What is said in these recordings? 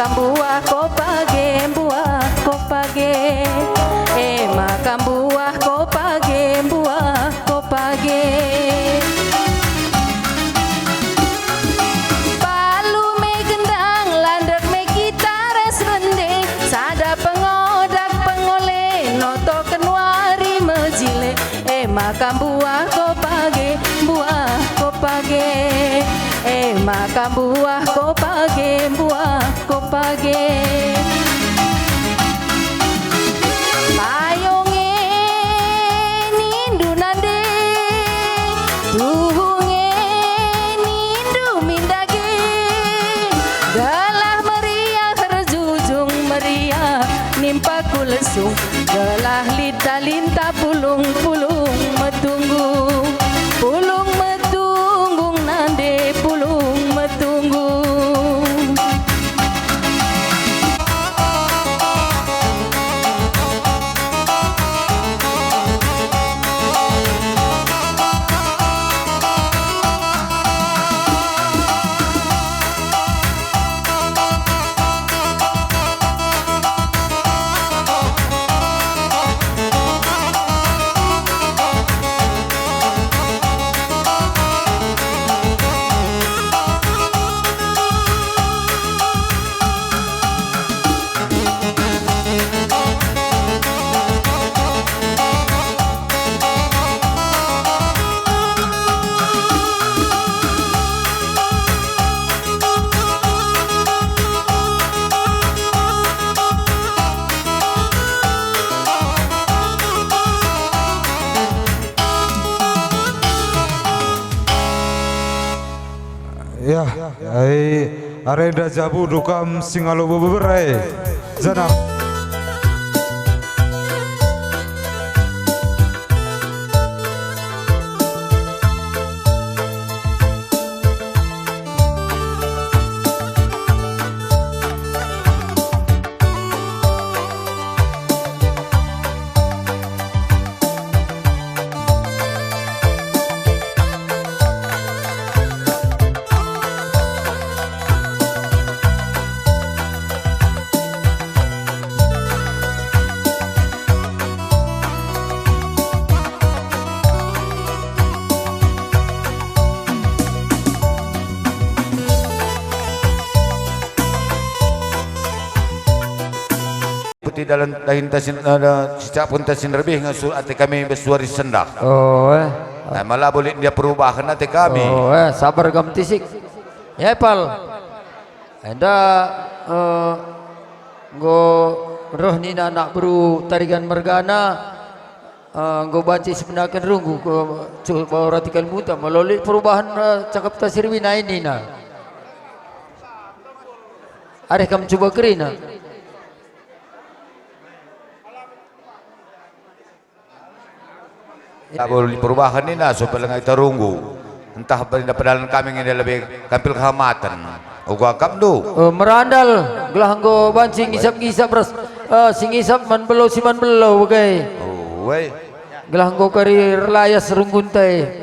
makan buah kopage, buah kopage. Makan buah kopage, buah kopage. Palu me gendang, landek me gitar serendeng, sada pengodak pengole, noto kenwari mejile. Makan buah kopage, buah kopage. Makan buah kopage, buah kopage. Payonge nindu nande, tuhunge nindu mindage. Gelah meriah terjujung meriah, nimpa kulesung. Gelah lita linta pulung-pulung metunggu, pulung metunggung nande, pulung metunggu. Ya, arenda jabu dukam singalo beberai zanam. Putih dalam dahin tasin ada cicak pun tasin lebih ngasul ati kami bersuari sendak. Nah, malah boleh dia perubahan ati kami. Sabar gam tisik. Ya pal. Anda go roh ni anak beru tarigan mergana go baca sebenarkan runggu ko bawa ratikan muta melalui perubahan cakap tasir wina ini na. Ada kamu coba kerina. Tak boleh perubahan ini lah supaya ngai terunggu. Entah pedalan kami ini lebih kampil kehormatan. Uga akam tu. Merandal gelah go bancing ngisap-ngisap ras sing ngisap man belo si man belo bagai. Wei. Gelah go kari layas runggun teh.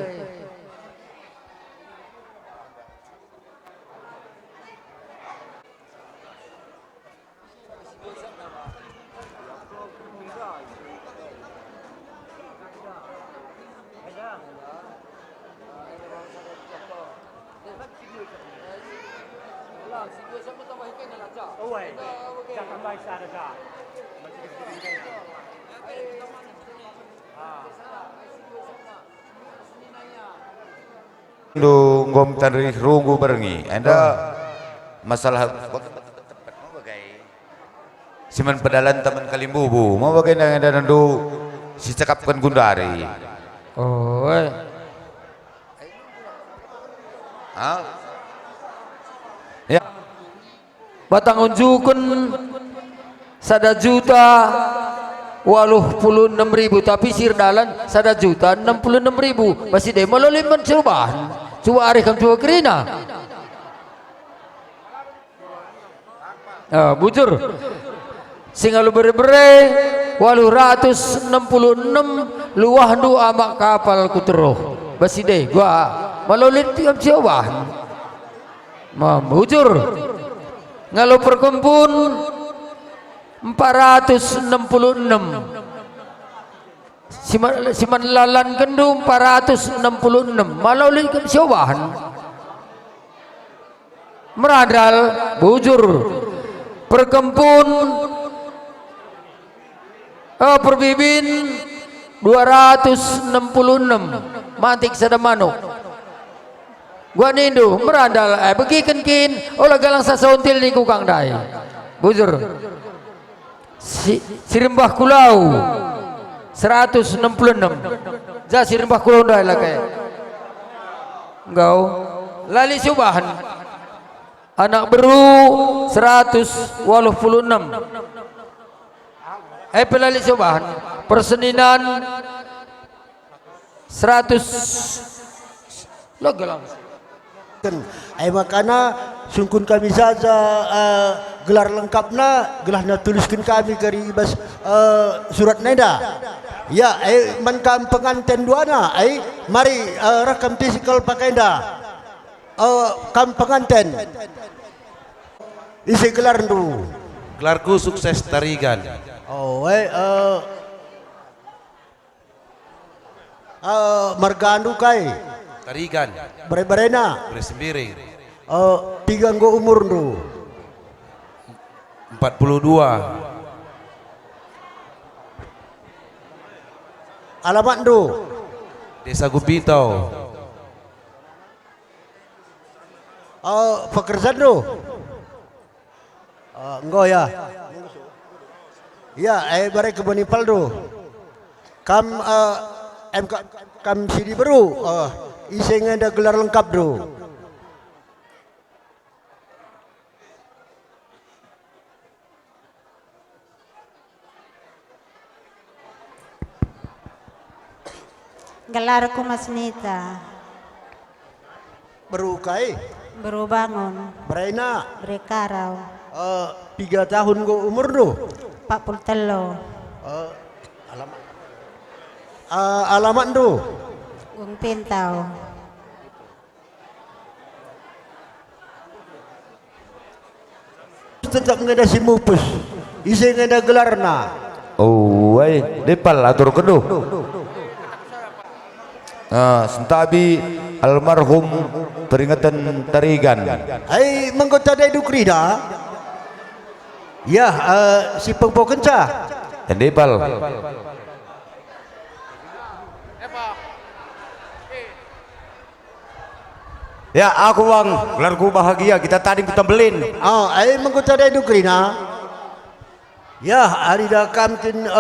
Lu ngom tarikh rungu berengi. Anda masalah siman pedalan teman kalimbubu. Mau bagaimana anda nandu si cakapkan gundari. Ya. Batang unjukun sada juta 86.000 tapi sirdalan sada juta 66.000 masih deh melalui mencobaan coba arih kamu coba kerina bujur singalu bere-bere 866 luah dua amak kapal kuteroh masih deh gua melalui tiap cobaan bujur Ngalo perkempun 466. Siman lalan kendu 466. Maloli ke siobahan. Meradal bujur perkempun perbibin 266 matik sadamano gua nindu meradal begiken kin olah galang sasauntil ni kukang dai bujur sirimbah kulau 166 ja sirimbah kulau dai lah kayak engkau lali subahan anak beru 186 pelali subahan perseninan 100 lo gelang makana sungkun kami saja gelar lengkapna gelahna tuliskan kami kari ibas surat neda ya man kam pengantin duana mari rakam tisikal pakainya kam pengantin isi gelar dulu Gelarku sukses tarigan. Margandu kai Tarigan. Bare-barena Bersembiri. tiga nggo umur do 42. alamat do Desa Gupitau. pekerjaan do enggo ya bare kebonipal do kam kam sidi baru iseng ada gelar lengkap do Gelarku Mas Nita, baru kai baru bangun, berena berkarau, 3 tahun go umur do 43, alamat do Gung Pintau, tetap ngada si mupus iseng ngada gelarna depal atur keduh. Sentabi almarhum peringatan tarigan. menggota dai dukrida ya si pengpo kenca Depal. Ya aku bang, gelarku bahagia kita tadi kita belin. menggota dai dukrida ya hari dah kamtin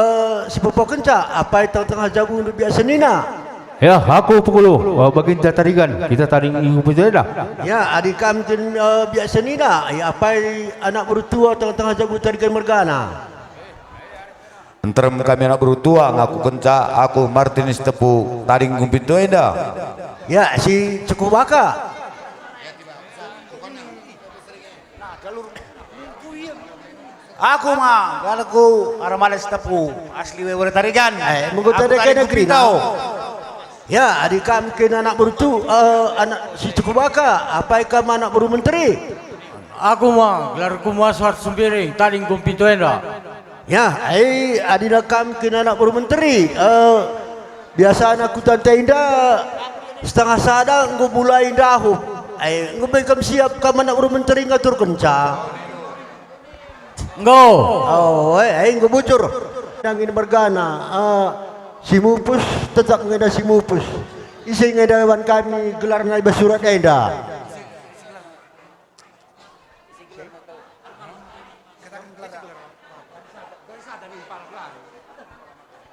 si pengpo kenca apa itu tengah jago untuk biasa nina. Ya, aku pukul baginda tarigan. Kita taring ingin dah. Ya, adik kamtin biasa ni dah. Ya, apa anak bertua tengah-tengah jago tarikan mergana. Antara kami anak berutua ngaku kenca aku Martinus Tepu taring gumpit tu eda. Ya, si cukup baka. Aku mah, gelarku Armales Tepu asli wewe tarigan. Menggota dekat negeri tau. Ya, adik kamtin anak bertu anak si cukup baka. Apa ikam anak baru menteri? Aku mah gelarku Maswat Sumbiring taring gumpit enda. Ya, adik kamtin anak baru menteri. Biasa anak kutan indah setengah sadang nggo mulai dahup. Nggo bekam siap kam anak baru menteri ngatur kenca. Nggo. Nggo bocor. Yang ini bergana. Si mupus tetap ngeda si mupus. Isi ngeda wan kami gelar ngai basurat enda.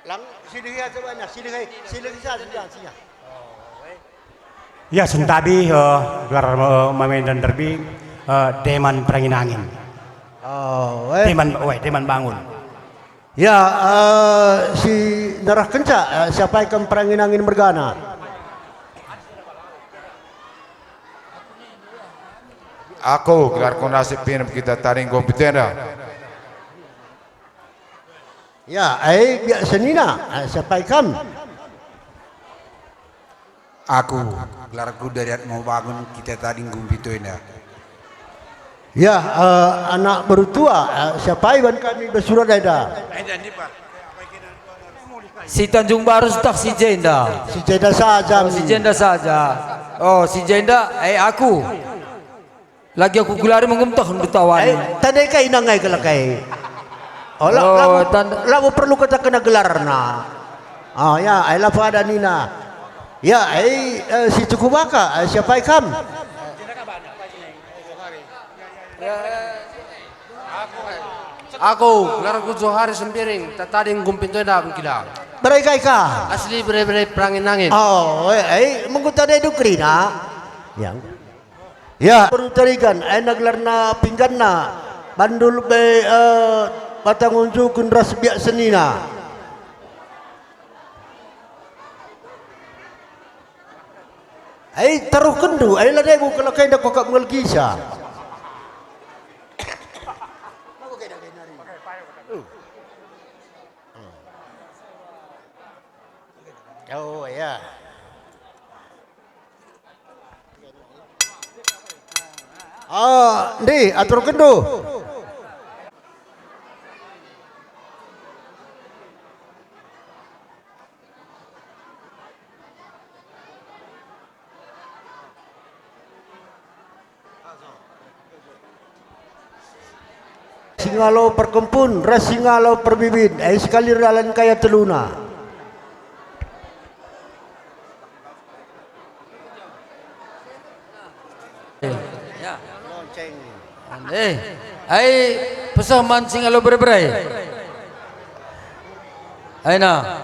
Lang sini aja banyak sini saja. Ya sentabi gelar main dan derby Deman Perangin Angin. Deman bangun. Ya, si Darah Kenca, siapa yang perangin angin mergana? Aku gelar nasib pinam kita taring kompetena. Ya, biasa nina, siapa yang Aku gelarku dari mau bangun kita taring gumpit tu eda. Ya, anak bertua siapa iban kami bersurat ada. Si Tanjung Baru tak si Jenda. Si Jenda saja. Oh, si Jenda saja. Oh, si Jenda, aku. Lagi aku gelari mengemtah untuk tawan. Tandai kay inangay kalakay. Oh, lagu perlu kita kena gelar na. Oh ya, ay lapada nina. Ya, si Cukubaka, siapa ikam? Aku, gelarku Johari Sempiring, tatading gumpinto na akong kilang. Berai ka? Asli berai-berai perangin nangin. Oh, mengkuta na edukri na. Yang. Ya, perutarikan, naglar na pinggan na. Bandul be batang unjuk ras biak seni na. Taruh kendu, ladai bu kalau kain dah kokak mengelkisa. Oh ya. Ndi atur kendu. Singalo perkempun, ras singalo perbibit, sekali ralan kaya teluna. Pesaman singalo berai-berai. Aina.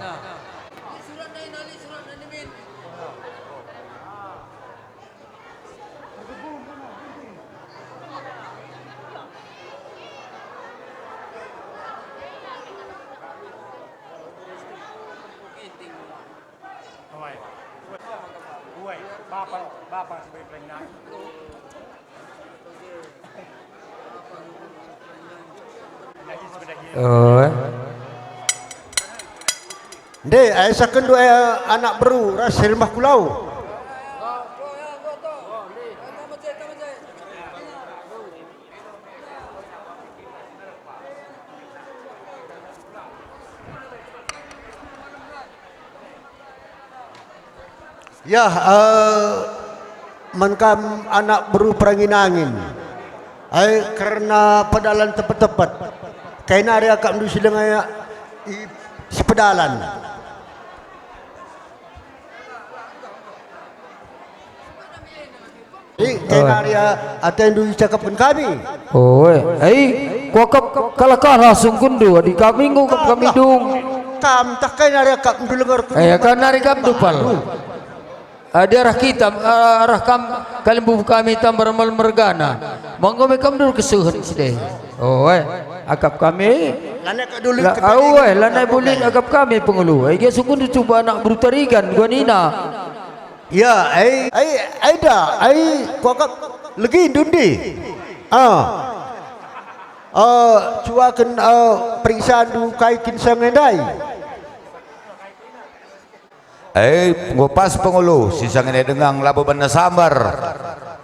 Ndi, second anak baru ras rumah kulau. Ya, menkam anak baru perangin angin. Karena pedalan tepat-tepat. Kaina ada akak mendu silang ayak sepedalan. Kaina ada atendu cakapkan kami. Oh, kuakap kalakah langsung kundu di kami ngukap kami dung. Kam tak kaina ada akak mendu lengar. Kan hari kam dupal. Daerah kita, arah kalimbu kami tambah ramal mergana. Monggo mekam dulu kesuhun sini. Oh, akap kami. Lanai bulit akap kami pengulu. Dia sungguh dicoba anak berutarikan gua nina. Ya, kau akap lagi dundi. Cuakan periksaan du kaikin sangendai. Ngopas pengulu, sisang ini dengang labu benda sambar.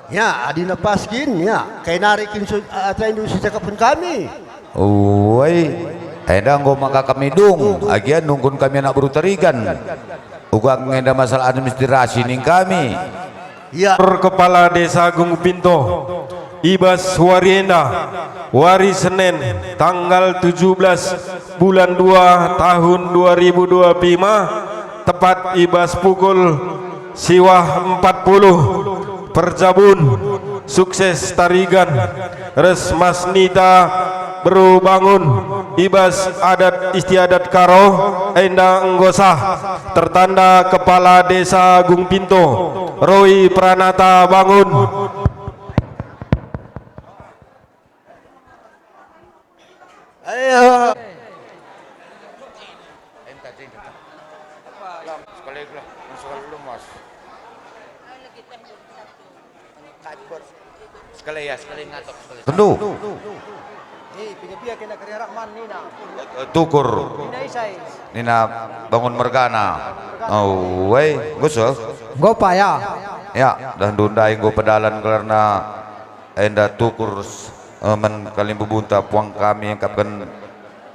Ya, adina paskin ya. Kay narikin atrain du cakapkan kami. Edang go maka kami dung, agian nunggun kami anak berutarikan. Ugang ngenda masalah administrasi ning kami. Ya. Kepala Desa Gung Pinto Ibas Warienda Wari Senin tanggal 17 bulan 2 tahun 2025 tepat Ibas pukul siwah 40 Perjabun sukses tarigan res Masnita Bro bangun Ibas adat istiadat karo enda enggosah tertanda Kepala Desa Gung Pinto Roy Pranata bangun. Ayo. Sekali ngatok. Tentu. Tukur. Nina bangun mergana. Oh, gusto. Gopa ya. Ya, dan dundai go pedalan karena enda tukur men kalimbu bunta puang kami yang kapkan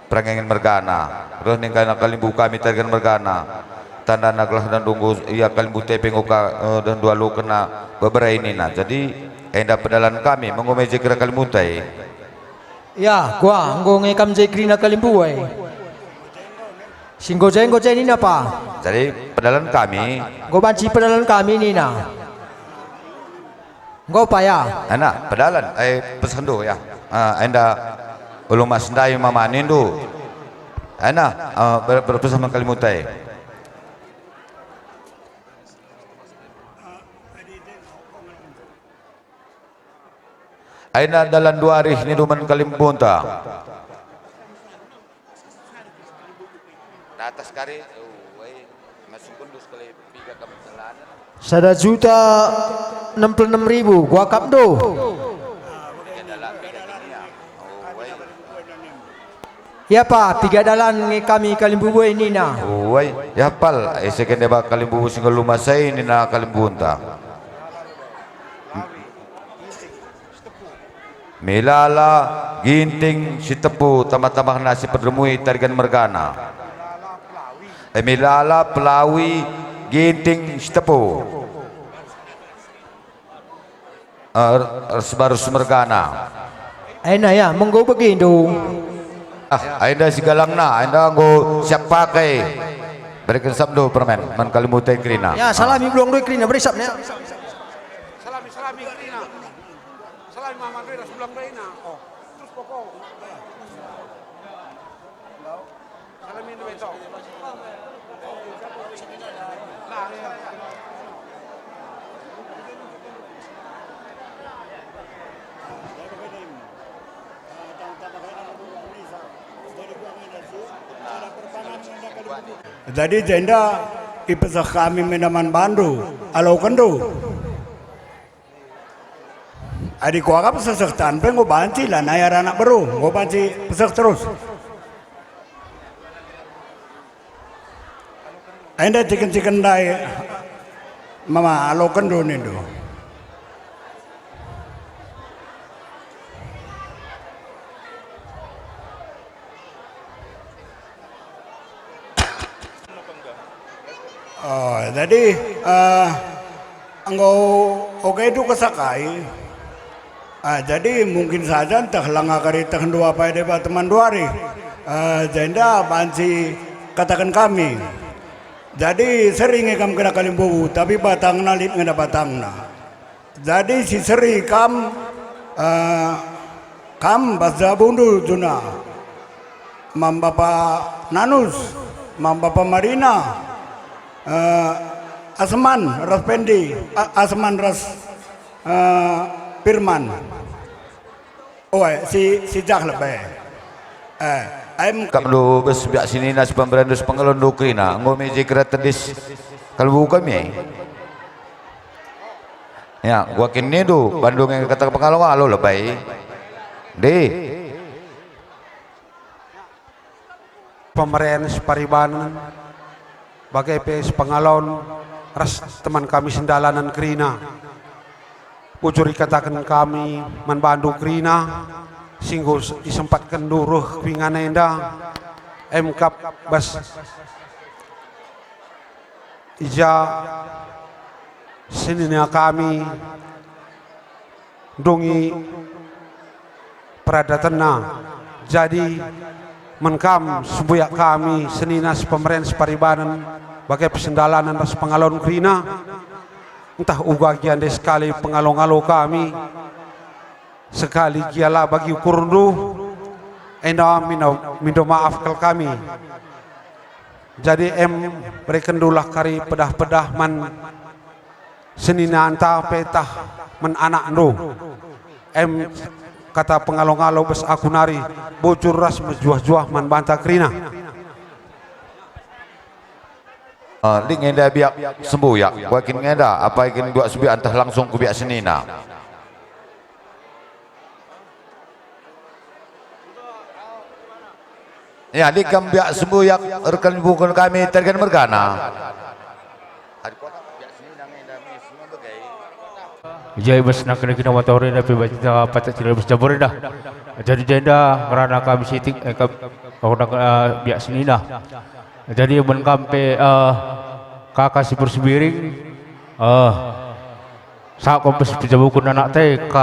perangengin mergana terus ning kana kalimbu kami targan mergana tanda naglah dan dunggu iya kalimbu tepeng uka dan dua lu kena beberai ini nah jadi enda pedalan kami mengomeje kira kalimbu tai Ya, gua nggo ngekam jekri na kalimbu ay. Singgo jeng ini apa? jadi pedalan kami Nggo banci pedalan kami ni na. Nggo pa ya? anak pedalan pesan do ya enda ulun mas ndai mama nindu anak berpesan kalimbu tai aina dalam 2 hari ni duman kalimpun ta atas kari masuk kundus kali 3 kami jalan 1.066.000 gua kap do. Ya pa, 3 dalan ngi kami kalimbu boy ni na. oi ya pal sekende ba kalimbu singgol lumasai ni na kalimpun ta Milala ginting si tepu tamah-tamah nasi pedremui tarigan mergana Milala pelawi ginting si tepu Sebarus mergana Aina ya, monggo begindo. Aina si galang na Aina nggo siap pakai berikan sabdo permen man kalimbu teh krina Ya, salami belum do krina berisap na. Salami Krina. Salami Mama Krina sebelum Krina. Oh, terus pokok. Salami itu itu. Jadi jenda ipesah kami menaman bandu alau kendo adik kuaka pesah tanpa ngo banci lah nayar anak baru ngo banci pesah terus anda ciken dai mama alau kendo nindo oh jadi engkau oke itu kesakai jadi mungkin saja entah langah kari teh dua apa debat teman 2 hari jenda banci katakan kami jadi sering ngam kena kalimbu tapi batang nalit ngada batangna jadi si seri kam bahasa bundu juna mam bapa nanus mam bapa marina Asman ras pendi Asman ras Firman oh si jak lebih kam lu bes biak sini nas pemberandus pengalon do krina ngome je kira tedis kalbu kami ya gua kini do Bandung yang kata pengalon alo lebay de Pemerintah Paribanan bagai PS pengalon ras teman kami sendalanan krina ujuri katakan kami membantu krina singgo disempatkan duruh pingan enda MKap bas ija sininya kami dongi peradatana jadi menkam subuyak kami seninas pemerintah Paribanan bagai pesendalanan ras pengalon krina entah ugagian de sekali pengalong-alo kami sekali giala bagi ukurundu enda mindo maaf kal kami jadi berikan dulah kari pedah-pedah man senina anta petah men anak ndo kata pengalong-alo bes aku nari bocor ras menjuah-juah man bantah krina ling ngenda biak sembuyak buakin ngenda apa ikin buat sebi antah langsung ku biak senina ya di kam biak sembuyak rekan bukan kami tergan mergana Jai bas nak kena kena matahari tapi baca patah tidak bas jabur dah. Jadi jenda kerana kami sitik kau nak biak sini dah. Jadi menkampe kakak si bersebiring saat kau berjabukun anak TK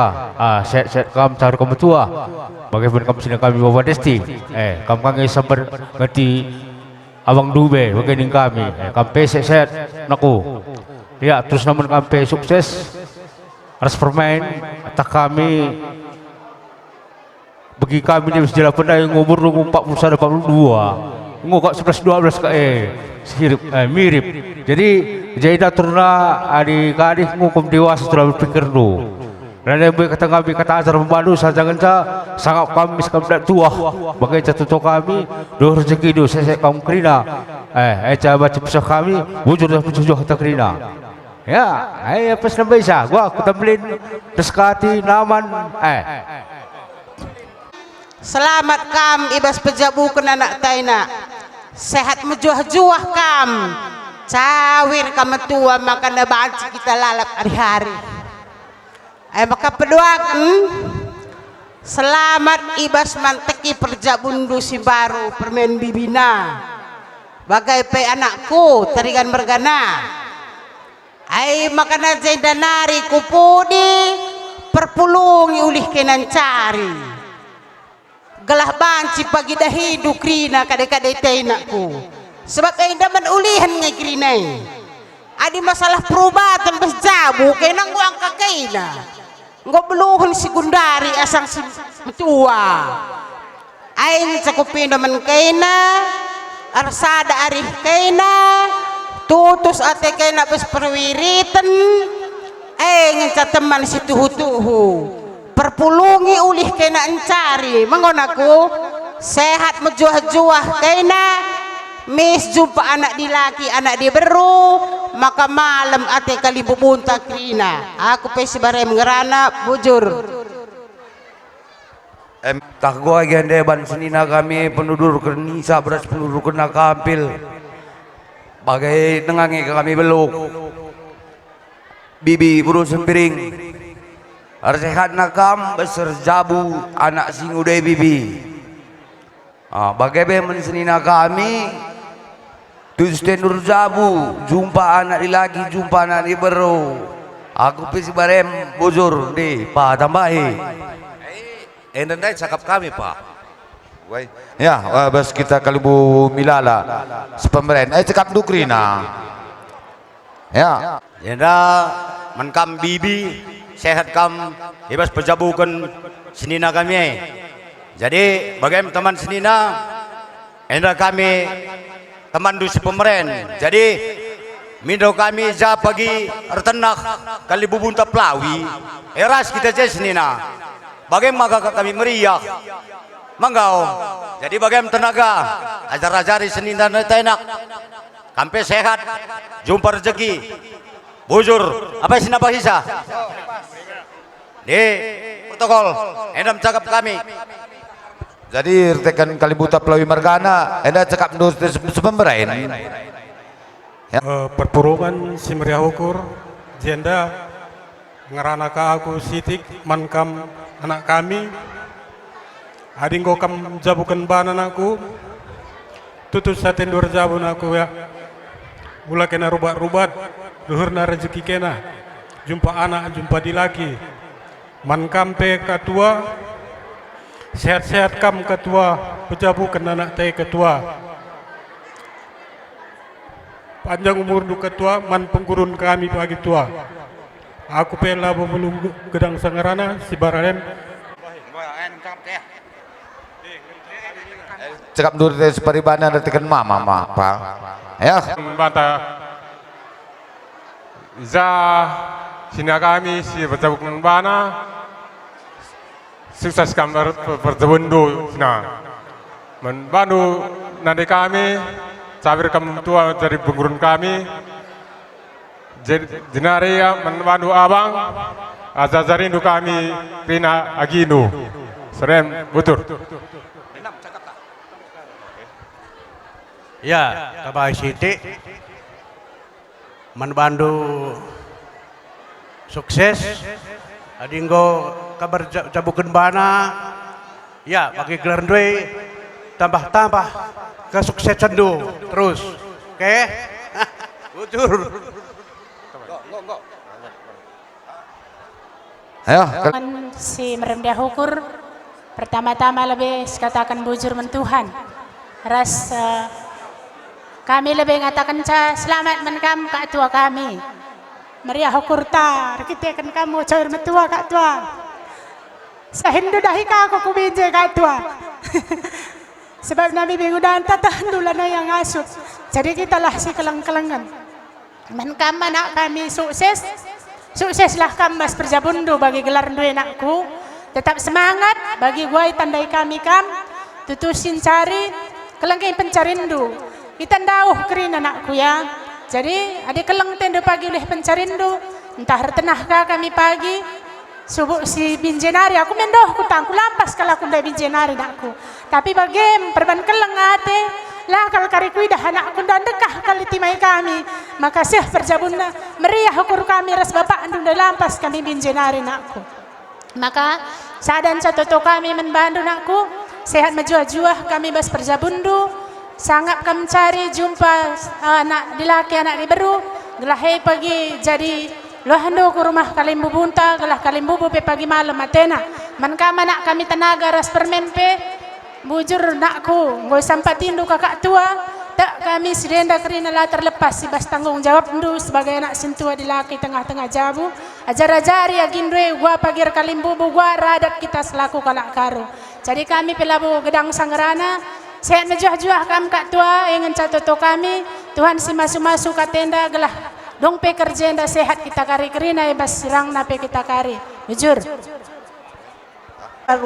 set kam cari kamu tua bagaimana kamu sini kami bawa desti kamu kangen sabar ngerti abang dube bagaimana kami kampe set naku ya terus namun kampe sukses harus bermain tak kami bagi kami ni sejarah pandai umur 41-42 ngok 11-12 sirip mirip jadi jeda turna adik-adik ngukum dewasa sudah berpikir dulu dan yang kata kami kata ajar membantu saja sangat kami sekarang tua bagai jatuh kami doh rezeki do saya kaum kerina coba baca kami wujud dah penjujuh kata kerina ya apa senang bisa gua aku tamblin deskati naman selamat kam ibas pejabu kena anak taina sehat mejuah-juah kam cawir kam tua makan banci kita lalap hari-hari maka pedoakan selamat ibas manteki perjabundu si baru permen bibina bagai pe anakku tarigan mergana makana jenda nari kupudi perpulungi ulih kenan cari gelah banci pagi dah hidup krina kadek-kadek tenakku sebab daman ulihan ngai krinai adi masalah perubatan berjabu kena nguang kakaina ngok beluhun si gundari asang si tua aing cakupin daman kaina arsada arif kaina tutus ate kaina bes perwiritan ngeca teman si tuhu-tuhu perpulungi ulih kena encari mengonaku sehat mejuah-juah kena mis jumpa anak di laki anak di beru maka malam ate kali bubunta krina aku pesi barem ngerana bujur tak gua gende ban senina kami penduduk kenisa beras penduduk kena kampil bagai nengangi kami beluk bibi buru sempiring sehat nakam besar jabu anak singudai bibi bagaimana senina kami tustendur jabu jumpa anak lagi jumpa anak di beru aku pesi barem bujur di pak tambahi endai cakap kami pak ya bas kita kalibu milala sepemeren cakap dukrina ya yanda menkam bibi sehat kam ibas pejabukan senina kami jadi bagaimana teman senina enda kami teman dusi pemeren jadi mindo kami ja pagi ertenak kali bubunta pelawi eras kita je senina bagaimana kami meriah manggau jadi bagaimana tenaga ajar-ajari senina tenak kampe sehat jumpa rezeki bujur apa sih napa hisa di protokol endam cakap kami jadi rekan kalibuta pelawi margana enda cakap dus sepemberain perpurungan si meriah ukur jenda ngerana ka aku sitik mankam anak kami adinggo kam jabukan banan aku tutus saten dur jabun aku ya mula kena rubat-rubat duhurna rezeki kena jumpa anak jumpa di laki mankam pe ketua sehat-sehat kam ketua pejabu kena anak teh ketua panjang umur du ketua man penggurun kami pagi tua aku pela belum gedang sangarana si baralem cakap dur teh separibana detekan mama pak ya bata za sina kami si pejabu bana sukses gambar berjabundu nah membantu nanti kami cabir kamu tua dari penggurun kami jenari ya membantu abang azazarindu kami Rina Aginu serem butur ya kabai siti membantu sukses. Adinggo kabar cabukan bana. Ya, bagi gelar dua tambah-tambah kesuksesan do terus. Oke? Bujur. Ayo, Si merendah ukur pertama-tama lebih katakan bujur mentuhan. Ras kami lebih mengatakan selamat menkam kak tua kami. Meriah ukur tar kita akan kamu cair mentua kak tua. Sahindu dahi aku kubinje kak tua. Sebab Nabi bingudan tatah dulana yang asut. Jadi kita lah si kelang-kelangan. Menkam anak kami sukses. Sukseslah kambas perjabundu bagi gelar dua anakku. Tetap semangat bagi gua tandai kami kam. Tutusin cari kelengkain pencarindu. Kita ndauh kerin anakku ya. Jadi adik keleng tendo pagi oleh pencarindu. Entah retenahkah kami pagi. Subuh si binjenari aku mendoh ku tangku lampas kalau aku ndai binjenari anakku. Tapi bagem perban keleng ate. Lah kalau kari kuidah anakku dan dekah kali timai kami. Makasih perjabunna meriah ukur kami ras bapak andung dan lampas kami binjenari anakku. Maka sadan catoto kami membantu anakku. Sehat menjuah-juah kami bas perjabundu. Sangat kami cari jumpa anak dilaki anak diberu. Gelahai pagi jadi lohando ke rumah kalimbu bunta. Gelah kalimbu pe pagi malam matena. Mankama nak kami tenaga ras permenpe. Bujur nakku, ngoi sampai tindu kakak tua, tak kami sedenda kerina lah terlepas si bas tanggung jawab ndu sebagai anak sentua di laki tengah-tengah jabu. Ajar-ajari agindwe gua pagir kalimbubu gua radat kita selaku kalak karu. Jadi kami pelabu gedang sangrana, sehat mejuah-juah kami kak tua ingin catoto kami. Tuhan si masu-masu katenda gelah dong pe kerja nda sehat kita kari kerina bas sirang nape kita kari. Bujur.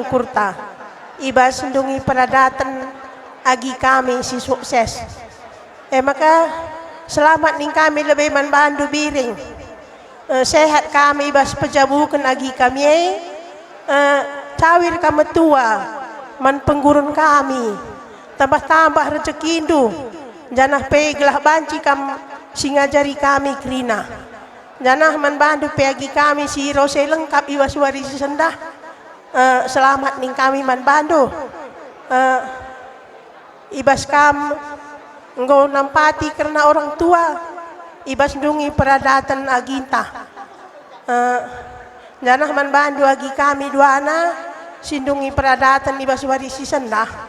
Ukurta. Iba sendungi peradatan agi kami si sukses. Maka selamat ning kami lebih membantu biring. Sehat kami ibas pejabukan agi kami. Cawir kami tua man penggurun kami. Tambah-tambah rezeki indu. Janah pe gelah banci kam singajari kami krina. Janah membantu pe agi kami si rose lengkap ibas warisi sendah. Selamat ning kami man bandu. Ibas kam nggo nampati karena orang tua. Ibas dungi peradatan aginta. Janah man bandu agi kami duana sindungi peradatan ibas warisi sendah.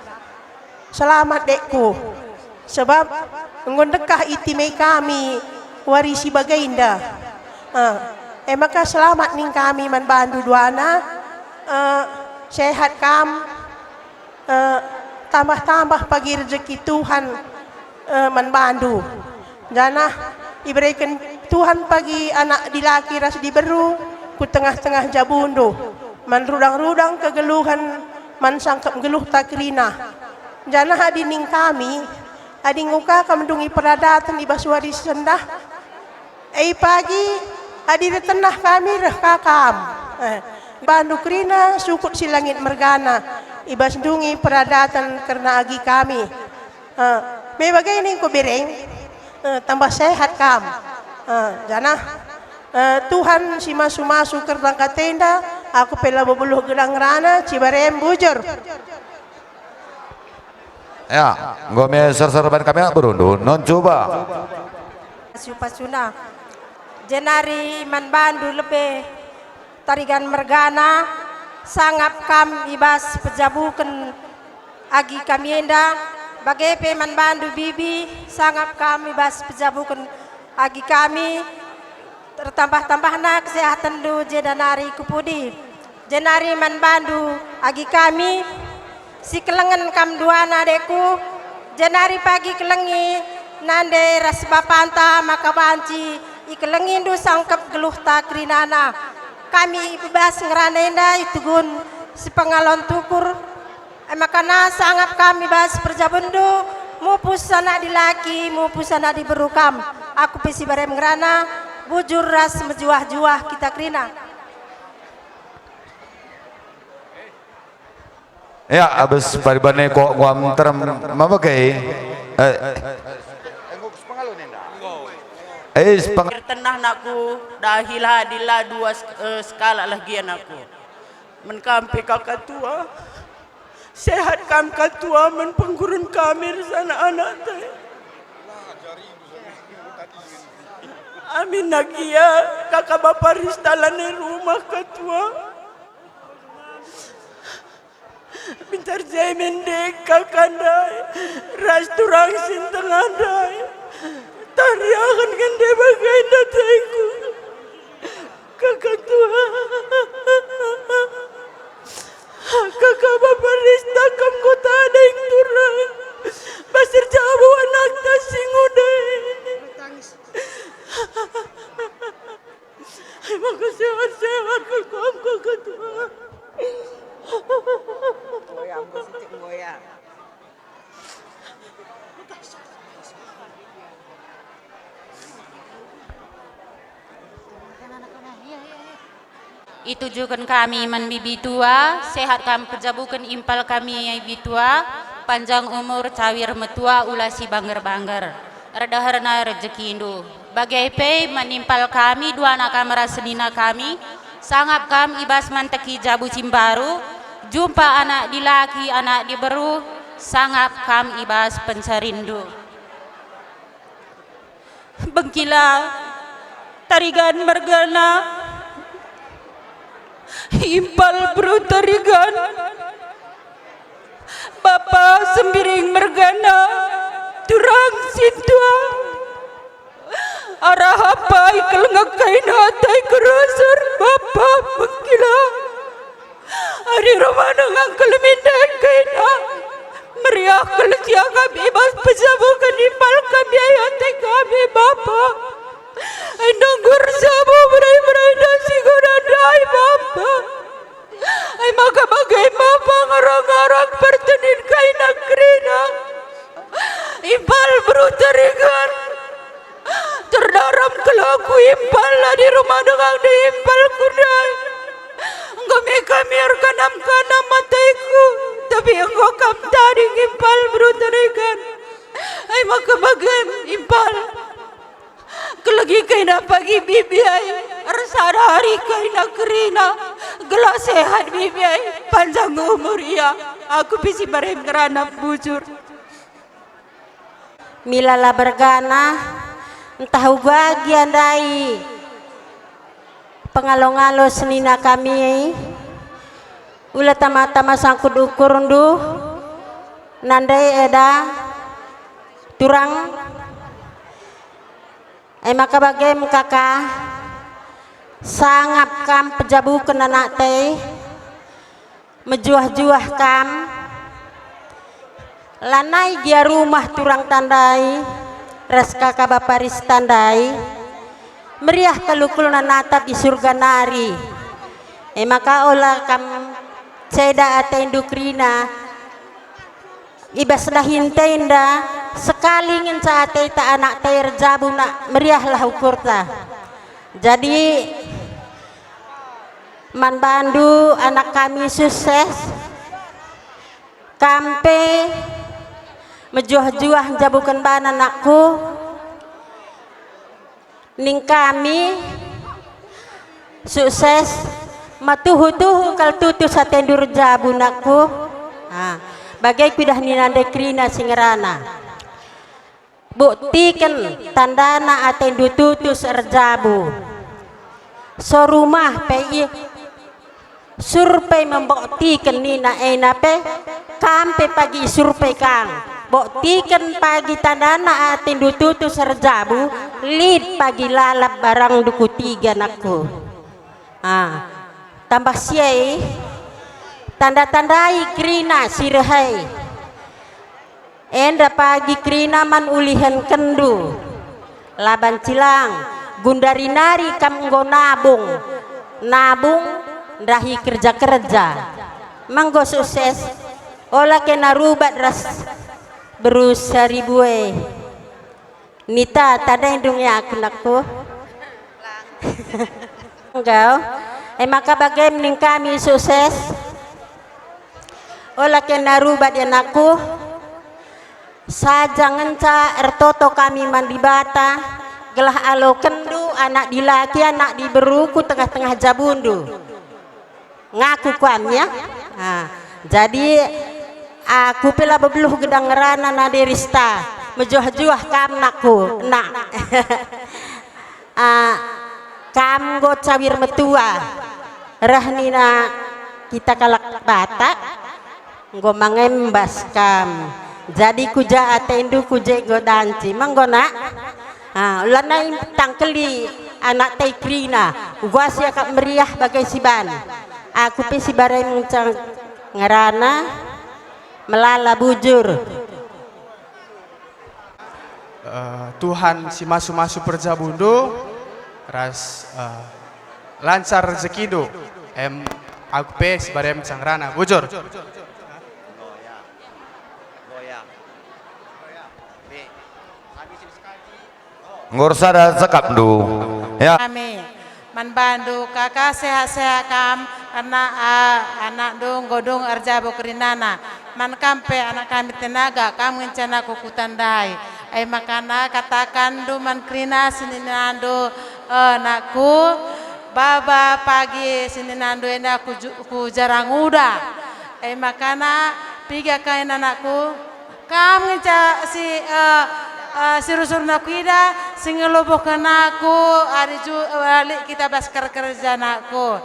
Selamat dekku. Sebab ngondekah itimai kami warisi bagainda. Maka selamat ning kami man bandu duana. Sehat kam tambah-tambah pagi rezeki Tuhan membantu. Janah diberikan Tuhan pagi anak dilaki ras diberu ku tengah-tengah jabundo man rudang-rudang kegeluhan man sangkap geluh takrina. Janah adining kami ading uka kamendungi peradatan ibas waris sendah. Pagi adi tenah kami reh kakam. Bandu krina sukut si langit mergana ibas dungi peradatan karena agi kami. Me bagaini ko bereng tambah sehat kam. Janah Tuhan si masu-masu karena katenda aku pela bebuluh gedang rana cibarem bujur. Ya, ngome ser-serban kami berundur non coba. Supasuna jenari man bandu lebih tarigan mergana sangap kam ibas pejabukan agi kami enda bagai peman bandu bibi sangap kam ibas pejabukan agi kami tertambah-tambahna kesehatan du jenari kupudi jenari man bandu agi kami si kelengan kam duana deku jenari pagi kelengi nande ras bapanta maka banci ikelengin du sangkap geluh takrinana kami ibas ngeranenda itu gun si pengalon tukur makana sangat kami bas perjabundu mupus anak dilaki mupus anak diberukam aku pesi barem ngerana bujur ras mejuah-juah kita krina. Ya abis paribane kok ngam terem mama kay Tenah nakku dahilah adilah dua skala lagi anakku. Menkampi kakak tua. Sehat kam katua men penggurun kami sana anak teh. Amin nagia kakak bapak ristalane rumah katua. Bintar jai mendek kakandai. Ras turang sinteng andai. Tari akan gende bagai dataiku. Kakak tua. Kakak bapak rista kam kota ada yang turang. Pasir jabu anak tasing udai. Maka sehat-sehat kakak tua. Goyang, goyang. Itujukan kami iman bibi tua, sehat kami pejabukan impal kami ya bibi tua, panjang umur cawir metua ulasi bangger-bangger. Redaharna rezeki indu. Bagai pei menimpal kami dua anak kamera senina kami, sangap kami ibas manteki jabu cimbaru, jumpa anak di laki anak di beru, sangap kami ibas pencarindu. Bengkila tarigan mergana impal bro tarigan Bapak sembiring mergana turang sintua arah apa ikal ngakain hatai kerasur Bapak bengkila hari romana ngangkal mindan kaina meriah kelesiya kami ibas pejabukan impal kami hatai kami Bapak Endang gursabu berai-berai nasi godadai Bapak. Ay maka bagai Bapak ngarang-ngarang pertenin kaina krina. Impal berutarigan. Terdaram kelaku impal lah di rumah dengan di impal kudai. Engkau mekamir kanam-kanam mataiku. Tapi engkau kam tadi impal berutarigan. Ay maka bagai impal. Kelagi kaina pagi bibi ay resara hari kaina kerina gelas sehat bibi ay panjang umur ya aku bisi bareng gerana bujur milala bergana entah bagian dai pengalo-ngalo senina kami ula tama-tama sangkut ukur ndu nandai eda turang maka bagaim kakak sangap kam pejabukan anak teh mejuah-juah kam lanai dia rumah turang tandai res kakak bapak ris tandai meriah kalukul nanatap di surga nari maka olah kam ceda atendu krina ibas dah hintainda sekali ingin saat ta anak tair jabu nak meriahlah ukurta jadi man bandu anak kami sukses kampe mejuah-juah jabukan ban anakku ning kami sukses matuhu-tuhu kal tutu satendur jabu nakku bagai pidah ninande krina singerana buktikan tandana atendu tutus erjabu so rumah pei survei membuktikan nina enape kampe pagi survei kang buktikan pagi tandana atendu tutus erjabu lid pagi lalap barang duku tiga nakku tambah siai tanda-tandai krina sirahai enda pagi krina man ulihan kendu laban cilang gundari nari kam nggo nabung dahi kerja-kerja manggo sukses olah kena rubat ras berusaha ribue nita tada indungnya aku nakku enggak maka bagaimana ning kami sukses olah kena rubat ya nakku saja ngenca ertoto kami mandi bata gelah alo kendu anak dilaki anak diberuku tengah-tengah jabundu ngaku kuamnya. Jadi aku pela bebeluh gedang rana naderista mejuah-juah kam nakku nak kam go cawir metua rahnina kita kalak batak go mangembas kam jadi kuja atendu kuje go danci manggona ulana tangkeli anak taikrina gua siakak meriah bagai siban aku pe sibareng cang ngerana melala bujur. Tuhan si masu-masu perjabundu ras lancar rezekido aku pe sibareng cang rana bujur. Ngursada sekap du ya Kami manbandu kakak sehat-sehat kam anak dong godong arja bokrinana man kampe anak kami tenaga kam ngencana kuku tandai makana katakan do man krina sininando nakku baba pagi sininando ena ku jarang uda makana piga kain anakku kam ngenca sirusur nakuida singelobokan aku hari kita baskar kerja anakku.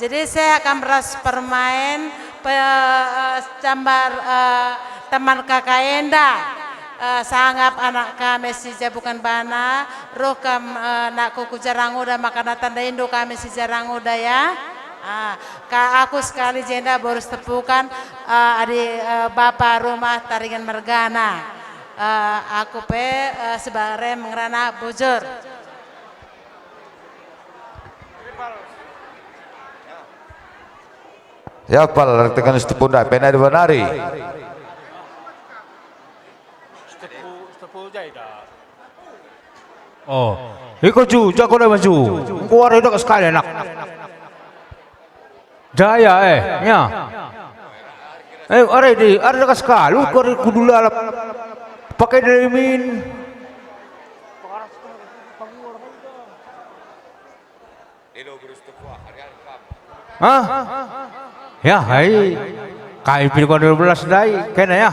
Jadi saya akan beras permain cambar teman kakak Enda sanggap anak kami si bukan bana roh kam nakku ku jarang udah makan tanda Indo kami si jarang udah ya. Aku sekali jenda baru tepukan adik bapak rumah Taringan Mergana. Aku pe sebare mengerana bujur. ya pal tekan stepunda pena di banari Oh, iko ju, jago dah maju. Keluar itu sekali enak. Jaya ya. Ada dekat sekali. Lu kudu lalap. Pakai dari min. Hah? Ya, hai. Kai pilih kau 12 dai, kena ya.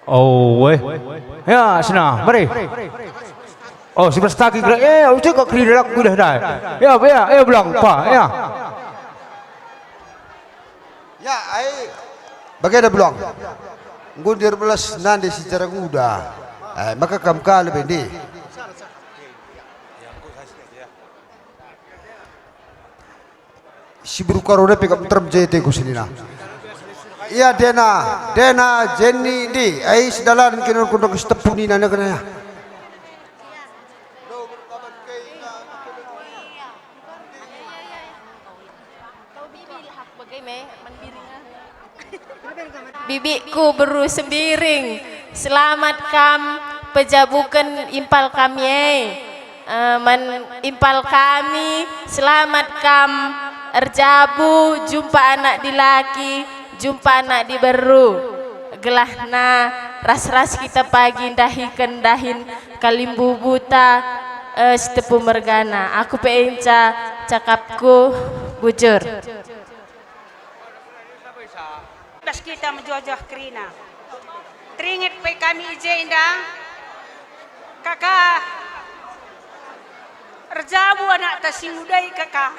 Oh, weh. Ya, sana, mari. Oh, si Bestaki kira, ucap kau kira aku dah dah. Ya, bilang, Pak, ya. Ya, bagaimana bilang? Gundir belas nanti secara muda. Maka kamu kalah bendi. Si berukarone pekam terjete kusini na. Iya Dena Jenny di, sedalan kena kundang setepuni nana kena. Bibiku beru sembiring, selamat kam pejabukan impal kami, impal kami, selamat kam erjabu jumpa anak dilaki, jumpa anak di beru, gelahna ras-ras kita pagi dahin kalimbu buta setepu mergana. Aku penca cakapku bujur. Bas kita menjojah kerina. Teringat pe kami ijenda. Kakak erjabu anak tasingudai kakak.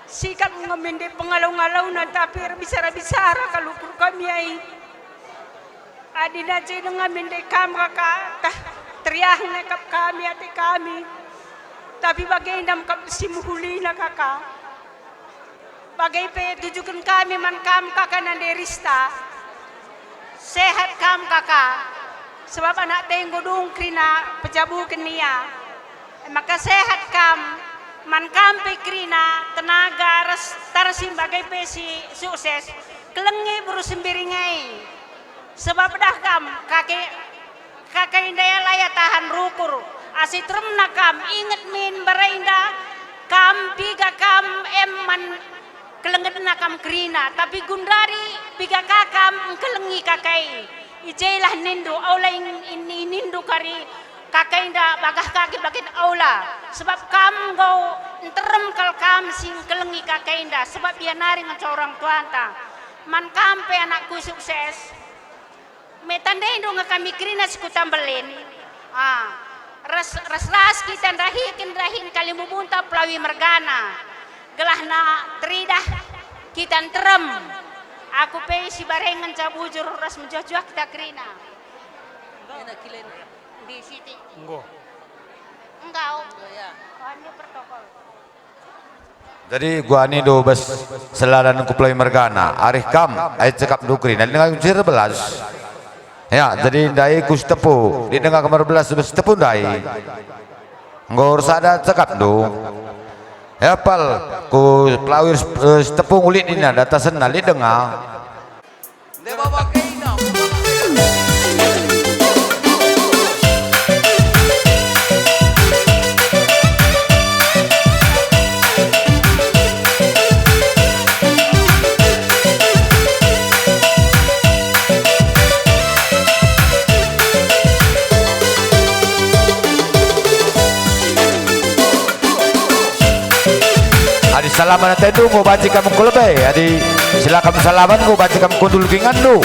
Sikap mengemende pengalau-ngalau nan tapi bicara-bicara kalau kami ai. Adina je dengan mende kam kakak. Teriahnya kap kami ati kami. Tapi bagaimana kap simuhulina kakak. Bagai pe tujukan kami man kam kakak nanderista. Sehat kam kakak. Sebab anak tenggo dong krina pejabu kenia. Maka sehat kam man kam pe krina tenaga tarsim bagai pe si sukses. Kelengi buru sembiringai. Sebab dah kam kakek indaya laya tahan rukur. Asitrum nakam inget min barainda kam biga kam emman kelenget nakam krina tapi gundari biga kakam kelengi kakai ijailah nindu aula ini nindu kari kakai inda bagah kaki bakin aula sebab kam go enterem kal kam sing kelengi kakai inda sebab dia nari ngaca orang tuanta man kampe anakku sukses metandai do ngakami krina sikutambelin ras kita rahin kali mubunta pelawi mergana gelahna teridah kita terem aku pe si barengan cabujur ras menjajah kita krina di siti enggak ya ini protokol jadi gua ni do bes seladan ku pelawi mergana arih kam ai cekap do krina dengan 11 ya, jadi dai kus tepu di tengah kamar belas sebes tepu dai. Ngor sada cekap do. Ya pal ku pelawir tepung ulit ini data senal di tengah. Salaman tendu ngo baci kamu kulebe adi silakan salaman ngo baci kamu kundul kingandu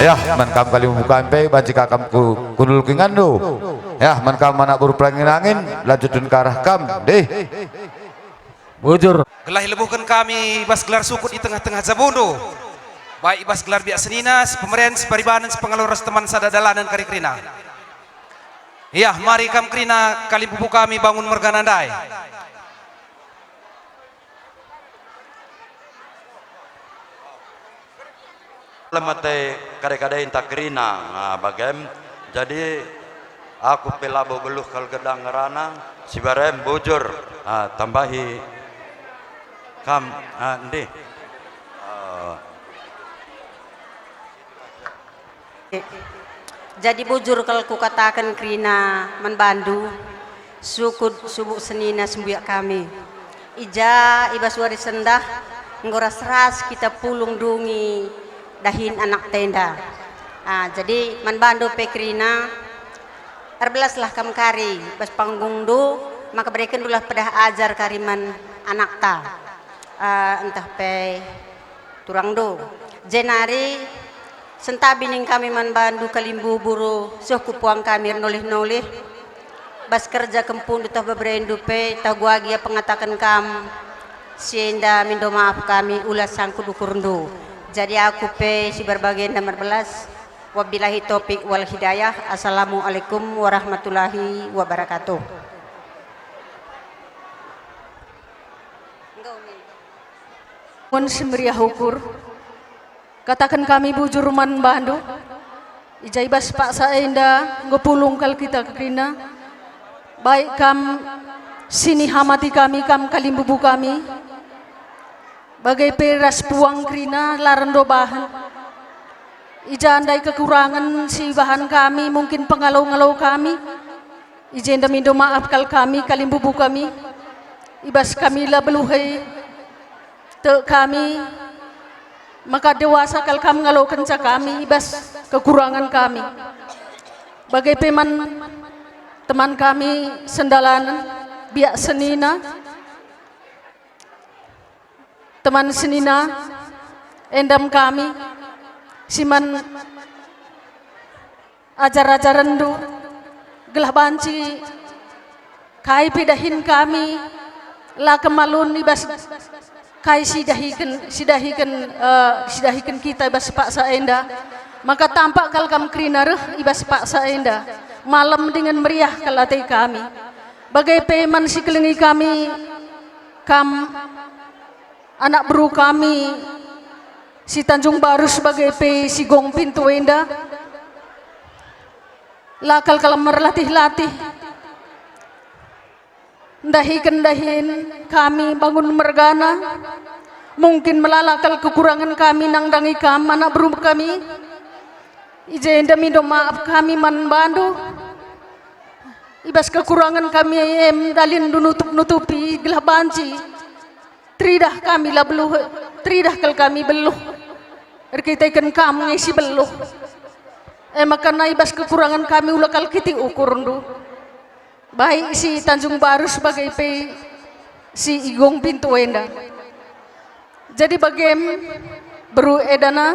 Ya, man kam kali buka empe banci kakam ku kunul kingandu. Ya, man kam anak buru pelangin angin lanjutun ke arah kam deh. Bujur. Gelah lebuhkan kami ibas gelar sukut di tengah-tengah Jabondo. Baik ibas gelar biak senina, sepemeren, separibanan, sepengaluras teman sadadalanan kari krina. Ya, mari kam krina kali bubu kami bangun merganandai. Lemate kare-kare inta krina, bagem. Jadi aku pelabo beluh kal gedang ngerana, si barem bujur, tambahi kam, ndi. Jadi bujur kalau ku katakan krina manbandu sukud subuh senina sembuyak kami ija ibas wari sendah ngoras ras kita pulung dungi dahin anak tenda. Jadi manbandu pekrina erbelas lah kam kari bas panggung du maka berikan dulah pedah ajar kariman anak ta entah pe turang do jenari sentabi ning kami manbandu kalimbu buru soh kupuang kami nolih-nolih bas kerja kempun ditah beberendu pe tah guagia pengatakan kam sienda mindo maaf kami ulas sangku dukurundu. Jadi aku pe si berbagai nomor 11 wabillahi taufiq wal hidayah. Assalamualaikum warahmatullahi wabarakatuh. Mun semeriah ukur katakan kami bujur man bandu ijaibas pak saenda ngepulung kal kita krina baik kam sini hamati kami kam kalimbubu kami bagai peras puang krina larendo bahan ija andai kekurangan si bahan kami mungkin pengalau-ngalau kami ija enda mindo maaf kal kami kalimbubu kami ibas kami lah beluhai te kami maka dewasa kal kam ngalau kenca kami ibas kekurangan kami bagai peman teman kami sendalan biak senina teman senina endam kami siman ajar-ajar rendu gelah banci kai pidahin kami lah kemalun ibas kai sidahikan kita ibas pak saenda maka tampak kal kam krina reh ibas pak saenda malam dengan meriah kalatai kami bagai peman si kelengi kami kam anak bro kami si Tanjung Baru sebagai pe si gong pintu enda lakal kalam merlatih-latih dahin kami bangun mergana mungkin melalakal kekurangan kami nang dangi kam anak bro kami ijenda mindo maaf kami man bandu ibas kekurangan kami dalin nutupi gelah banci tridah kami lah beluh tridah kal kami beluh erkitakan kamu ngisi beluh maka na ibas kekurangan kami ulakal kiti ukur ndu baik si Tanjung Baru sebagai pe si igong pintu enda jadi bagem beru edana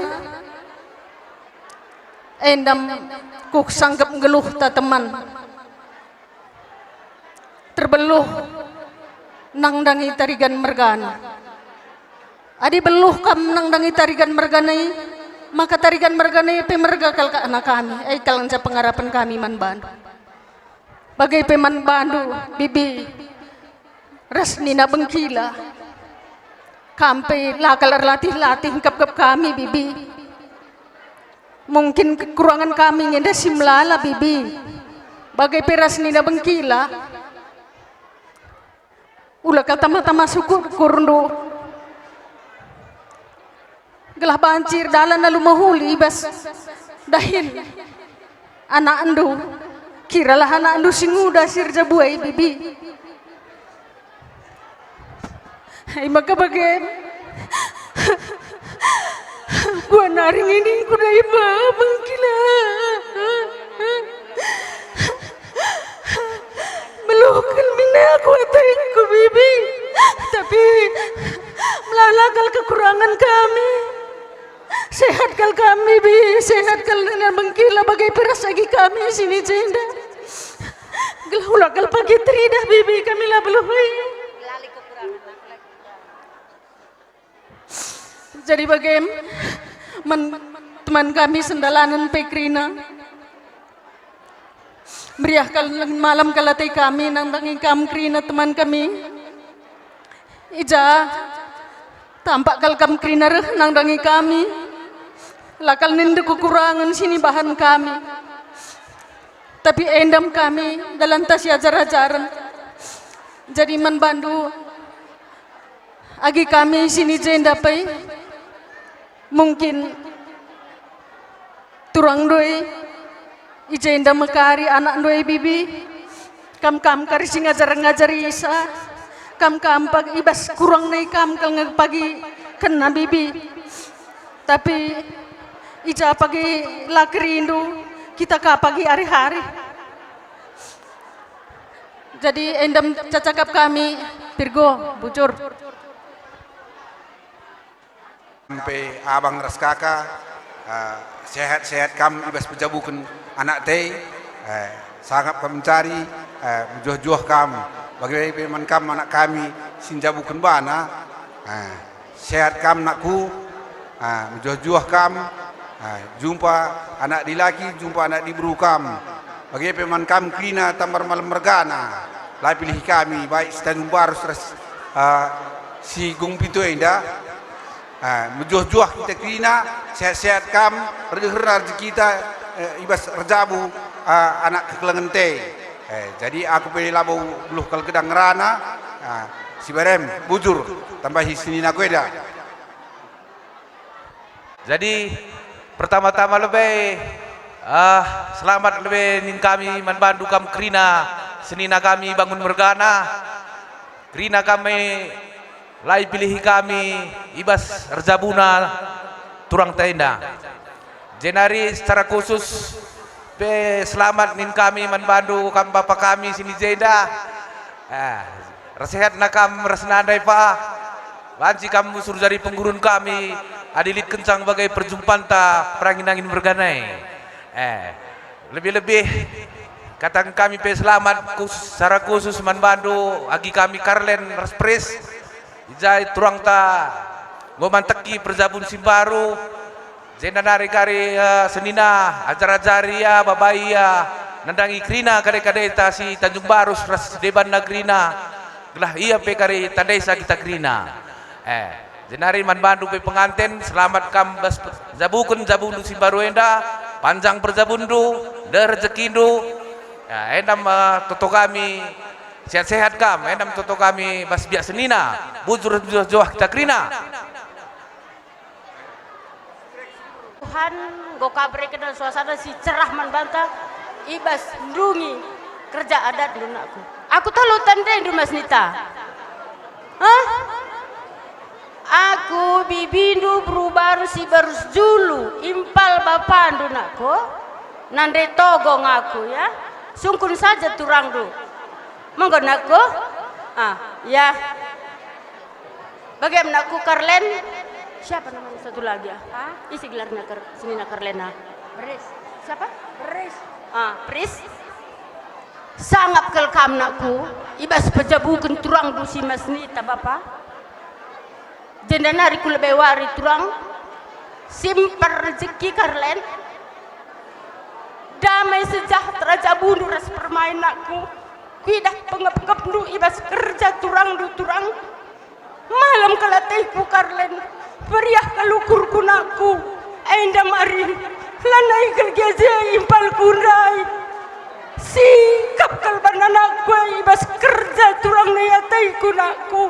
endam kuk sanggap ngeluh ta teman terbeluh nang dangi tarigan mergana adi beluh kam nang dangi tarigan mergana maka tarigan mergana pe merga kal ka anak kami kalang sa pengarapan kami man bandu bagai pe man bandu bibi rasnina bengkila kampe lakal latih-latih kap kami bibi mungkin kekurangan kami ngenda simlala bibi bagai pe rasnina bengkila ulah kata tama syukur kurundu gelah bancir dalan lalu mahuli ibas dahin anak andu kiralah anak andu singuda sirja buai bibi maka bagai gua naring ini kuda iba bangkila meluhkan mina aku ataiku bibi tapi melalakal kekurangan kami Sehatkal kami bi, sehatkal dengan mengkila bagai beras lagi kami sini jenda. Gelahulakal pagi teridah bibi kami lah belum. Jadi bagaimana teman kami sendalanan pekrina. Meriahkan malam kalatai kami nang tangi kam krina teman kami. Ija tampak kal kam krina reh nang tangi kami. Lakal ninde kekurangan sini bahan kami. Tapi endam kami dalam tas ajar-ajaran. Jadi man bandu agi kami sini jenda pai. Mungkin turang doi ijenda mekari anak doi bibi. Kam kari sing ngajar-ngajari isa. Kam pag ibas kurang nai kam kal pagi kena bibi. Tapi ija pagi lakrindu kita ka pagi hari-hari. Jadi endam cacakap kami Pirgo bujur. Sampai abang raskaka sehat-sehat kam ibas pejabukan anak teh sangat kam mencari juh-juh kam bagi peman kam anak kami sinjabukan bana sehat kam nakku juh-juh kam jumpa anak dilaki jumpa anak diburu kam bagi peman kam krina tamar malam mergana lai pilih kami baik stand baru si gung pintu indah menjuh-juh kita krina sehat-sehat kam rezeki kita ibas rejabu anak kekelengan teh jadi aku pilih labu buluh kal gedang rana si barem bujur tambah sini nakweda. Jadi pertama-tama lebih selamat lebih nin kami manbandu kam krina senina kami bangun mergana krina kami lai pilih kami ibas rezabuna turang tenda jenari secara khusus selamat nin kami manbandu kam bapak kami sini jenda resehat nakam resnandai pa banci kamu suruh dari penggurun kami adilit kencang bagai perjumpaan ta perangin-angin berganai lebih-lebih katakan kami selamat secara khusus manbandu agi kami Karlen Respres ijai turang ta ngoman teki perjabun simbaru jenda nari kari senina ajar-ajari ya babai ya nandangi krina kade-kade ta si Tanjung Baru ras deban nagrina gelah iya pe kari tandai sa kita krina jenari manbandu pe penganten selamat kam bas zabukun zabundu simbaru enda panjang perjabundu de rezekindu endam toto kami sehat-sehat kam endam toto kami bas biak senina bujur joah kita krina Tuhan go kabre kena suasana si cerah manbanta ibas ndungi kerja adat lunakku. Aku tahu tandai Mas Nita. Hah? Aku bibindu berubaru si barus julu impal bapandu nakku. Nande togong aku ya. Sungkun saja turangdu. Monggo nakku. Ya. Bagaimana aku Karlen? Siapa namanya satu lagi ya? Isi gelarnya sini Karlena. Pris. Siapa? Pris. Pris. Sangat kelkam nakku. Ibas pejabukan turang dusi Mas Nita Bapak. Jenda nari ku lebih wari turang. Simpar rezeki Karlen. Damai sejahtera jabundu ras permain nakku. Kuidah pengep-pengep du ibas kerja turang du turang. Malam kelatihku Karlen. Beriah kalukur kunaku ainda mari lanai kerja impal kunai sikap kalban anakku ibas kerja turang neyatai kunaku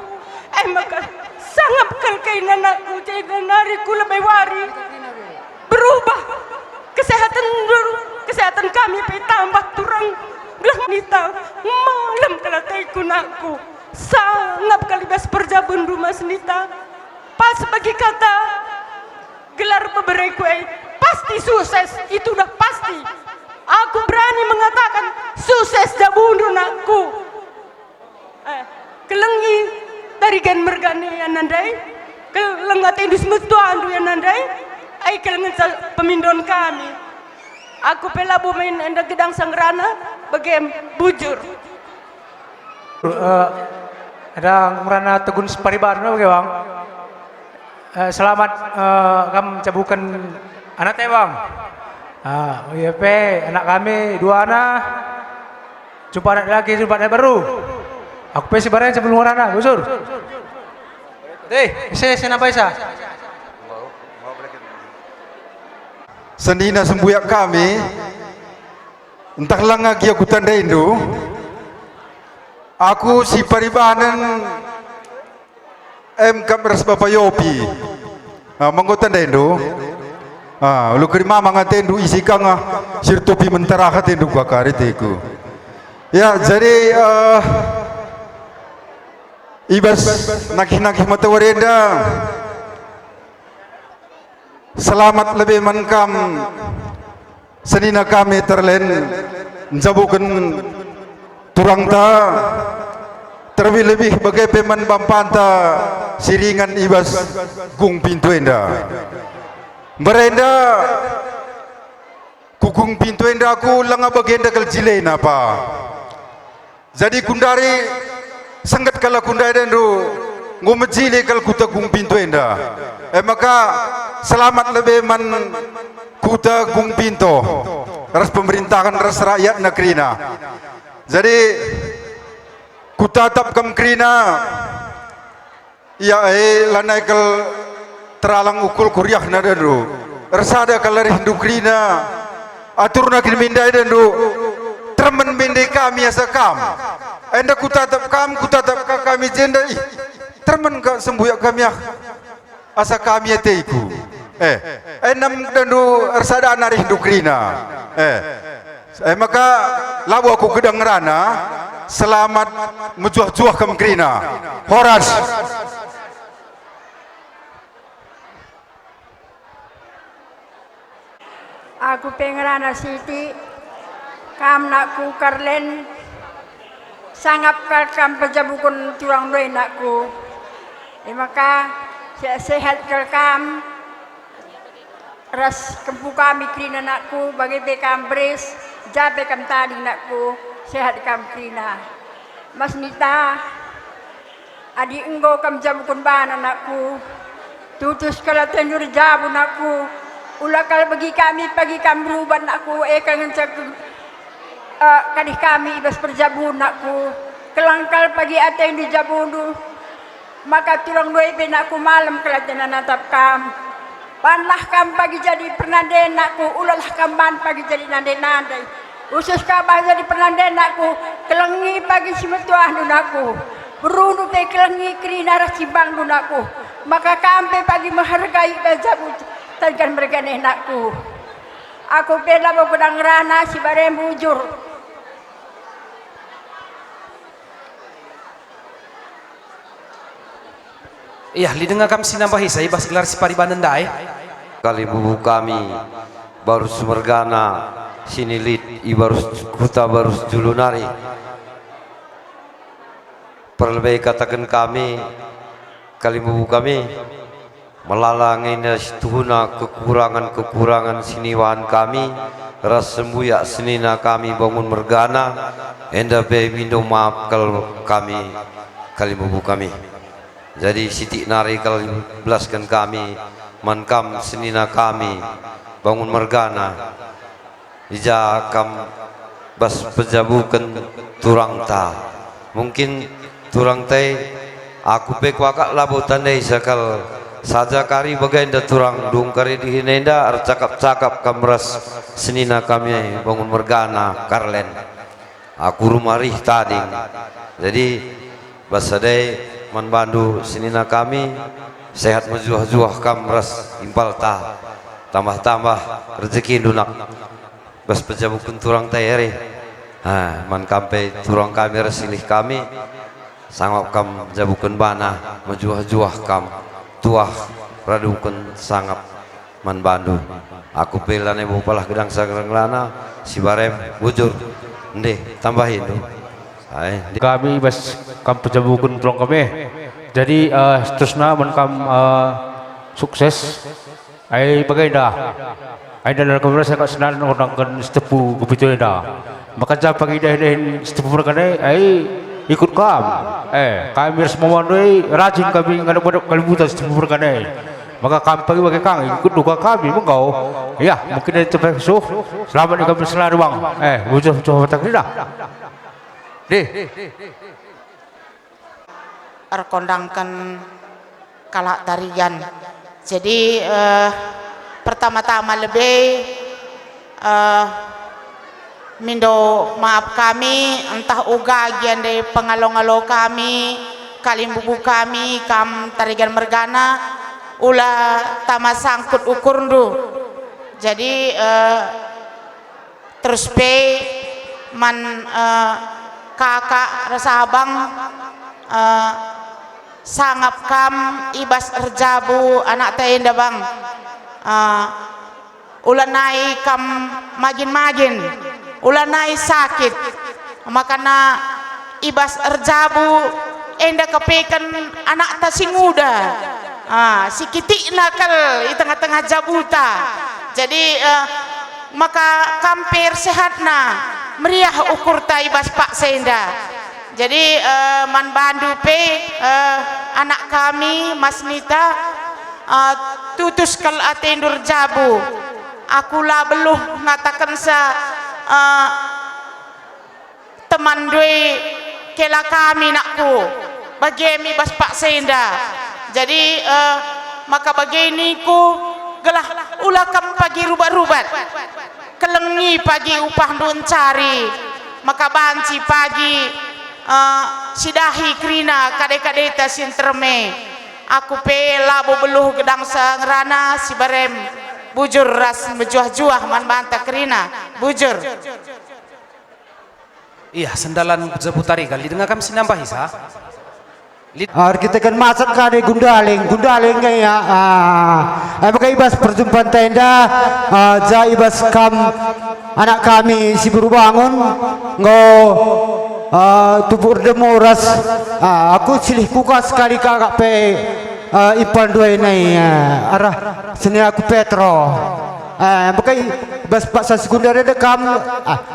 maka sangat kalkain anakku jadi nari ku lebih wari berubah kesehatan kami tambah turang belah nita malam kalatai kunaku sangat kalibas perjabun rumah senita pas bagi kata gelar pemberi kue pasti sukses itu udah pasti aku berani mengatakan sukses jabundu nakku kelengi tarigan mergane ya nandai kelengat indus metuandu ya nandai ay kalangan sa pemindon kami. Aku pelabu main enda gedang sangrana bagem bujur. Ada merana tegun separibarna bagi bang. Selamat kam cabukan anak teh bang. Iya pe anak kami 2 anak. Jumpa anak lagi, jumpa anak baru. Aku pe sebarang sebelum merana, busur. Saya apa isa? Senina sembuyak kami, entah lagi aku tanda Indo. Aku si Paribanan Kamras Bapak Yopi. Manggo tanda Indo. Lu kerima mangatendu isi kanga sirtopi mentara katendu bakar itu. Ya jadi ibas nakih mata warenda. Selamat lebih menkam senina kami terlen jabukan turang ta terlebih bagai peman bampanta siringan ibas gung pintu enda berenda kugung pintu enda aku langa bagenda kal jilena pa jadi kundari sangat kala kundari dendu ngumejile kal kuta gung pintu enda maka selamat lebih man kuta gung pintu ras pemerintahan ras rakyat negrina jadi kutatap kam krina ya lanai kal teralang ukul kuryah na dendu rasada kal rindu krina atur na mindai dendu termen mindai kami asakam enda kutatap kami jenda termen ka sembuyak kami asa kami teiku enam dendu rasada na rindu krina maka labu aku gedang rana selamat menjuah-juah kam krina horas Aku pengerana Siti kam nakku karlen sangap kam pejabukun turang doi nakku maka sehat kam ras kempu kami krina nakku bagi bekam bres jabe kam tadi nakku sehat kam krina Mas Nita adi enggo kam jabukun bana nakku tutus kala tenur jabu nakku ulakal bagi kami pagi kam beruban nakku kangen cak kadih kami ibas perjabun nakku kelangkal pagi ateng di jabundu maka tulang doi benakku malam kelajana natap kam panlah kam pagi jadi pernanden nakku ulalah kam ban pagi jadi nande-nande usus kabah jadi pernanden nakku kelengi pagi simetuah nunaku berunu pe kelengi krina rasibang nunaku maka kampe pagi menghargai bajabu tergan mereka nenakku aku bela bedang rana si barem bujur iya lidengah kami sinambahi saya bas gelar si Paribanan dai kali bubu kami baru sumergana sinilit ibarus kuta barus julunari perlebih katakan kami kali bubu kami melalangin situhuna kekurangan siniwan kami ras sembuyak senina kami bangun mergana enda be window maaf kalau kami kali bubu kami jadi Siti nari kali belaskan kami mankam senina kami bangun mergana ija kam bas pejabukan turang ta mungkin turang teh aku pe kuakak labo tandai sakal saja kari bagenda turang dung kari dihinenda ar cakap-cakap kamras senina kami bangun mergana karlen aku rumarih tadi jadi basadai man bandu senina kami sehat menjuah-juah kamras impal ta tambah-tambah rezeki dunak bas pejabukun turang tayere man kampe turang kami resilih kami sangap kam jabukun bana menjuah-juah kam tuah radukun sangap man bandu aku pelane bu palah gedang sagrang lana si barem bujur ndeh tambahin tuh kami bas kam pejabukun tulung kami jadi terusna man kam sukses Ai bagai dah. Ai dalam kamera saya kat senan orang kan setepu begitu dah. Maka jam pagi dah setepu mereka ai ikut kami semua mandai rajin kami ngada buat kali buta setepu mereka maka kami pagi bagi kang ikut duka kami mengkau ya mungkin ada tempat suh selamat di kami selalu bang bujur tak dah deh kondangkan kalak tarian. Jadi pertama-tama lebih mindo maaf kami entah uga gian dari pengalo-ngalo kami kalimbubu kami kam tarigan mergana ulah tama sangkut ukur ndu. Jadi terus pe man kakak rasa abang sangap kam ibas erjabu anak tenda bang ulah naik kam magin ulah naik sakit makana ibas erjabu enda kepekan anak tasinguda si kitik nakal di tengah-tengah jabuta. Jadi maka kampir sehatna meriah ukur ta ibas pak senda. Jadi man bandu pe anak kami Mas Nita tutus kal atendur jabu akulah beluh ngatakan sa teman doi kela kami nakku bagi bas pak senda. Jadi maka begini ku gelah ulah kam pagi rubat-rubat kelengi pagi upah dun cari maka banci pagi sidahi krina kade-kadeta sinterme aku pe labo beluh gedang sangrana si barem bujur ras mejuah-juah man banta krina bujur. Iya sendalan jabutari kali dengar kami sinambah isa kita kan masak kade gundaling ya pakai ibas perjumpaan tenda ibas kam anak kami si baru bangun tubur demoras aku silih kuka sekali kakak pe ipan dua ini arah sini aku Petro pakai bas pak sekunder ada kam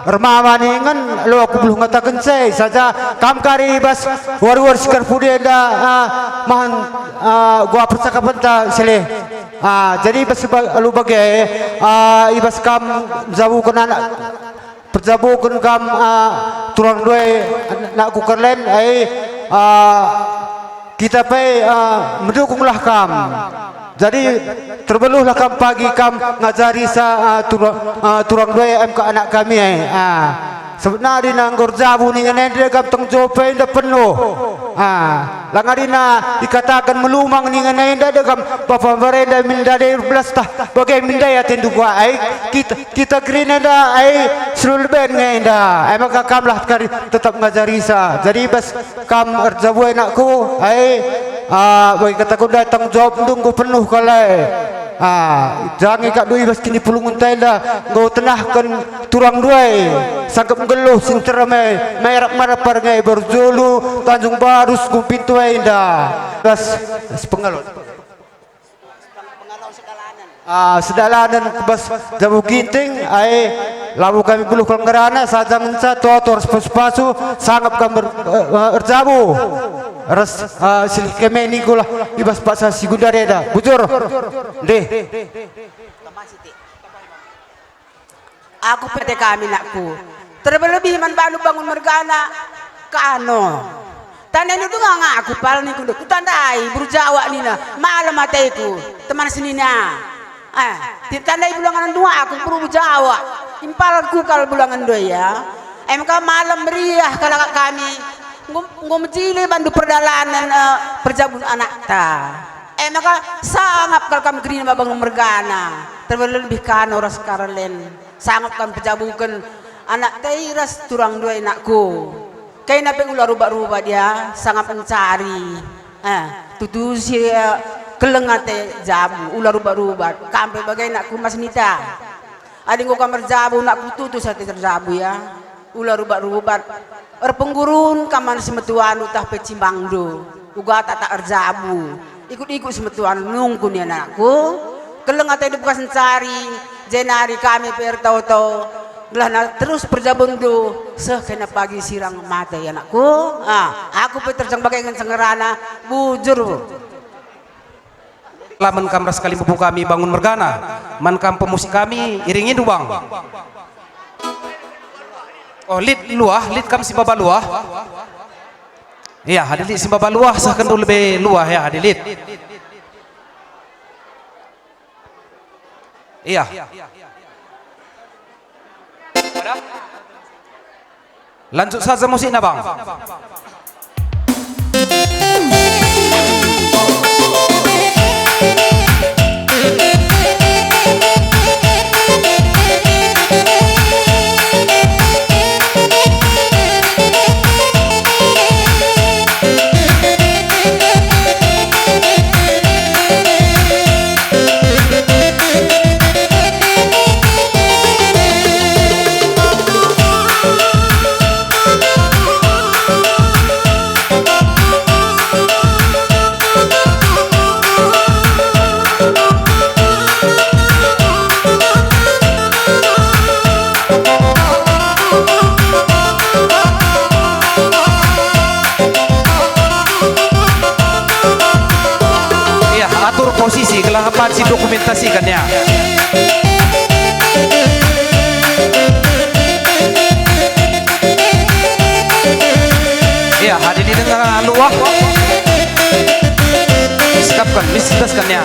remawa nih kan lo aku belum ngatakan saya saja kam kari bas war sekar pudi ada mahan gua percakapan tak silih jadi bas lu bagai ibas kam zabukan anak perjabukan kam turang dua nak kukerlen kita pe mendukunglah kam. Jadi terbeluhlah kam pagi kam ngajari sa turang dua MK anak kami sebenarnya nanggor jabu ni ngene kam tong jope nda penuh langarina dikatakan melumang ni ngene nda kam papa merenda minda de belas tah bagai minda ya tendu gua kita green nda sulul ben ngenda maka kam lah tetap ngajari sa. Jadi bas kam erjabu anakku bagi kataku datang jawab tunggu penuh kalai jangan kak dui bas kini pulungun tenda go tenahkan turang duai sangkap geluh sinterame merak marapar ngai berjulu Tanjung Baru ku pintu indah bas pengalon sedalanan bas jabu ginting lalu kami buluh kelenggarana saja menca tuator sepasu sangap kami erjabu ras silih keme ni gula ibas paksa si gundareda bujur deh aku pada kami nakku terlebih man balu bangun mergana kano tanda ini tuh nggak aku pal nih kudu tandai berjawa nina malam mataiku teman senina tandai bulangan dua aku perlu berjawa impalku kalau bulangan dua ya MK malam meriah kalau kami ngomjile bandu perdalanan perjabun anak ta maka sangap kalau kami green babang mergana terlebih kan orang sekarang len sangap kami perjabukan anak teiras turang dua anakku kayak nape ular rubah-rubah dia sangat mencari tutu si kelengate jabu ular rubah-rubah kampe bagai anakku Mas Nita adik gua kamar jabu nak tutu sate terjabu ya ular rubah-rubah penggurun kaman semetuan utah pecimbangdo uga tak erjabu ikut-ikut semetuan nungku ni anakku keleng atau bukan cari jenari kami pertau-tau gelah na terus perjabundo kena pagi sirang mata ya anakku. Aku terjang bagai sengerana bujur. Laman kam ras kali bubu kami bangun mergana, man kam pemusik kami iringin dubang. Oh lit luah, lit kam si baba luah. Iya hadilit si baba luah sah kendu lebih luah ya hadilit. Iya. Lanjut saja musiknya bang. Posisi kelengkapan si dokumentasikannya. Ya hadirin dengan luah. Sikapkan, disetaskannya.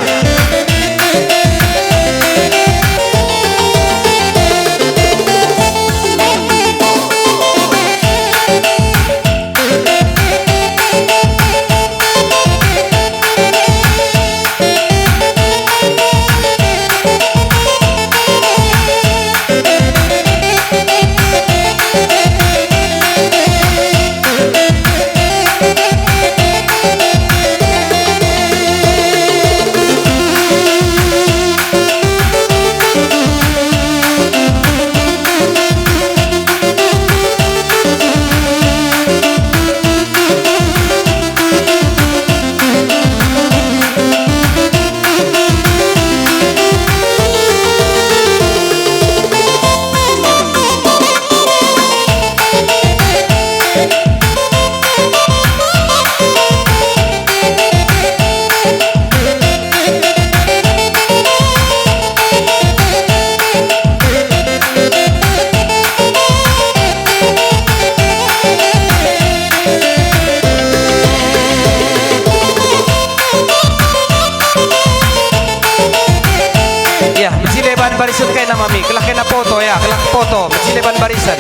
Barisan kayak nama mi, kelak kena foto ya, kelak foto, mencileban barisan.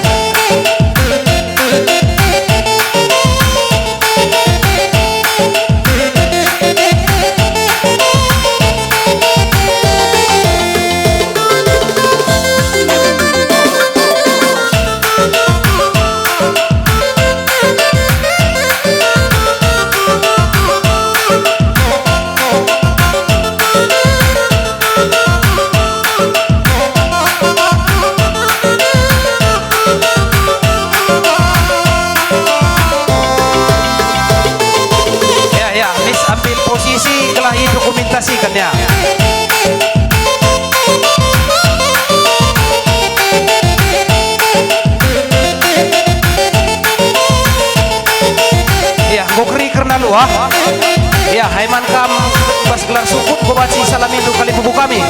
Dokumentasikannya. Ya, gokri karena luah. Ya, haiman kam pas gelar sukut gobaci salamindu kali bubu kami.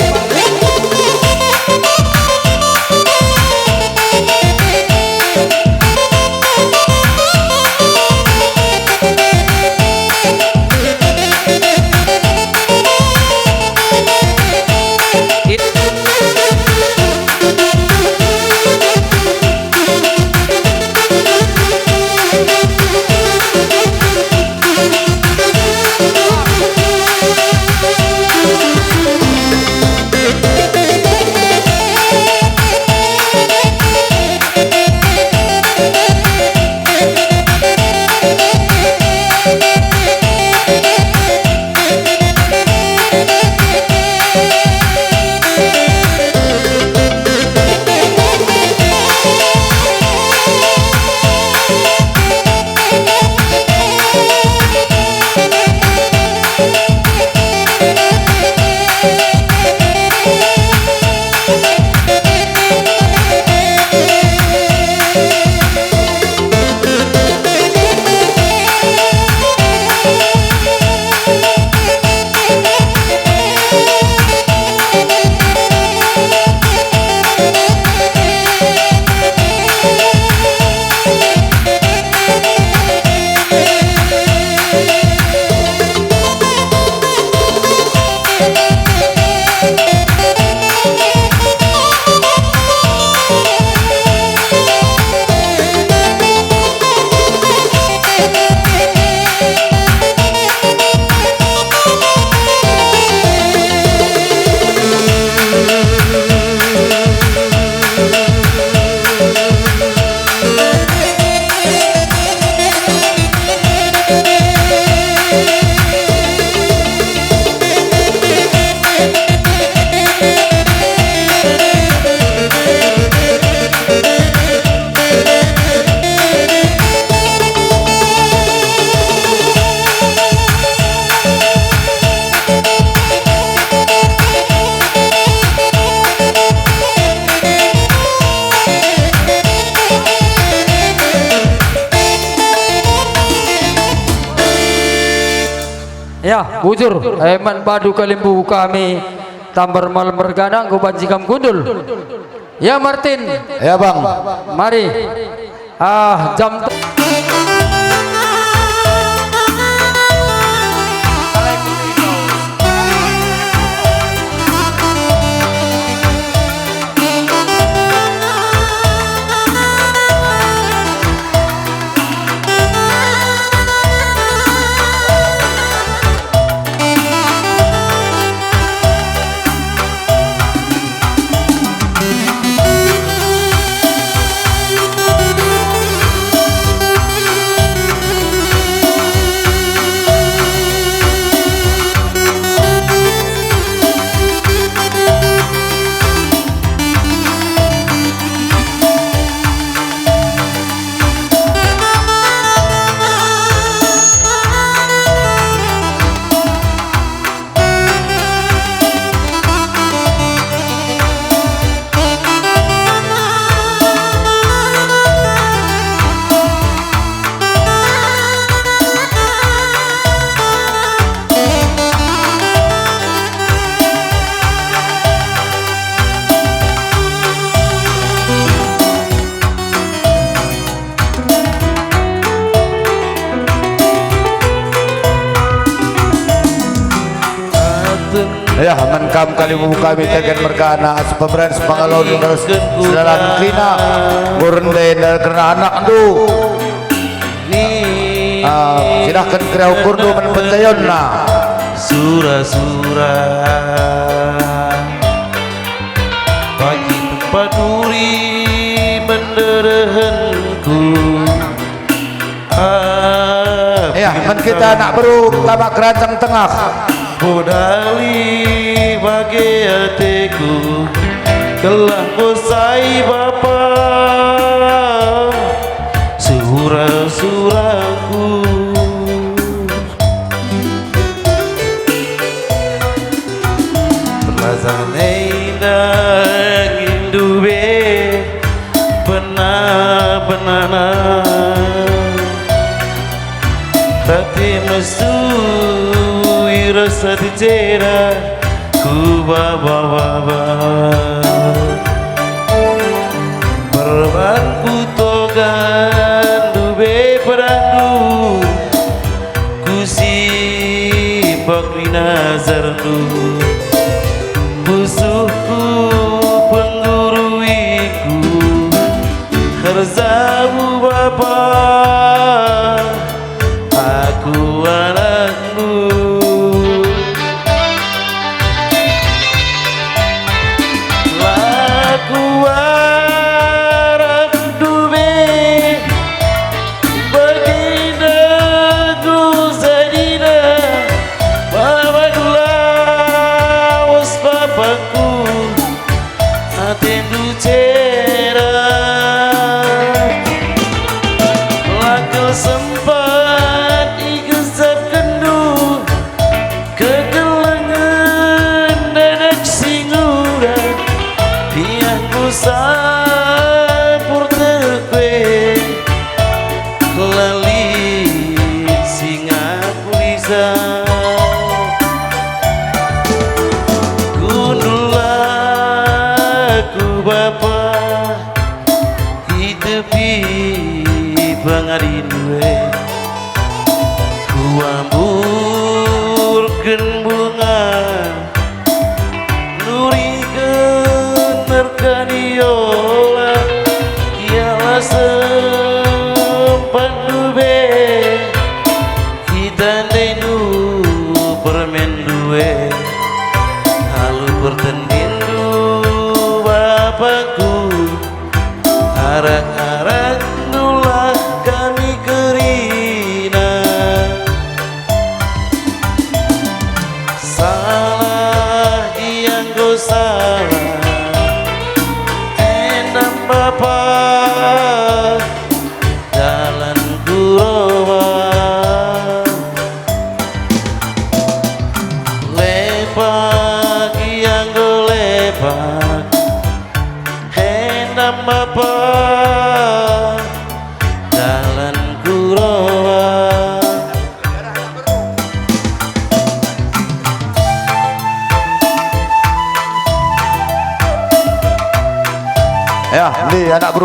Ya, bujur. Man badu kalimbu kami tambar mal mergana ku banjikam gundul. Ya Martin. Ya Bang. Mari. Jam Ya, menkam kali kami tekan mergana pemberian sepangalon terus dalam klina gurende dan kena anak tu. Silahkan kira ukur tu menpentayon na. Sura-sura bagi tempat duri menderehenku. Ya, men kita nak beru tabak keranjang tengah. Bodali bagi hatiku telah usai Bapa surah-surahku. Pelazanai indube benar-benar tapi mesu rasa dicera ku baba perban putogan dube perandu ku si bakri nazardu busuhku pengguruiku harzamu bapa aku anakmu.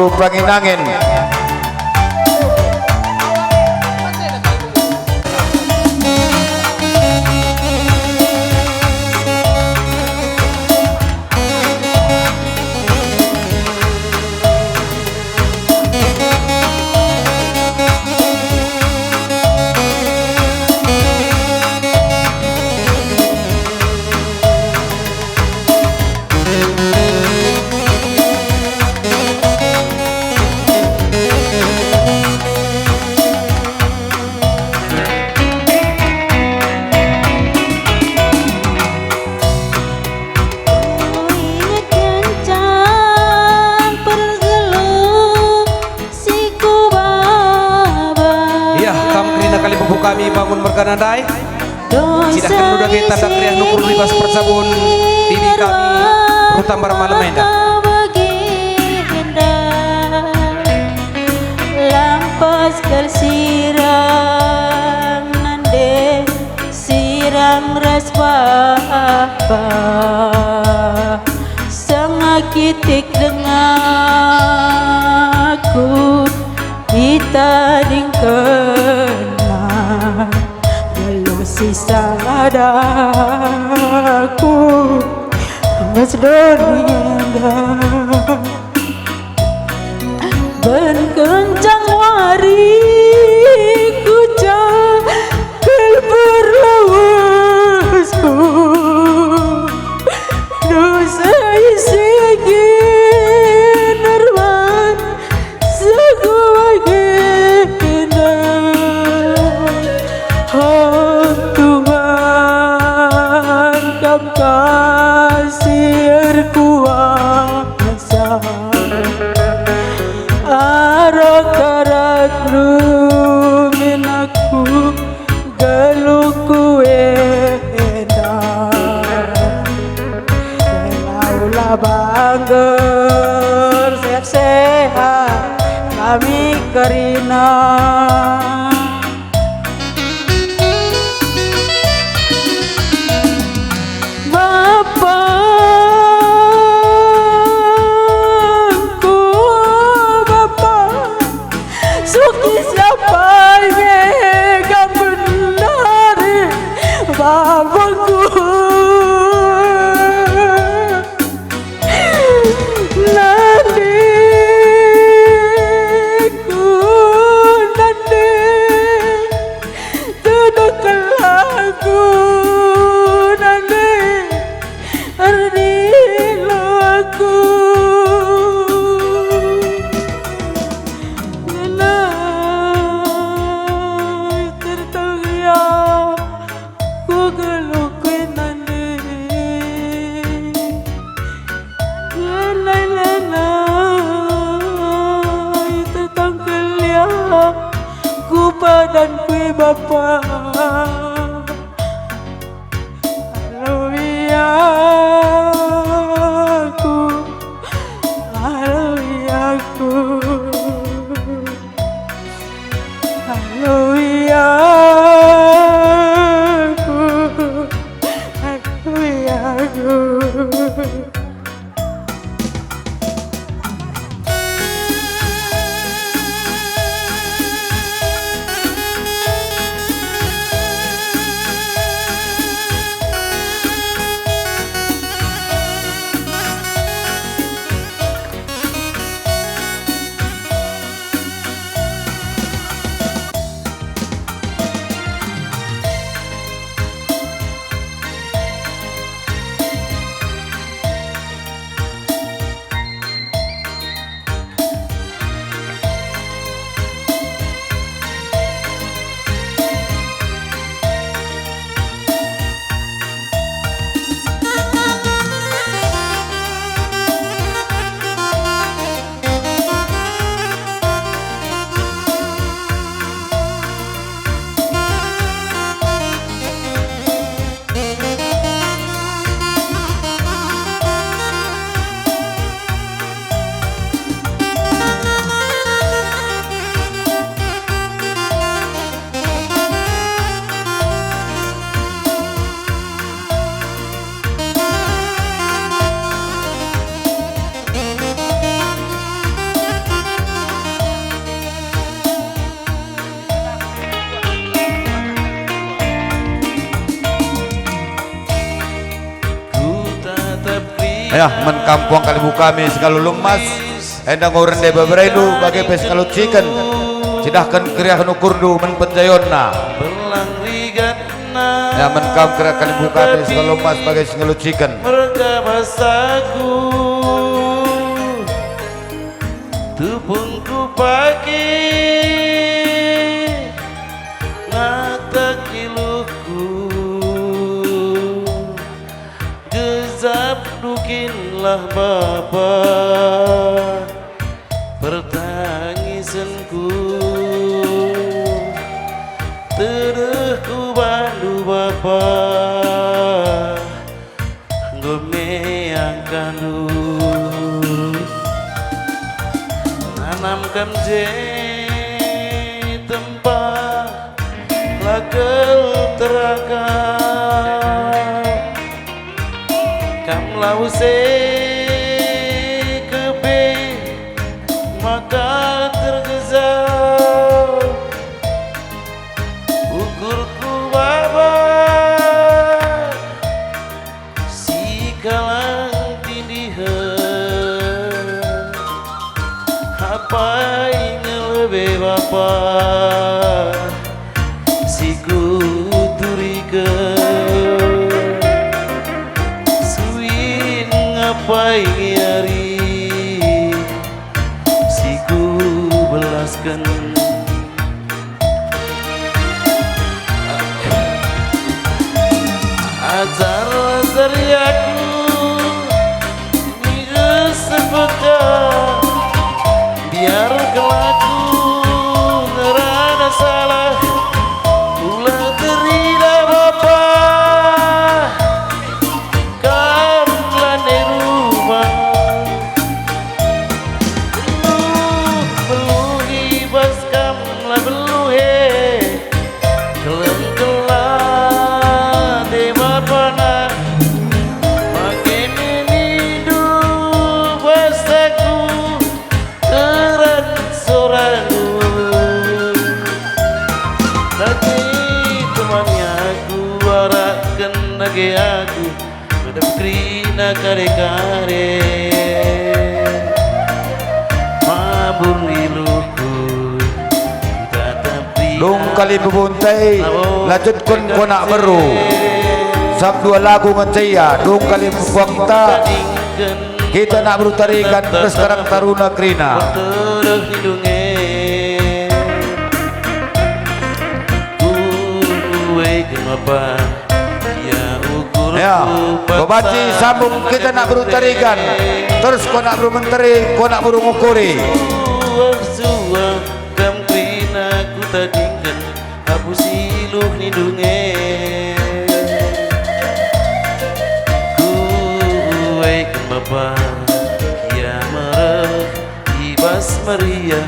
rupa angin. Kami bangun merganandai tidak akan mudah kita tanda kriah nukur bebas persabun dini kami rutambar malam enda lampas sirang nande sirang ras bapa sangakitik dengaku kita dingken walau sisa adaku mas dunia ben kencang wari kucang berlawasku dosa isegi nerman segugena Tuhan kam kasih kuasa arak-arak rumin aku galuku enak laulah bangger sehat-sehat kami kerina dan kui bapa haleluya aku haleluya aku haleluya aku haleluya aku Ya, menkampuang kalibu kami sekalu lemas. Endang orang deba bereidu bagi pes kalau chicken. Cidahkan kriah nukurdu men penjayonna. Belang rigatna. Ya menkam kriah kalibu kami sekalu lemas bagi sekalu chicken. Mereka basaku. Tupungku pakai ngata kiluku gezap dukinlah bapa pertangisanku terehku bandu bapa gomeangkan nanam kamje tempat lakel terakam kam lause kebe maka tergezau ukurku baba si kalang tindihan apa yang lebih bapa si kuturikeun suin ngapai hari si ku belaskan azar yaku miga sepekan biar kelaku ngerana salah ulah terida bapa kamlah di rumah beluh ibas kamlah beluh keleng-kelang di bapa nah makin menidu basaku teran soraku nanti temannya aku warakan lagi aku medep krina kare-kare mabur niluku Dong kali bebuntai lanjut kon konak beru sab dua lagu ngecaya dong kali bebungta kita nak berutarikan terus sekarang taruna krina terus hidungnya kuwe kenapa ya ukur ya babaci sambung kita nak berutarikan terus kau nak berumentari kau nak berungukuri suang kam krina ku tadingkan hapus iluh hidungnya kuwe kenapa ya marah ibas meriah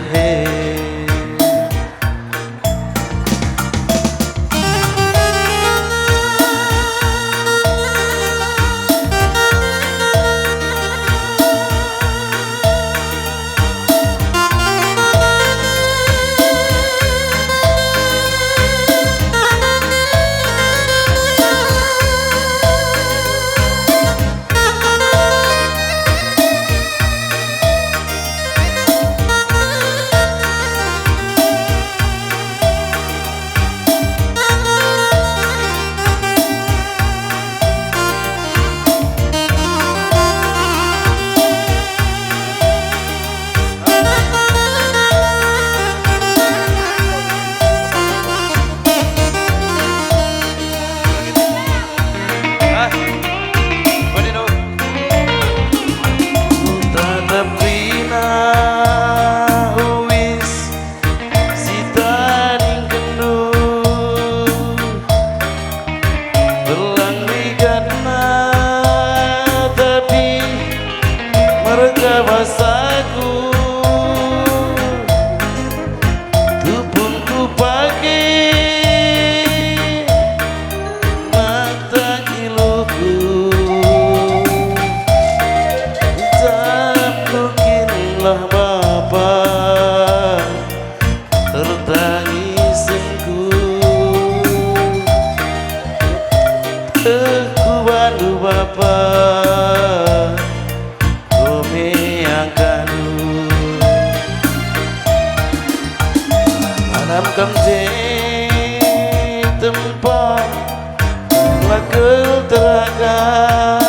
kelterakan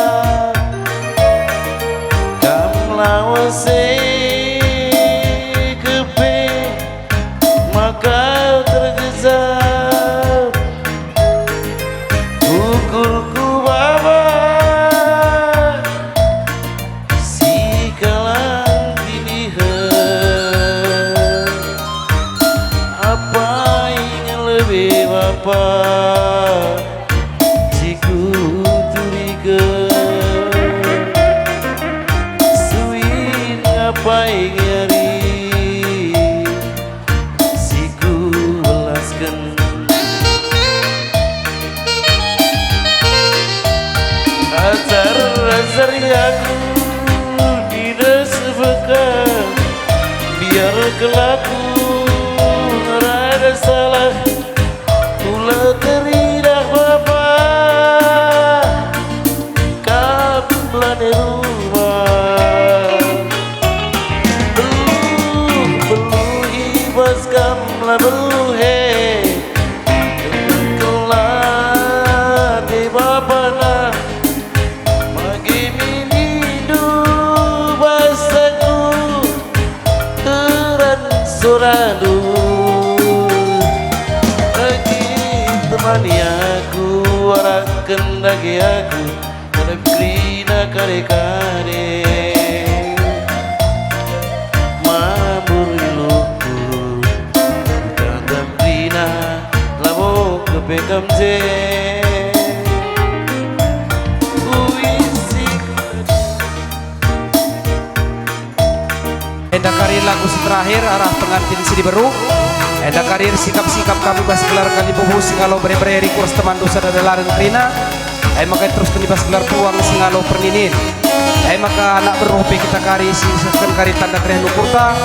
kam lawase kepe maka tergezap ukurku baba si kalang dilihat apa yang lebih bapak siku turiga suin ngapai ngari siku belaskan azar aku tidak sebekan biar kelaku rada salah pula teridak bapak kaplan rumah belum ibas kamla belum kelah di bapak nah magi minidu basaku teran suradu temani aku warakan lagi aku dalam krina kare-kare mabur iluku dalam krina labo kepekam je Enda karir lagu terakhir arah pengantin Sidi Beru. Enda karir sikap-sikap kami bas gelar kali bubu singalo bere-bere kurs teman dosa dadalaran krina. Maka terus bas gelar puang singalo perninin. Maka anak berupi kita kari singsakan kari tanda krian nukurta.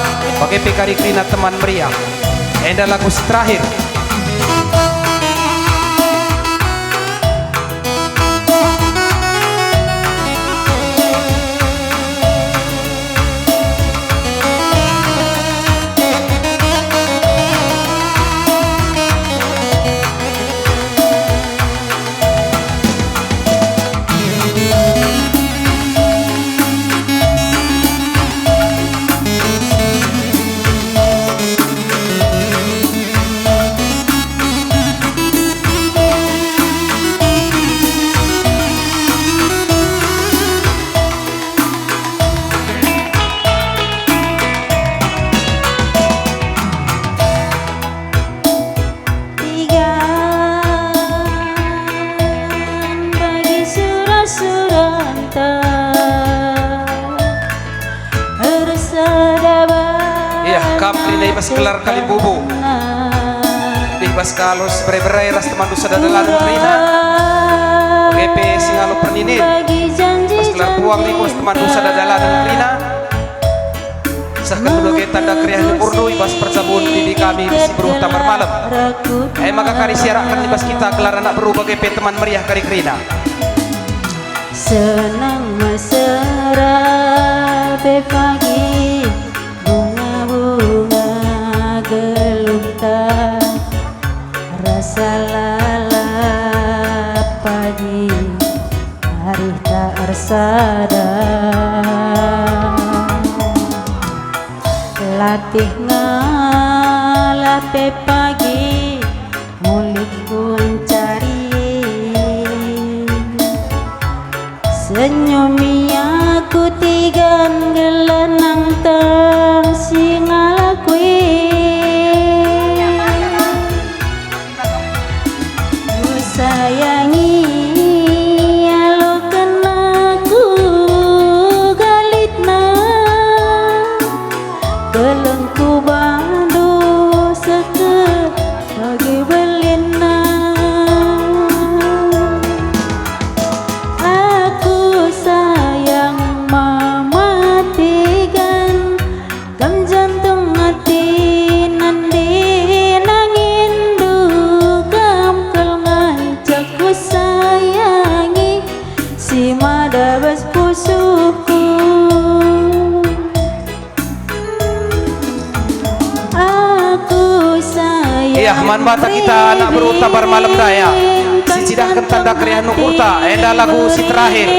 Pakai pekari krina teman meriah. Enda lagu terakhir. Bas gelar kali bubu di bas kalos bere-bere ras teman dosa dadalan krina GP singalo perninin bas gelar puang di kurs teman dosa dadalan krina sahkan dulu tanda kriah lumurnu bas percabun di kami bisi beruh tamar malam maka kari siarakan di bas kita gelar anak beru GP teman meriah kari krina senang mesra pagi gelumta rasa lalap pagi hari tak ersada latih ngalape pagi mulik pun cari senyumi aku tigan gelenang tang singalakui sayangi alo kenaku galitna kelengku bandu seke bagi belina aku sayang mama tigan kam jantung hati nandi nangin dugam ku sayangi si madabas pusuku aku sayang iya man bata kita anak berutabar malam daya si idahkan tanda krian nukuta enda lagu si terakhir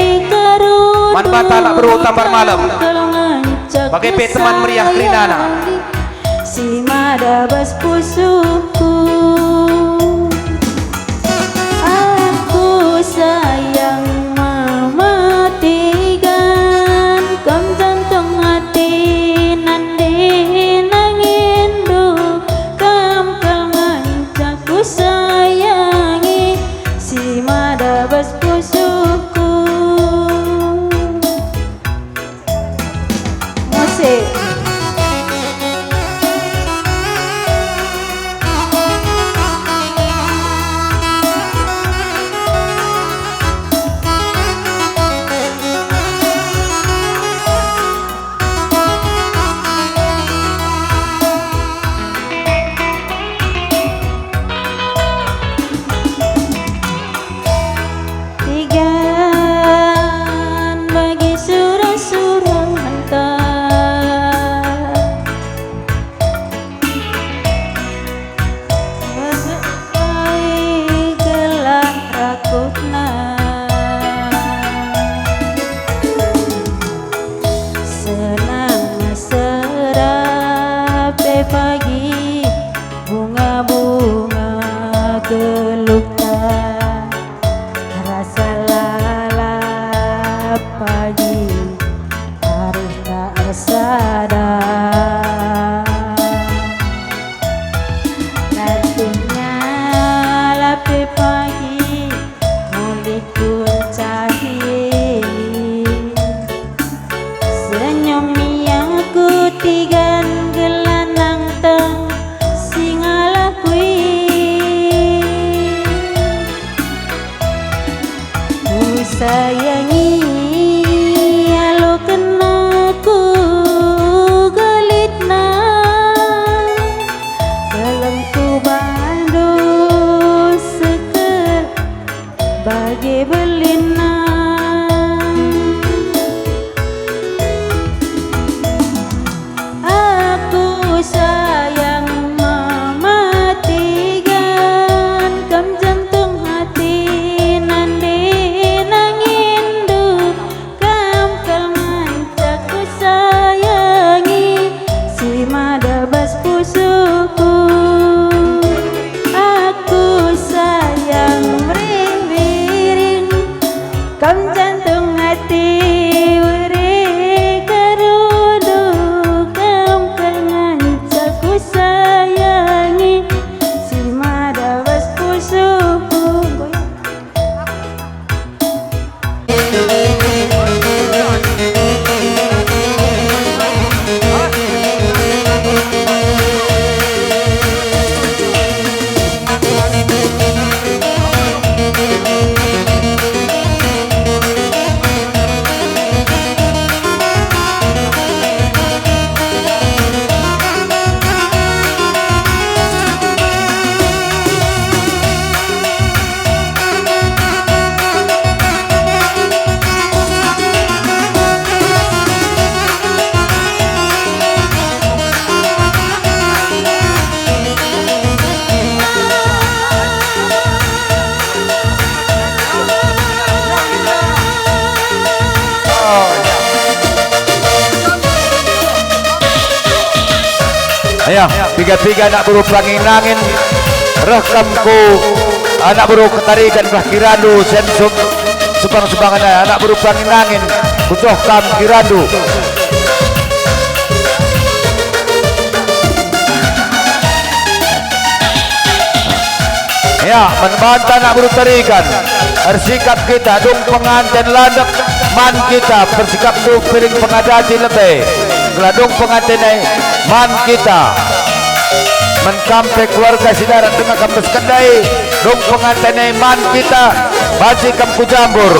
man bata nak beru tambar malam bagai pe teman meriah kerinana si madabas pusuku aku sayang mematikan kam jantung hati nande nangindu kam kalmancaku sayangi si madabas pusuku musik pagi bunga-bunga gelukta rasa lalap pagi harus tak sadar nantinya lapi pagi mulikku cahaya senyum aku tigan gelanang teng singalah kui ku sayangi alo kenaku gelitna gelengku bandu seker bagi belina sayang mematikan kam jantung hati nande nangindu kam kalmancaku sayangi si madabas pusuku aku sayang mering-mering kam jantung hati sayangi si madabas pusuku Ayo, tiga-tiga anak buruk angin-angin rekamku anak buruk ketarikan belah kirandu sensum subang-subangan anak buruk angin-angin butuh kam kirandu ya membantah anak buruk tarikan bersikap kita dung pengantin landek man kita bersikap dung piring pengadati lebih geladung pengantin man kita menkampe keluarga saudara tengah kampus kedai dung pengantin man kita baji kampu jambur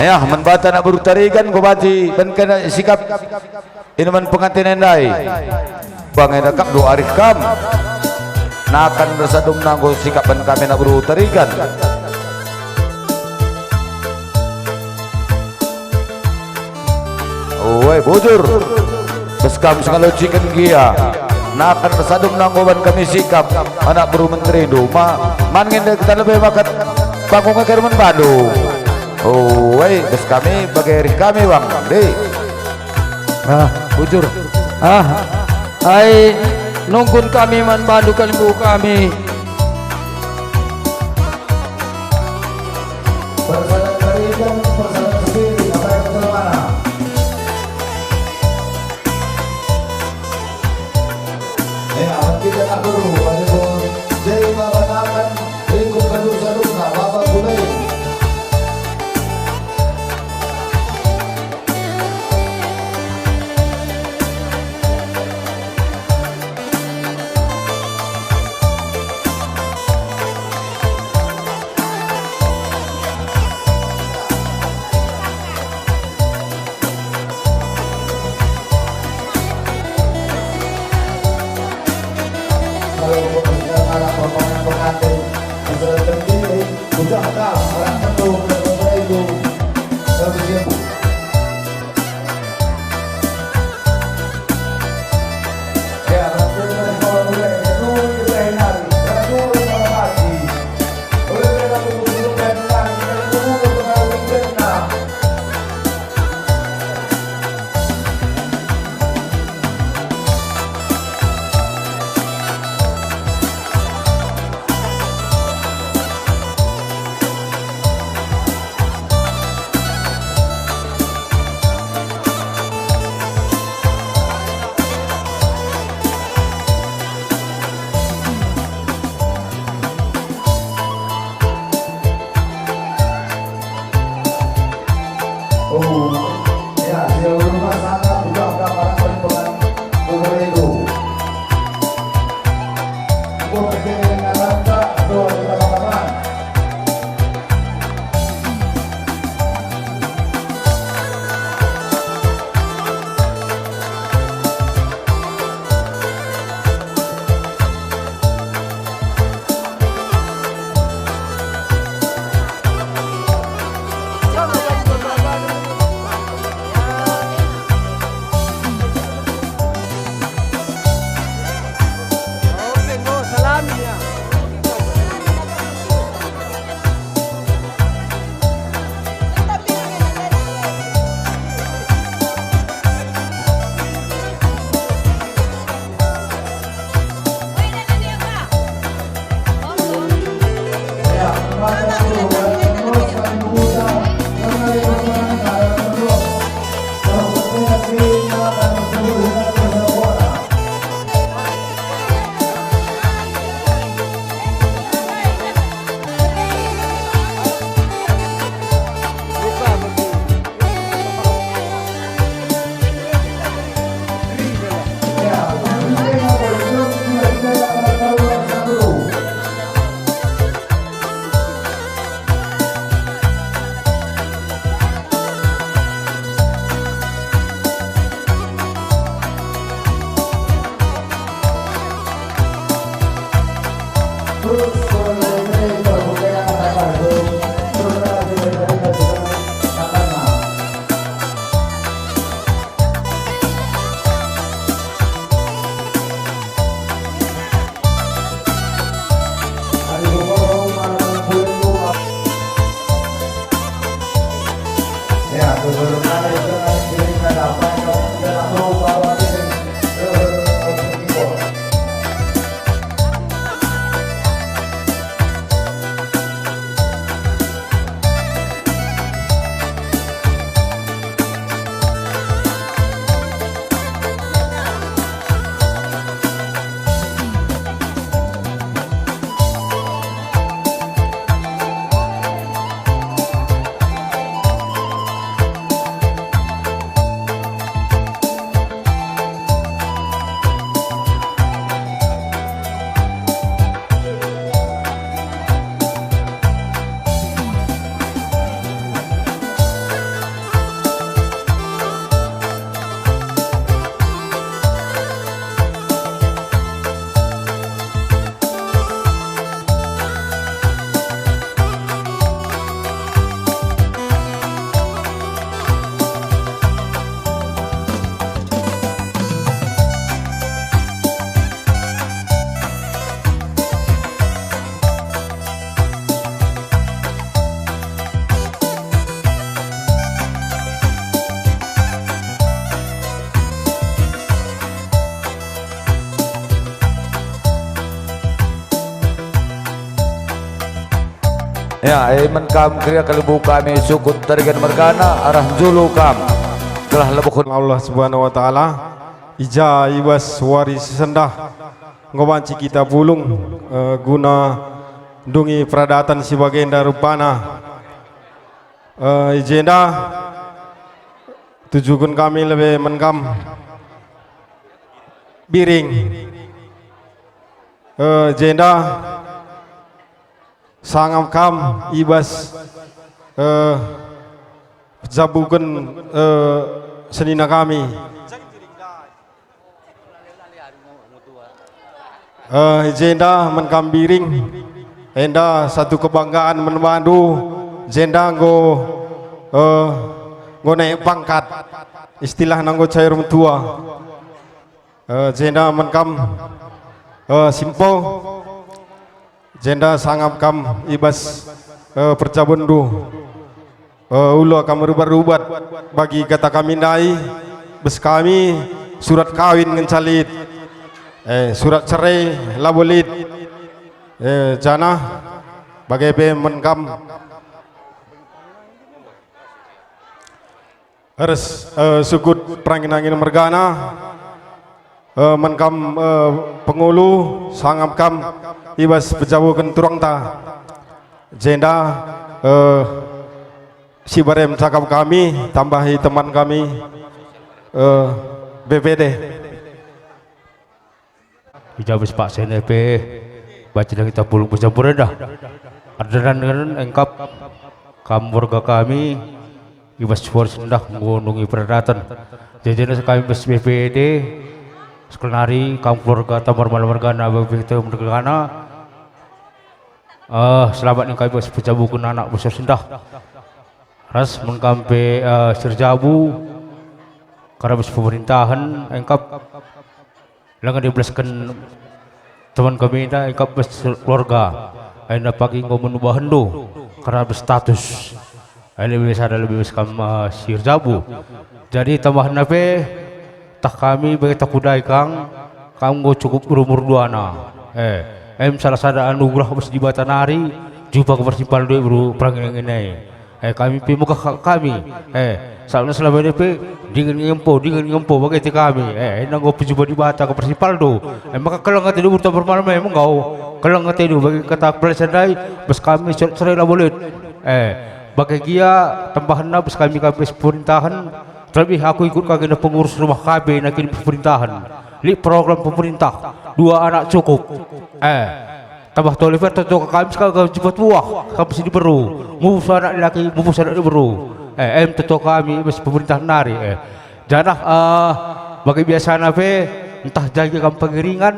Ya, menbata nak berutarikan ko baci ben kena sikap inuman pengantin endai. Bang endakap doa arikam. Nakan bersadum nanggo sikap ben kami nak berutarikan. Oi bujur. Beskam sengalocikan gia. Nakan bersadum nanggo ben kami sikap anak buru menteri do. Man ngende kita lebih makat bangkong ke Kerman Bandung. Oh, woi, bes kami bagai kami bang, deh. Bujur. Ai nunggun kami man bandu kalimbu kami. Ya, menkam kriya kalibu kami sukut tarigan mergana arah julu kam telah lebukun Allah Subhanahu wa taala ija ibas waris sendah ngobanci kita pulung guna dungi pradatan si bagenda rupana ijenda tujukan kami lebih menkam biring jenda sangam kam ibas jabukan senina kami jenda menkam biring enda satu kebanggaan memandu jenda go naik pangkat istilah nanggo cair tua jenda menkam simpo jenda sangap kam ibas percabundu ulo akan merubat-rubat bagi kata kami nai bes kami surat kawin ngencalit surat cerai labolit jana bagai menkam harus sukut perangin-angin mergana menkam pengulu sangap kam ibas pejabukan turang ta jenda si barem cakap kami tambahi teman kami BPD Ijabis Pak CNP baca dan kita pulung bercampur dah ada dengan engkap kamu warga kami ibas suar sendah mengunungi perdatan jadi kami bes BPD sekelari kamu keluarga tamar malam mergana begitu mergana selamat yang kami berjabu kena anak besar sendah ras mengkampe serjabu karena bes pemerintahan engkap langan dibelaskan teman kami dah engkap bes keluarga anda pagi ngomong bahendu karena berstatus ini bisa ada lebih beskam serjabu jadi tambahan apa tak kami bagi tak kudai kang kamu cukup berumur dua na salah sada anugerah bes di Batanari jumpa ke persimpan dua bro perang ini kami pi muka kami soalnya selama ini pi dengan ngempo bagi kami nanggo jumpa di Bata ke persimpan do maka kalau nggak tidur bertabar malam emang kau kalau nggak tidur bagi kata pelesendai bes kami cerai lah boleh bagi dia tambahan bes kami pemerintahan terlebih aku ikut kagenda pengurus rumah KB nakin pemerintahan li program pemerintah 2 anak cukup tambah Toliver tentu kami sekarang cepat buah kami sini baru ngubus anak laki ngubus anak baru tentu kami bes pemerintah nari janah bagi biasa nape entah jaga kami pengiringan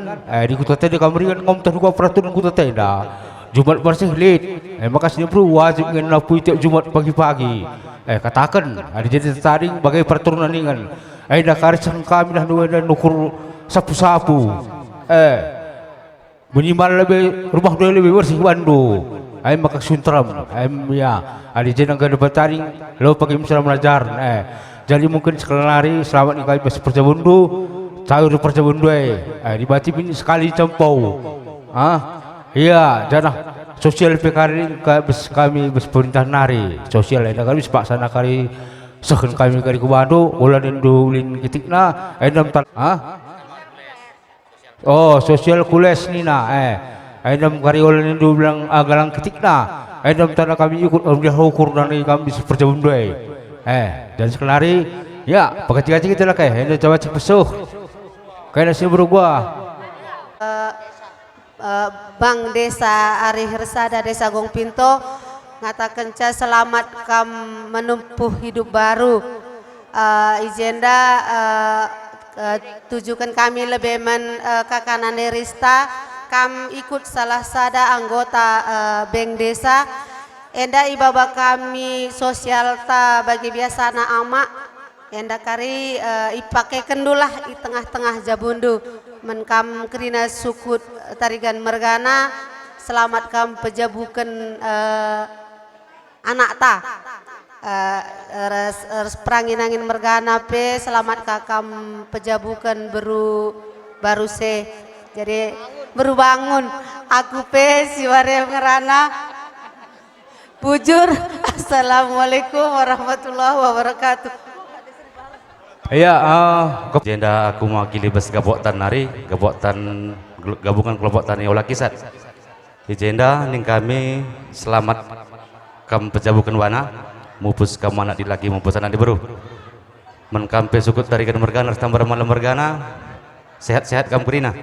di kota tenda kami ringan ngom terduga peraturan kota tenda Jumat bersih lid maka sini bro wajib ngenapu tiap Jumat pagi-pagi katakan ada jadi taring bagai peraturan ningan dah karisang kami dah nukur sapu-sapu minimal lebih rumah dua lebih bersih bandu maka suntram ya ada jadi nggak dapat taring lo pakai misalnya belajar jadi mungkin sekali selamat nih kali pas perjabundu tahu di perjabundu dibaca ini sekali campau iya janah sosial PKR kami pemerintah nari sosial ada kami sepak sana kali sehen kami kali ke Bandung ulah dendulin ketikna endam sosial kules nina endam kali ulah dendu bilang galang ketikna endam tanah kami ikut dia ukur dari kami perjabun dua dan sekelari ya pakai kita lah kayak endam coba cek pesuh kayak nasi berubah Bang Desa Ari Hersada Desa Gong Pinto ngatakan selamat kam menempuh hidup baru izenda tujukan kami lebih kakanan Rista kam ikut salah sada anggota Beng Desa enda ibaba kami sosial ta bagi biasa na ama enda kari ipake kendulah di tengah-tengah Jabundu menkam kerina sukut tarigan mergana selamat kam pejabukan anak ta perangin-angin mergana pe selamat kakam pejabukan baru se jadi baru bangun aku pe si ware ngerana Bujur, Assalamualaikum warahmatullahi wabarakatuh. Iya, jenda aku mewakili bes Gabok Tan Nari, gabungan kelompok tani olah kisat. Jenda ning kami selamat kam pejabukan wana, mupus kam anak dilaki mupus anak diberu. Men kampe sukut tarikan mergana tambar malam mergana, sehat-sehat kam kurina.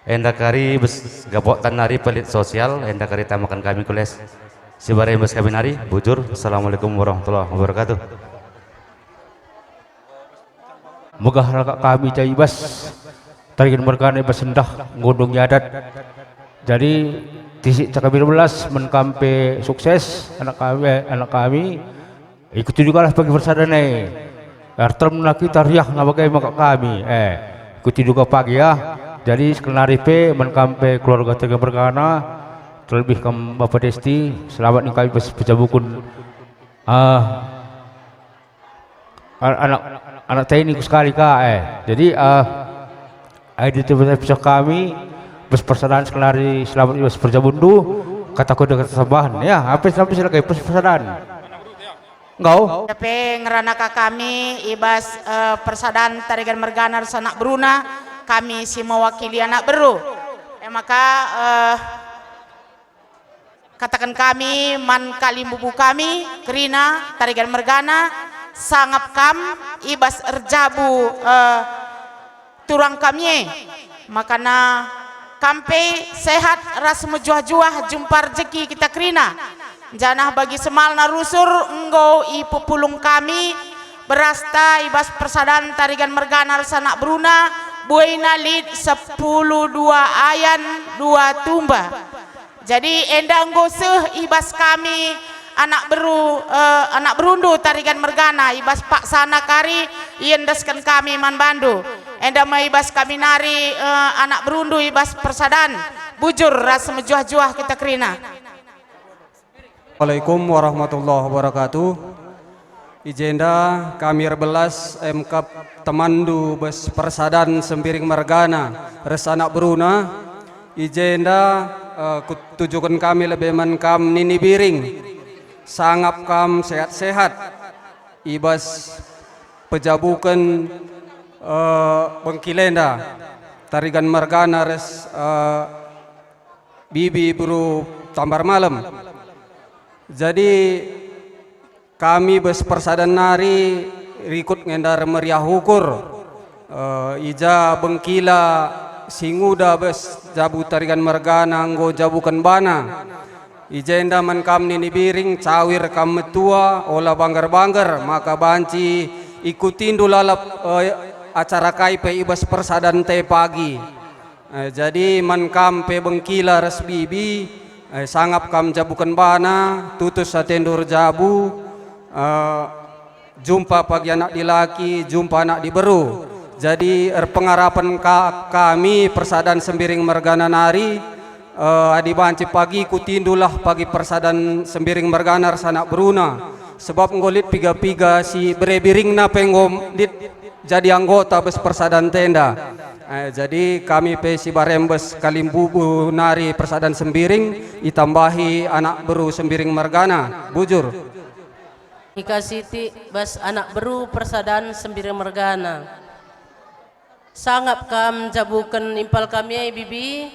Enda kari bes Gabok Tan Nari pelit sosial, enda kari tamakan kami kules. Sibarai bes kami nari, bujur. Assalamualaikum warahmatullahi wabarakatuh. Moga harga kami cai bas tarikan mergana bas sendah ngodong yadat. Jadi tisik cakabil belas menkampe sukses anak kami ikuti juga lah pagi persadane. Artem kita riah nabagai maka kami ikuti juga pagi ya. Jadi sekenari pe menkampe keluarga tarikan mergana terlebih kam Bapak Desti selamat nih kami bas pecabukun anak ini sekali jadi di tempat kami bes persaudaraan sekelari selamat bes perjabundu kataku dengan kesabahan ya apa sampai silakan bes persaudaraan engkau Tapi ngerana kami ibas persaudaraan tarikan mergana sanak beruna kami si mewakili anak beru maka katakan kami man kalimbubu kami kerina tarikan mergana sangap kam ibas erjabu turang kami makana kampe sehat ras mejuah-juah jumpa rezeki kita kerina janah bagi semal narusur enggo ipu pulung kami berasta ibas persaudaraan tarikan mergana sanak beruna buina lid 10 2 ayan 2 tumba jadi endang goseh ibas kami anak berundu tarikan mergana ibas pak sana kari iendaskan kami man bandu enda ibas kami nari anak berundu ibas persadan bujur rasa mejuah-juah kita kerina. Assalamualaikum warahmatullahi wabarakatuh. Ijenda kami rebelas MK temandu bes persadan sembiring mergana res anak beruna ijenda tujukan kami lebih menkam nini biring sangap kam sehat-sehat ibas pejabukan bengkilenda tarikan mergana res bibi buru tambar malam jadi kami bes persadan nari rikut ngendar meriah ukur ija bengkila singuda bes jabu tarikan mergana nggo jabukan bana ijenda man kam nini biring cawir kam metua olah banggar-banggar maka banci ikutin dulalap acara kaipe ibas persadan te pagi jadi man kam pe bengkila res bibi sangap kam jabukan bana tutus satendur jabu jumpa pagi anak dilaki jumpa anak diberu jadi pengarapan kami persadan sembiring mergana nari adi banci pagi kutindulah pagi persadan sembiring merganar sanak beruna sebab ngolit piga-piga si berebiring na penggom dit jadi anggota bes persadan tenda jadi kami pe si barembes kalimbubu nari persadan sembiring ditambahi anak beru sembiring mergana bujur Ika Siti bas anak beru persadan sembiring mergana sangap kam jabukan impal kami bibi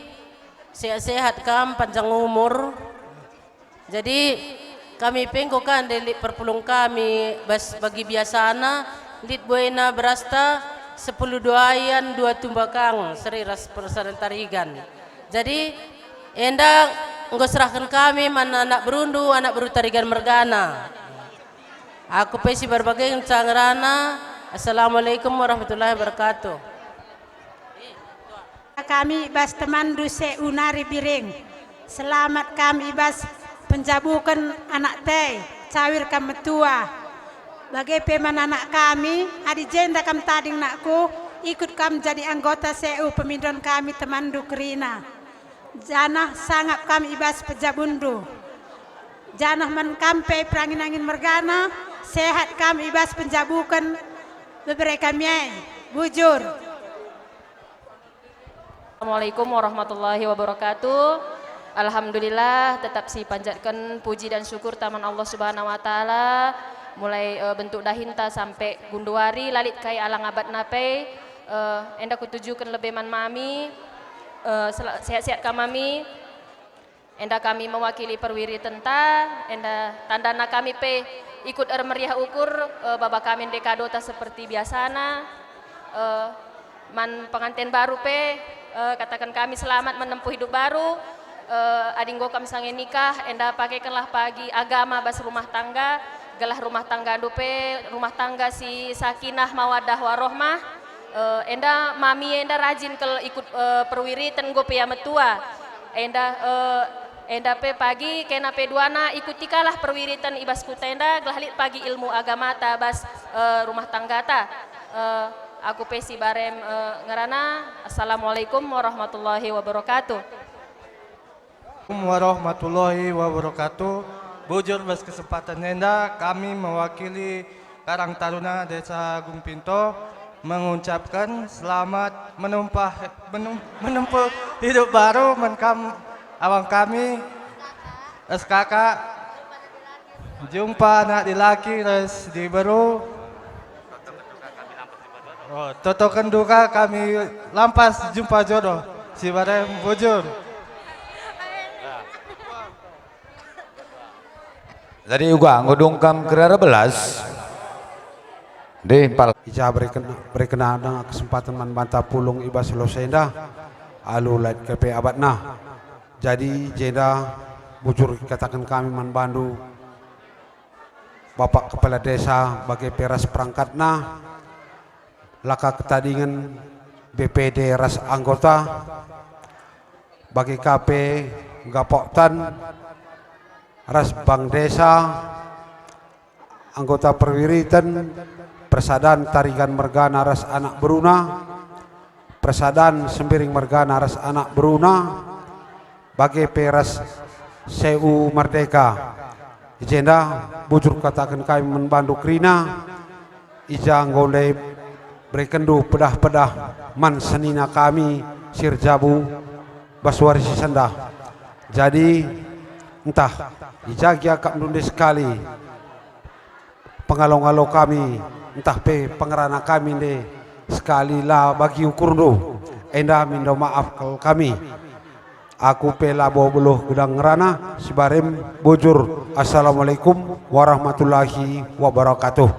sehat-sehat kam panjang umur jadi kami pengkokan delik perpulung kami bas bagi biasana lit buena berasta 10 doayan 2 tumbakang seri ras persadan tarigan jadi endang engko serahkan kami mana anak berundu anak beru tarigan mergana aku pesi berbagai cangrana. Assalamualaikum warahmatullahi wabarakatuh. Kami ibas temandu seunari biring selamat kami ibas penjabukan anak teh cawir kami tua bagai peman anak kami adi jenda kam tading nakku ikut kami jadi anggota CU pemindon kami temandu kerina janah sangap kami ibas pejabundu janah man kampe perangin-angin mergana sehat kami ibas penjabukan beberapa kami bujur. Assalamualaikum warahmatullahi wabarakatuh. Alhamdulillah tetap si panjatkan puji dan syukur taman Allah Subhanahu wa taala mulai bentuk dahinta sampai gunduari lalit kai alang abad nape enda kutujukan lebih man mami sehat-sehat kamami enda kami mewakili perwiri tenta enda tandana kami pe ikut meriah ukur baba kami dekadota seperti biasana man pengantin baru pe katakan kami selamat menempuh hidup baru adinggo kami sange nikah enda pakaikanlah pagi agama bas rumah tangga gelah rumah tangga dupe rumah tangga si sakinah mawadah warohmah enda mami enda rajin ke ikut perwiri tenggo pe ya metua enda pe pagi kena pe duana ikuti kalah perwiritan ibas kutenda gelah pagi ilmu agama ta bas rumah tangga ta aku pe si barem ngerana. Assalamualaikum warahmatullahi wabarakatuh. Warahmatullahi wabarakatuh. Bujur bas kesempatan nenda kami mewakili Karang Taruna Desa Gumpinto mengucapkan selamat menempuh hidup baru awang kami SKK jumpa anak dilaki res di baru totokan duka kami lampas jumpa jodoh si bareng bujur. Jadi juga ngodongkam kerara belas deh pal ija berkenaan dengan kesempatan man banta pulung ibas losenda alu lait kepe abadna jadi jeda bujur katakan kami man bandu Bapak Kepala Desa bagi peras perangkatna laka ketadingan BPD ras anggota bagi KP Gapoktan ras Bank Desa anggota perwiritan Persadan Tarigan Mergana ras anak beruna Persadan Sembiring Mergana ras anak beruna bagi peras CU Merdeka Ijenda bujur katakan kami membantu krina ija ngoleh berekendu pedah-pedah man senina kami sirjabu baswari sendah jadi entah ijagia kak nunde sekali pengalong-along kami entah pe pengerana kami de sekali lah bagi ukur do enda mindo maaf kalau kami aku pe labo beluh gedang ngerana sibarem bujur. Assalamualaikum warahmatullahi wabarakatuh.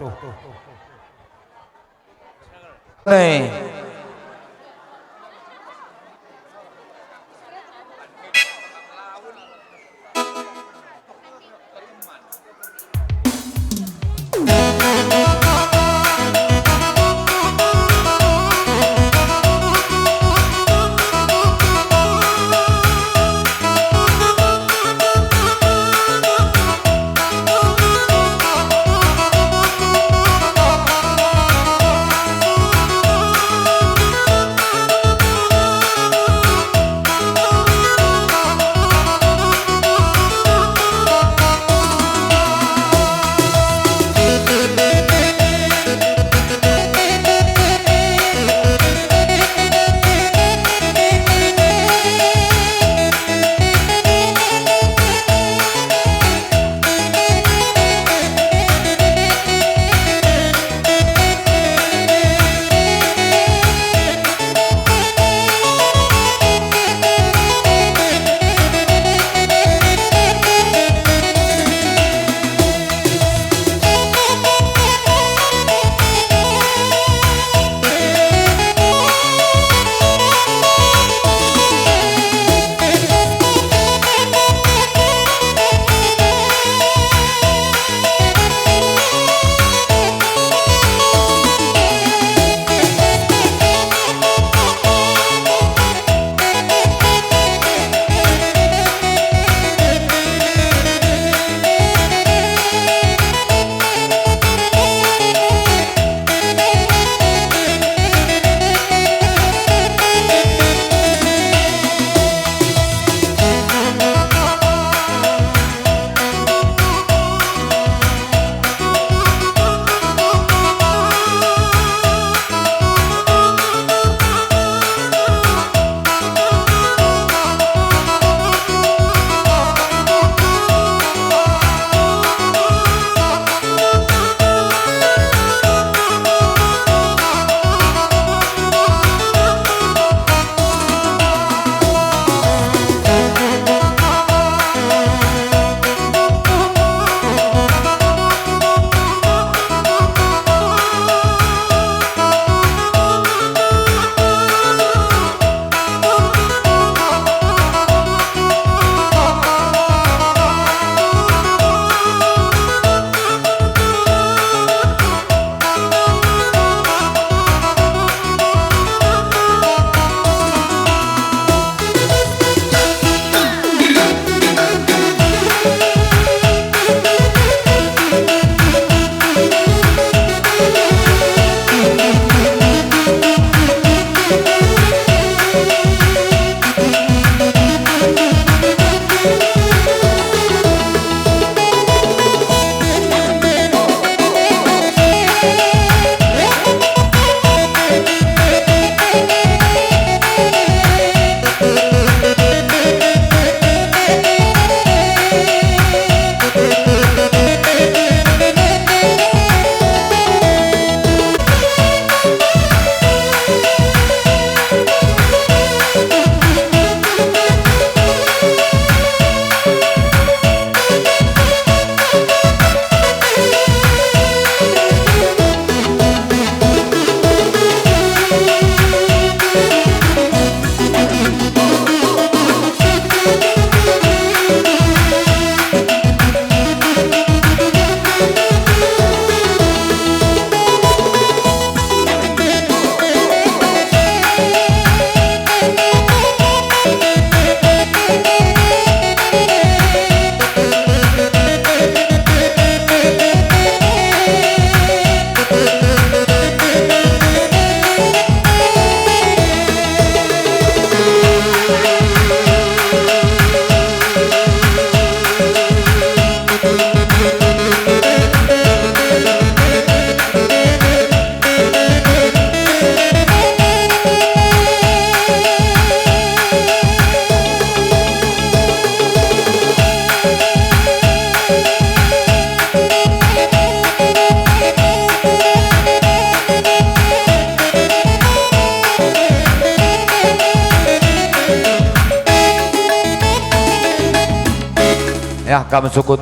Ya kam sukut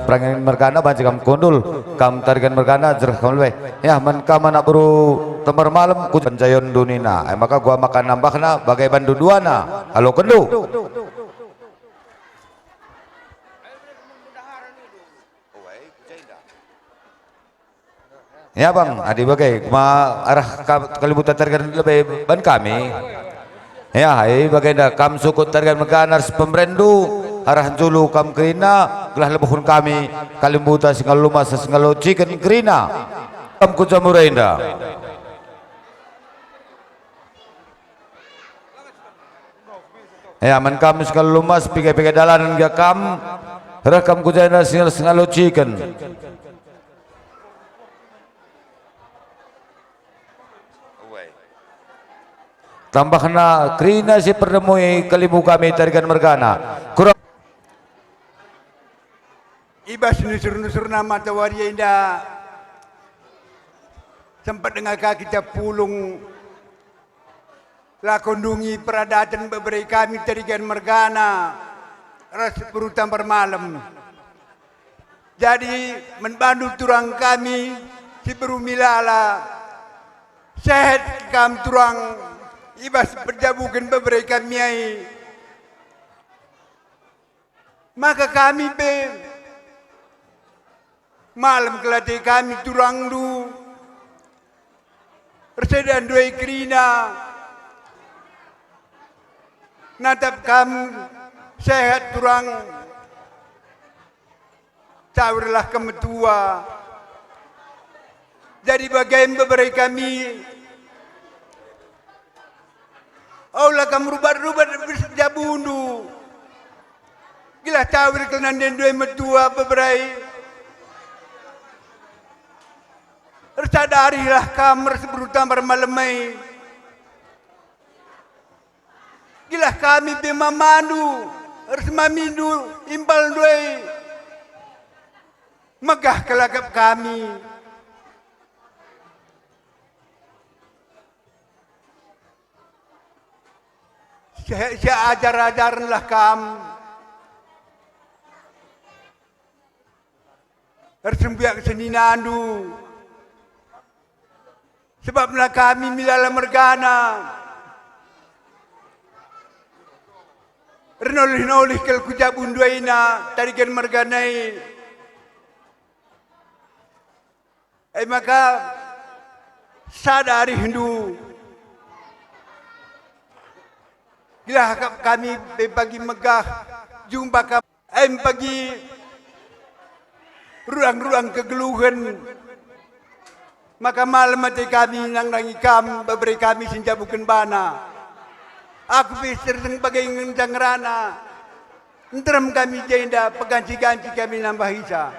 perangin mergana banci kam kundul kam tarikan mergana jerah kam lebih ya man kam anak buru temar malam ku penjayon dunina maka gua makan nambahna bagai bandu duana halo kendu ya bang adi bagai arah kalibutan tarikan lebih ban kami ya hai bagai dah kam sukut tarikan mergana pemberendu arah julu kam krina gelah lebuhun kami kalimbuta singal lumas singal chicken krina kam kucamurenda ya man kam singal lumas pigai-pigai dalanan ga kam rekam kujana singal chicken tambahna krina si perdemui kalimbu kami tarikan mergana kurang ibas nusur-nusur nama tawari indah sempat dengar kita pulung lakondungi peradatan beberai kami tarikan mergana ras berutam bermalam jadi membantu turang kami si berumilala sehat kam turang ibas berjabukan beberai kami ai maka kami be malam kelati kami turang du persedan dua krina natap kami sehat turang cawirlah kemetua jadi bagian beberai kami Allah kamu rubat-rubat jabundu gila cawir kenan den dua metua beberai sadarilah kamar seberutam bermalamai gila kami bimamandu harus mamindu imbal duai megah kelakap kami saya ajar-ajaranlah kamu harus sembiak seninandu sebablah kami milala mergana renolih-nolih kel kujabun duaina tarikan merganai maka sadari hindu gila kami pagi megah jumpa kami pagi ruang-ruang kegeluhan maka malam mati kami nang nangi kam beri kami sinjabukan bana aku pisir sebagai ngencang rana enterem kami jenda peganci-ganci kami nambah isa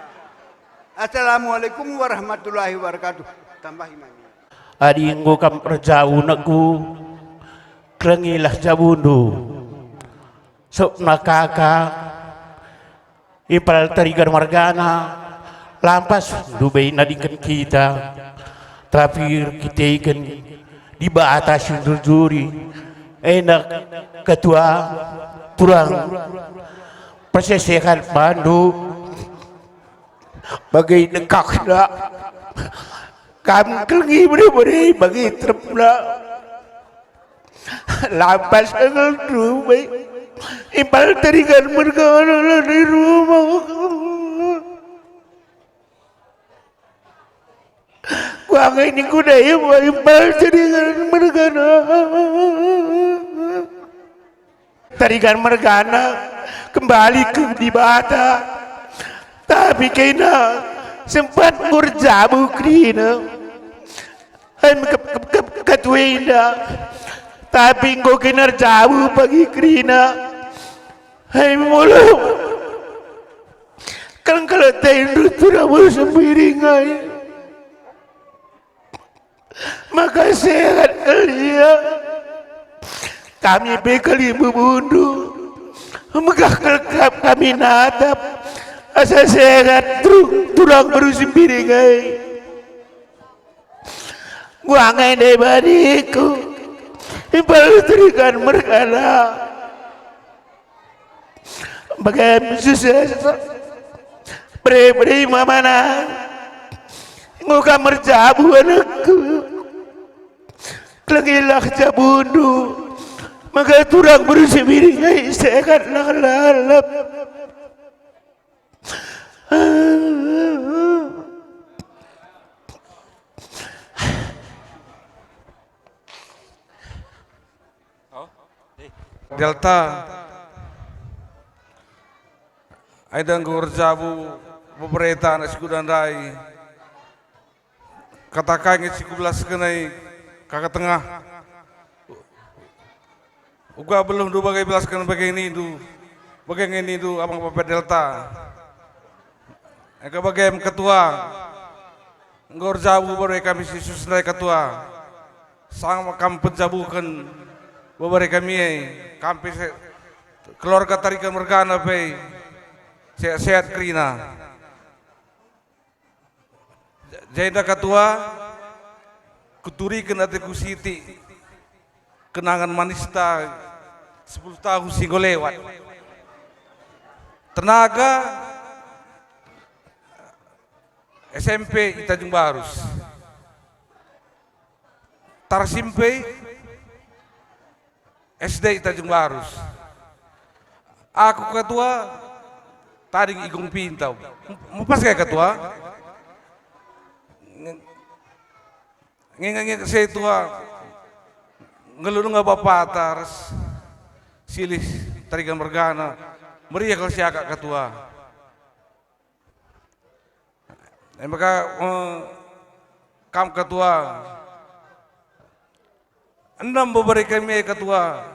assalamualaikum warahmatullahi wabarakatuh tambah imani adi inggo kam perjau naku kerengilah jabundu sopna kakak ipal tarigan margana lampas dubai nadikan kita tapi kita ikan di batas juri enak ketua turang persesehan bandu bagi nekak nak kami kelengi beri bagi terpula lampas enggak dubai impal tarikan mergana di rumah Kuang ini kuda impal tarikan mergana tarikan mergana kembali ke di bata tapi kena sempat ngurjabu krina ketuina tapi nggo kena jabu pagi krina hai mulu kan kalau tendu turamu sembiringai maka sehat kalian kami bekali bubundu megah kelekap kami natap asa sehat turang baru sembiringai gua ngai deh badiku impal tarikan mergana Bagaimana susah beri mana nguka merjabu anakku kelengilah jabundu maka turang berusia miring sekat lalap Delta Aidang Gorjabu pemerintah anak sikudan rai katakan siku belas kenai kakak tengah uga belum dua bagai belas kenai bagai ini itu abang bapak Delta eka bagai ketua Gorjabu baru kami sisus dari ketua sang kami penjabukan baru kami kampi keluarga tarikan mergana pe sehat-sehat krina Jaida ketua kuturikan atiku siti kenangan manista 10 tahun singgo lewat tenaga SMP Tanjung Barus Tarsimpe SD Tanjung Barus aku ketua tadi igong pintau pas kayak ketua ngengeng saya tua ngelulu nggak bapak taras silih tarikan mergana meriah kalau siaka ketua maka kam ketua 6 beberapa kami ketua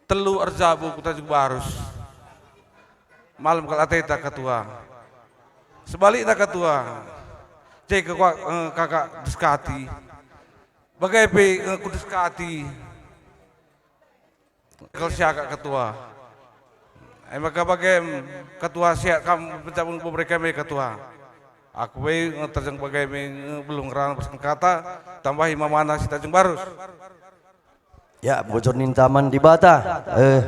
telu arjabu Tanjung Barus malam kalau ateta ketua sebaliknya ketua cek kakak diskati bagai pe kudiskati kalau siapa ketua maka bagai ketua siap kamu pencabut beberapa kami ketua aku pe terjang bagai belum ngerang pesan kata tambahi mamana si Tanjung Barus ya bocor nintaman di bata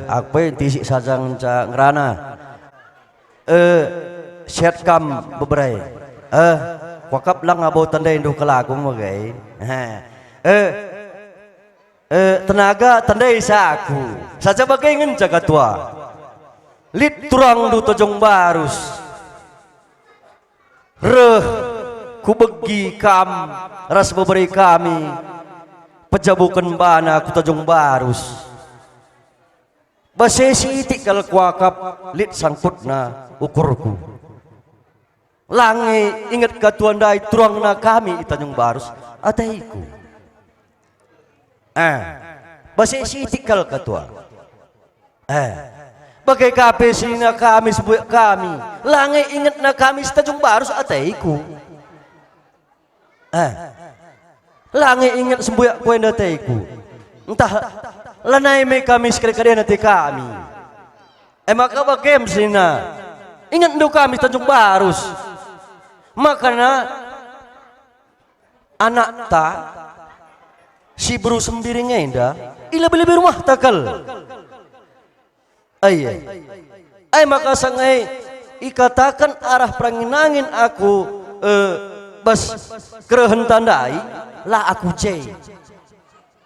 aku pe tisik saja ngerana set kam beberai wakap lang abau tandai nduh kelakung bagai tenaga tandai saku saja bagai ngenca ketua lit turang du Tanjung Barus ku begi kam ras beberai kami pejabukan bana ku Tanjung Barus basesi itik kal kuakap lit sangkutna ukurku langi ingat katuan dai turangna kami di Tanjung Barus ataiku basesi itik kal ketua bagai kape sina kami sebuah kami langi ingat na kami di Tanjung Barus ataiku langi ingat sebuah kuen ataiku entah lanai me kami sekali-kali nanti kami maka bagai sina ingat do kami Tanjung Barus makanya anak ta si bro sembiring enda lebih rumah takal maka sangai ikatakan arah peranginangin aku bas kerehen tandai lah aku jay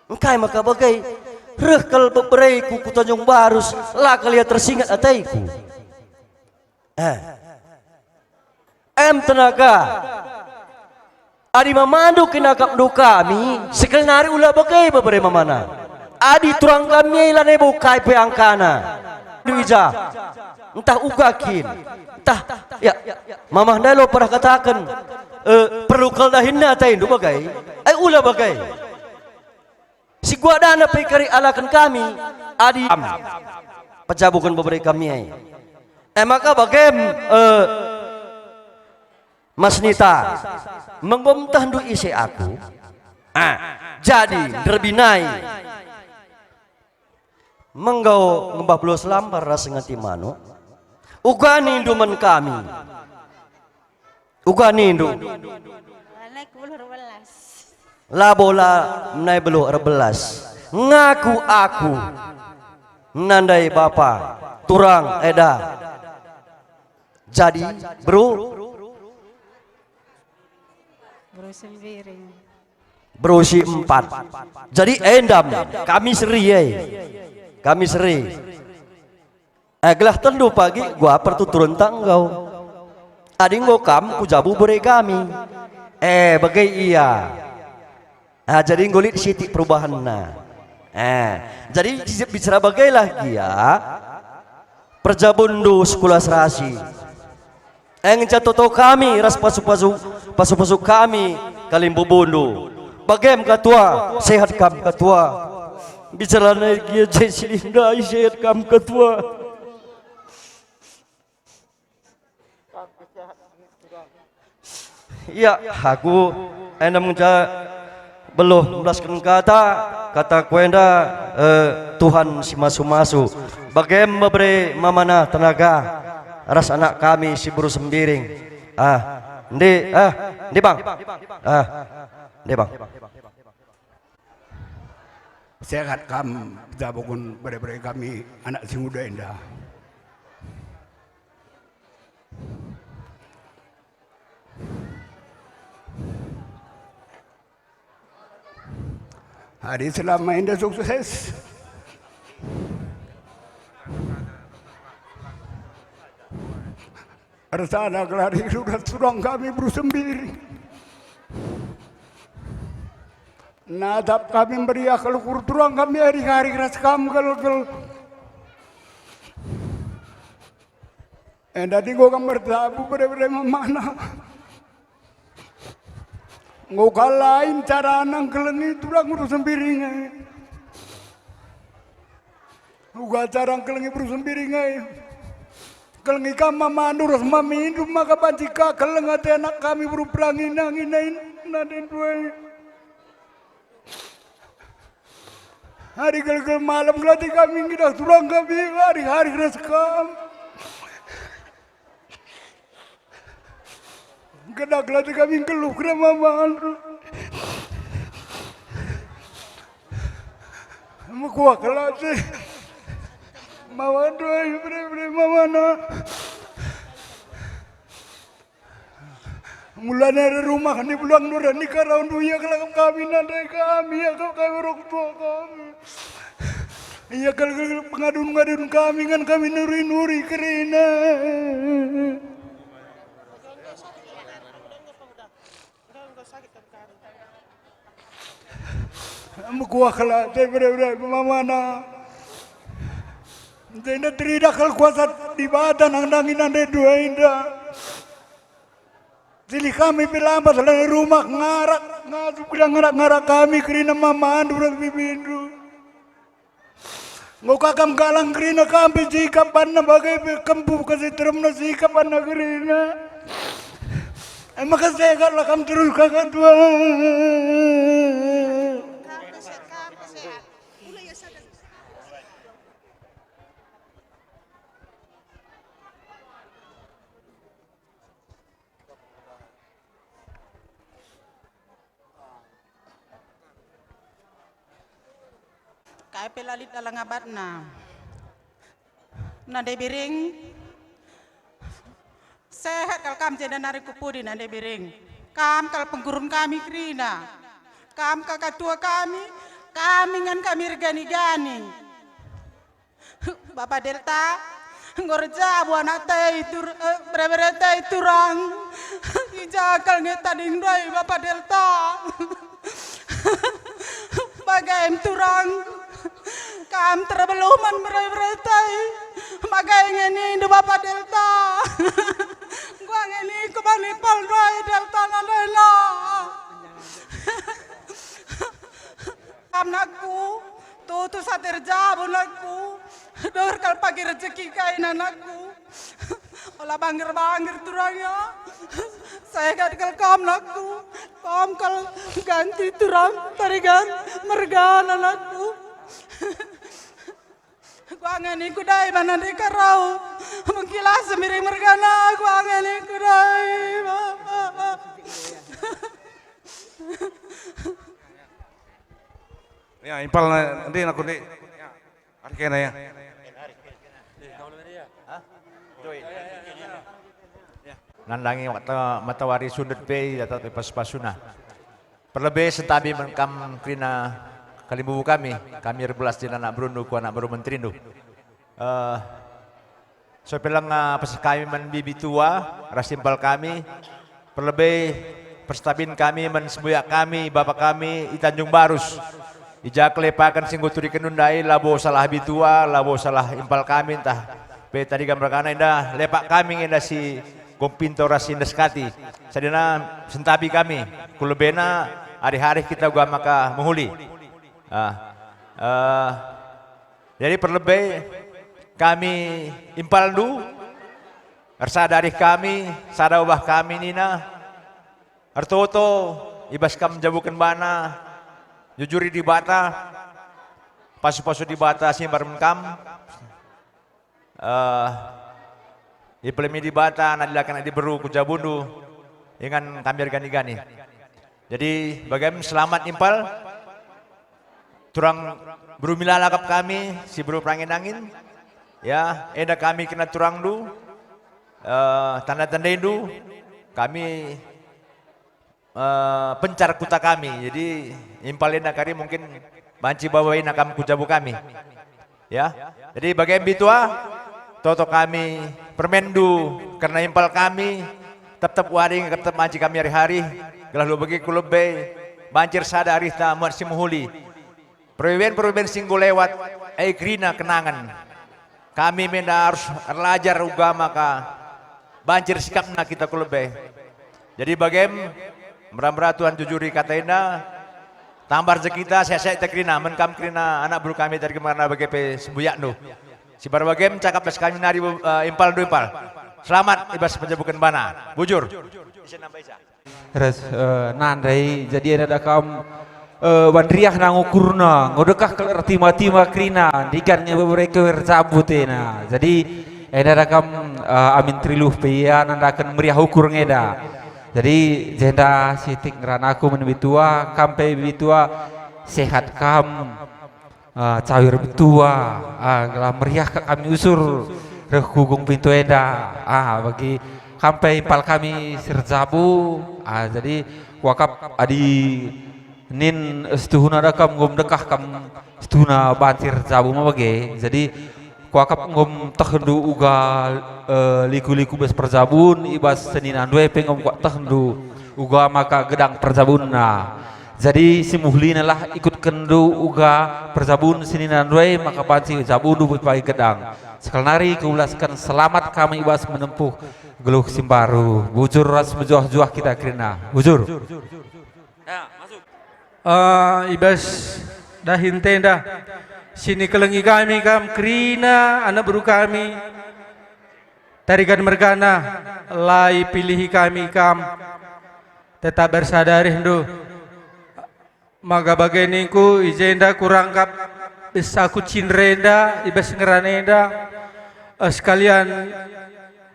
engkai maka bagai rekal beberai ku Tanjung Barus lah kalian tersingat ataiku tenaga adi memandu kinakap do kami sekali nari ulah bagai beberai mamana adi turang kami ilane bukai peangkana duija entah ugakin entah ya mamah dalo pernah katakan perlu kaldahinna atain do bagai ulah bagai si gua dana pikari alakan kami adi pejabukan beberapa kami maka bagai Mas Nita menggomtah du isi aku jadi terbinai menggau ngembah belos lambar rasa ngati mano uga nindu men kami uga nindu labola menai belu 12 ngaku aku nandai bapa turang eda. Jadi bro berusi 4. Jadi endam kami seri kami seri. Gelah tendu pagi gua pertuturun tanggau. Adi ngokam ku jabu beri kami. Bagai iya. Jadi ngulit siti perubahan jadi bicara bagai lagi ya. Perjabundu sekolah serasi. Ngecatoto kami ras pasu kami kalimbu bundu. Bagaim ketua sehat kam ketua. Bicara lagi Jesilinda sehat kam ketua. Iya, aku endam belum belaskan kata kuenda Tuhan si masu bagaimana memberi mamana tenaga ras anak kami si buru sembiring ndi bang ndi bang sehat kam jabukun bere-bere kami anak si muda indah. Hari selama indah sukses. Arsana kelari sudah surang kami bersembiri. Nadab kami beri akal kurturang kami hari-hari keras kam gel. Endah di gua kamar tabu bere-bere mana. Ngokal lain cara anang kelengi turang urus sembiringai. Uga cara kelengi urus sembiringai. Kelengi kama mandur mami indum maka pancika keleng ate anak kami beruperangi nanginain naden dua. Hari gel malam gelati kami kita turang kami hari-hari reskam. Kedak lati kami keluh kerama mandu. Mukuak lati. Mawandu ayu beri mamana. Mulanya ada rumah di bulan nur dan nikah raun duya kalau kami nandai kami ya kami orang tua kami. Iya kalau pengadun kami kan kami nuri kerina. Mukuah lah, beri mamana. Tidak teridak kalau kuasa di badan nangin ande dua indah. Jadi kami pelambat dari rumah ngasup ngarak kami kerina mamaan durang bibindu. Ngoka kam galang kerina kami jika panna bagai kempu kasih terumna jika panna kerina. Maka saya kalau kam terus kakak tua. Kaya pelalit alang abat na. Nade biring. Sehat kal kam jadi nari kupudi nade biring. Kam kal penggurun kami krina. Kam kakak tua kami ngan kami regani-gani. Bapak Delta ngorja bu anak teh itu bere-bere teh turang. Ijakal ngetading doi Bapak Delta. Bagai turang. Kam terbeluman berai-berai magai ngeni indu Bapak Delta. Gua ngeni kembali pal doi Delta nanela. Kam nakku tutu satir jabu nakku. Dor kal pagi rezeki kain anakku. Olah bangir turangnya. Saya kal kam nakku. Kam kal ganti turang tarigan mergan anakku. Gua ngeni kudai mana di karau mengkilas semiring mergana gua ngeni kudai ya impal nanti aku nih arkena ya nandangi matawari sundut pe atau pas pasuna. Perlebih sentabi menkam krina kalimbubu kami rebulas di anak berundu ku anak baru menterindu. So pelang pas kami menbibi tua rasimpal kami perlebih perstabin kami mensembunyak kami bapak kami di Tanjung Barus. Ija kelepakan singguturi kenundai labo salah bitua labo salah impal kami entah pe tadi gambar kana indah lepak kami indah si gompinto rasin deskati sadina sentabi kami kulebena hari-hari kita gua maka menghuli jadi perlebih kami impal du dari kami sada ubah kami nina artoto ibas kam jabukan bana jujuri di bata pasu-pasu di bata simbar mengkam Iplemi di bata nadilakan di beru kujabundu dengan kambir gani-gani. Jadi bagaimana selamat impal turang berumila lakap kami si beru perangin angin ya eda kami kena turang du tanda-tanda du kami pencar kuta kami jadi impalin kari mungkin banci bawain akam kujabu kami ya jadi bagaimana bitua toto kami permendu karena impal kami tetap waring tetap manci kami hari-hari gelah lu bagi kulebe banjir sada arita marsi muhuli perwen singgo lewat krina kenangan kami menda harus belajar agama ka banjir sikapna kita kulebe jadi bagaimana meram-meram Tuhan jujuri kataina tambar kita saya krina menkam krina anak buru kami dari kemana bagaimana sembuyak nu si bagaimana cakap les kami nari impal du impal selamat ibas penjabukan bana bujur res nandai jadi ada kam wandriah nangukurna ngodekah tima-tima krina dikannya beberapa wercabutena jadi ada kam amin triluh pia nandakan meriah ukur ngeda jadi jenda sitik ngeranaku menebitua kampai bitua sehat kam cawir bitua gelah meriah kami usur rekugung pintu eda bagi kampai impal kami sirjabu jadi wakap adi nin setuhuna ada kam gom dekah kam setuhuna bantir jabu mah bagi jadi kuakap ngom tahendu uga liku-liku bes perjabun ibas seninan dua pengom kuak tahendu uga maka gedang perjabun jadi si muhlina lah ikut kendu uga perjabun seninan dua maka panci jabun du pagi gedang sekal nari keulaskan selamat kami ibas menempuh geluh simbaru bujur ras bejuah-juah kita krina bujur ibas dahin tenda sini kelengi kami kam krina anak buru kami tarikan mergana lai pilih kami kam tetap bersadari hendu maga bageniku ijenda kurangkap bisa aku cinrenda ibas ngeranenda sekalian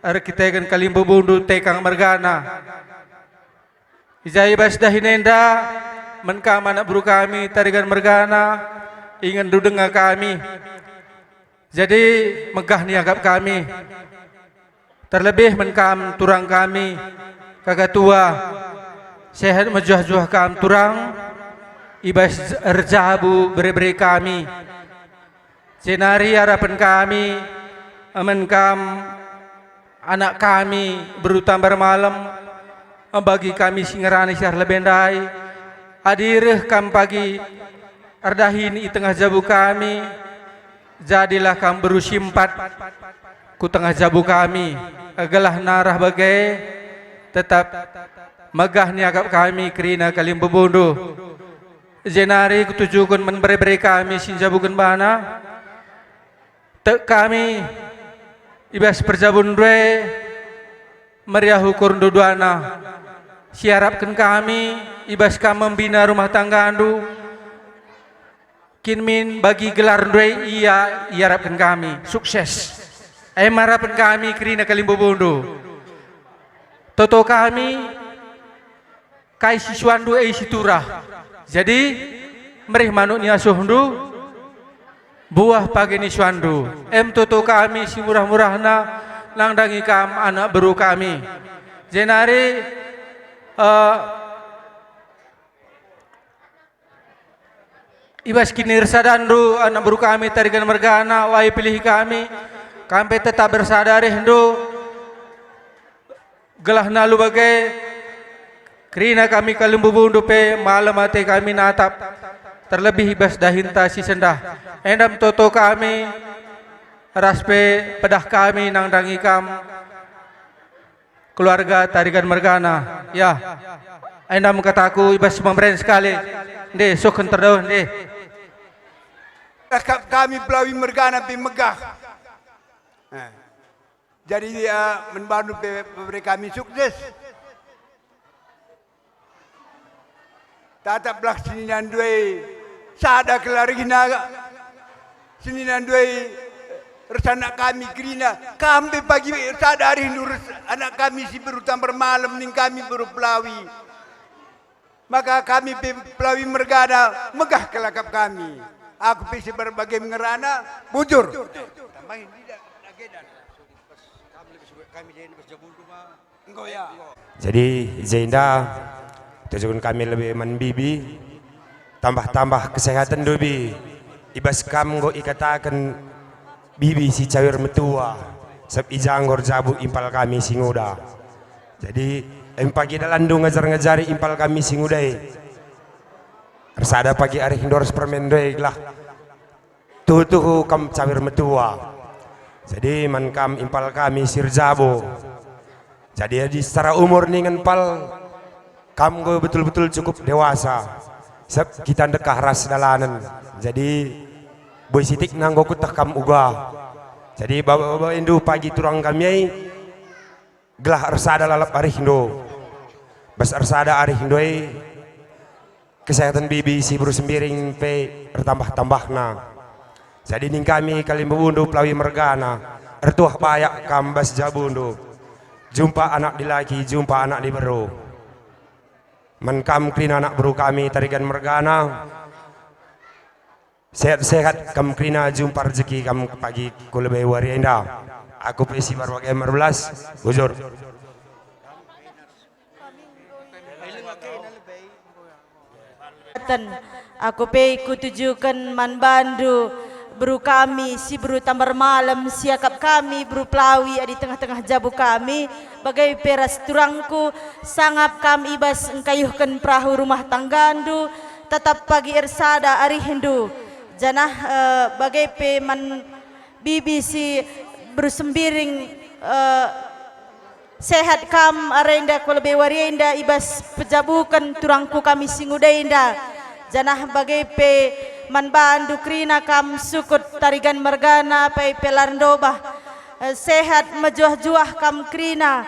ada kita kan kalimbo bundu tekang mergana ijai ibas dahinenda menkam anak buru kami tarikan mergana ingin dudengar kami jadi megah niagap kami terlebih menkam turang kami kakak tua sehat mejuah-juah kam turang ibas erjabu beri-beri kami senari harapan kami menkam anak kami berutambar malam bagi kami singerani syar lebendai adireh kam pagi ardahin di tengah jabu kami jadilah kam berusimpat ku tengah jabu kami agalah narah bagai tetap megah niagap kami kerina kalim bebondo jenari kutujukan memberi kami sin jabukan bana tek kami ibas perjabun dwe meriah ukur duduana siarapkan kami ibas kam membina rumah tangga andu kinmin bagi gelar dwe iya harapkan kami sukses harapan kami kerina kalimbo bondo toto kami kai siswandu siturah jadi merih manuk ni asuhndu buah pagi ni siswandu toto kami si murah-murahna langdangi kam anak beru kami jenari ibas kinir sadandu anak buru kami tarikan mergana wahai pilih kami tetap bersadari hendu gelah nalu bagai kerina kami kalimbu bundu pe malam mati kami natap terlebih ibas dahinta si sendah endam toto kami raspe pedah kami nang dangikam keluarga tarikan mergana ya endam kataku ibas memberen sekali de sokon terdaun de kami Pelawi Mergana pe megah. Jadi membantu mereka kami sukses. Tataplah sininan dua sada kelarina sininan dua rencana kami kerina kami pagi sadari nurus anak kami si berutang bermalam ning kami baru Pelawi. Maka kami Pelawi Mergana megah kelakap kami. Aku pisi berbagai mengerana bujur. Tambahin tidak agedan. Jadi Zainda tujuan kami lebih menbibi tambah kesehatan dobi ibas kamu go ikatakan bibi si cawir metua sep ijanggor jabu impal kami singuda. Jadi pagi dalandu ngajar-ngajari impal kami singudai. Resada pagi hari hindoros permendoi lah tuh kam cawir metua. Jadi man kam impal kami sirjabo. Jadi secara umur nih pal kam gue betul-betul cukup dewasa. Sep kita dekah ras dalanan. Jadi boy sitik nanggo kutah kam uga. Jadi bawa Indo pagi turang kami gelah resada lalap hari hindo. Bas resada hari hindoi kesehatan bibi si buru sembiring pe bertambah-tambahna. Jadi ning kami kalimbu bundu Pelawi Mergana ertuah payak kambas jabundu. Jumpa anak di laki, jumpa anak di beru. Menkam krina anak beru kami tarikan Mergana. Sehat-sehat kam krina jumpa rezeki kam pagi kulebe warienda. Aku pesi baru 15 bujur. Aku pe kutujukan man bandu buru kami si buru tambar malam siakap kami buru Pelawi di tengah-tengah jabu kami bagai peras turangku sangap kami ibas engkayuhkan perahu rumah tanggandu tetap pagi ersada ari hindu janah bagai pe man bibi si buru sembiring sehat kam arenda kolbe warienda ibas pejabukan turangku kami singudenda janah bagai pe man bandu krina kam sukut tarigan Mergana pe pelarndobah sehat majuah-juah kam krina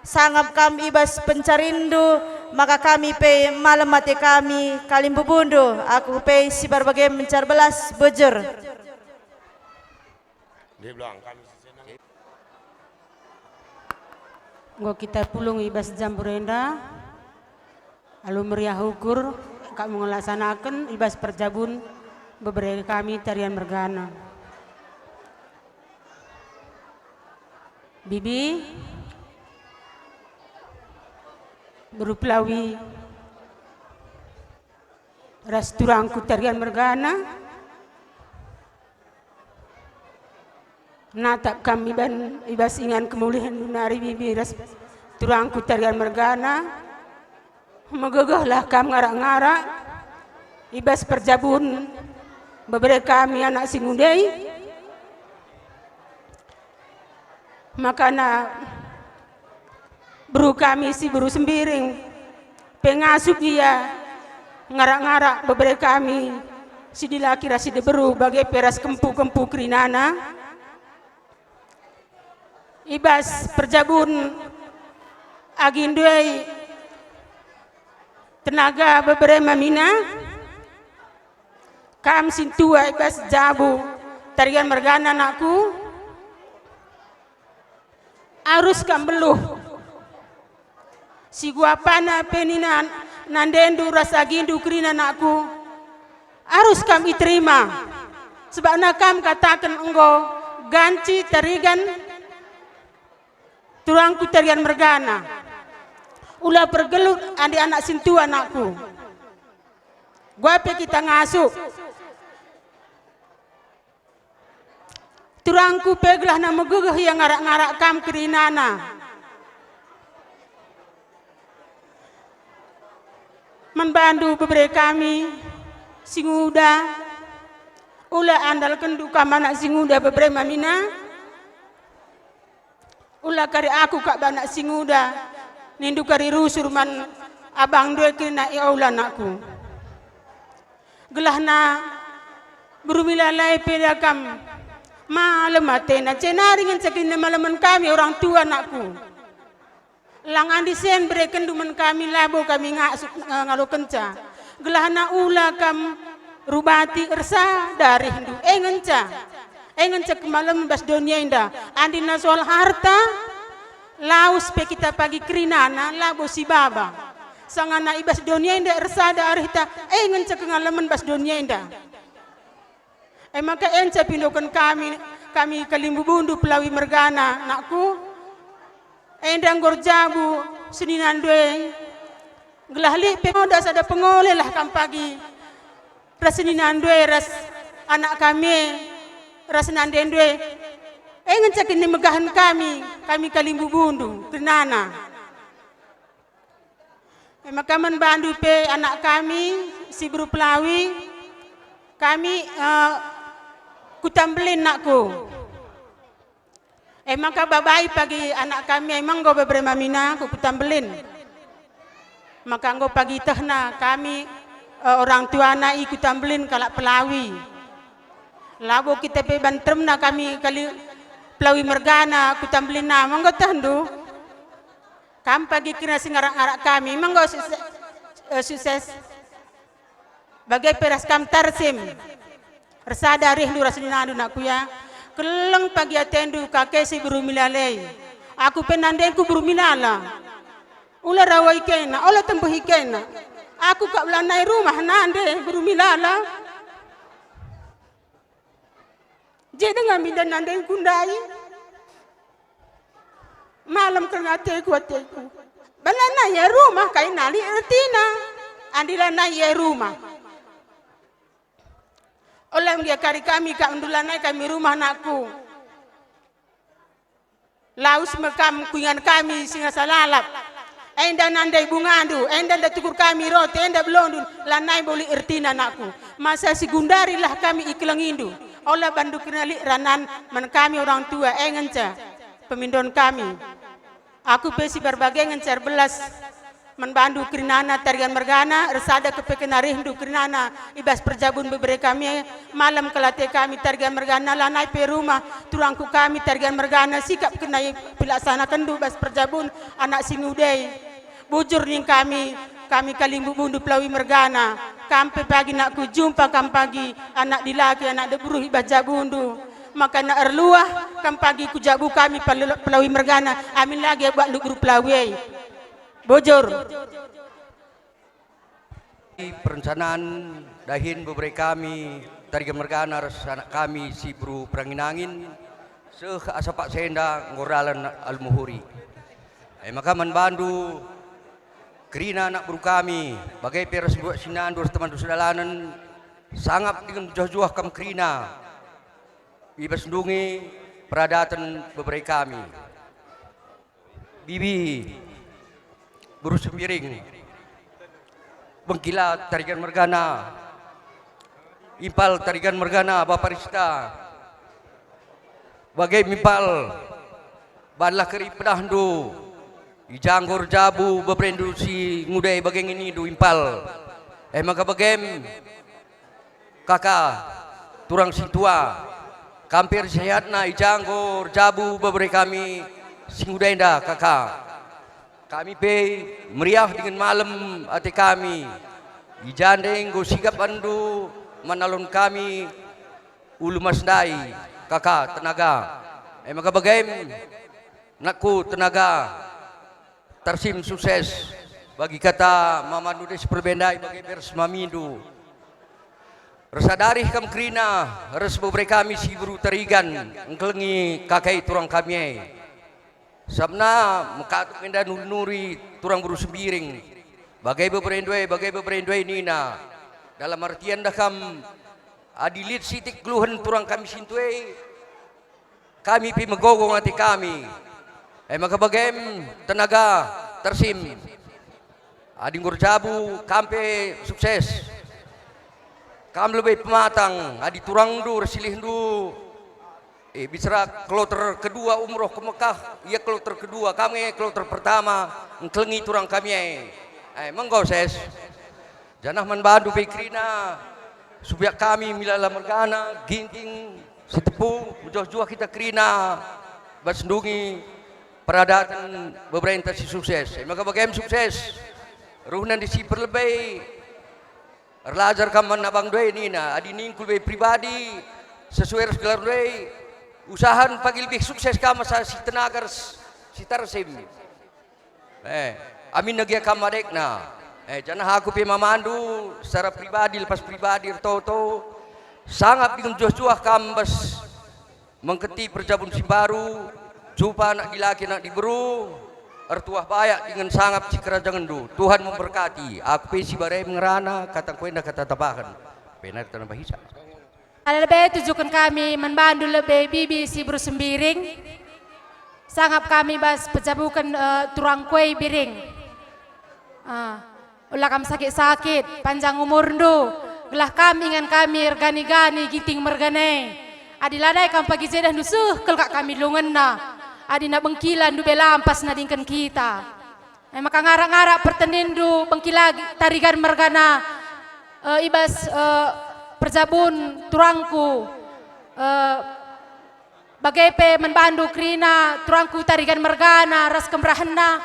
sangap kam ibas pencarindu maka kami pe malam mati kami kalimbu bundu aku pe si berbagai mencar belas bujur. Ngo kita pulung ibas jamburenda alu meriah ukur kamu melaksanakan ibas perjabun beberapa kami tarian Mergana. Bibi buru Pelawi restoranku tarian Mergana natap kami ban ibas ingan kemuliaan lunari bibi restoranku tarian Mergana megegahlah kam ngarak-ngarak ibas perjabun beberapa kami anak singudai makana buru kami si buru sembiring pengasuh dia ngarak-ngarak beberapa kami si dilaki rasi deberu bagai peras kempu-kempu kerinana ibas perjabun agindoi tenaga beberapa mina kam sintua ibas jabu tarian Mergana anakku arus kam beluh si guapana peninan nandendu rasa gindu krina anakku arus kam iterima sebab nakam katakan enggo ganci tarigan turangku tarian Mergana Ulah pergelut andi anak sintu anakku. Gua pe kita ngasuk. Turangku peglah nama gugah yang ngarak-ngarak kam kerinana. Membantu beberapa kami singuda. Ulah andalkan duka mana singuda beberapa mamina. Ulah kari aku kak banak singuda. Nindu kari rusur man abang dua kena iaulan aku. Gelahna berumilalai pedakam malam atena cenaringan cekin malaman kami orang tua anakku. Langan disen bereken duman kami labo kami ngalo kenca. Gelahna ula kam rubati ersa dari hindu engenca kemalam bas dunia indah andina soal harta laus pe kita pagi kerinana labo si baba sangana ibas dunia indah ersa dari hita engenca kengalaman bas dunia indah maka enca pindokan kami kalimbu bundu pelawi mergana nakku endang gorjabu seninan due gelahli pe moda sada pengole lah kam pagi rasininan due ras anak kami rasinan due ngecek ini megahan kami kalimbu bundu kenana maka bandu pe anak kami si buru pelawi kami kutambelin nakku maka babai pagi anak kami emang go beberapa mina ku kutambelin maka go pagi tehna kami orang tua anak ikut tambelin kalak pelawi labo kita pe bantremna kami kali pelawi mergana ku tambelin na manggo tandu kam pagi kira singarak-arak kami manggo sukses bagai peras kam tarsim resadari hindu rasinadu nakku ya keleng pagi atendu kakek si berumilalei aku penandenku berumilala ulah rawai kena olah tembuhi kena aku kak belanai rumah nande berumilala. Jadi dengan bidan nande kundai. Malam kerngateku ateku. Belanai ya rumah kain nali ertina. Andilanai ya rumah. Oleh dia kari kami kak undulanai kami rumah nakku. Laus mekam kungan kami singa salalap. Enda nandai bungandu, enda nda tukur kami roti, enda belondun, lanai boli ertina anakku. Masa si gundari lah kami iklangindu. Olah bandu kenali ranan man kami orang tua, ngenca pemindon kami. Aku pesi berbagai ngencar belas membantu kerinana tarian mergana, resada kepekenari hindu kerinana, ibas perjabun beberapa kami malam kelate kami tarian mergana lanai pe rumah turangku kami tarian mergana sikap kenai pilaksanakan du bas perjabun anak singudai bujur ning kami kalimbu bundu pelawi mergana kampe pagi nakku jumpa kam pagi anak dilaki anak debruh ibas jabundu maka nak erluah kam pagi ku jabu kami pelawi mergana amin lagi buat lu guru pelawi bojor perencanaan dahin beberapa kami dari mergana anak kami si bro peranginangin asa Pak Senda ngoralan al-muhuri maka membantu kerina anak bro kami bagai peras buat sinan dua teman dusudalanan sangat dengan jauh-jauh kam kerina ibas ndungi peradatan beberapa kami bibi Buru Sembiring Bengkila tarikan mergana Impal tarikan mergana Bapak Rista bagai mimpal banlah keri pedahdu Ijanggor jabu bebrendu si ngudai bagai ini du impal maka bagem kakak turang sintua kampir sehatna Ijanggor jabu beberapa kami singudai dah kakak kami pe meriah dengan malam ate kami ijandeng go sigap andu manalon kami ulu masdai kakak tenaga maka bagaim nakku tenaga tarsim sukses bagi kata mama nudes perbendai bagi bers mamindu resadari kam krina res beberapa kami si buru tarigan engkelengi kakai turang kami sabna mekatuk enda nuri turang buru sembiring bagai beberendoi nina dalam artian dah kam adilit sitik keluhan turang kami sintue kami pi megogong hati kami maka bagem tenaga tersim adinggur jabu kampe sukses kam lebih pematang adi turang du resilih du bicara kloter kedua umroh ke Mekah iya kloter kedua kami kloter pertama ngkelengi turang kami monggo ses janah man bandu pikrina supaya kami milala mergana ginting setepu juah-juah kita krina basendungi peradatan beberapa si sukses maka bagaimana sukses ruhnan disiper lebih erlajar kaman abang doi nina adi ningkul be pribadi sesuai gelar doi usahan pagi lebih sukses kama sa si tenagar si tarsim amin nagia kamadekna janah aku pi mamandu secara pribadi lepas pribadi toto sangat dengan juah-juah kambas mengketi perjabun si baru jumpa anak dilaki anak diberu ertuah bayak dengan sangat si kerajaan du Tuhan memberkati aku pi si barai mengerana kata kuenda kata tapakan benar tanah bahisa. Ada lebih tujukan kami membantu lebih bibi si buru sembiring. Sangat kami bas pejabukan turang kue biring. Ulah kami sakit-sakit, panjang umur ndu. Gelah kami ingan kami ergani-gani giting mergane. Adi ladai kami pagi jedah nusuh kelkak kami lungan na. Adi na bengkilan du belampas na dingkan kita. Maka ngarak-ngarak pertenindu bengkila tarigan mergana. Ibas perjabun turangku bagai pe membantu krina turangku tarigan mergana ras kembrahna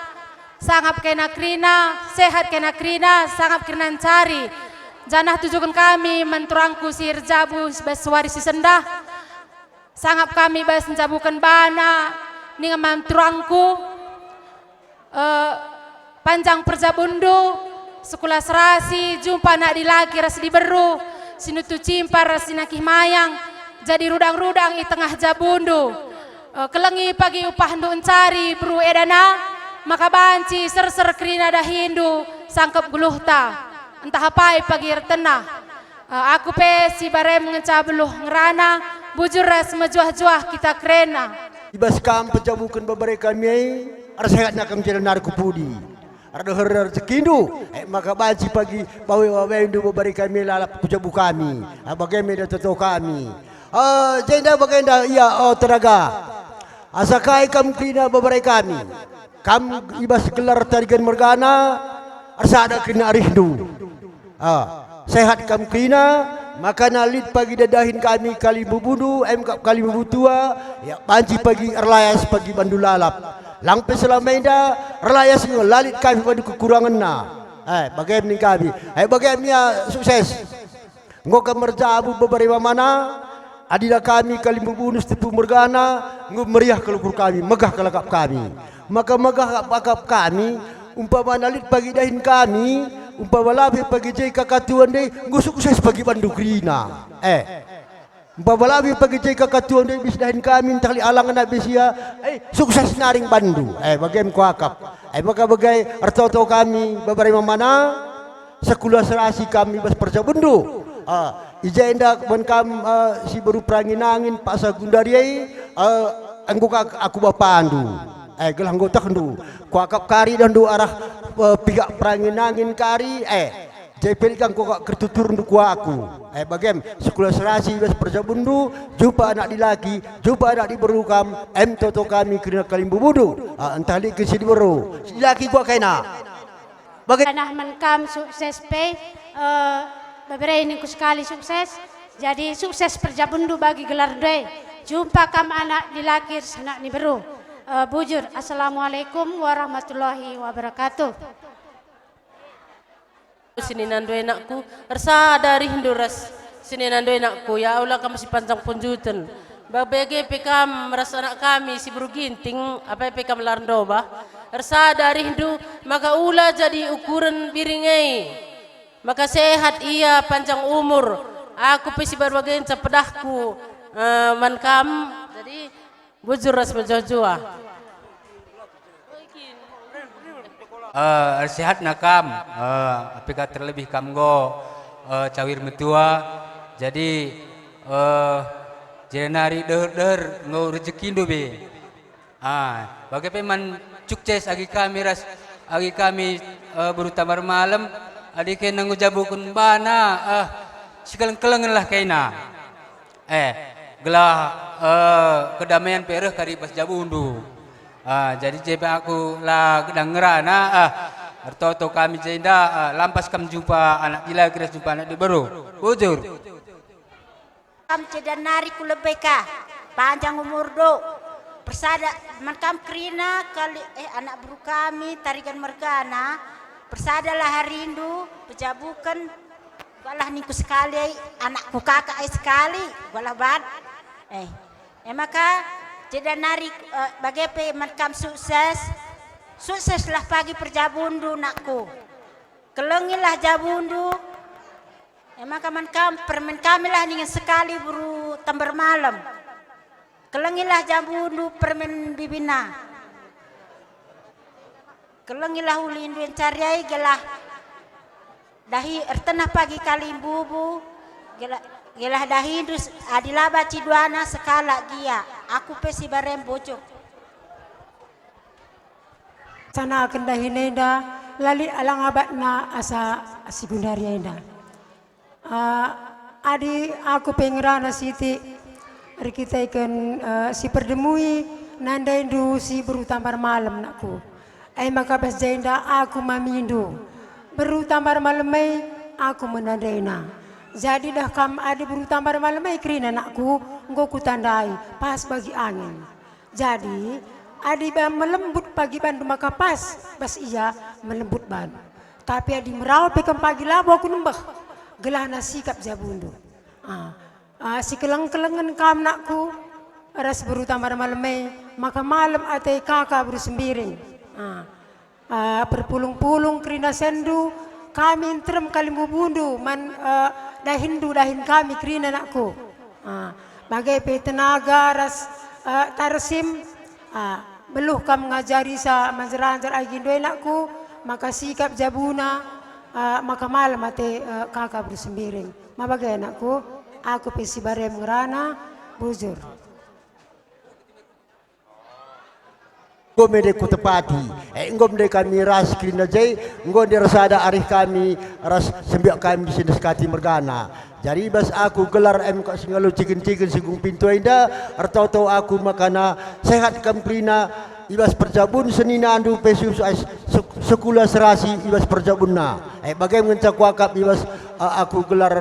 sangap kena krina sehat kena krina sangap kena cari janah tujukan kami menturangku sir jabu beswari si sendah sangap kami bas menjabukan bana ningamam turangku panjang perjabundu sekolah serasi jumpa nak dilaki ras diberu sinutu cimpar sinakih mayang jadi rudang-rudang di tengah jabundu kelengi pagi upah ndu encari bru edana maka banci ser-ser krina dahindu sangkep guluhta entah apa pagi tenah aku pe si bare mengeca beluh ngerana bujur ras mejuah-juah kita krena ibas kam pejabukan beberapa kami arsehat nak menjadi narku pudi ada herar sekindu maka baji pagi bawa indu beri kami lalap kujabu kami bagaimana tahu kami jenda bagaimana iya tenaga asakai kam kina beri kami kam ibas gelar tarigan mergana asa ada kena rindu sehat kam kina maka nalit pagi dadahin kami kali bubudu kali bubutua ya banji pagi erlayas pagi bandu lalap langpe selama indah relayas lalit kami pada kekurangan na bagaimana kami bagaimana sukses ngok merjabu beberapa mana adilah kami kali membunus tepu mergana ngok meriah kelukur kami megah kelakap kami maka megah kelakap kami umpama nalit pagi dahin kami umpama labi pagi jai kakatuan deh ngok sukses pagi bandu krina Babalabi pagi jai kakatuan deh bis dahin kami entah li alangan nak besia sukses naring bandu bagaimana kuakap maka bagai arto kami beberapa mana sekolah serasi kami bas perjabundu ija indak menkam si baru perangin angin pak sagundari aku bapandu gelah anggota kendu kuakap kari dan du arah pihak perangin angin kari JPL kan kok kertutur untuk aku bagaimana sekolah serasi bas perjabundu jumpa anak dilaki jumpa anak diberukam toto kami kena kalimbu budu entah li ke sini baru laki gua kena bagaimana menkam sukses pe beberapa ini sekali sukses jadi sukses perjabundu bagi gelar doi jumpa kam anak dilaki anak ni baru bujur assalamualaikum warahmatullahi wabarakatuh. Sini nando enakku rasa dari hinduras sini nando enakku ya Allah kamu si panjang punjutan babege pekam merasa anak kami si buru ginting apa pekam lardoba rasa dari hindu maka ula jadi ukuran biringai maka sehat iya panjang umur aku pesi berbagai cepedahku mankam jadi bujur ras berjua-jua sehat nakam apika terlebih kam go cawir metua jadi jenari der ngo rezeki ndo be bagai peman sukses agi kami agi kami berutamar malam adik nanggu jabukun bana sekeleng-kelengan lah kaina gelah kedamaian pereh kari pas jabundu jadi jebe aku lah gedang ngerana artoto kami jenda lampas kam jumpa anak gila kira jumpa anak di baru bujur kam cedan nari ku lebeka panjang umur do persada makam krina kali anak buru kami tarikan mergana persadalah harindu pejabukan galah niku sekali anakku kakak sekali galah ban maka cedan nari bagai makam sukseslah pagi perjabundu nakku kelengilah jabundu maka makam permen kami lah dengan sekali buru tambar malam kelengilah jabundu permen bibina kelengilah ulindu yang cariai gelah dahi ertenah pagi kali bubu gelah dahi indus adilaba ciduana sekala gia aku pesi barem bocok sana akan dahi nenda lali alang abatna asa sigundaria enda adi aku pengerana siti kita ikan si perdemui nanda indu si berutambar malam nakku maka pas jenda aku mamindu berutambar malam aku menandaina jadi dah kam ada berutambar malam krina nakku engkau kutandai pas bagi angin jadi adi melembut pagi bandu maka pas iya melembut bandu tapi adi merawat pekam pagi labu aku nembah gelah nasikap jabundu si keleng-kelengan kam nakku ras berutambar malam maka malam atai kakak bersembiring berpulung-pulung krina sendu kami interem kali bubundu dahin kami krina nakku bagai tenaga ras tarsim beluh kam ngajari sa manjaranjar agindo nakku maka sikap jabuna maka malam ate kakak bersembiring mabagai nakku aku pesi barem ngerana bujur Ngomede ku tepati, ngomede kami ras krina jai, ngomede rasada arih kami ras sembiak kami di sini sekati mergana. Jadi bas aku gelar kau singalu cikin sigung pintu indah, artau aku makana sehat kam krina ibas perjabun senina andu pesus sekula serasi ibas perjabunna. Bagai mencak wakap ibas aku gelar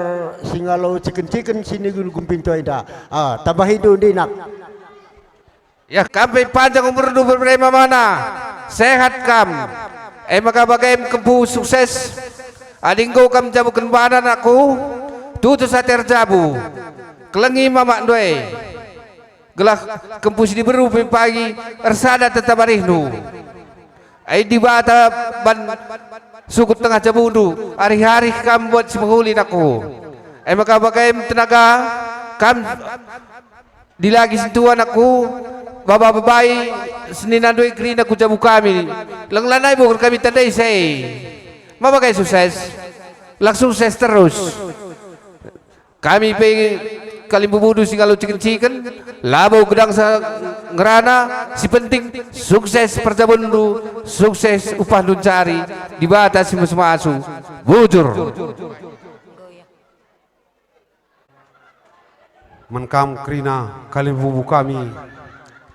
singalu cikin sini sigung pintu indah. Tambah hidup dinak. Ya kami panjang umur berprema mana sehat kam maka bagai kempu sukses adinggo kam jabukan badan aku tutu sater jabu kelengi mamak doe gelah kempu di beru pagi ersada tetap arihnu di bata ban sukut tengah jabundu hari-hari kam buat semahulin aku maka bagai tenaga kam dilagi sentuhan aku babai senina doi krina ku jabu kami lang lanai bukan kami tandai sei mabagai sukses lang sukses terus kami pe kalimbu budu singalo ciken labau gedang sa ngerana si penting sukses perjabundu sukses upah dun cari di batas semua asu bujur menkam krina kalimbu kami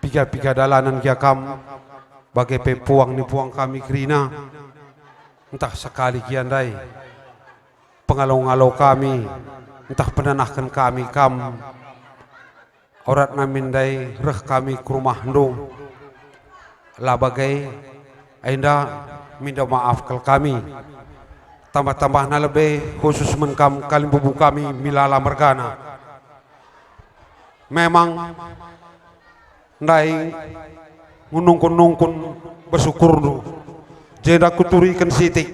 pika dalanan kia kam bagai pepuang ni puang kami krina entah sekali kian dai pengalau-ngalau kami entah penanahkan kami kam orat namin dai reh kami ke rumah ndung lah bagai ainda minta maaf kal kami tambah-tambah na lebih khusus menkam kalimbubu kami milala mergana memang ndai ngunungkun bersyukur nu jenda kuturikan siti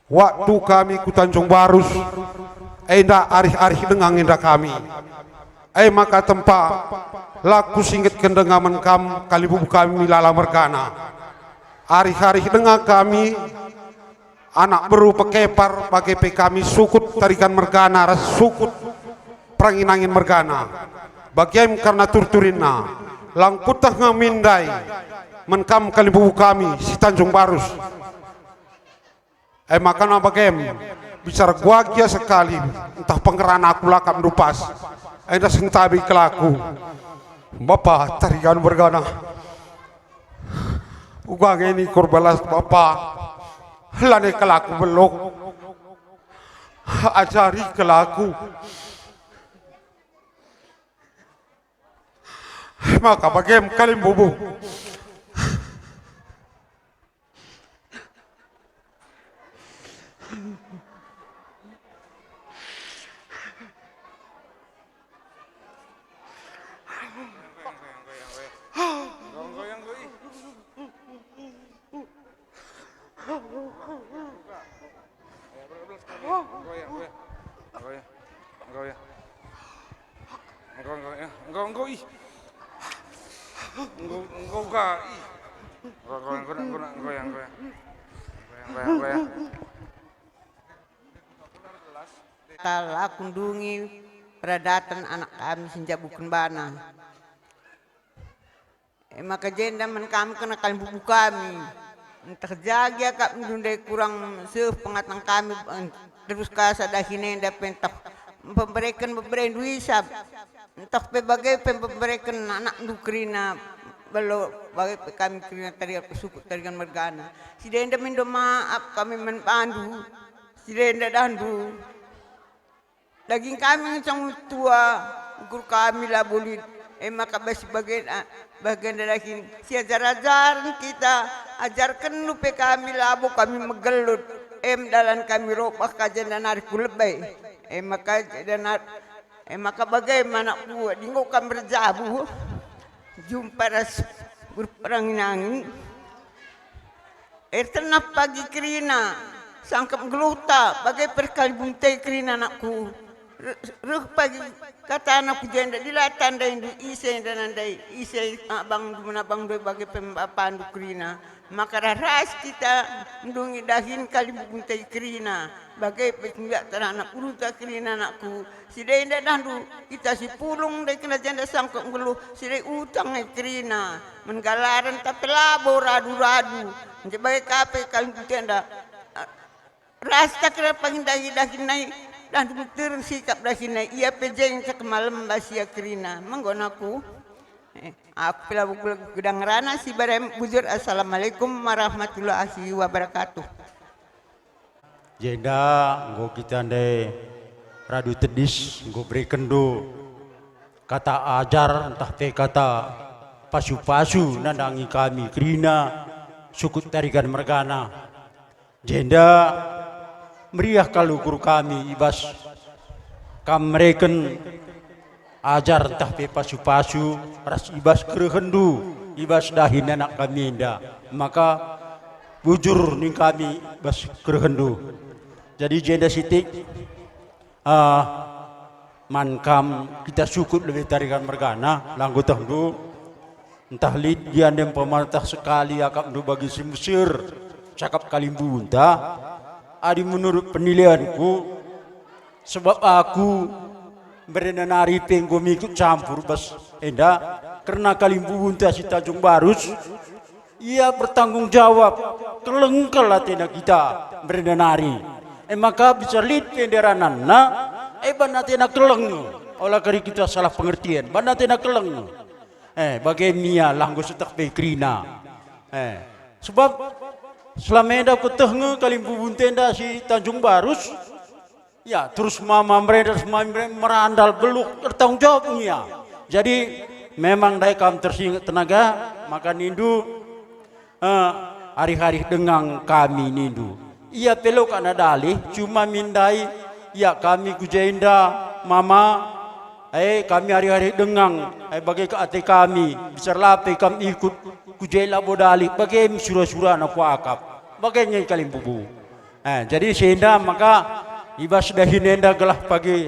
waktu kami ku Tanjung Barus enda arih-arih dengang enda kami maka tempat laku singit kendengaman kam kalibu kami lala mergana hari-hari dengan kami anak beru pekepar bagi kami sukut tarikan mergana ras sukut perangin-angin mergana bagian karena turturina langkutah ngamindai menkam kalimbu kami si Tanjung Barus makanya bagaim bicara guagia sekali entah pengeran aku lakam dupas enda sentabi kelaku Bapak tarikan mergana ugang ini kurbalas Bapak lane kelaku belok ajari kelaku maka bagaim kalim bubu Telah kunjungi peradatan anak kami sejak bukan bana. Maka jenda men kami kena kalian buku kami. Entah jaga kak mendundai kurang sepengatang kami terus kasa dahine nda pentap pemberikan duisab. Entah pebagai pemberikan anak dukrina belo bagai kami krina tadi suku tarikan mergana. Si denda mindo maaf kami menpandu. Si denda dandu. Daging kami yang tua, ukur kami lah boleh. Maka basi bagian dari ajar-ajaran kita, ajarkan lupa kami labu kami megelut. Dalam kami ropah kajian dan hariku lebay. Maka bagaimana buat dinggo kami berjabu, jumpa ras berperangin. Tenap pagi krina, sangkap geluta, bagai perkali buntai krina anakku. Ruh pagi kata anakku janda dilatan dari isai dan andai isai abang menabang doi bagi pembapan krina maka ras kita mendungi dahin kali buntai krina bagai penggak teranak uruta krina anakku si denda dandu kita si pulung dari kena janda sangkut ngeluh si dai utang krina menggalaran tapi labo radu-radu sebagai kape kali janda rasa kira pangindai dahin naik dan turun sikap dah sini ia pejeng cak malam basia krina menggonaku aku pila bukul gedang rana si barem bujur assalamualaikum warahmatullahi wabarakatuh. Jenda nggo kita ndai radu tedis nggo berikan do kata ajar entah te kata pasu-pasu nandangi kami krina sukut tarikan mergana. Jenda meriah kalau guru kami ibas kamreken ajar entah pe pasu-pasu ras ibas kerehendu ibas dahin anak kami indah maka bujur ning kami ibas kerehendu jadi jenda sitik mankam kita sukut lebih tarikan mergana langgo tahdu entah lid dian yang pemerintah sekali akap du bagi si Mesir cakap kalimbu entah adi menurut penilaianku sebab aku berenari penggo mikut campur bas enda karena kalimbu unta si Tanjung Barus ia bertanggung jawab kelengkel latena kita berenari maka bisa lid penderananna banatena keleng olah kari kita salah pengertian banatena keleng bagaimana langgo setak bekrina sebab selama ini aku tengah kalimbu buntenda si Tanjung Barus, ya terus mama mereka merandal beluk bertanggung jawabnya. Jadi memang dari kami tersingkat tenaga, maka nindu hari-hari dengan kami nindu. Ia peluk anak dalih, cuma mindai, ya kami kujainda mama, kami hari-hari dengan, bagai ke ate kami, bisa lape kami ikut kujaila bodali bagai surah-surah anak akap bagainya kalim bubu jadi sehingga maka iba sudah hinenda gelah pagi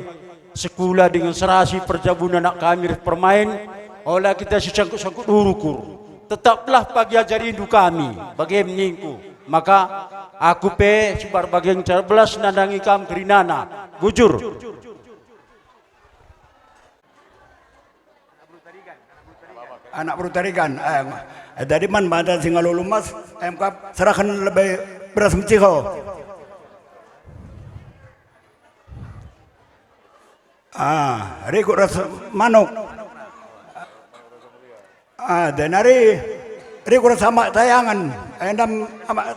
sekolah dengan serasi perjabunan anak kami permain oleh kita si sangkut-sangkut urukur tetaplah pagi ajar rindu kami bagi meningku. Maka aku pe subar bagian 13 nandangi kam kerinana bujur. Anak berutarikan. Dari man badan singa lulumas, MK serahkan lebih beras menciko. Rikut ras manuk. Dan hari rikut sama tayangan, endam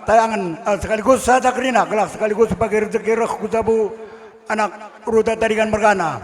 tayangan sekaligus saya kerina kelak sekaligus sebagai rezeki roh kuzabu anak urutan tarikan mergana.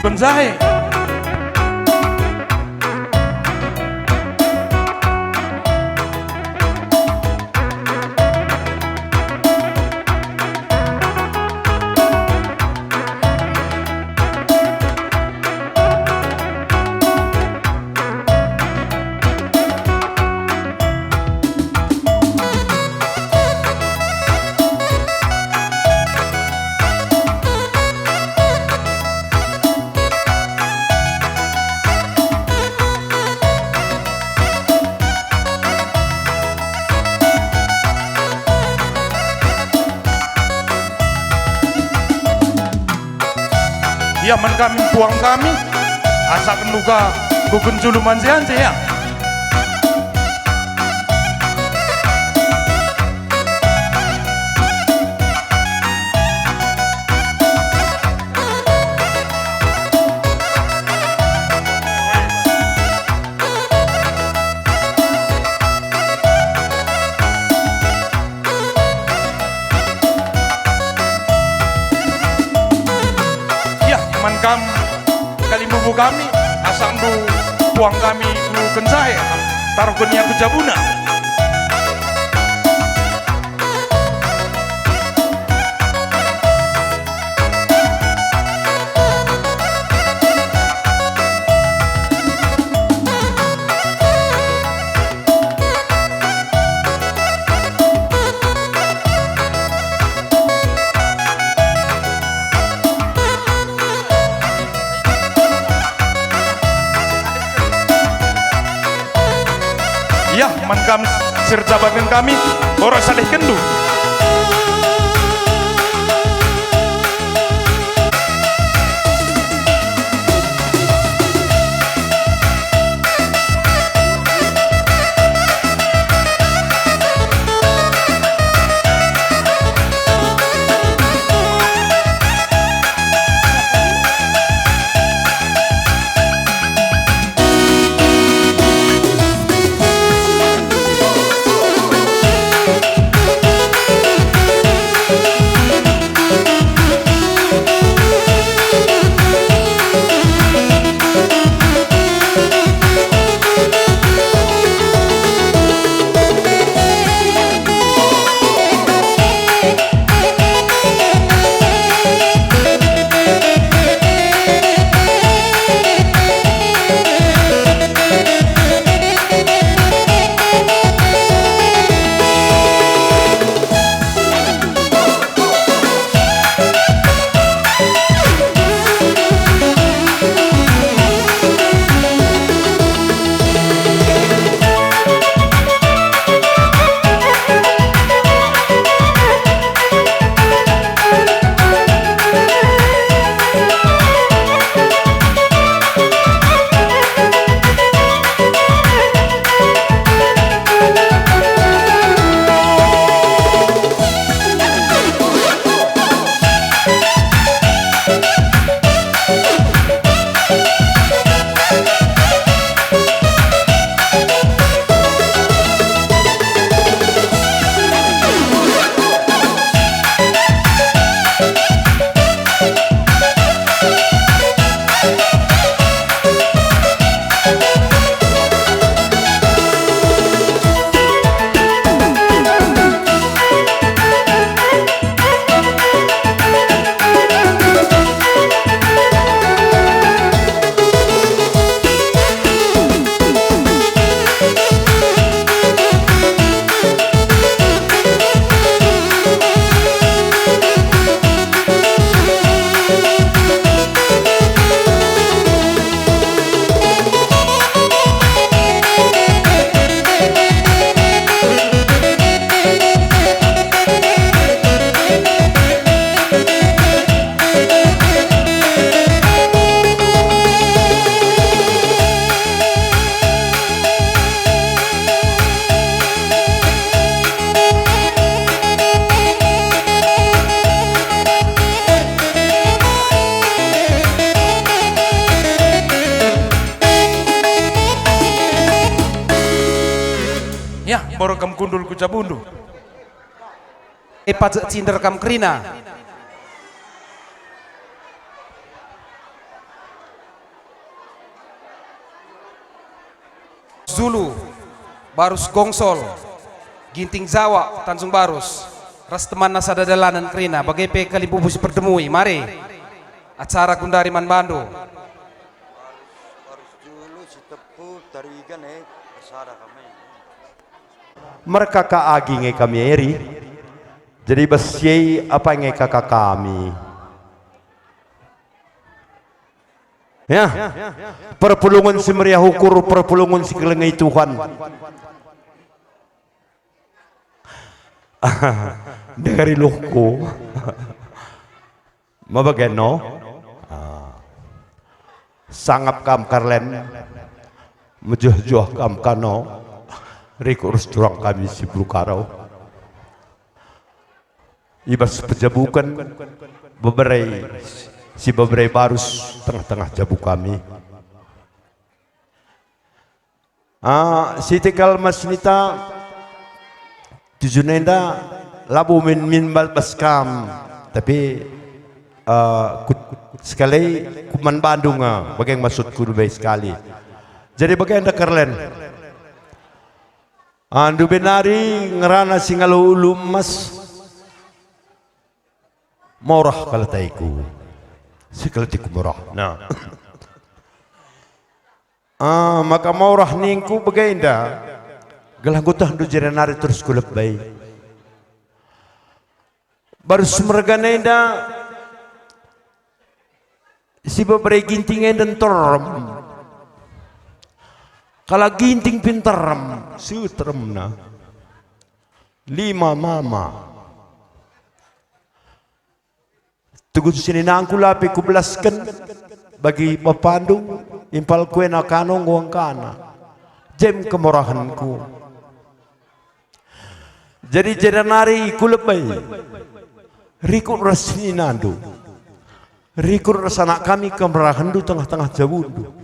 Benzahe. Ya man kami puang kami asakan luka gugun juluman sehan ya. Man kam kali bubu kami asang du puang kami lu kensai taruh kenia ku jabuna. Ya, man kam sirjabakan kami orang salih kendu. Baru kam kundul ku cabundu. Pajak cinder kam krina. Zulu, Barus Gongsol, Ginting Zawa, Tanjung Barus, ras teman nasa dadalanan Krina, bagai pe kalibubusi perdemui, mari. Acara Gundari Man Bando. Mereka kaagi nge kami eri, jadi besyai apa nge kakak kami. Ya, perpulungan si meriah ukur, perpulungan si kelengai Tuhan. Dari loko, mabageno, sangap kam karlen, mejuh-juh kam kano. Rikurus turang kami si Blukarau. Ibas pejabukan beberai barus tengah-tengah jabu kami. Si tekal masnita tujunenda labu min baskam tapi sekali kuman Bandung bagian maksudku lebih sekali. Jadi bagian anda kerlen. Andu benari ngerana singalu ulu emas murah kalau taiku sekeletiku murah. Nah, maka murah ningku bagainda gelah gutah andu jerenari terus kulep bayi baru semergana inda si beberapa gintingnya dan terem. Kalau ginting pinterem, sutremna, 5 mama. Tugun sini nangku lapi kubelaskan bagi pepandu impal kue nakano nguang kana. Jem kemurahanku. Jadi jeranari kulepai. Rikut rasini nandu. Rikut rasanak kami kemurahan du tengah-tengah jawundu.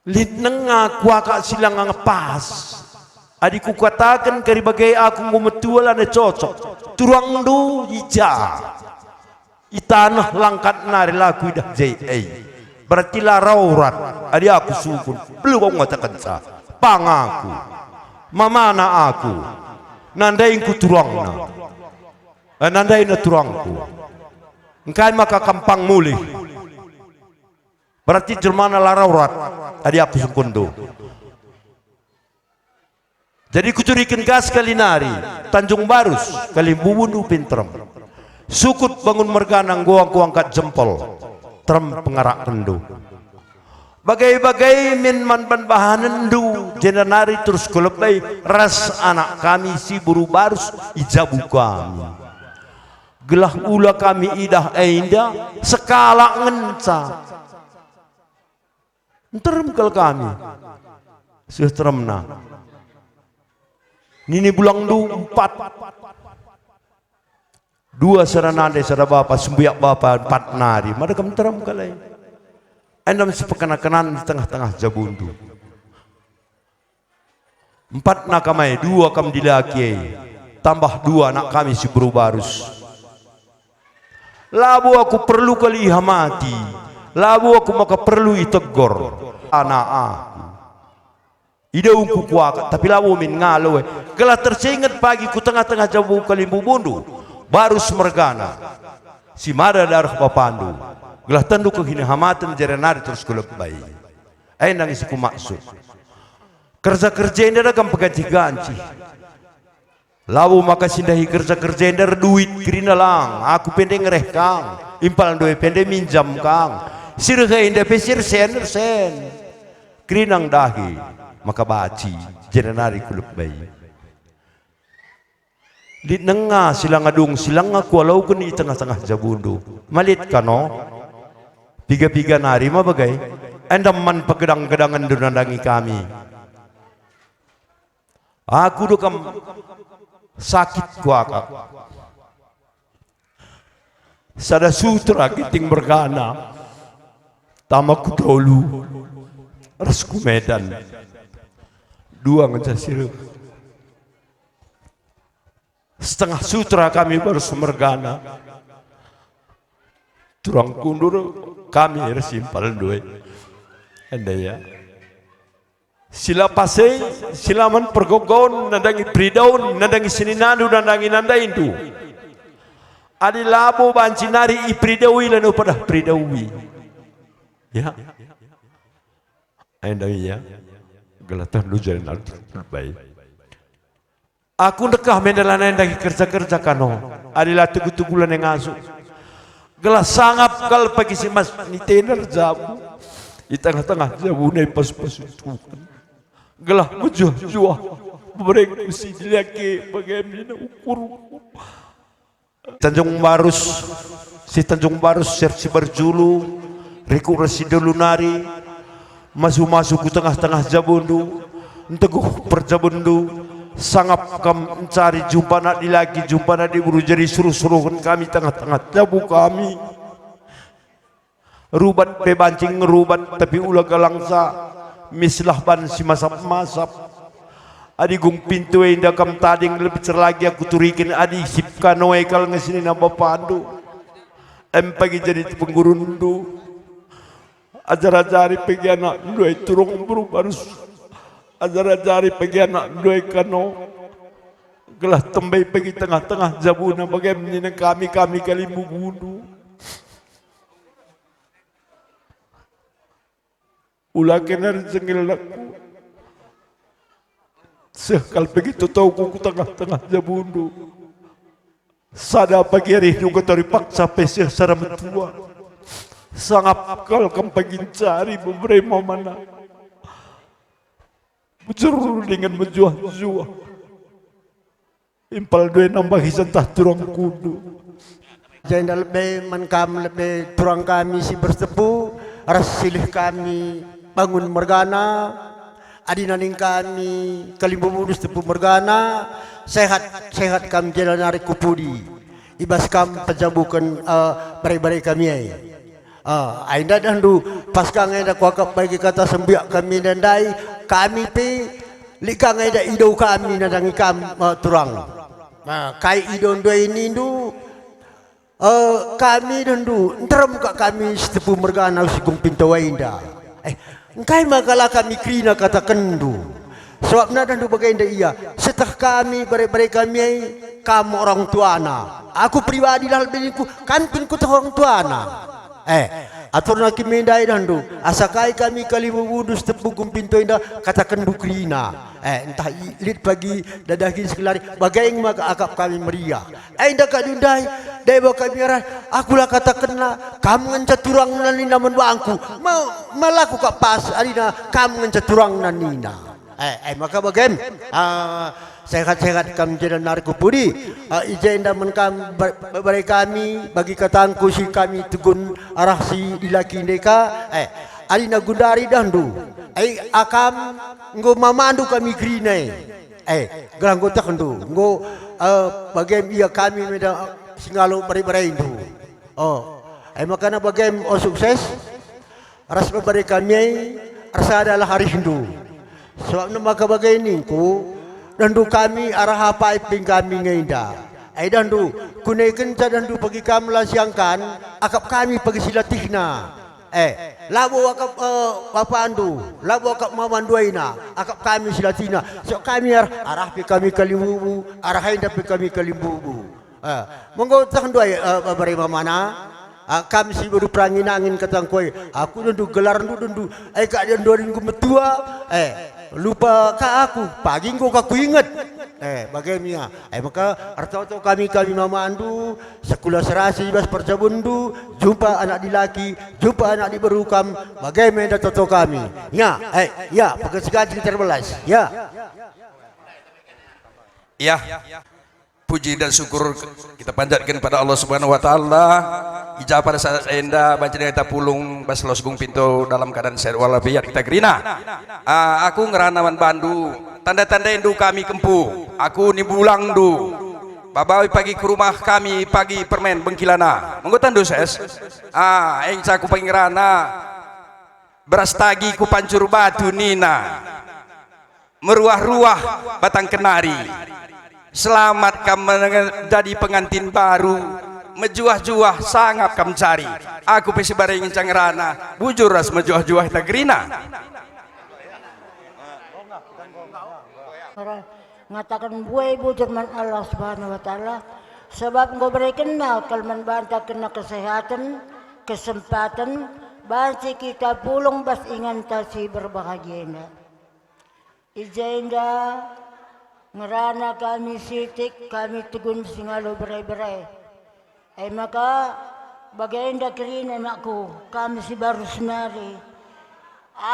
Litnenga kuaka silang ngepas. Adiku katakan kari bagai aku ngumetuala ne cocok. Turang du ija. Itanah langkat nari laku idah jai. Berarti lah raurat. Adi aku sukun. Belum aku ngatakan sa. Pangaku. Mamana aku. Nandainku turangna. Nandaina turangku. Engkai maka kampang mulih. Berarti Jermana laraurat tadi aku sukundu. Jadi kucurikan gas kali nari Tanjung Barus kali buwundu pinterem. Sukut bangun merganang gua aku angkat jempol terem pengarak kendu. Bagai-bagai min man bahanan du jenanari terus kulepai ras anak kami si buru Barus ijabu kami. Gelah ula kami idah einda sekala ngenca. Terem kal kami sudah teremna nini bulang du 4 2 saranade sada bapa sembuyak bapa 4 nari mereka terem kalai endam sepekana-kanan di tengah-tengah jabundu 4 nakamai 2 kam dilaki tambah 2 anak kami si buru Barus labu aku perlu kali hamati labu aku maka perlu itegor anak aku idauku kuak tapi labu min ngalowe gelah tersingat pagi ku tengah-tengah jabu kalimbu bundu baru semergana si mada darah papandu gelah tendu kehina hamatan jerenari terus kulebai nang isiku maksud kerja-kerja ini ada kam peganti-ganti labu maka sindahi kerja-kerja ini duit kirina lang aku pendek ngereh kang impalan doe pendek minjam kang sirga indah pesir sen kerinang dahi maka baci jerenari kuluk bayi di nengah silang adung silang aku walau kini tengah-tengah jabundu malit kano piga-piga nari ma bagai endam man pegedang-gedangan dunandangi kami aku dukam sakit kuaka sada sutra kiting bergana tamaku dulu rasku Medan 2 ngejasir setengah sutra kami baru semergana turang kundur kami resimpal duit Anda ya. Sila pasai, silaman pergogon, nandangi pridaun, nandangi sininandu, nandangi nandaindu. Adi labo banci nari ipridawi lanu pada pridawi. Ya. Anda ya. Gelatan lu jalan baik. Aku dekah mendalan nandangi kerja-kerja kano. Adilah tugu-tugulan yang asuh. Gelas sangap kal pagi si mas ni tener jabu. Di tengah-tengah jabu ni pas-pas itu. Gelah menjuah-juah. Mereka mesti dilaki bagaimana ukur. Tanjung Barus, si Tanjung Barus si berjulu. Riku resi dulu nari. Masuk-masuk ke tengah-tengah jabundu. Teguh perjabundu. Sangap kami mencari jumpa nak di lagi, jumpa nak diburu jadi suruh-suruhkan kami tengah-tengah jabu kami. Rubat bebancing rubat tapi ulah galangsa mislah ban si masap-masap. Adi gung pintu indah kam tading lebih lagi aku turikin adi sip kanoe kal ngesini napa pandu. Pagi jadi penggurundu. Ajar-ajari pergi anak dua turung buru barus. Ajar-ajari pergi anak dua kano. Gelah tembai pergi tengah-tengah jabuna bagaimana kami kali bubudu. Ulah kena jengil aku. Sekal begitu tahu ku tengah-tengah jabundu. Sada pagi hari juga terpaksa pesih secara tua. Sangap kal kam pagi cari beberapa mana. Berjuru dengan menjuah-juah. Impal dua nambah hisantah turang kudu. Jangan lebih menkam lebih turang kami si bersepu. Rasilih kami bangun mergana. Adinaning kami kalimbu mudus tepu mergana. Sehat kami jalan hari kupudi. Ibas kam penjambukan barai-barai kami ay. Ainda dandu pasca ngaida kuakap bagi kata sembiak kami dandai kami pe lika ngaida idau kami nadangi kam turang. Kai idon dua ini du kami dandu nteram kak kami setepu mergana usigung pintu ainda. Engkai magalah kami krina kata kendu. Sebab na dandu bagai inda iya. Setelah kami barai-barai kami kamu orang tuana. Aku pribadi dah lebih ku kan pinku orang tuana. Atur nak kimendai dandu. Asakai kami kali wudus tepugum pintu indah katakan bukrina. Entah ilit pagi dadahin sekelari. Bagaimana maka akap kami meriah. Indah kak dundai. Dai bawa kami arah. Akulah katakanlah kamu ngecaturang nanina menbangku. Malaku kak pas arina kamu ngecaturang nanina. Maka bagaimana? Sehat-sehat kami jadi narkopudi. Ijenda menkam bari kami bagi katangku si kami tegun arah si dilaki deka. Alina gundari dandu. Akam ngo mamandu kami grinai. Gelang gota kendu. Ngo bagaimana ia kami meda singalo bari-bari itu. Makanya bagaimana sukses. Ras bari kami rasa adalah hari Hindu. Sebab maka bagaimana ku dandu kami arah apa iping kami ngaida. Dandu kunaikan dandu pagi kami lasiangkan akap kami pagi silatihna. Labo akap papandu, labo akap mamanduaina, akap kami silatina. So kami arah pi kami kalimbubu, arah inda pi kami kalimbubu. Monggo tahan dua bari mana? Kami si baru perangin angin katang koi. Aku dandu gelar dandu. Kak dandu ringku metua. Lupa kak aku pagi kau aku ingat bagaimana maka arto kami mama andu sekolah serasi bas perjabundu jumpa anak dilaki jumpa anak diberukam bagaimana toto kami ya pekerjaan terbelas ya puji dan syukur kita panjatkan pada Allah Subhanahu wa taala. Ijab pada saat enda baca kita pulung bas losgung pintu dalam keadaan sehat walafiat kita gerina. Aku ngeranawan bandu tanda-tanda indu kami kempu. Aku ni bulang du. Babawi pagi ke rumah kami pagi permen bengkilana. Menggotan du ses. Eng aku pagi ngerana beras tagi ku pancur batu nina. Meruah-ruah batang kenari. Selamat kamu jadi pengantin baru. mejuah-juah sangap kam cari. Aku pesi bareng cangrana, bujur ras mejuah-juah ta gerina. Ngatakan buai bujur man Allah Subhanahu wa taala sebab engkau berikan kalman banta kena kesehatan, kesempatan, bansi kita pulung bas ingan tasi berbahagia. Ijainda ngerana kami sitik, kami tugun singalo berai-berai. Maka bagainda kirin anakku, kami si baru senari.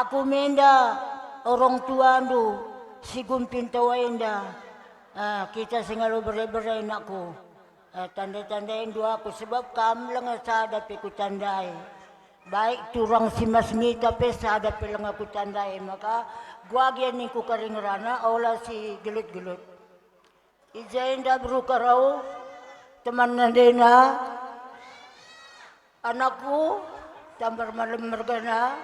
Aku menda orang tuandu, si gumpin tawainda. Kita singalo berai-berai anakku. Tanda-tandain doaku sebab kamu lang sadapi ku tandai. Baik turang si masnita pe sadapi lang aku tandai. Maka guagyan ni ku karingrana awla si gelut-gelut. Ijainda berukarau teman nandena anakku tambar malam mergana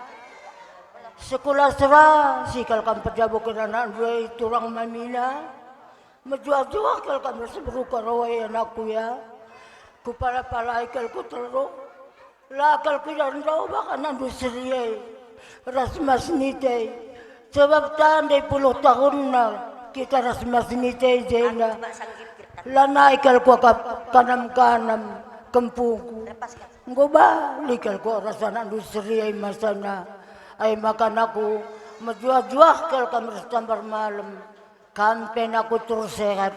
sekolah serah sikal kam pejabukan anak dua turang mamina menjual-jual kal kam berukarau anakku ya kupala-pala ikal ku teruk lakal ku dan rau bahkan nandu seriai rasmas nite sebab tandai 10 tahun na kita rasmas nite jena lana ikal ko kanam-kanam kempungku ngo ba likal ko rasana industri ay masana ay makan aku menjuah-juah kal kamar tambar malam kampen aku terus sehat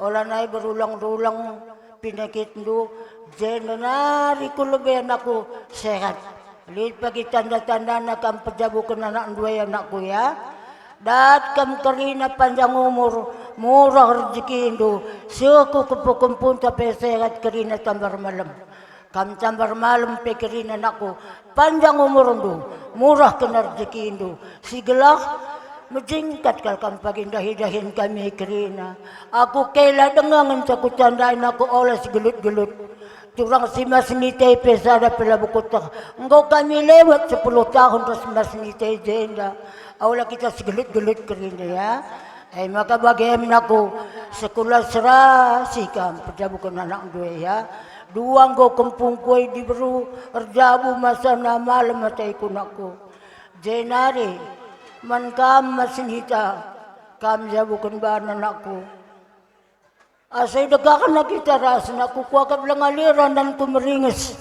olah naik berulang-ulang penyakit itu jenari ku lebih anakku sehat lihat bagi tanda-tanda nak kam pejabukan anak dua anakku ya dat kam karina panjang umur murah rezeki Indo suku kepukumpun tapi sehat karina tambar malam kam tambar malam pekerina anakku panjang umur Indo murah kena rezeki Indo si gelah menjingkat kal kam pagindahin kami karina aku kela dengangan saku tandain aku oleh si gelut-gelut turang si masnite pesada pela bukutak engkau kami lewat 10 tahun terus masnite jenda awala kita segelut-gelut kerina ya. Maka bagaimana aku sekolah serah sikam pejabukan anak dua ya. Dua nggo kempung kue diberi erjabu masa na malam matai kunaku. Jenari man kam masinita kam jabukan bahan anakku. Asay dagakan na kita rasan aku kuakap lang aliran dan kumeringis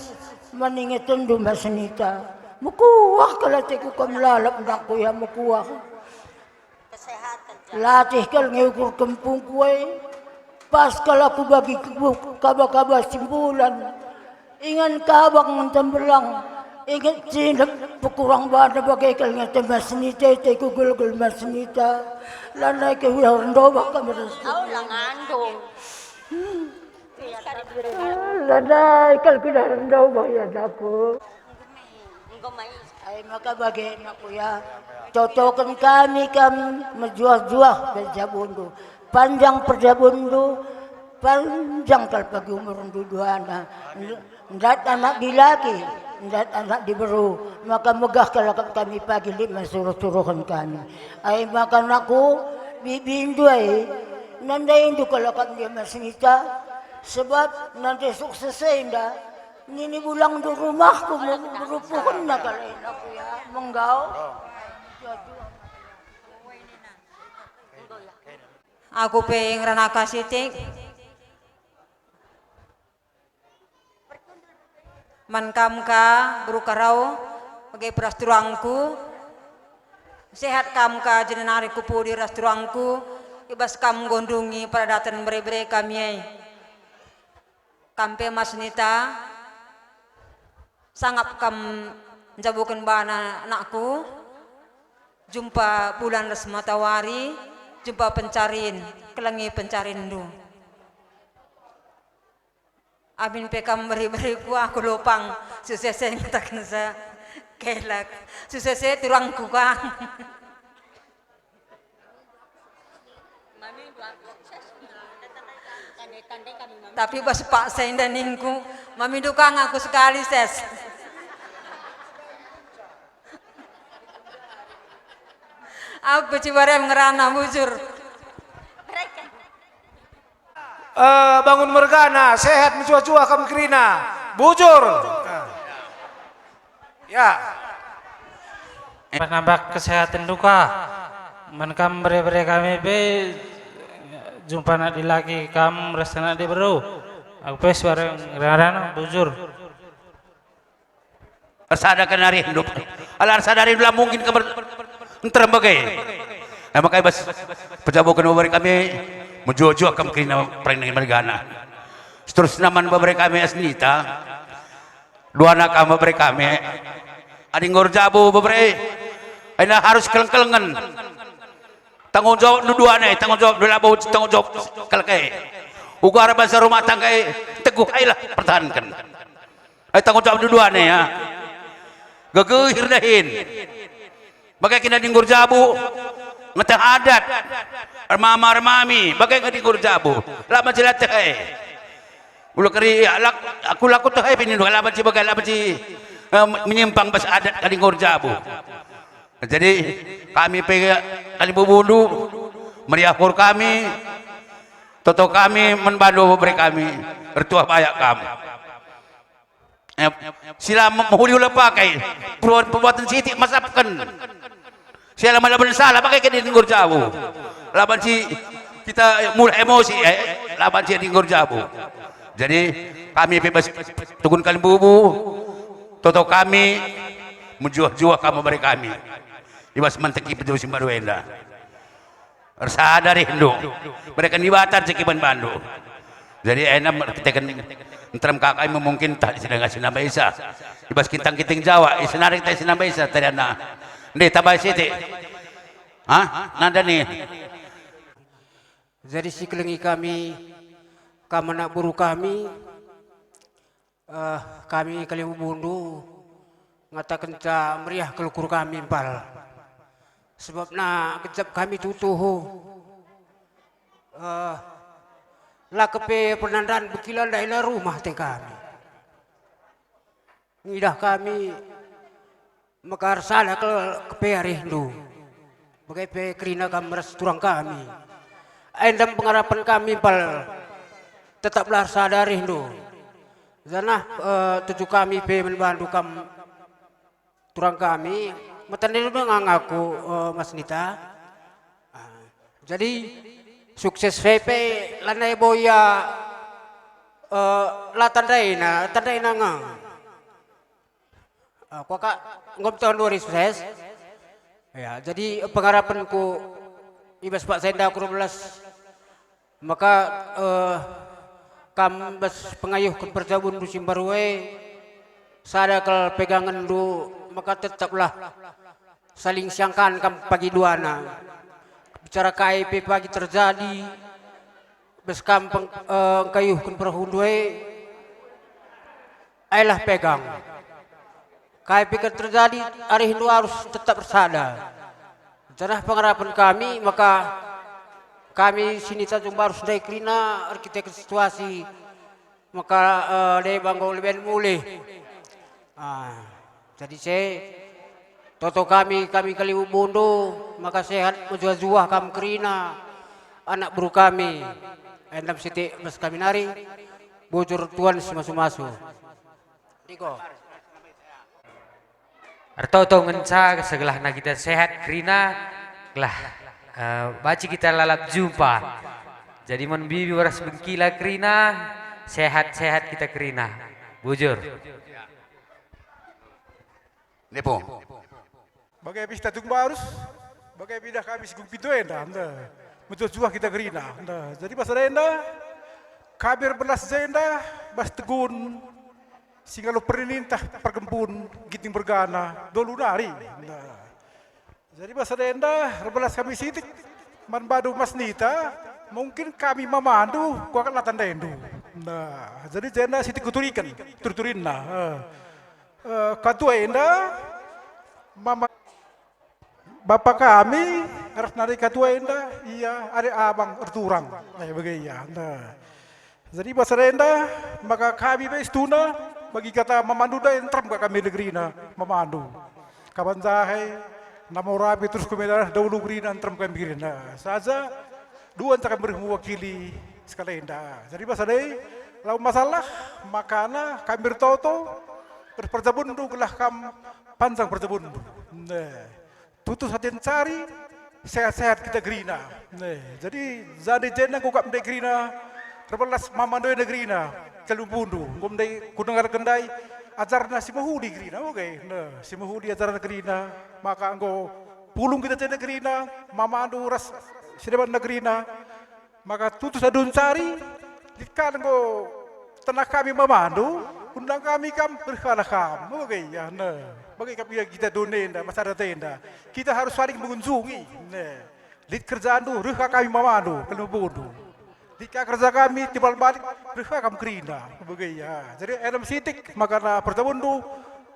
maningitan do masinita. Mukuwah kalati ko kamlalap na kuya mukuwah. Latih kal ngeukur kempung kuay. Pas kala ku bagi kaba-kaba simbulan. Ingan kabak ng tambelang. Ingat sinap pukurang bana bagay kal nga tamasnita. Tay kugul-gul masnita. Lanay kay wiharndo baka maras. Aw lang ando. Lanay kal wiharndo baka yan ako. Ay maka bagain ako ya. Cocokan kami menjual-jual berjabundo. Panjang perjabundo, panjang kalpagi umur duduana. Ndat anak dilaki, ndat anak diberu. Maka megah kalakap kami pagi lima suruh-suruhan kami. Ay maka naku bibindo ay nandaindo kalakap dia masnita. Sebab nanti suksesnya indah. Nini bulang di rumahku merupukan na kalain ako ya menggaw. Aku peng ranaka sitik. Man kam ka guru karau bagai perasturangku. Sehat kam ka jenenari kupu di rasturangku. Ibas kam gondungi pada datan bere-bere kami. Kampe masnita. Sangap kam jabukan bana anakku jumpa bulan resmatawari jumpa pencarin kelangi pencarin du amin pekam beri-beri ku aku lupang susese ngatakan sa kelak susese turangku kang tapi bas pak saya ningku mami dukang aku sekali ses aku cibarem ngerana bujur bangun mergana, sehat mencuah-cuah kam kerina, bujur. Ya. Penambah kesehatan duka, menkam bere-bere kami be jumpa nak di lagi kam rasanya di baru, aku pes bareng rana bujur. Sadakan hari hidup, alar sadari dulu mungkin kabar terbagai. Makanya bas pejabukan babari kami menjual-jual kam kerina perang mergana. Terus naman babari kami asnita, dua anak kami babari kami, ading gorjabu babari, ina harus keleng-kelengan. Tanggung jawab dua nih, tanggung jawab dua labu, tanggung jawab kelkai. Ugar bahasa rumah tangga teguh ailah pertahankan. Tanggung jawab dua nih ya. Gegehir dahin. Bagai kena dinggur jabu, ngetah adat, mami, bagai kena dinggur jabu. Lama jelat teh. Ulu keri, aku laku teh pinin dua lama ci bagai lama ci menyimpang bahasa adat kena dinggur jabu. Jadi kami pegang kali bubundu, meriahkur kami, toto kami membantu beri kami, bertuah bayak kami. Sila menghuli ulah pakai perbuatan sitik masapkan. Sila malaban salah pakai ke dinggur jabu. Laban si kita mulai emosi laban si dinggur jabu. Jadi kami bebas tukun kali bubu, toto kami menjuah-juah kamu beri kami. Ibas manteki pejuh simbaru enda. Sadari Hindu. Mereka nibatar cekiban bandu. Jadi enak kita kan Entram kakai mungkin tak sedang kasih nama Isa. Ibas kitang-kiting Jawa, isenarik tak nama Isa tadi anak. Ndi tabay siti. Hah? Nanda nih. Jadi siklengi kami, kamanak buru kami kali bundu ngatakan ta meriah kelukur kami impal. Sebab na kejap kami tutuh. Lah kepe penandaan bekilan daerah rumah teh kami. Ngidah kami mekar salah kepe hari Hindu. Bagai pe kerina kami turang kami. Endam pengharapan kami pal tetaplah sadari Hindu. Zanah tujuh kami pe membantu kami turang kami. Matandil mengangaku Mas Nita. Jadi sukses VP lanai boya la tandaina ngang. Kakak ngom tahun 2000 sukses. Ya, jadi pengharapanku ibas Pak Senda 12 maka kam bas pengayuh ke perjabun du Simbarwe sada kel pegangan du maka tetaplah saling siangkan kam pagi duana. Bicara KIP pagi terjadi bes kampung kayuh kun perhundue ailah pegang KIP kan terjadi hari Hindu harus tetap bersada. Bicara pengharapan kami maka kami sini Tanjung Baru sedai kerina arsitek situasi maka dari banggo lebih mulai. Jadi saya toto kami kali bundu maka sehat menjuah-juah kam kerina anak buru kami endam siti mas kami nari bujur tuan semasu-masu Diko Artoto ngenca segelah na kita sehat kerina lah baci kita lalap jumpa jadi mon bibi waras bengkila kerina sehat-sehat kita kerina bujur Lepo Bagai pista Tanjung Baru, bagai pindah kami sigung pintu enda, menjual jual kita gerina, jadi pas enda, kabir belas enda, bas tegun, singalo perintah pergempun, giting bergana, dolu nari, jadi pas enda, rebelas kami sitik, manbadu Mas Nita, mungkin kami memandu, gua akan latan dendu, jadi jenda sitik kuturikan, turturin katua enda, mama Bapak kami harus nari katua enda, iya ada abang erturang, begaya. Jadi bahasa enda, maka kami bestuna bagi kata memandu dah entram kami negeri na memandu. Kapan zahai, namo rapi terus kemudian dahulu negeri na entram kami negeri na. Saja dua antara mewakili sekali enda. Jadi pasal lau masalah makana kami bertoto berperjabundu gelah kam panjang perjabundu. Nah, tutus hati cari sehat-sehat kita gerina. Nah, jadi jena kukap mendai gerina terbelas mamandoi negerina kalubundu ngom dai kundengar kendai ajarna si mahudi gerina oke. Nah, si mahudi ajarna gerina maka anggo pulung kita cina gerina mamandu ras sideban negerina maka tutus adun cari dikan go tenang kami memandu, undang kami berkala kam, oke ya, nah, bagi kami kita donenda, masyarakat tenda, kita harus saling mengunjungi, nah, lid kerjaan tu, reka kami memandu, kalau bodoh, lika kerja kami tibal balik, reka kami kerina, oke ya, jadi enam sitik, makana pertemuan tu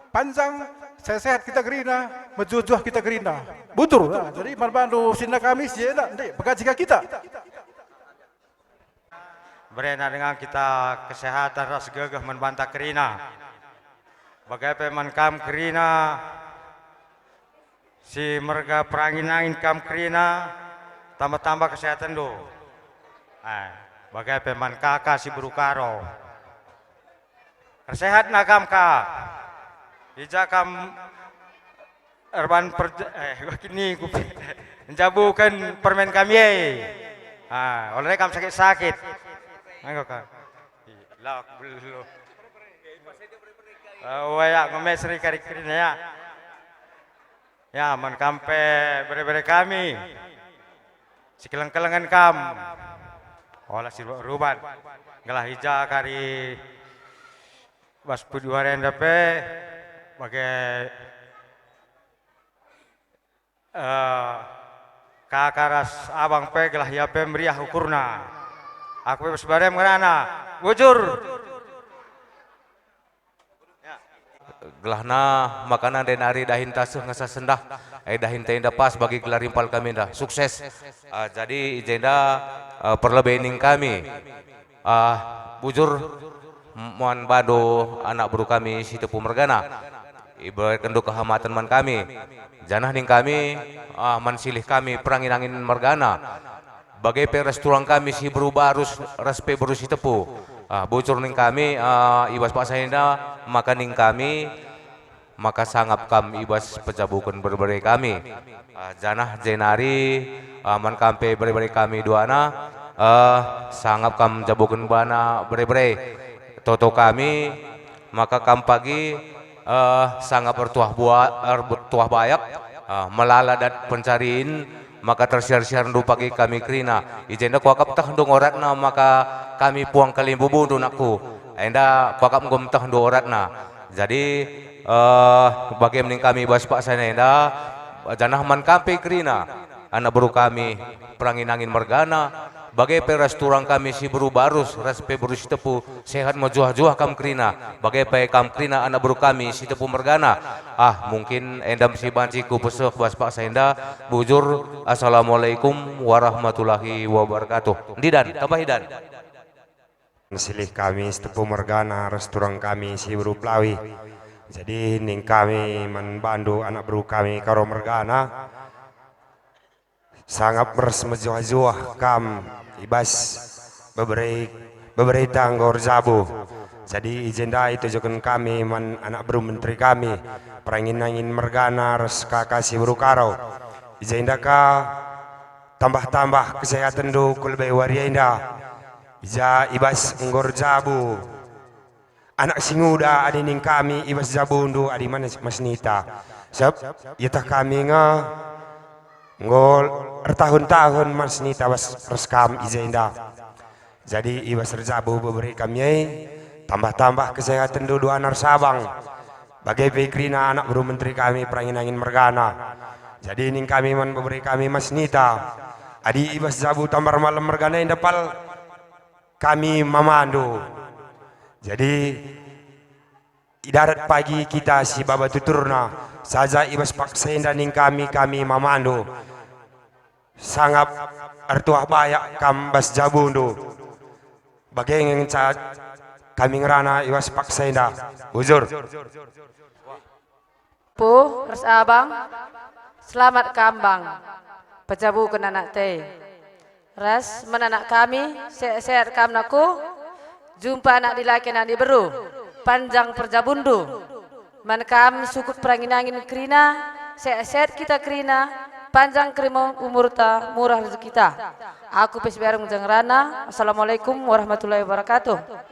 panjang, sehat kita kerina, menjujuh kita kerina, butur, nah, jadi memandu sina kami, siapa, begajikan kita. Berena dengan kita kesehatan ras gagah membantah kerina. Bagai peman kam kerina, si merga perangin kam kerina, tambah-tambah kesehatan do. Bagai peman kakak si berukaro. Sehat nak kam ka. Ija kam erban kini menjabukan permen kami. Oleh kam sakit-sakit. Anggo ka. Lak belum. Waya ngomesri kari-kari ya. Ya man kampe bere-bere kami. Sikeleng-kelengan kam. Olah si ruban. Galah hija kari bas puduaren dape bagai kakaras abang pe galah ya pe meriah ukurna. Aku bebas bareng ngerana, bujur. Gelahna makanan dan hari dahin tasuh ngasa sendah, dahin tenda pas bagi gelar rimpal kami dah sukses. Jadi jenda perlebening kami, bujur mohon bado anak buru kami si tepu mergana, ibarat kendu kehamatan man kami, janah ning kami mansilih kami perangin angin mergana. Bagai restoran kami si berubah harus respe berusi tepu. Bocor ning kami ibas Pak Sainda maka ning kami maka sangap kami ibas pejabukan berberi kami. Janah jenari man kampe berberi kami duana sangap kam jabukan bana berberi toto kami maka kam pagi sangap bertuah tuah bayak melala dan pencariin maka tersiar-siar ndu pagi kami kerina ijenda kuakap tah ndong oratna maka kami puang kalimbu bundu nakku enda kuakap ngom tah ndu oratna jadi bagi mending kami bas Pak sana enda janah man kampe kerina anak buru kami perangin angin mergana bagai restoran kami si buru barus respe buru si tepu sehat mojuah-juah kam kerina bagai pe kam kerina anak buru kami si tepu mergana mungkin endam si banciku pesuh bas Pak Sainda bujur assalamualaikum warahmatullahi wabarakatuh Didan tambah Hidan silih kami si tepu mergana restoran kami si buru Plawi jadi ning kami membantu anak buru kami karo mergana sangat bersemejuah kam ibas beberapa tanggor jabu jadi ijenda itu juga kami anak bro menteri kami perangin-angin mergana res kakak si berukaro ijenda ka tambah-tambah kesehatan do kulbe warienda ija ibas ngor jabu anak singuda adining kami ibas jabu do adi mana Mas Nita sab itah kami ngol bertahun-tahun Mas Nita was reskam izenda jadi ibas rejabu beri kami tambah-tambah kesehatan dulu anak Sabang bagai pekrina anak buru menteri kami perangin angin mergana jadi ini kami memberi kami Mas Nita adi ibas jabu tambah malam mergana yang dapal kami memandu jadi idarat pagi kita si baba tuturna saja ibas paksain dan kami memandu sangat artuah bayak kambas jabundu bagai yang kami ngerana iwas paksainda bujur Pu res abang selamat kambang pejabu kena anak teh ras menanak kami sehat kam naku jumpa anak dilaki anak diberu panjang perjabundu mankam sukut peranginangin kerina sehat kita kerina panjang kerimo umurta murah rezeki kita. Aku pesbiareng jengrana. Assalamualaikum warahmatullahi wabarakatuh.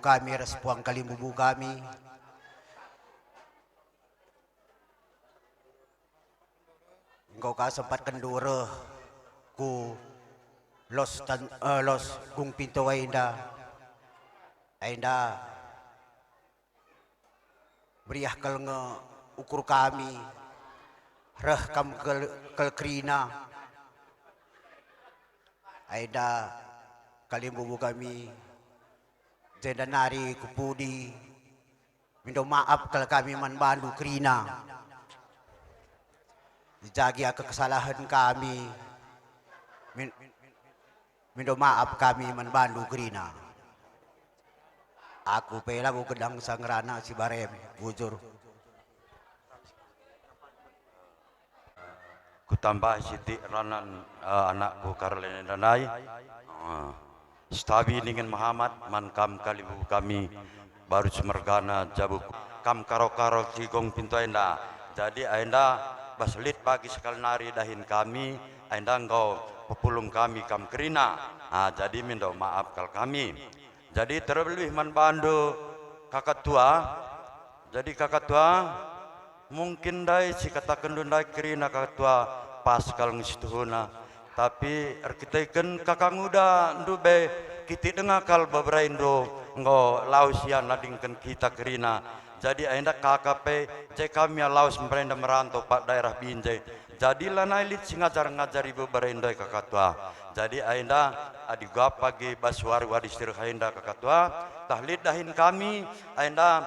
Kami respuang kali bubu kami engkau sempat kendura ku los gung pintu ainda beriah nge ukur kami reh kam kel krina ainda kali bubu kami jenda nari kupudi minta maaf kalau kami manbandu krina dijagi kesalahan kami minta maaf kami manbandu krina aku pela ku kedang sangrana si barem bujur ku tambah sidik ranan anakku Karlen Danai Stabi dengan Muhammad mankam kalibu kami baru semergana jabuk kam karo cigong pintu enda jadi enda baslit pagi sekali nari dahin kami enda engkau pepulung kami kam kerina jadi minta maaf kal kami jadi terlebih manbandu kakak tua jadi kakak tua mungkin dai si kata kendun dai kerina kakak tua pas kal ngisituhuna tapi arkiteken kakak muda ndube kiti dengakal babraindo ngo laus ya nadingkan kita kerina jadi ainda KKP cek kami laus merenda merantau pak daerah Binjai jadilah nailit ngajar babraindo kakak tua jadi ainda adigap pagi baswar wadistir ainda kakak tua tahlid dahin kami ainda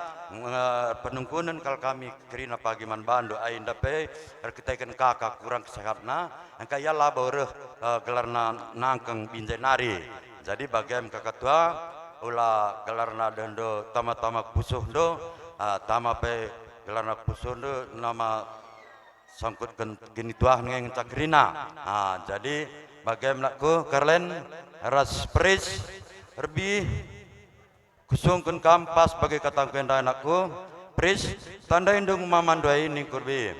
penungkunan kal kami kerina pagi man bando ainda pe arkiteken kakak kurang sehatna angka ya labor gelarna nangkeng Binjai nari jadi bagian kakak tua ulah gelarna dendo tama pusuh do tama pe gelarna pusuh do nama sangkut gini tuah ngeng cakrina jadi bagian nakku Karlen ras pris lebih kusungkun kampas bagi kata kenda anakku pris tanda indung mamandoi ini kurbi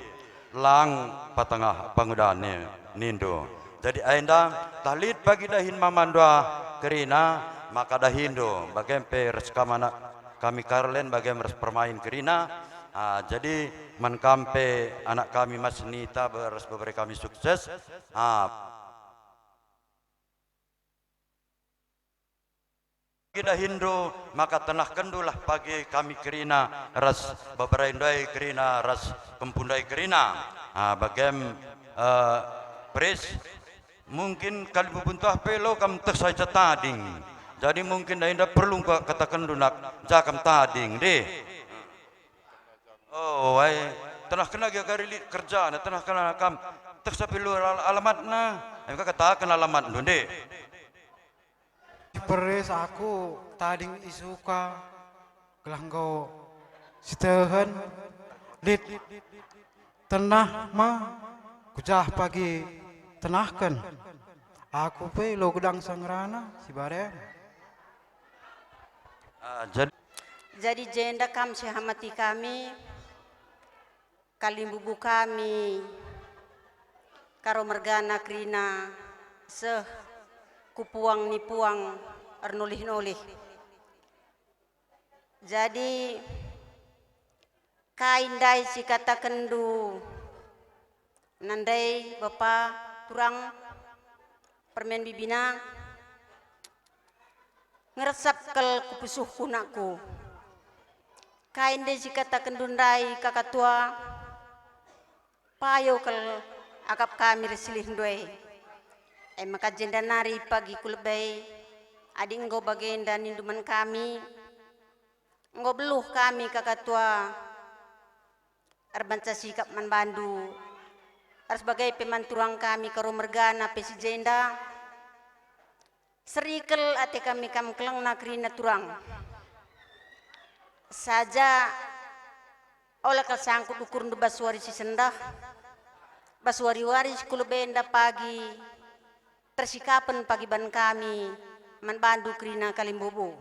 lang patangah pangudane nindo jadi ainda tahlid bagi dahin mamandua kerina maka dahindo bagian pe reskamana kami Karlen bagian res permain kerina jadi mankampe anak kami Mas Nita beres beri kami sukses kita Hindu maka tenah kendulah pagi kami kerina ras babarindai kerina ras pempundai kerina bagian pres mungkin kali bubuntah pelo kam tersai tading jadi mungkin dah perlu katakan dunak jakam tading deh oh ay tenah kena gari kerja tenah kena kam tersapi luar alamatna mereka katakan alamat deh Peres aku tading isuka gelanggo sitehen lit tenah ma kujah pagi tenahkan aku pe lo gedang sangrana si barem jadi jenda kam sehamati kami kalimbubu kami karo mergana krina seh kupuang nipuang ernulih-nulih jadi kaindai si kata kendu nandai bapa turang permen bibina ngeresap kel kupusuh kunaku kaindai si kata kendundai kakak tua payo kel akap kami resilih ndoi maka jenda nari pagi kulebay adi enggo bagenda ninduman kami enggo beluh kami kakak tua arbanca sikap man bandu sebagai pemanturang kami karo mergana pesijenda serikel ate kami kam kelang nakrina turang saja olah kal sangkut ukur ndu baswari si sendah baswari waris kulo benda pagi tersikapan pagi ban kami man bandu krina kalimbobo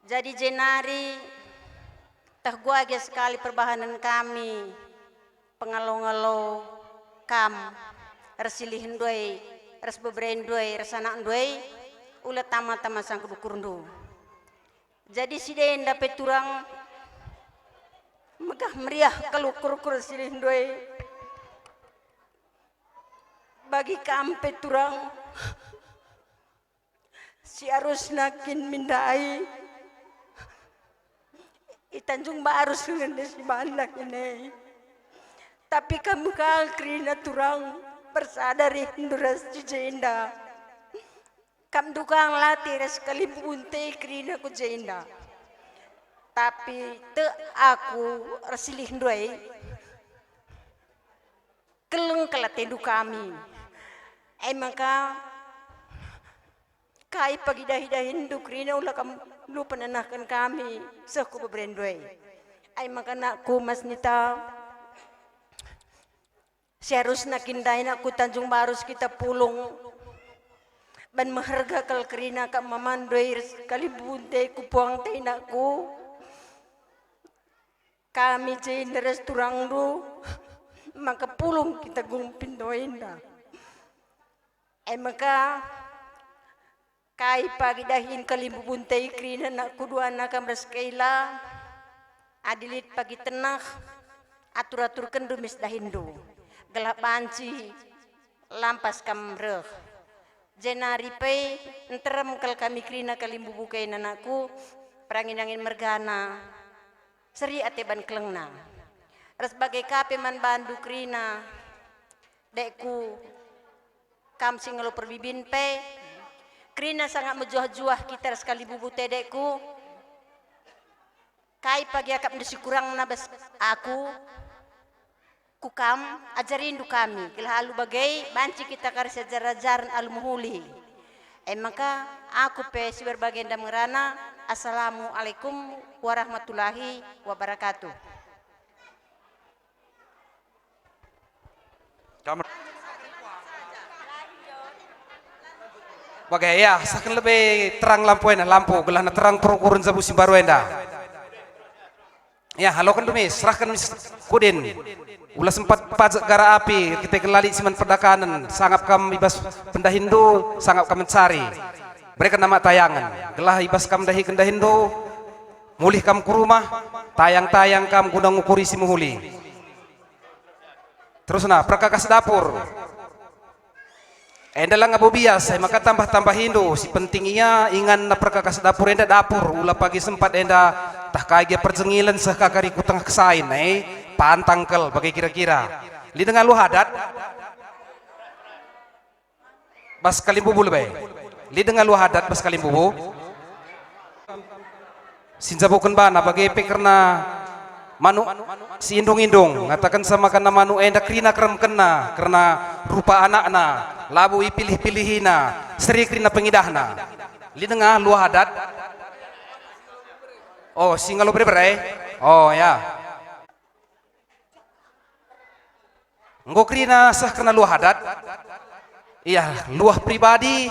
jadi jenari tah gua sekali perbahanan kami pengalo-ngalo kam resilihin doy res bebrain doy resana doy ulah tama-tama sangkut ukur ndu jadi si denda peturang megah meriah kalau kur-kur silih doy bagi kampe turang si arus nakin mindai itanjung barus dengan si bandak ini tapi kamu krina turang bersadari hinduras jenda kam dukang latih sekali bunte krina ku jenda tapi te aku resilih doy keleng kelatendu kami maka kai pagi dahi-dahin dukrina ulah kamu lu penanahkan kami seku bebrendoi maka nakku mas nita seharusnya kindahin aku Tanjung Barus kita pulung ban maharga kal kerina ka mamandoi kali bunte ku puang tainaku kami jenderes turang du maka pulung kita gumpin doinda maka kai pagi dahin kalimbu buntai krina nak kudua nak kamras kaila adilit pagi tenah atur-atur kendumis dahindu gelap banci lampas kamreh jenari pe enterem kal kami krina kalimbu bukai nanakku perangin-angin mergana seri ateban kelengna res bagai kape man bandu krina dekku kam singelo perbibin pe krina sangat menjuah-juah kita sekali bubu tedekku kai pagi akap ndesi kurang nabas aku kukam ajarin du kami halu bagai banci kita karis ajar-ajaran almuhuli maka aku pe si berbagai ndam ngerana assalamualaikum warahmatullahi wabarakatuh. Bagai ya, sakan lebih terang lampu ena lampu, gelana terang prokurun zabu simbaru enda. Ya, halo kan dumis, serahkan mis kudin. Ulah sempat pajak gara api, kita kelali siman perdakanan, sangat kam ibas pendahindu, sangat kam mencari. Mereka nama tayangan, gelah ibas kam dahi kendahindu, mulih kam ke rumah, tayang-tayang kam gudang ngukuri si muhuli. Terus nah, perkakas dapur. Enda lang abo bias, maka tambah-tambah Hindu. Si penting iya ingan na perkakas dapur enda dapur. Ulah pagi sempat enda tah kaya perjengilan sekakari ku tengah kesain, pantangkel bagai kira-kira. Li dengan lu hadat, bas kalimbubu lebay. Li dengan lu hadat bas kalimbubu. Sinjabukan bana bagai karena manu si indung-indung ngatakan sama kana manu enda krina krem kena karena rupa anakna labu ipilih-pilihina seri krina pengidahna li dengah lu hadat oh singalo bebre oh ya nggo krina sah kena lu hadat iya luah pribadi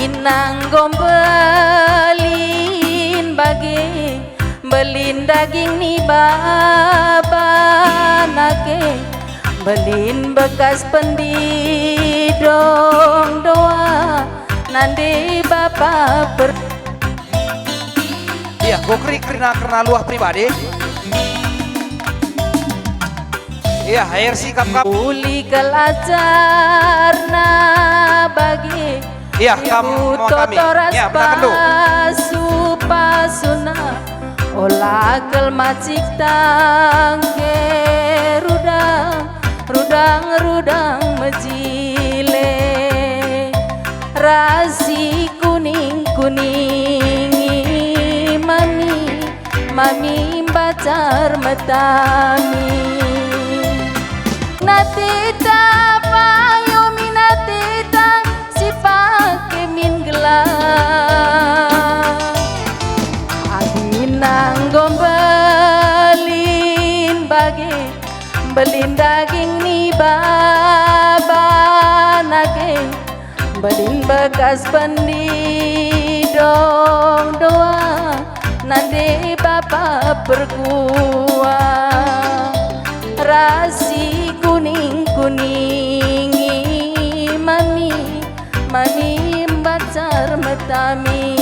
inang gombelin bagi belin daging ni babanake belin bekas pendidong doa nande bapa ber. Iya, gue karena luah pribadi. Iya, air sikap kap. Uli kelajarna bagi. Iya, kamu mau kami. Iya, benar dulu. Pasuna olah kel macik tangke rudang mejile rasi kuning mami bacar metami natita payomi natita si pake min gelang adinang gombelin bagi belin daging ni babanake belin bekas pendidong doa nande bapa berkuah rasi kuning mami bacar metami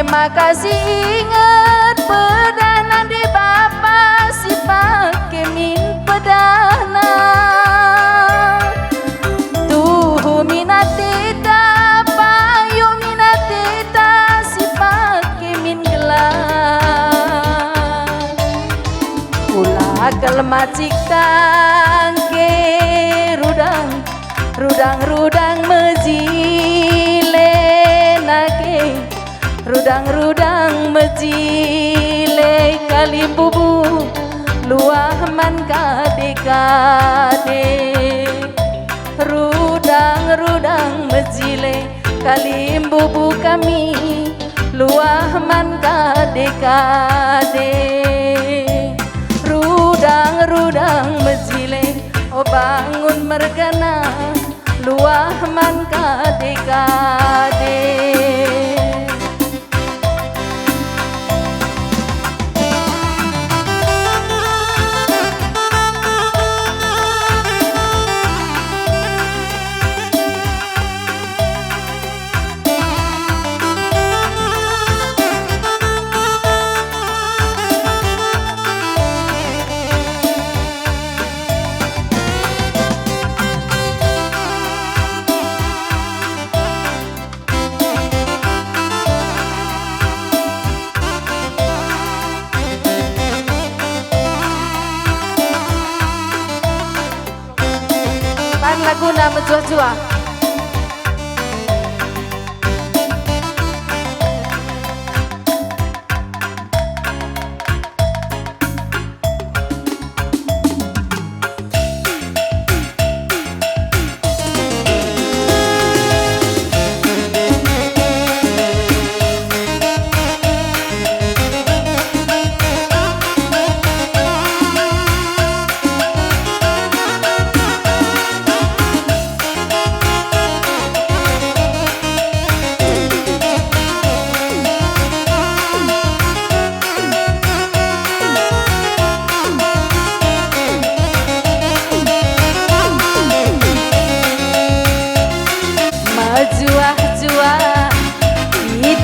makasih ingat pedana di bapa si pake min pedana tuh minatita payo minatita si pake min gelang ulah kelmacik tangke rudang mejile nake rudang mejile kali bubu luah man kade rudang mejile kali bubu kami luah man kade rudang mejile oh bangun mergana luah man kade Laguna menjua-jua.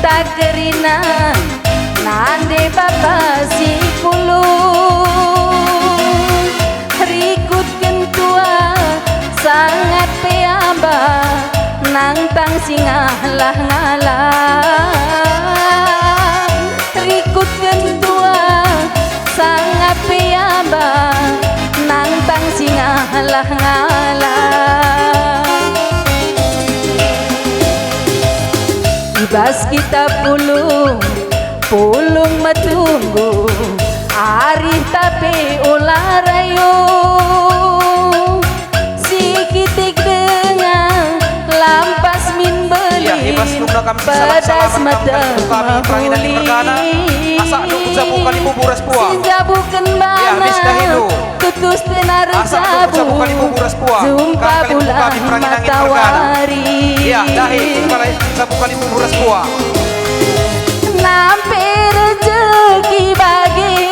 kita kerina nande bapa si kulung rikut kentua sangat peamba nang tang singah lah ngalah rikut kentua sangat peamba nang tang singah lah ngalah ibas kita pulung matunggu ari tapi ulah rayu sikitik dengan lampas min beli pedas mata mahuli sinjabukan bana tutus tenar sabu jumpa bulan matawari Iya, dahi balai Jabu Kalimbu ras buah. Nampi rezeki bagi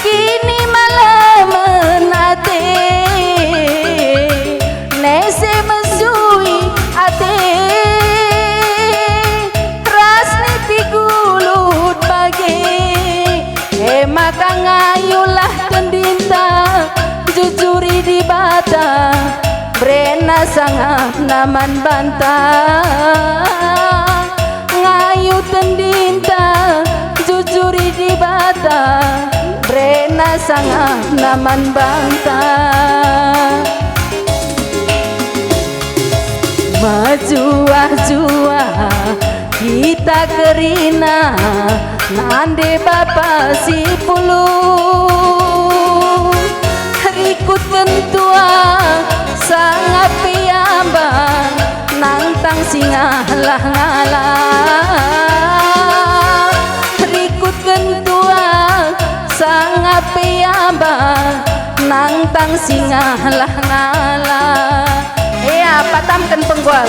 kini malah menate nese mesui ate rasni pigulut bagi maka ngayulah kendinta jujuri di bata brena sangah naman bantah ngayu tendinta jujuri di bata brena sangah naman bantah majua-jua kita kerina nande bapa si pulu rikut kentua sangat piambang nantang singa ngalah rikut kentua sangat piambang nantang singa ngalah iya patamkan penggol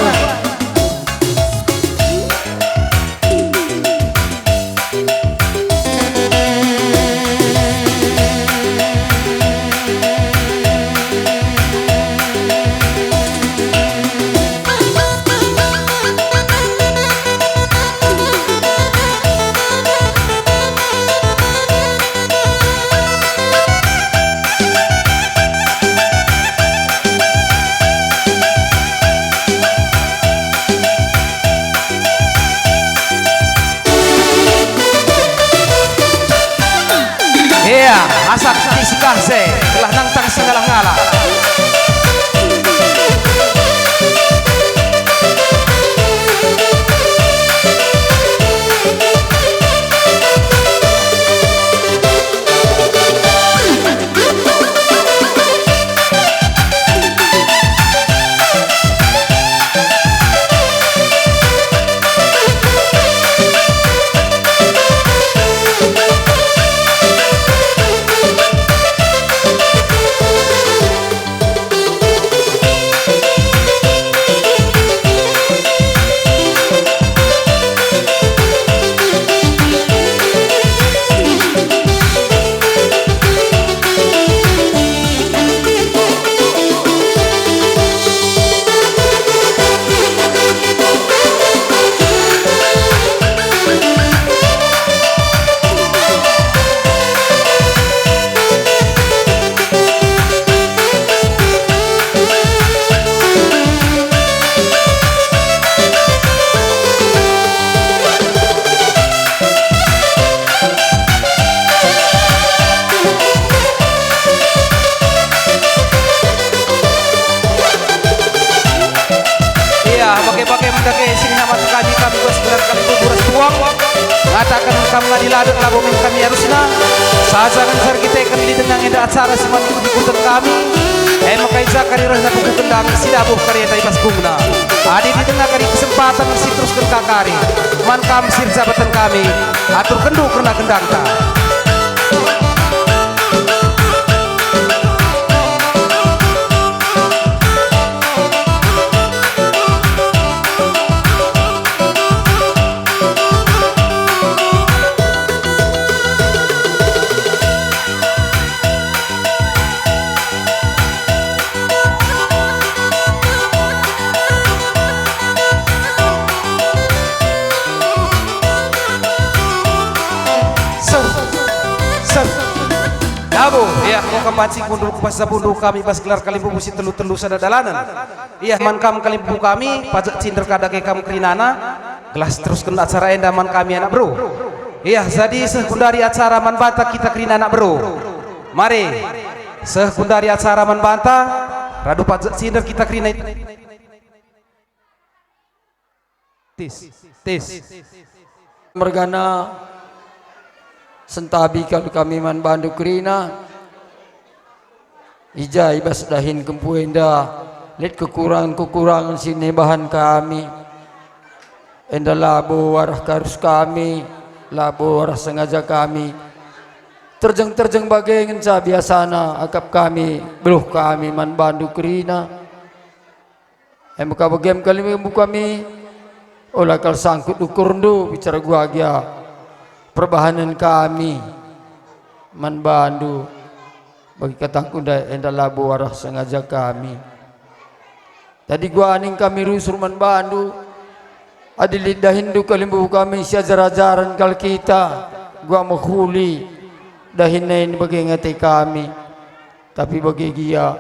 Asak isikah se telah nantang segala ngalah. Mengatakan kamu ngadiladuk lagu kami harusna sajangan sar kita akan di tengah eda acara seman ikutan kami makai zakari rohna kuku kendang sidabuh karya taibas bungna adi di tengah kari kesempatan si terus kakari man kam sir jabatan kami atur kendu kena kendang ta Abu, ya mau kepancing mundur kupas sabundu kami pas gelar kalimbu musi telu-telu sadadalanan. Iya man kam kalimbu kami pajak cinder kadake kamu kerinana gelas terus kena acara endaman kami anak bro. Iya jadi sekundari acara man banta kita kerinana bro. Mari sekundari acara man banta radu pajak cinder kita kerinana. Tis. Mergana sentabi kalau kami man bandu kerina ija ibas dahin kempuenda lihat kekurangan sini bahan kami enda labu warah karus kami labu warah sengaja kami terjeng bagai ngenca biasana akap kami beruh kami man bandu kerina maka bagem kali kami olah kal sangkut ukur ndu bicara gua agia perbahanan kami man bandu bagi katangku enda labu warah sengaja kami tadi gua aning kami rusur man bandu adilid hindu kalimbu kami siajar-ajaran kal kita gua menghuli dahinain bagi ngati kami tapi bagi dia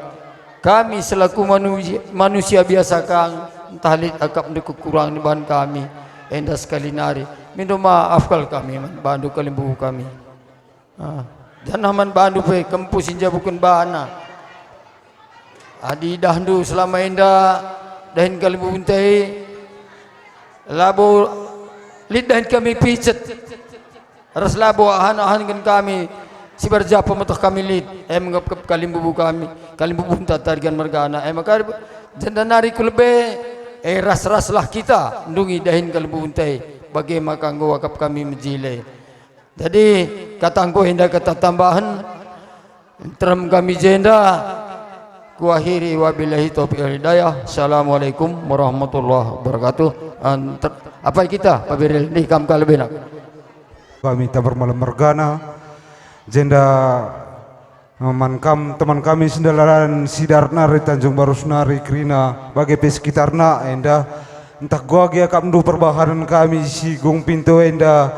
kami selaku manusia biasa kang tahlid akap de kekurangan bahan kami enda sekali nari minta maaf kal kami man bandu kalimbu kami jangan man bandu pe kempus inja bukan bahana adi dahdu selama enda dahin kalimbu buntai labo lidahin kami picet ras labo ahan kan kami si berjapa matah kami lid mengap kalimbu kami kalimbu bunta tarigan mergana maka janda nari kulbe ras lah kita ndungi dahin kalimbu buntai bagi maka wakap kami menjile jadi katangku hendak kata tambahan terem kami jenda kuakhiri wabillahi taufiq wal hidayah. Assalamualaikum warahmatullahi wabarakatuh. Apa kita Pak Biril di kam kalbenak kami tabar malam mergana jenda mankam teman kami sendalaran Sidarna di Tanjung Baru Senari Krina bagi sekitarna enda entah gua gia kamdu perbahanan kami si gung pintu enda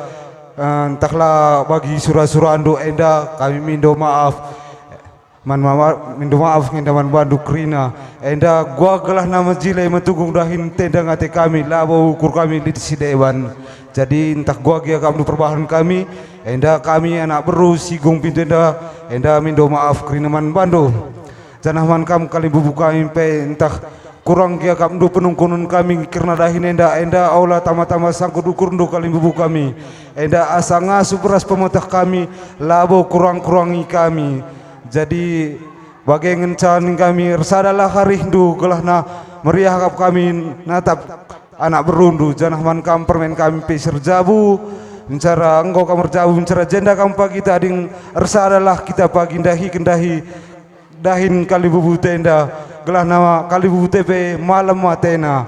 entahlah bagi surah-surah andu enda kami mindo maaf minta maaf ngenda man bandu Krina enda gua gelah nama jilai metugung dahin tenda ngate kami labo ukur kami di sidewan jadi entah gua gia kamdu perbahanan kami enda kami anak beru sigung pintu enda minta maaf Krina man bandu janah man kam kali bubu kami pe entah kurang gia kamdu penungkunun kami karena dahin enda aula tama-tama sangkut ukur ndu kali bubu kami enda asa ngasu beras pemetah kami labo kurang-kurangi kami jadi bagai ngencan kami resadalah hari hindu gelahna meriah kap kami natap anak berundu janah man kam permen kami pesir jabu mencara engkau kamar jabu mencara jenda kam pagi tading resadalah kita pagi kendahi dahin kali bubu tenda gelah nama kali bubu tepe malam matena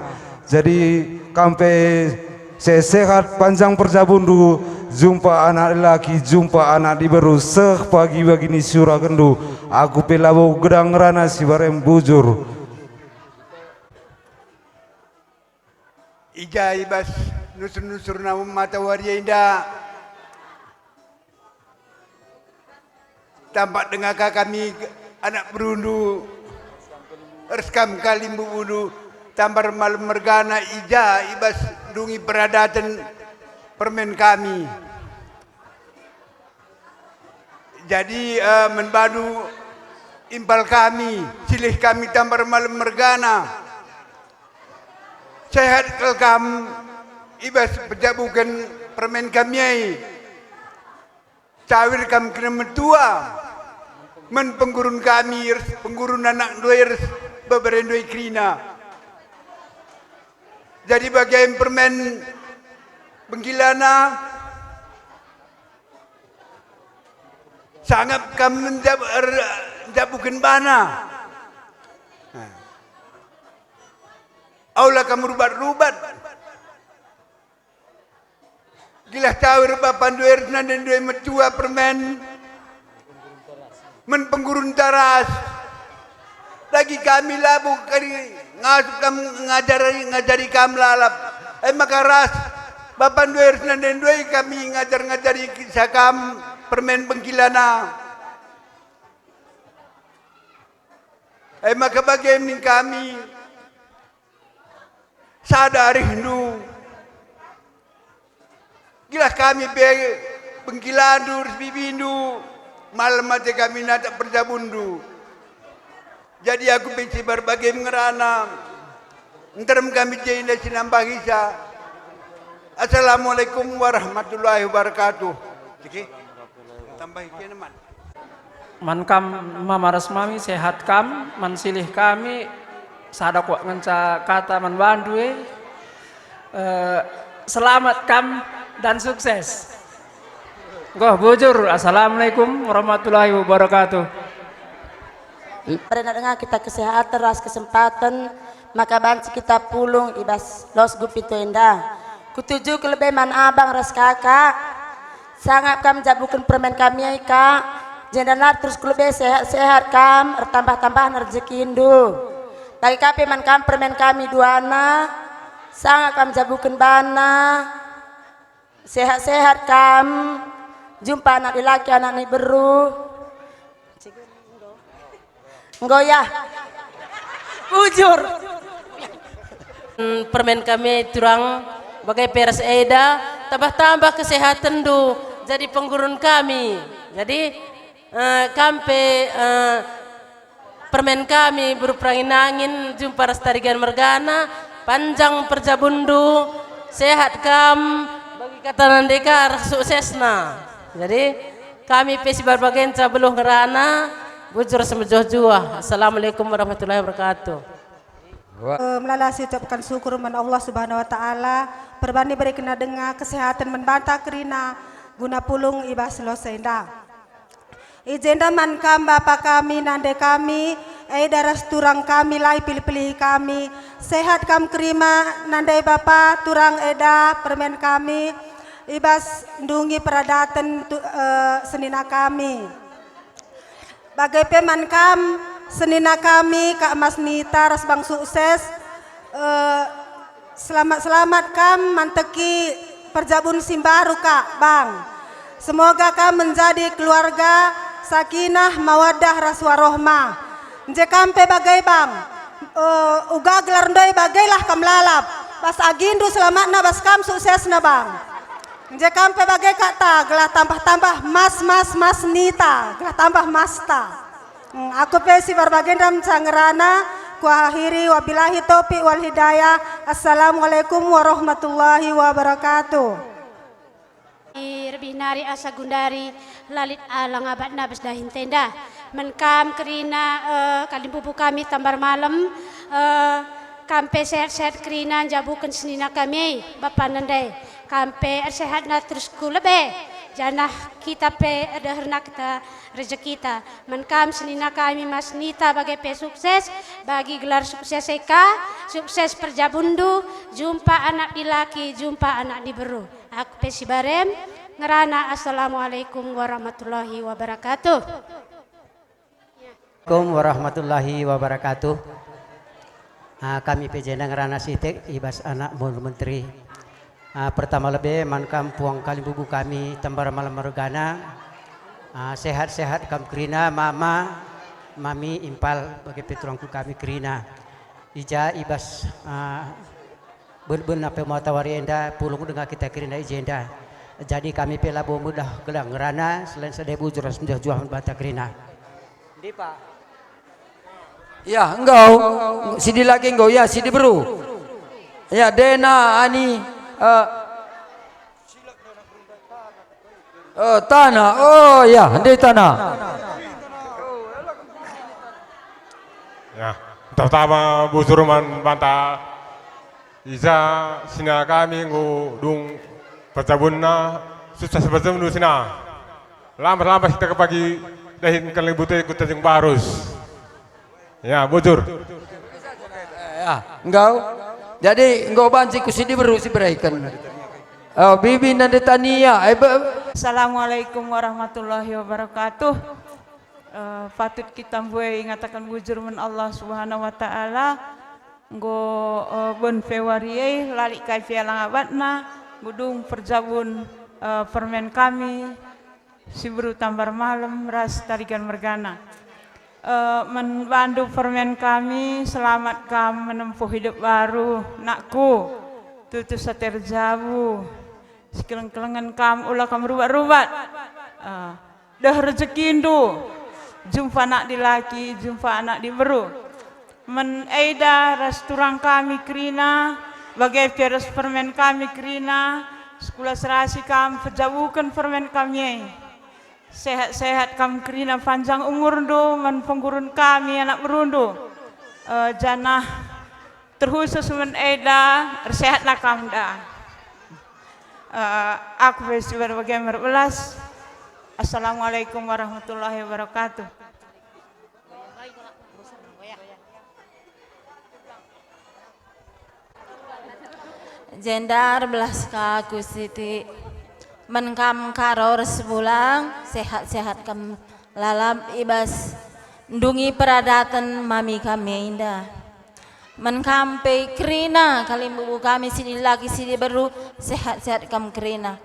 jadi kampe sehat panjang perjabundu jumpa anak laki jumpa anak di baru seh pagi begini surah kendu aku pelabo gedang rana si barem bujur ijai bas nusur na mata waria indah tampak dengan kami anak berundu erskam kalimbu budu tambar malam mergana ija ibas dungi peradatan permen kami jadi menbadu impal kami silih kami tambar malam mergana sehat kelkam ibas pejabukan permen kami cawir kami kena metua men penggurun kami penggurun anak dua beberendoi Krina jadi bagian permen Benggilana sangat kami menjabukan bana aula kamu rubat-rubat gila cawir bapan dua dan dua metua permen men penggurun taras lagi kami labu kali ngasup kam ngajari kam lalap maka ras bapan dua dan dua kami ngajari kisah kam permen Benggilana maka bagaimana kami sadar hindu gila kami Bengkilandu bibindu malam mati kami nata perjabundu jadi aku benci berbagai mengerana enterem kami jina sinambah hisa. Assalamualaikum warahmatullahi wabarakatuh. Oke. Tambah iki man. Man kam mamaras mami sehat kam man silih kami sadak wak ngenca kata man bandu selamat kam dan sukses. Goh bujur. Assalamualaikum warahmatullahi wabarakatuh. Pernah dengar kita kesehatan ras kesempatan maka banci kita pulung ibas los gupito indah. Kutuju kelebih man abang ras kakak, sangat kam jabukan permen kami ya kak. Jendanar terus kelebih sehat-sehat kam, tambah-tambah rezeki indu. Bagi kape man kam permen kami duana, sangat kam jabukan bana, sehat-sehat kam. Jumpa anak laki anak ni beru. Ngoyah. Bujur. Permen kami turang bagai peras eda, tambah-tambah kesehatan do. Jadi penggurun kami. Jadi permen kami berperangin angin jumpa rastarigan mergana, panjang perjabundu, sehat kam bagi kata nandekar suksesna. Jadi kami pesi berbagai beluh ngerana bujur semejoh-juah. Assalamualaikum warahmatullahi wabarakatuh. Melalasi ucapkan syukur man Allah Subhanahu wa taala perbani beri kena dengar kesehatan membantah kerina guna pulung ibas selesai. Ijenda man kam bapa kami nande kami daras turang kami lai pilih-pilih kami sehat kam kerima nandai bapa turang eda permen kami ibas ndungi peradatan senina kami. Bagai peman kam senina kami Kak Mas Nita ras bang sukses. Selamat-selamat kam manteki perjabun simbaru Kak Bang. Semoga kam menjadi keluarga sakinah mawadah raswarohmah. Nje kampe bagai bang uga gelar ndoi bagailah kam lalap. Bas agindu selamatna bas kam suksesna bang. Nje kampe bagai kata gelah tambah-tambah mas Nita gelah tambah masta. Aku pesi berbagai dalam cangerana ku akhiri wabillahi taufiq wal hidayah. Assalamualaikum warahmatullahi wabarakatuh. Binari asa gundari lalit alang abad nabas dahin tenda menkam kerina kalimpupu kami tambar malam kampe sehat-sehat kerina jabukan senina kami bapak nandai kampe sehat na terus kulebe janah kita pe ada herna kita rezeki kita menkam senina kami Mas Nita bagi pe sukses bagi gelar sukses eka sukses perjabundu jumpa anak dilaki jumpa anak diberu aku pe si barem ngerana. Assalamualaikum warahmatullahi wabarakatuh. Assalamualaikum warahmatullahi wabarakatuh. Kami pejena ngerana sitek ibas anak Mul Menteri. Pertama lebih mankam puang kali bubu kami tambar malam mergana. Sehat-sehat kam kerina mama mami impal bagi peturangku kami kerina. Ija ibas ben apa mau tawari enda pulung dengan kita kerina ijenda. Jadi kami pelabu mudah gelang ngerana selain sedebu juras menjah jualan bata kerina. Dipa. Ya, engkau sidi lagi engkau ya sidi beru. Ya Dena ani tanah. Oh ya, di tanah. Ya, pertama Bu Suruman banta Iza sina kami ngudung percabunna susah sebetulnya dulu sina. Lambat-lambat kita kepagi dahin kelibutnya ikut tajung barus. Ya, bujur. Ya, engkau. Jadi engkau banci ku sidi beru si beraikan. Oh, bibi nande tania. Assalamualaikum warahmatullahi wabarakatuh. Patut kita buai ngatakan bujur men Allah Subhanahu wa taala. Nggo bon fewariye lali kai fialang abatna budung perjabun permen kami si beru tambar malam ras tarigan mergana. Membantu permen kami selamat kam menempuh hidup baru nakku tutus sater jabu sekeleng-kelengan kam ulah kam rubat-rubat dah rezeki indu jumpa anak dilaki jumpa anak diberu men eida restoran kami kerina bagai peres permen kami kerina sekolah serasi kam pejabukan permen kami sehat-sehat kam kerina panjang umur do men penggurun kami anak merundu janah terkhusus men eda sehatlah kam dah aku bersyukur bagaimana belas. Assalamualaikum warahmatullahi wabarakatuh. Jendar belas kaku siti menkam karor sebulang sehat-sehat kam lalap ibas ndungi peradatan mami kami indah menkampe krina kalimbu kami sini lagi sini baru sehat-sehat kam krina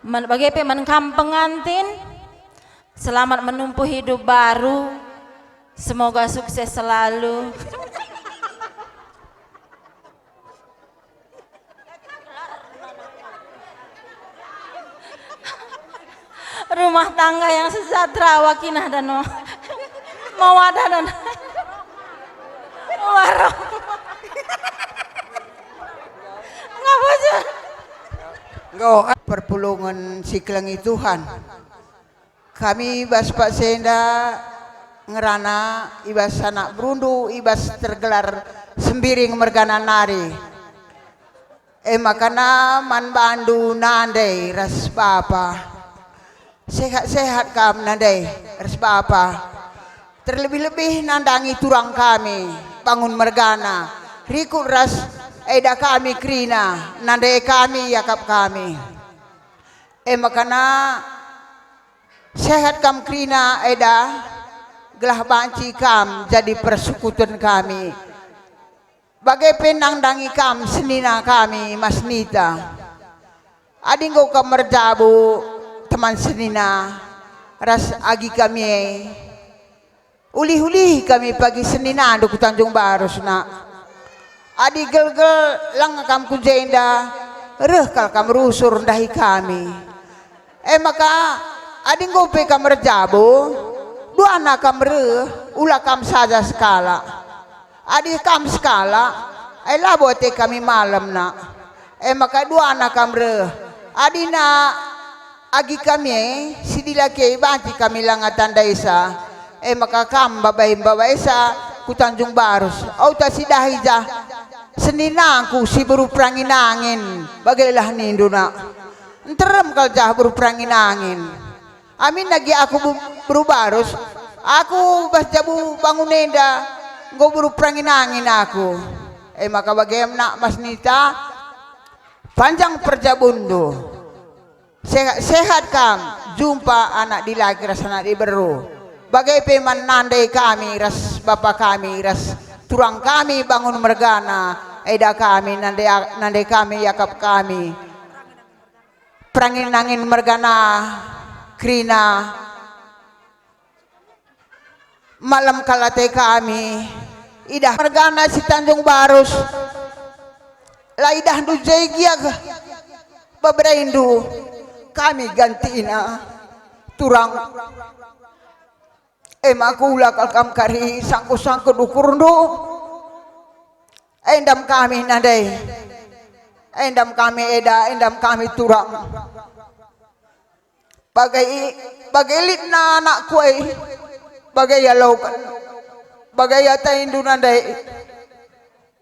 bagaimana menkam pengantin selamat menempuh hidup baru semoga sukses selalu. Rumah tangga yang sejahtera wakinah dan mawadah dan Engkau perpulungan si kelengi Tuhan. Kami ibas Pak Senda ngerana ibas anak berundu ibas tergelar sembiring mergana nari. Makana man bandu nandai ras bapa. Sehat-sehat kam nandai ras bapa. Terlebih-lebih nandangi turang kami bangun mergana rikut ras eda kami krina nandai kami yakap kami makana sehat kam krina eda gelah banci kam jadi persekutuan kami bagai penangdangi kam senina kami Mas Nita adinggo kam merjabu teman senina ras agi kami uli-uli kami pagi senina adu Tanjung Baru nak adi gel-gel lang kam kujenda reh kal kam rusur ndahi kami maka adi ngope kam merjabu dua anak kam reh ula kam saja skala adi kam skala labote kami malam nak maka dua anak kam reh adi na agi kami sidilake banci kami langatan daisa maka kam babai sa ku Tanjung Baru au ta sidahija seninangku si baru perangin angin bagailah ninduna enterem kal jah baru perangin angin amin lagi aku baru barus aku bas jabu bangun nenda go baru perangin angin aku maka bagaimana Mas Nita panjang perjabundu sehat kam jumpa anak di lagi ras anak di beru bagai peman nandai kami ras bapak kami ras turang kami bangun mergana eda kami nandai kami yakap kami perangin angin mergana krina malam kalate kami idah mergana si Tanjung Baru la idah du jaigia baberindu kami gantina turang makula kalkam kari sangku-sangku dukurundu endam kami nandai endam kami eda endam kami turang bagai litna anak kue bagai ya laukan bagai ya taindu nandai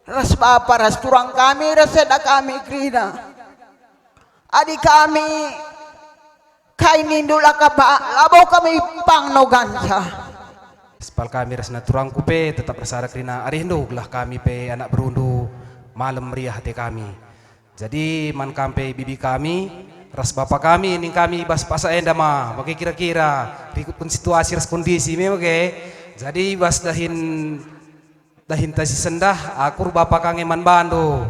ras papa ras turang kami ras eda kami krina adik kami kainin dula kaba labo kami pang no gansa Sepal kami rasna turang kupe tetap bersara krina arindo gelah kami pe anak berundu malam meriah hati kami jadi man kampe bibi kami ras bapak kami ning kami bas pasa enda mah bagi kira-kira ikut situasi ras kondisi memang jadi bas dahin tasi sendah akur bapak kange man bando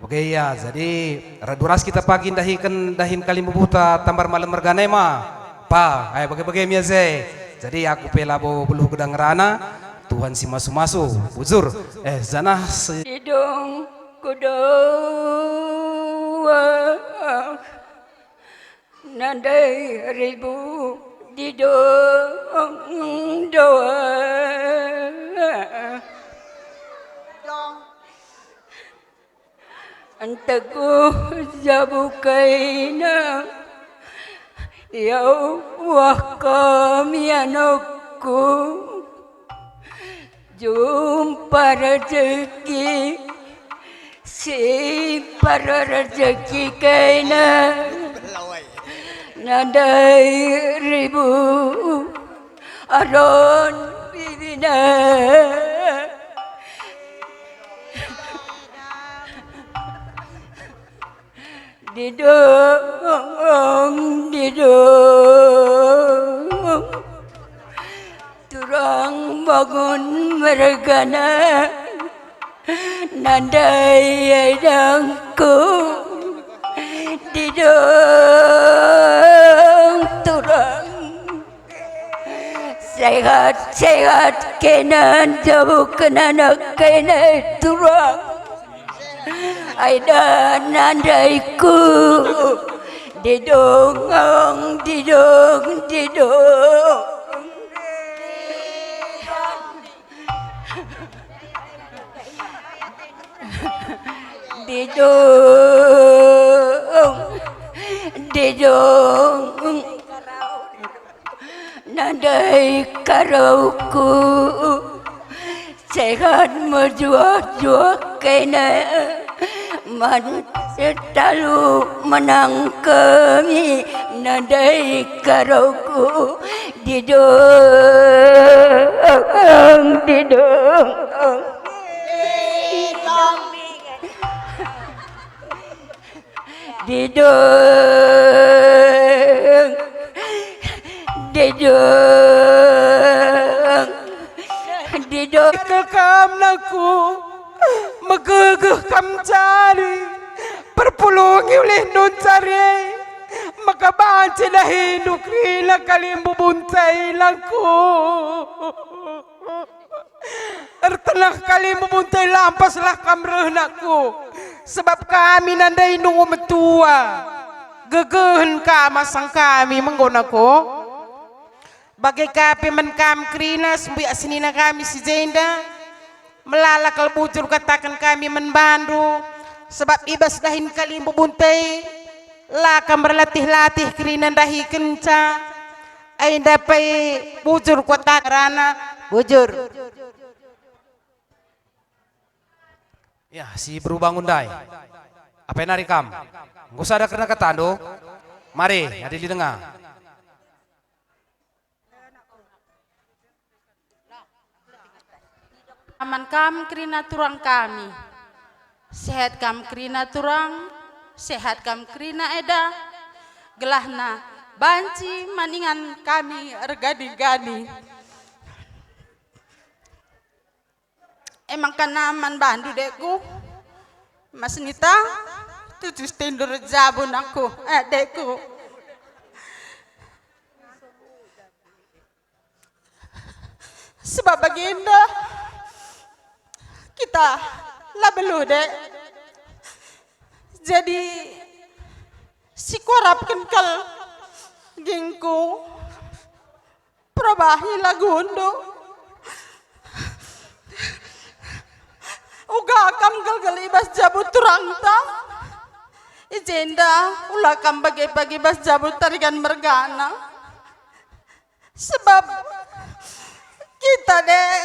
oke ya jadi raduras kita pagi dahin kali membuta tambar malam mergane mah pa ayo bagi miaze jadi aku pelabo belu gedang rana Tuhan si masu buzur zanah hidung kudo nandai ribu didong doa antaku jabukaina ya Allah kami anakku jumpa rezeki si para rezeki kaina nandai ribu aron bibina didong didong turang bangun mergana nandai dangku didong turang sehat-sehat kenan jauh kenanak kena turang aida nandaiku didong didong didong didong didong nandai karauku sehat merjuak-juak kena man selalu menang kami nandai karauku didong didong didong didong didong Kekam naku magagah kam cari perpulungi oleh nun cari makabaca na hinukri na kalimbubuntay laku ertenah kali memuntay lampaslah kamreh naku sebab kami nandai nungu metua gegehen kamasang kami menggunaku bagai kapi menkam krina sembuyak senina kami si jenda melalakal bujur katakan kami menbandu sebab ibas dahin kali membuntai lakam berlatih-latih krina dahi kenca ay dapai bujur kota rana bujur ya si berubang undai apa yang narikam nggak usah ada kena ketando mari ada di tengah aman kam krina turang kami sehat kam krina turang sehat kam krina eda gelahna banci maningan kami ergadi-gadi emang kana man bandu dekku Mas Nita tujuh tendur jabun aku dekku sebab baginda kita labelu dek jadi si korap kenkal gingku prabahi lagundo uga akam galgal ibas jabut turangta ijenda ulakam bagi-bagi bas jabut tarigan mergana sebab kita dek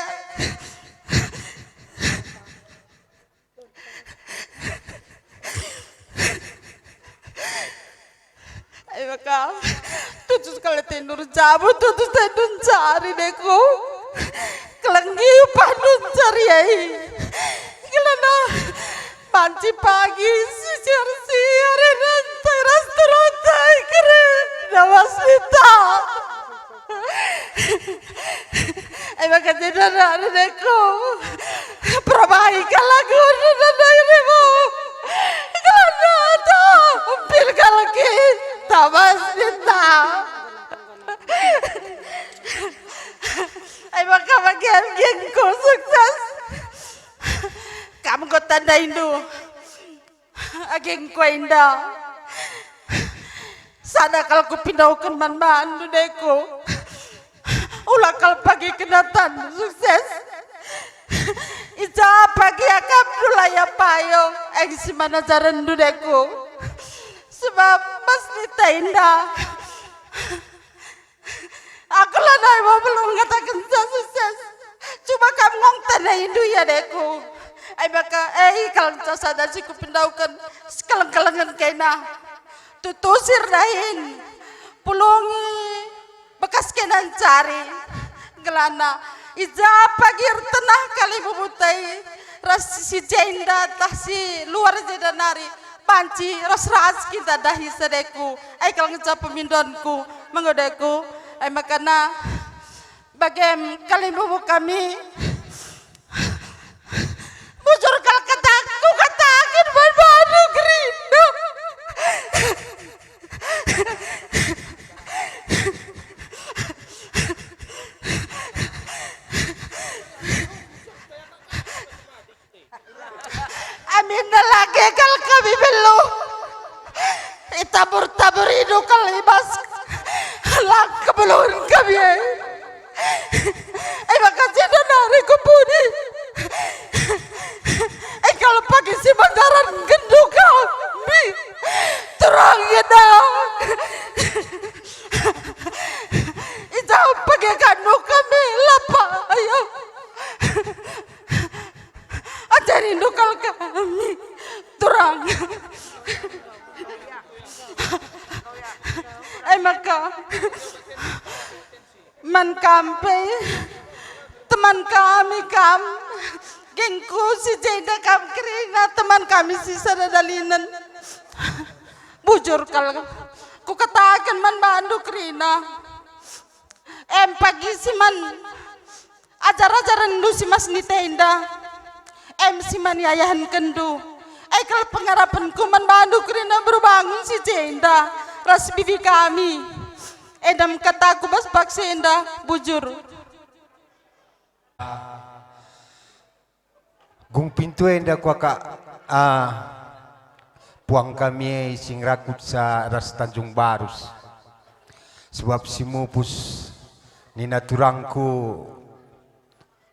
ayo kak tujuh kali tendur jabut tujuh tendur cari deku kelengi pandun cari ai kelana panci pagi siar dan teras terontai keren nawas Nita ayo kak tendur deku perbaikan lagu dan dirimu kelana tampil lagi Tamas Nita ay baka mag-geng ko sukses kamu ko tanda Indo ageng ko inda sana kal ko pinaukan man maandu deko ulah kal pagi kenatan sukses ija pagi akam dulaya payong ang si manajaran dudeko sebab Mas Nita indah aku lah nai mau belum katakan sukses cuma kamu ngong tanah Hindu ya deku ay baka kalau sada si kupindaukan sekalang-kalangan kena tutusir dahin pulungi bekas kenan cari gelana ija pagir tenah kali bubutai ras si jenda tah si luar jedanari banci ras kita dahi sedeku kalau ngecap pemindonku mengodeku makana bagem kali bubu kami bujur kal kataku katakan baru gerinda amin lagi kal kami belum itabur-tabur hidup kali bas lang kebelur kami makasih dari kupudi kalau pagi si bandaran gendu kami terangnya dah ijau pagi kanu kami lapa ayo ajarin dukal kami terang maka man kampe teman kami gengku si Jeda kam Krina teman kami si Sadadalinan bujur kal ku katakan man bandu Krina pagi si man ajar-ajaran du si mas ni tenda si man yayahan kendu kal pengarapanku man bandu Krina berbangun si Jeda ras bibi kami edam kataku bas paksenda bujur gung pintu enda kuaka puang kami sing rakut sa ras Tanjung Barus sebab si mupus nina turangku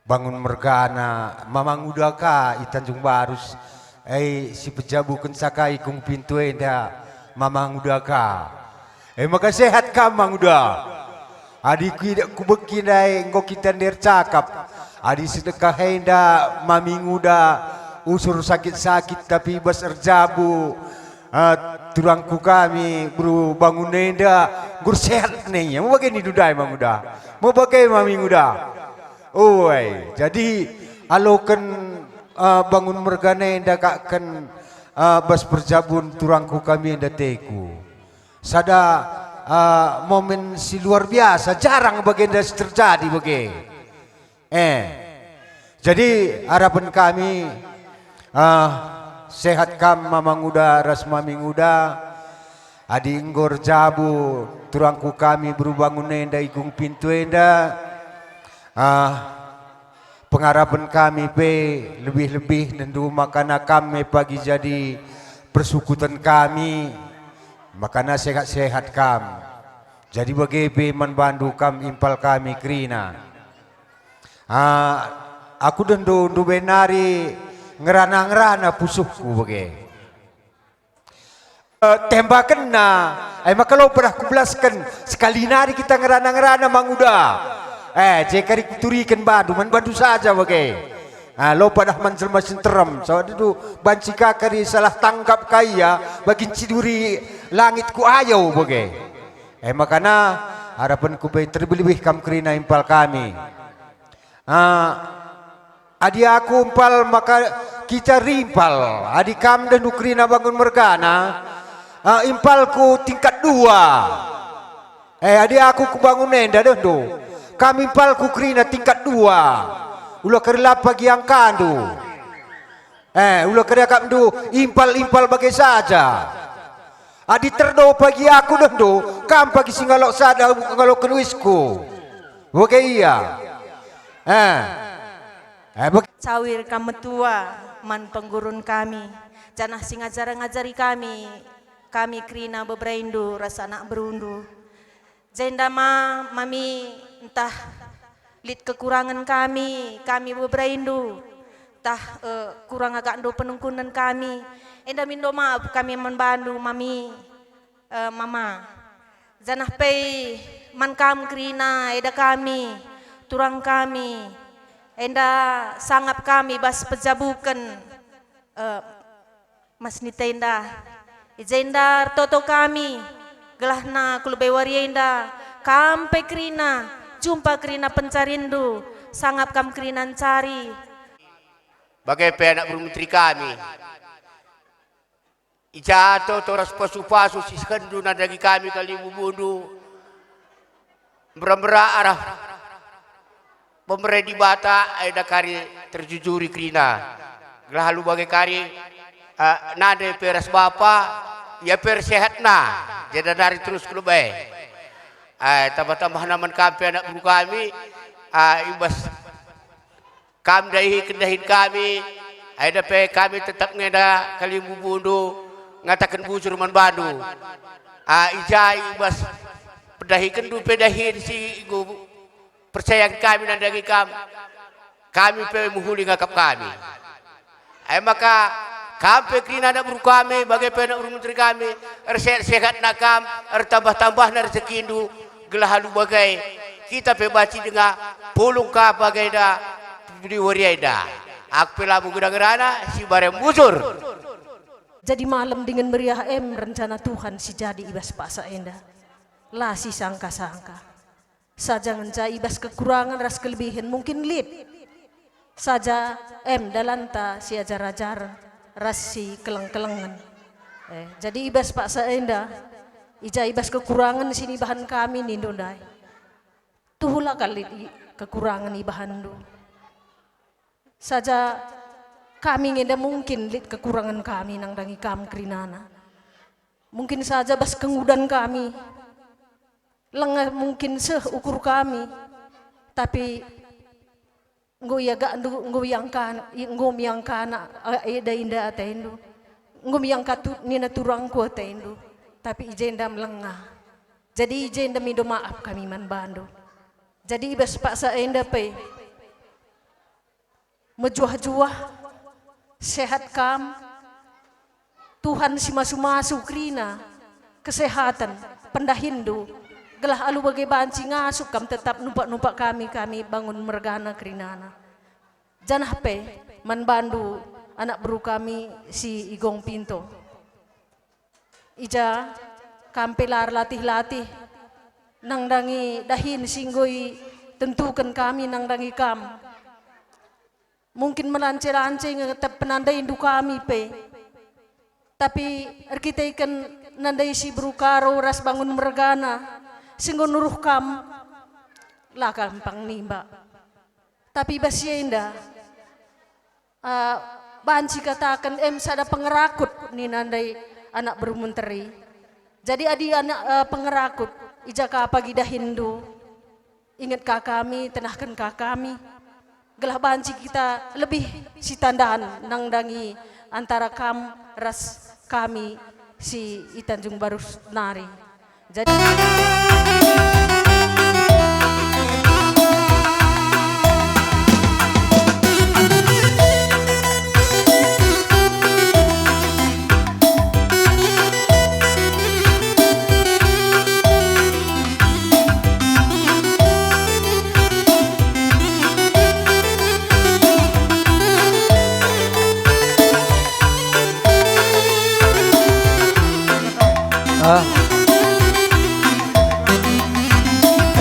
bangun mergana mamang udaka i Tanjung Barus si pejabu kensakai gung pintu enda mamang udaka maka sehat kamang udah adikku ku bekinai engkau kita cakap adik sedekah henda mami nguda usur sakit-sakit tapi bas erjabu turangku kami bro bangun henda gur sehat nih mau bagai ni dudai mang udah mau bagai mami nguda jadi alokan bangun mergana henda kakkan bas perjabun turangku kami henda teku sada momen si luar biasa jarang baginda terjadi jadi harapan kami sehat kam mamang uda ras maming uda adi inggor jabu turangku kami berbangun enda igung pintu enda pengharapan kami pe lebih-lebih nendu makana kami pagi jadi persukutan kami makana sehat-sehat kam jadi bagi man bandu kam impal kami Krina aku dendu benari ngerana-ngerana pusukku bagi tembakan na maka lo pernah kubelaskan sekali nari kita ngerana-ngerana manguda jekari kuturikan bandu saja bagi lo pada mancel-mancel terem so itu banci kakari salah tangkap kaya bagi ciduri langitku ayau bagi makana harapanku baik terlebih kam Krina impal kami adi aku impal maka kita rimpal adi kam dan Krina bangun mergana impalku tingkat 2 adi aku kubangun nenda dendu kami impalku Krina tingkat 2 ulah kerela pagi yang kandu ulah kerela kamdu impal bagai saja adi terdo pagi aku dendu kam pagi singalok sada kalau kenuisku oke iya cawir kamu tua man penggurun kami janah sing ngajari kami Krina bebraindo rasa anak berundu jenda mami entah lid kekurangan kami bebraindo entah kurang agak ndo penungkunan kami enda mindo maaf kami membantu mami mama janah pei man kam Krina eda kami turang kami enda sangap kami bas pejabukan mas nitenda ijenda toto kami gelahna kulube warienda kampe Krina jumpa Krina pencarindu sangap kam Krina cari bagai anak menteri kami Ijato toras pasu-pasu si skendu na dagi kami kali bubundu. Merah-merah arah pemerah di bata ada kari terjujuri krina. Lalu bagai kari nade peras bapa ya per sehat na. Jadi dari terus kelebay. Tambah-tambah naman kampi anak buku kami ibas kami dahi kendahin kami ada pe kami tetap ngeda kali bubundu ngatakan bujur man bandu ijai ibas pedahi kendu pedahin si igu percaya kami dan dagi kami pe muhuli ngakap kami maka kami krina anak buku kami bagai pe anak menteri kami sehat nakam tambah-tambah na rezekindu gelahalu bagai kita pe baci dengan pulung ka bagai da di wariada aku pelabu gerana si bareng bujur. Jadi malam dengan meriah rencana Tuhan si jadi ibas paksa enda lah si sangka-sangka saja ngenca ibas kekurangan ras kelebihan mungkin lip saja dalanta si ajar-ajar ras si keleng-kelengan jadi ibas paksa enda ija ibas kekurangan sini bahan kami nih dondai tuhula kali kekurangan ibahan do saja kami ngenda mungkin lihat kekurangan kami nang dangi kam krinana mungkin saja bas kengudan kami lengah mungkin seukur kami tapi ngoyang kana eda inda atendo ngoyang katu nina turangku atendo tapi ijenda melengah jadi ijenda mido maaf kami man bando jadi ibas paksa enda pe mejuah-juah sehat kam Tuhan si masu-masu krina kesehatan pendahindu gelah alu bagai banci ngasuk kam tetap numpak-numpak kami bangun mergana krinana janah pe man bandu anak beru kami si Igong Pinto ija kampelar latih-latih nang dangi dahin singgoi tentukan kami nang dangi kam mungkin melance-lance ngetep penandai indu kami pe tapi kita ikan nandai si berukaro ras bangun mergana singgo nuruh kam lah gampang nimba tapi basienda banci katakan sada pengerakut ni nandai anak bermenteri jadi adi anak pengerakut ijaka pagi dah Hindu ingat kami tenahkan kami gelah banci kita lebih si tandaan nang dangi antara kam ras kami si Tanjung Baru Nari jadi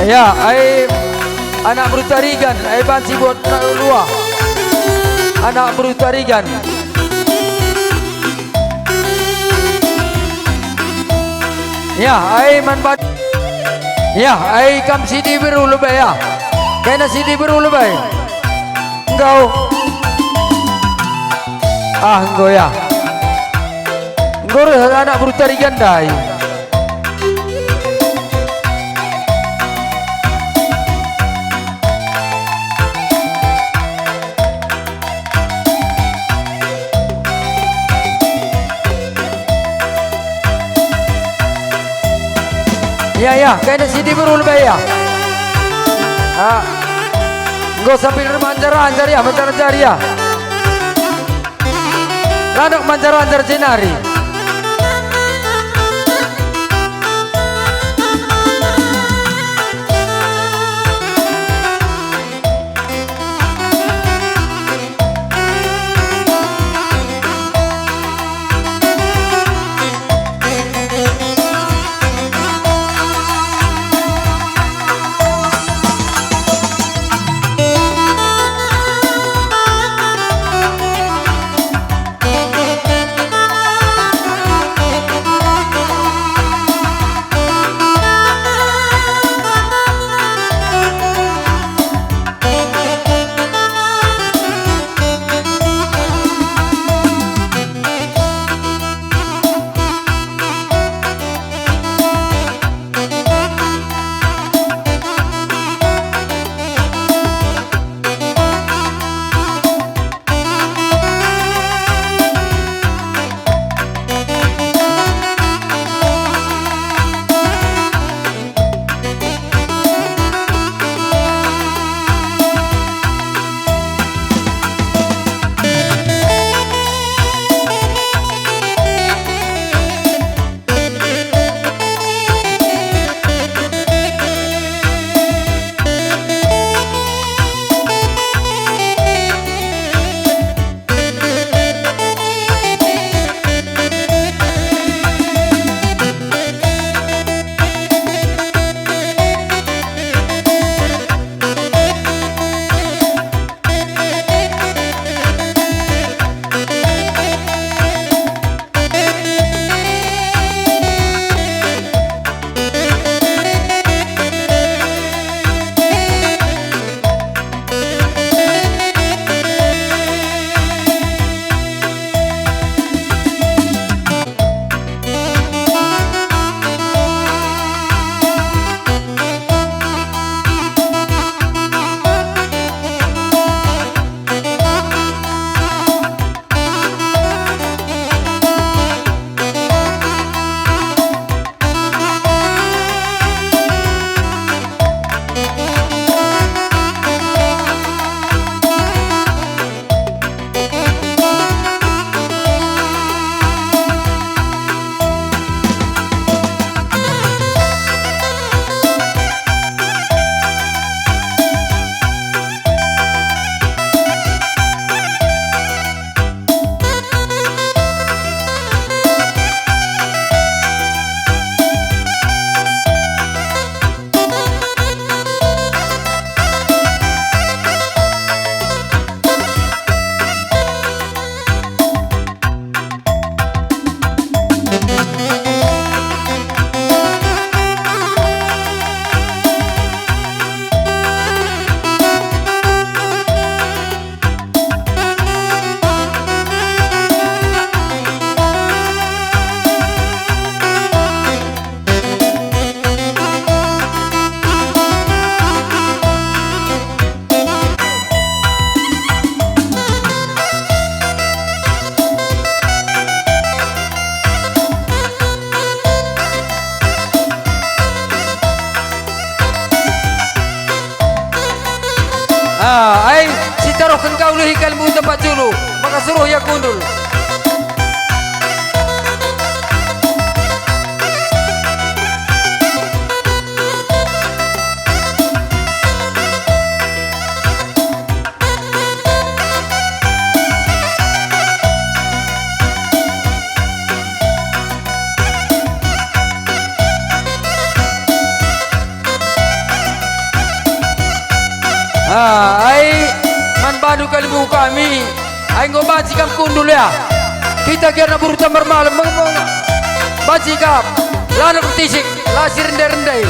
ya, anak berutarigan, banci buat luar. Anak berutarigan. Ya, manfaat. Ya, kam sidi biru lebay ya. Kena sidi biru lebay. Engkau. Engkau ya. Engkau anak berutarigan dai. Ya, kena sidi biru lebay ya. Engkau sambil manjar-anjar ya, manjar-anjar ya. Lanak manjar-anjar jenari. Ay si taruhkan kau lehi kalbu tempat dulu, maka suruh ya kundul. Ay man badu kalbu kami, ay ngo baci kam kundul ya. Kita kira buru tambar malam baci kam, lana bertisik, lasir rendai-rendai.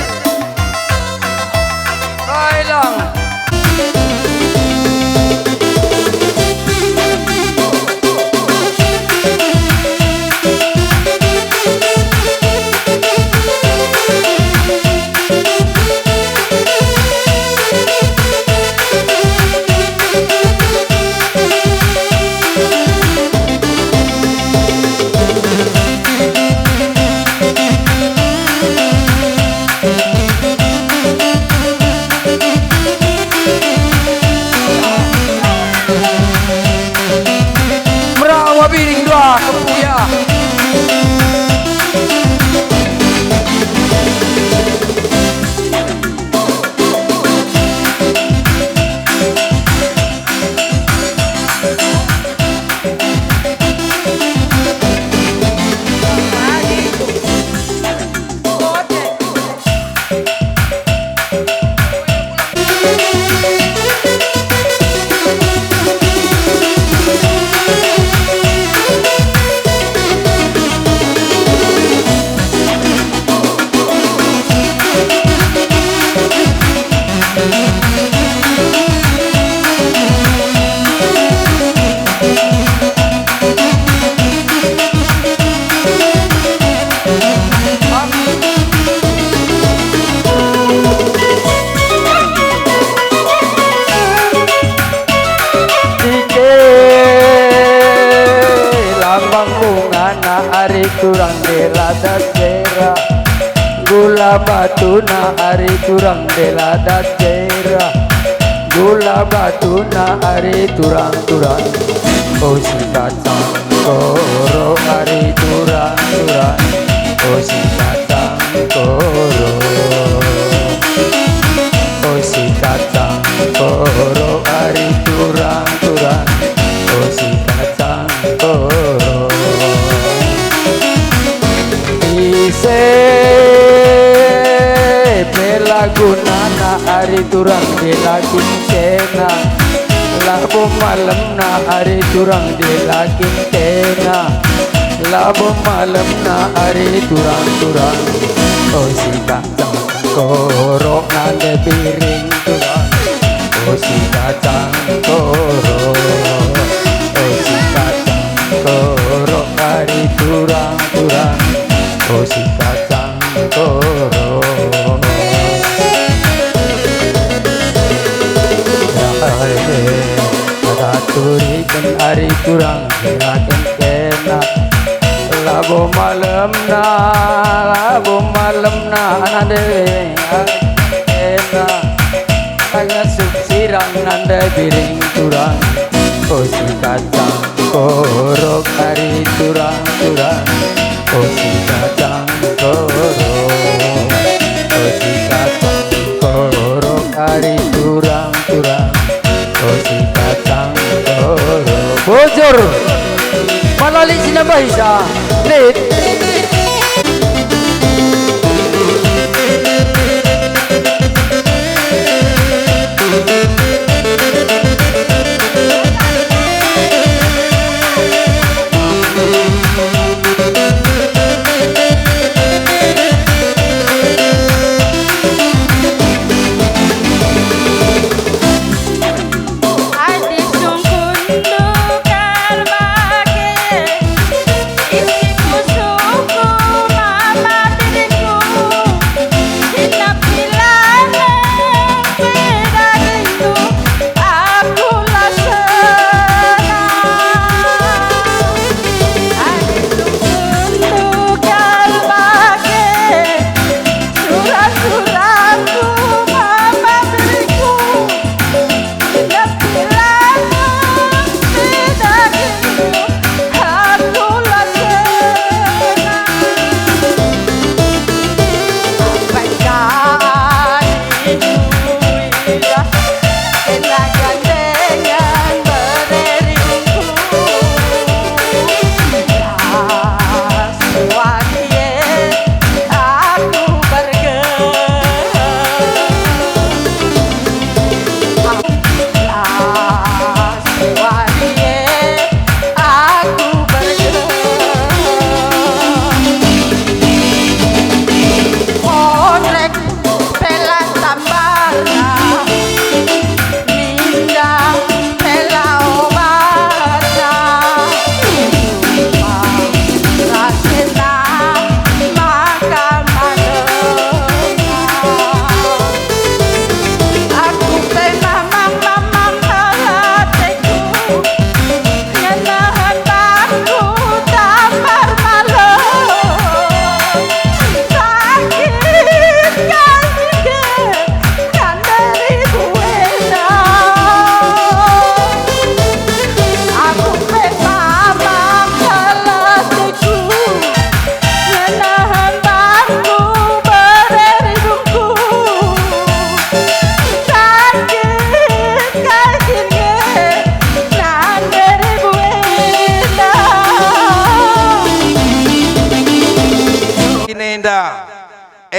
Bailang. Biring dua kepuya. Ari kurang delada cera, gula batu na ari kurang delada cera, gula batu na ari turang-turang. Oh si kacang koro ari turang-turang, oh si kacang koro, oh si kacang koro ari turang-turang, oh si kacang koro. Ise pelagunana hari turang dilakin kena, labu malam na hari turang dilakin kena, labu malam na hari turang-turang. Oh si kacang koro nande piring turang, oh si kacang koro, oh si kacang koro hari turang-turang. Oh si kacang koro, ada turikan hari kurang akan kena, labu malam na nande kena, agak subsirang nande piring turang. Oh si kacang koro hari turang-turang. Oh si kacang koro, oh si kacang koro hari turang-turang. Oh si kacang koro, bocor malali sinabahisa lid. Itu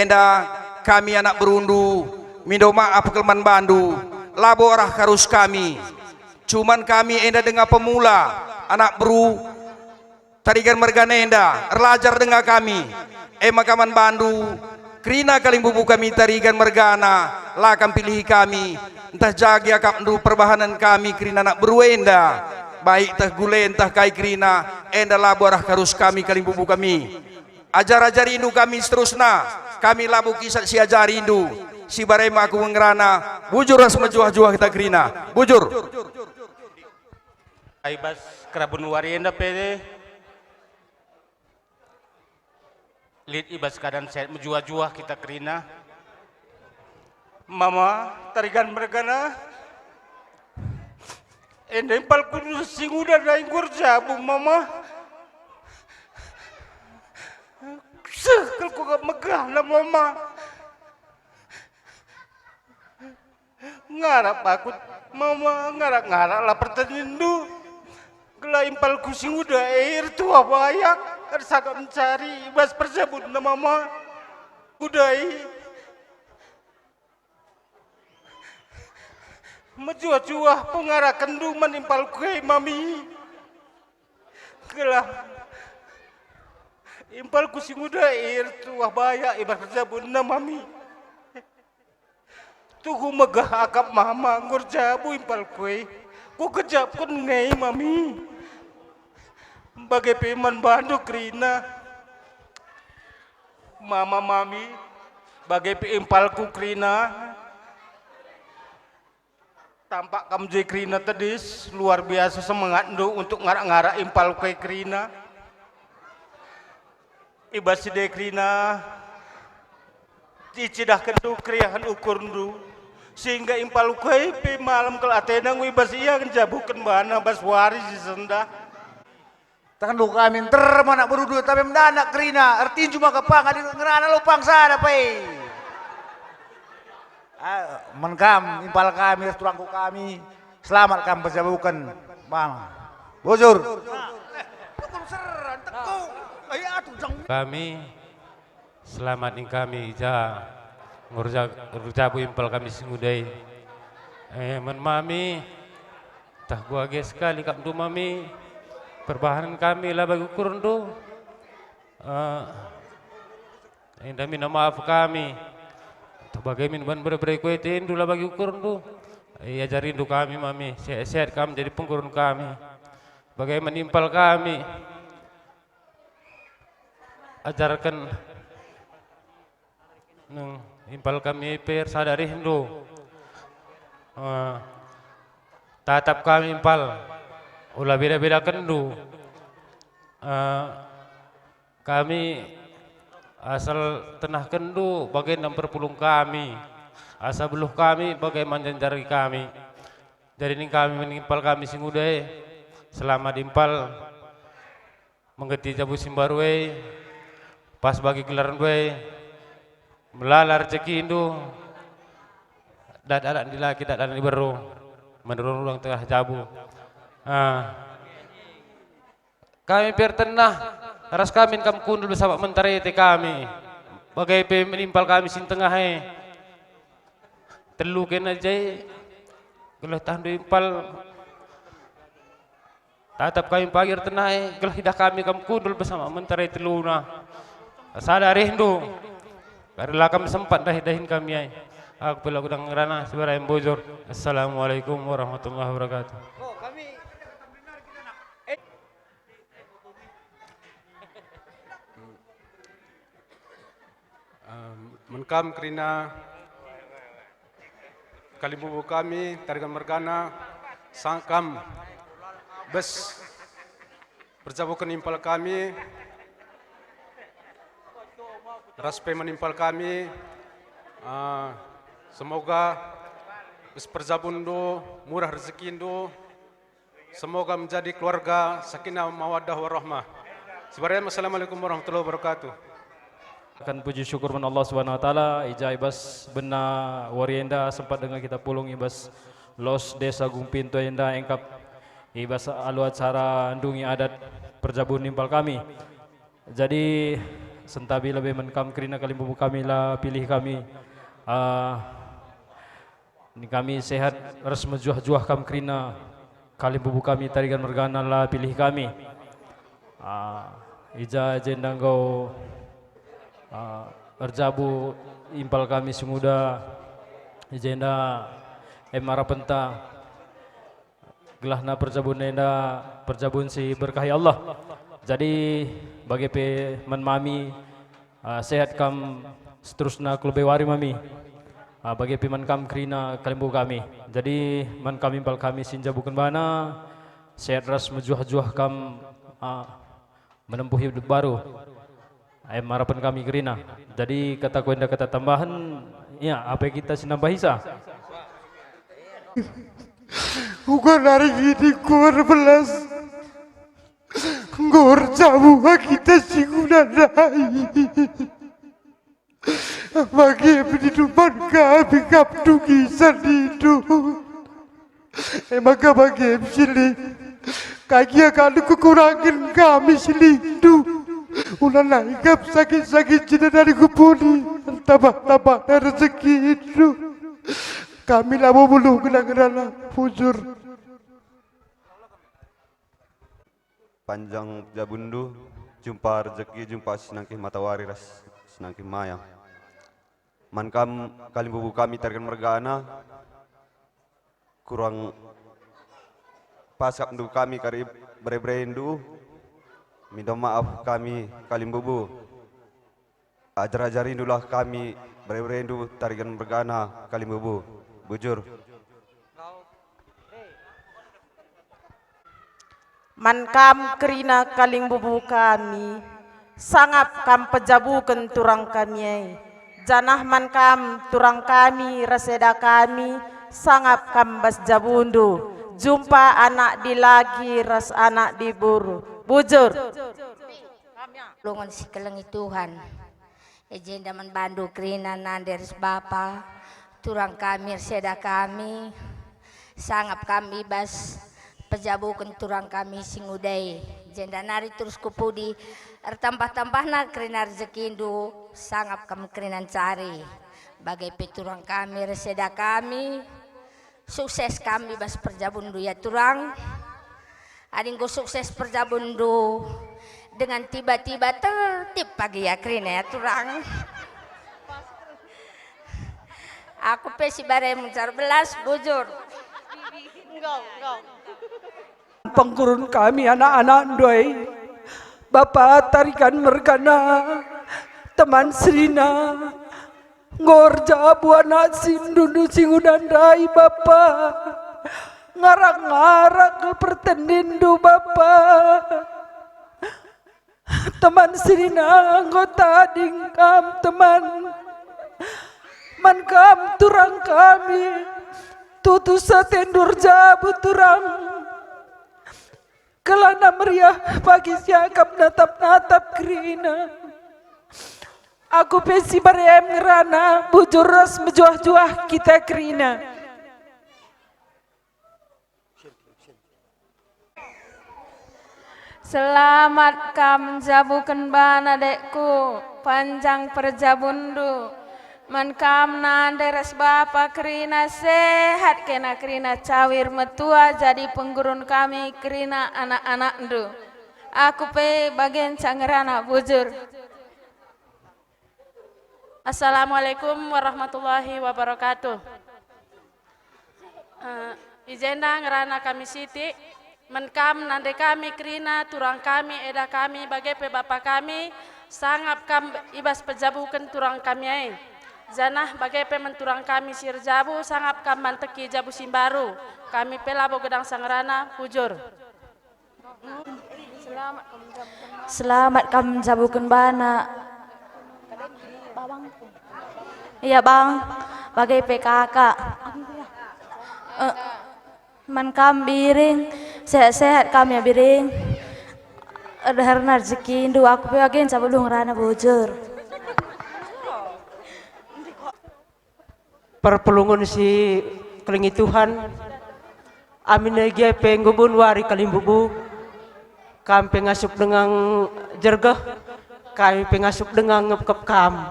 enda kami anak berundu mindo maaf kelman bandu labo arah karus kami cuman kami enda dengan pemula anak beru tarigan mergana enda erlajar dengan kami makaman bandu krina kaling bubu kami tarigan mergana lakam pilih kami entah jagi akap ndu perbahanan kami krina anak beru enda baik tah gule entah kai krina enda labo arah karus kami kaling bubu kami ajar-ajar rindu kami seterusna kami labu kisah si ajar rindu si barema aku mengerana bujur ras mejuah-juah kita krina bujur Aibas kerabun warienda pede lid ibas keadaan sehat mejuah-juah kita krina mama tarigan mergana endempal kudu singuda daing gurjabu mama kalau kau megah lah mama ngarap aku mama ngarap lah pertanyaan gela impal kucing udah air tua banyak ada mencari ibas persebut na mama budai menjuah-juah pengarah kenduman impal kue mami gela impal kucing udah air tua banyak ibas persebut na mami tuh megah akap mama ngurjabu impal kue ku kejap kun ngai mami bagai peman bandu krina mama mami bagai impalku krina tampak kamjai krina tedis luar biasa semangat ndu untuk ngarak-ngarak impal kue krina ibaside krina cicidah kendu kriahan ukur ndu sehingga impal kue pe malam kalau atena ngui bas iya jabukan bana bas waris di senda Takan lu kami mana berudu tapi mendanak krina artiin cuma kepang adi ngerana lu pangsa ada pe menkam impal kami turangku kami selamat kami berjabukan bang bujur kami selamat ing kami ja ngurjabu impal kami singudai men mami tah gua ge sekali kap du mami perbahanan kami lah bagi ukur tu indah minta maaf kami tu bagai minuman berberi kue tindu lah bagi ukur tu ajarin tu kami mami sehat kami jadi pengurun kami bagai menimpal kami ajarkan impal kami per sadari hindu tatap kami impal ulah beda-beda kendu kami asal tenah kendu bagai perpulung kami asal beluh kami bagai manjanjari kami jadi ini kami menimpal kami singudai selama dimpal mengerti jabu simbarwe pas bagi gelaran we melalar rezeki indu dan anak dilaki dan anak baru menurun ulang tengah jabu kami biar tenah ras kami kam kundul bersama mentari kami bagai menimpal kami sin tengah telu kena jai gelah tandu impal tatap kami pagir tenah gelah hidah kami kam kundul bersama mentari teluna sadar rindu karena kami sempat dahin kami aku pula udang ngerana sebarai bujur. Assalamualaikum warahmatullahi wabarakatuh. Menkam krina kalibubu kami tarigan mergana sangkam bes berjabukan impal kami raspe menimpal kami semoga bes perjabundo murah rezekindo semoga menjadi keluarga sakinah mawaddah warahmah. Sebenarnya assalamualaikum warahmatullahi wabarakatuh. Akan puji syukur kepada Allah Subhanahu wa taala ija ibas bena warienda sempat dengan kita pulung ibas los desa Gumpinto enda engkap ibas alu acara ndungi adat perjabun nimpal kami. Jadi sentabi lebih menkam kerina kalim bubu kami lah pilih kami. Ini kami sehat ras mejuah-juah kam kerina kalim bubu kami tarikan mergana lah pilih kami. Ija jendang kau erjabu impal kami semuda jenda marapenta gelahna perjabun enda perjabun si berkahi Allah. Jadi bagi pe menmami sehat kam seterusnya kelebe wari mami. Bagi pe menkam kerina kalimbu kami. Jadi man kami impal kami sinja bukan bana sehat ras mejuah-juah kam menempuh hidup baru. Harapan kami kerina. Jadi kata kuenda kata tambahan, ya apa kita sinambah hisa. Bukan hari ini gor belas, gor jamu kita singunadai. Bagi penhidupan kami kaptu kisah hidup. Maka bagi sini, kaki akan kekurangan kami selidu. Ulah naikap sakit-sakit cina dari kupuni, tabah-tabah dari rezeki itu. Kami lah bulu kena-kena fujur. Panjang jabundu, jumpa rezeki, jumpa sinangkih matawari ras, sinangkih mayang. Mankam kalim bubu kami tarikan mergana, kurang pasap ndu kami kari berebrendu. Minta maaf kami kalim bubu. Ajar-ajarin dulah kami berebrendu tarikan mergana kalim bubu. Bujur. Mankam kerina kaling bubu kami, sangap kam pejabukan turang kami. Janah mankam turang kami, reseda kami, sangap kam bas jabundu. Jumpa anak di lagi, ras anak di buru. Bujur. Lungan si kelengi Tuhan. Ejenda membantu kerina nanderis Bapa. Turang kami, reseda kami. Sangap kami bas pejabukan turang kami singudai. Jenda nari terus kupudi. Tambah-tambah na kerina rezekindu. Sangap kami kerinan cari. Bagai peturang kami, reseda kami. Sukses kami bas perjabundu ya turang. Adingku sukses perjabundu. Dengan tiba-tiba tertib pagi ya kerina ya turang. Aku pesi bare mencar belas bujur. Pengkurun kami anak-anak doi. Bapak tarikan mergana. Teman Serina. Ngorja buana sindundu singudandai Bapak. Ngarak-ngarak ke pertendindu Bapak. Teman Serina anggota dingkam teman. Mankam turang kami tutu satendur jabu turang kelana meriah pagi siakap natap-natap kerina aku pesi barem ngerana bujur ras mejuah-juah kita kerina. Selamat kam jabukan bana dekku panjang perjabundu. Mankam nanderes Bapa kerina sehat kena kerina cawir metua jadi penggurun kami kerina anak-anak ndu. Aku pe bagian cangerana bujur. Assalamualaikum warahmatullahi wabarakatuh. Ijenda ngerana kami siti. Mankam nande kami kerina turang kami eda kami bagai pe Bapa kami sangap kam ibas pejabukan turang kami ai. Janah bagai pementurang kami sirjabu sangap kam manteki jabu simbaru kami pelabo gedang sangrana pujur. Selamat kam jabukan bana. Iya bang, bagai PKK. Man kam biring, sehat-sehat kami ya biring. Ada harna rezeki indu aku pengen sabulung rana bujur. Perpelungun si kelingi Tuhan amin lagi penggubun wari kalimbubu kampe ngasup dengan jergah kami pengasup dengan ngepkep kam.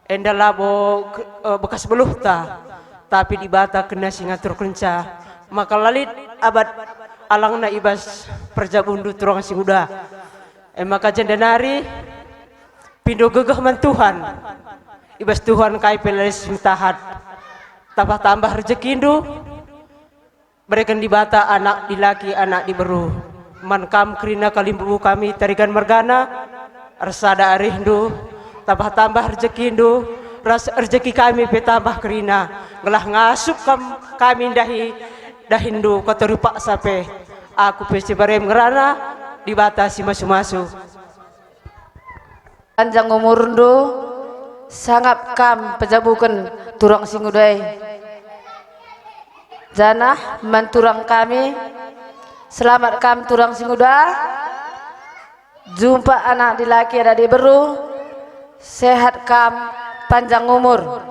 Enda labo bekas beluh ta, tapi di bata kena singatur kenca. Maka lalit abad alangna ibas perjabundu turang sing uda. Maka jendenari pindo gegah man Tuhan. Ibas Tuhan kai peles mitahat. Tambah-tambah rezekindu. Berikan di bata anak di laki anak di beru. Man kam krina kalimbu kami tarikan mergana. Resada arindu. Tambah-tambah rezekindu. Rezeki kami petambah krina. Ngelah ngasup kami dahindu kotorupak sape. Aku pesi barem ngerana dibatasi masu-masu. Panjang umur ndu sangap kam pejabukan turang singudai. Janah manturang kami selamat kam turang singuda. Jumpa anak di laki ada di beru. Sehat kam panjang umur.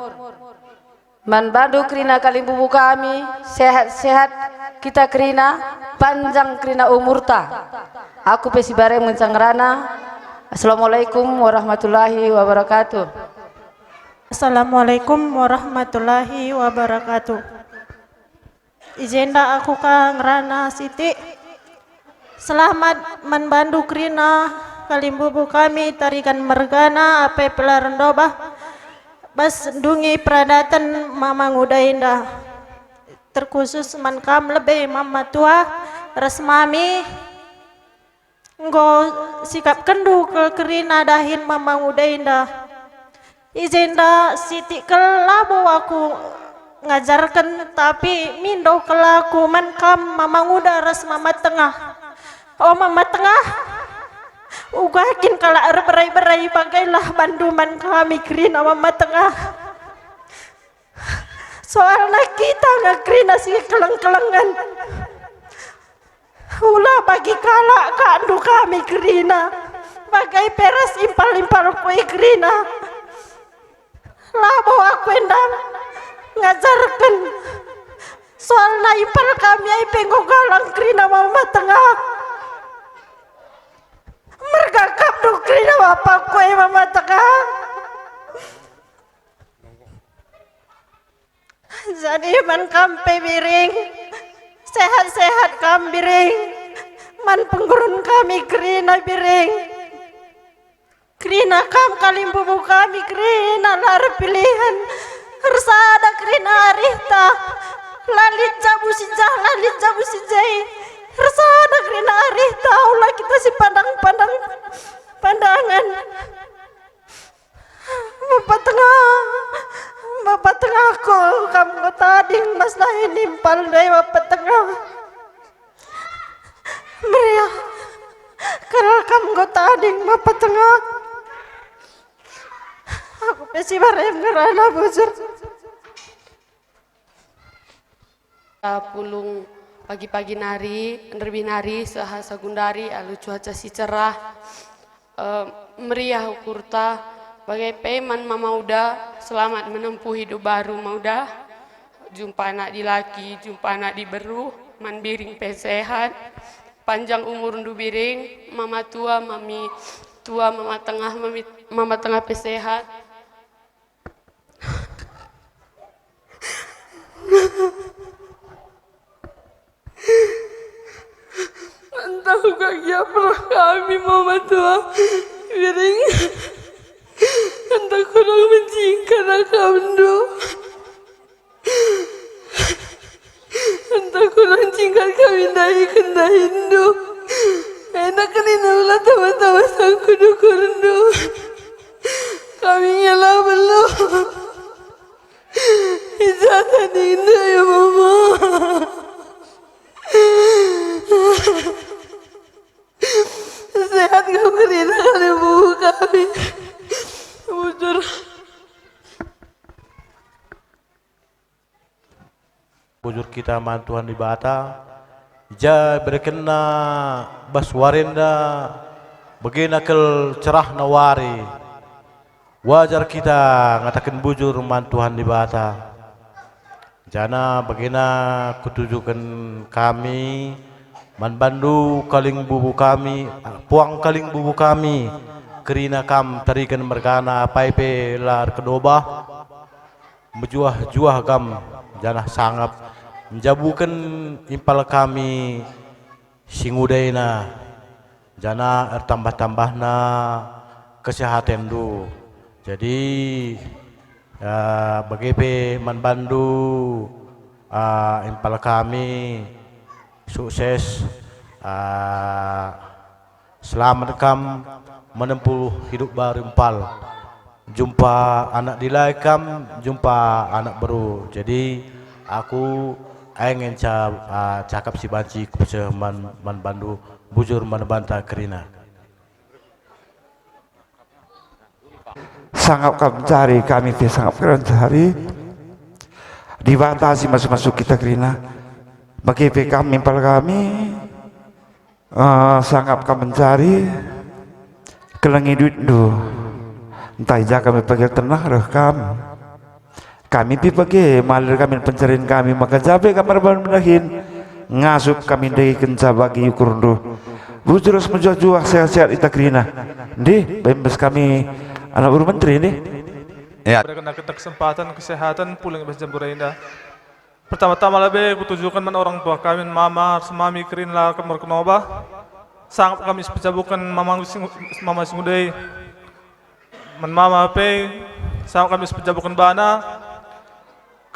Man bandu krina kalimbubu kami sehat-sehat kita krina panjang krina umur ta. Aku pesi bareng mencangrana. Assalamualaikum warahmatullahi wabarakatuh. Assalamualaikum warahmatullahi wabarakatuh. Izenda aku Kang Rana Siti. Selamat membantu krina kalimbubu kami tarikan mergana ape pelaran dobah bas dungi pradatan mama nguda indah. Terkhusus man kam lebih mama tua ras mami nggo sikap kendu ke kerina dahin mama nguda indah. Izenda Siti kelabu aku ngajarkan tapi mindo kelaku man kam mama nguda ras mama tengah. Oh mama tengah ugakin kala berai-berai bagailah banduman kami krina mama tengah. Soalnya kita ngakrina si keleng-kelengan. Ulah bagi kala kandu kami krina bagai peras impal-impal kue krina. Labo aku endam ngajarkan soalnya impal kami ay penggo galang krina mama tengah. Mereka kandu krina bapak kue mama tengah. Jadi man kampe biring sehat-sehat kam biring man penggurun kami krina biring krina kam kalimbubu kami krina lar pilihan harus ada krina arihta lalit jabu sijah lalit jabu sijai harus ada krina arihta ulah kita si pandang-pandang pandangan Bapak tengah ko kamu tading mas lain nimpal dari bapak tengah meriah kalau kamu tading bapak tengah aku pesi bareng ngerana bujur pulung pagi-pagi nari nerbi nari sahasa gundari alu cuaca si cerah meriah ukurta bagai peman mama udah selamat menempuh hidup baru maudah jumpa anak di laki jumpa anak di beru man biring pesehat panjang umur ndu biring mama tua mami tua mama tengah pesehat entah kaki apa kami mama tua biring entah kurang mencingkan akamdu entah kurang cingkan kami dahi kendahindu enak kenina ulah tawa-tawa sang kudu kurundu kami ngelah belum ijazah dinda ya mama sehat kau kerina kali buku kami bujur bujur kita mantuan di bata ja berkena baswarenda begina kel cerah nawari wajar kita ngatakan bujur mantuan di bata jana begina kutujukan kami man bandu kaling bubu kami puang kaling bubu kami kerina kam tarikan mergana paipe lar kedoba menjuah-juah kam janah sangap menjabukan impal kami singudaina jana tambah-tambahna kesehatan du. Jadi bagaimana membantu impal kami sukses, selamat kam menempuh hidup baru impal, jumpa anak dilakam, jumpa anak baru. Jadi aku ingin cakap si banci kepada membantu bujur menbantah kerina. Sangat kami cari, kami sangat cari dibatasi masuk kita kerina bagi kami impal kami sangat kami mencari kelengi duit du entah jaga kami pakai tenah kami pagi malir kami pencarian kami maka jabe kamar menahin ngasup kami dari kenca bagi ukur du bujur menjual-jual sehat-sehat ita kerina di bembes kami anak Guru Menteri ini. Ya. Berikan kita kesempatan kesehatan pulang ke Jambura Indah. Pertama-tama lebih kutujukan orang tua kami, mama, semami kerin lah kamar kenoba. Sangat kami sepecabukan mama singudai. Mama pe, sangat kami sepecabukan bana.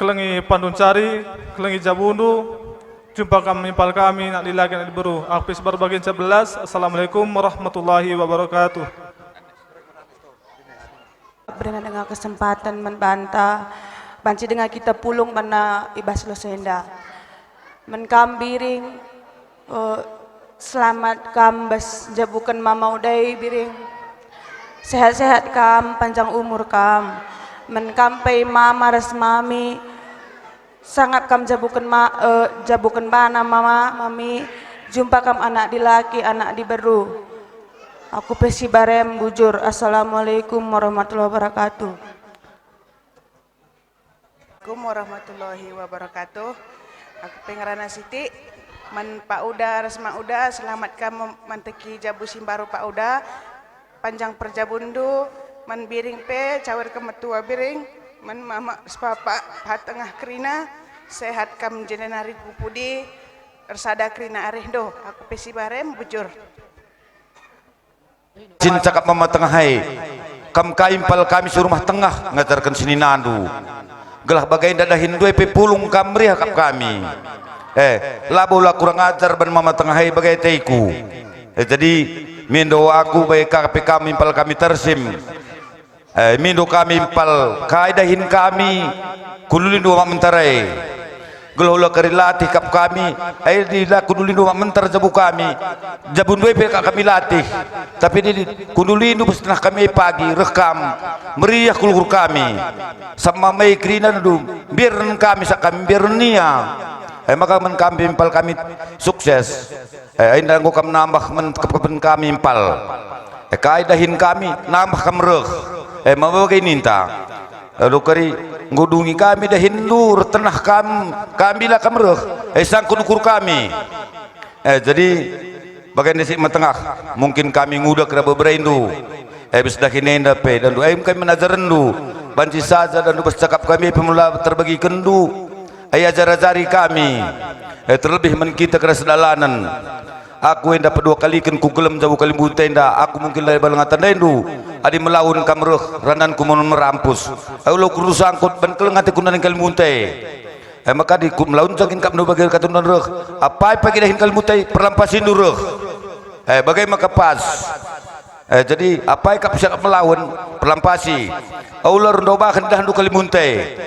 Kelengi pandun cari, kelengi jabundu. Jumpa kami impal kami nak dilagi nak diberu. Aku sebar bagian 11. Assalamualaikum warahmatullahi wabarakatuh. Berikan dengan kesempatan membantah banci dengan kita pulung mana ibas losenda menkambiring selamat kam bas jabukan mama udai biring sehat-sehat kam panjang umur kam menkampai mama ras mami sangat kam jabukan jabukan bana mama mami jumpa kam anak dilaki anak diberu. Aku pesi barem bujur. Assalamualaikum warahmatullahi wabarakatuh. Assalamualaikum warahmatullahi wabarakatuh. Aku pengerana Siti. Man Pak Uda, Resma Uda, selamat kamu manteki jabu simbaru Pak Uda. Panjang perjabundu, man biring pe, cawer kemetua biring, man mama sepapa, hat tengah kerina, sehat kam jenenari kupudi, ersada kerina arehdo. Aku pesi barem bujur. Jin cakap mama tengah hai kam kaimpal kami surumah tengah ngajarkan sini nandu gelah bagai dadah hindu pe pulung kamri hakap kami labola kurang ajar ban mama tengah hai bagai teiku jadi mindo aku bagai KP kami impal kami tersim mindo kami impal kaidahin kami kululin dua mentarai gelola kerilatih kap kami di kudulin dua mentar jabu kami jabun wepe kami latih tapi di kudulin setelah kami pagi rekam meriah kulur kami sama mai kerina du biar kami sakam biar nia maka men kami impal kami sukses indah ngukam nambah men kami impal kaidahin kami nambah kamreh mabagai ninta lalu kari ngudungi kami dah hindur tenah kami lah kamreh sangkut ukur kami jadi bagian desi tengah mungkin kami ngudah kena beberaindo bis dah hinenda pe dan kami menajaran du banci saja dan bercakap kami pemula terbagi kendu ajar-ajari kami terlebih men kita kena sedalanan aku yang dapat 2 kali kan kugelem jauh kali butenda aku mungkin dari balangatan dendu adi melawan kamreh ranan kumun merampus lo kudu sangkut ban kelengati kunan kali munte maka di melawan jangin kap no bagai katunan reh apa pagi dahin kali munte perlampasin dureh bagai maka pas jadi apa kap siap melawan perlampasi Allah rendoba kan dah 2 kali munte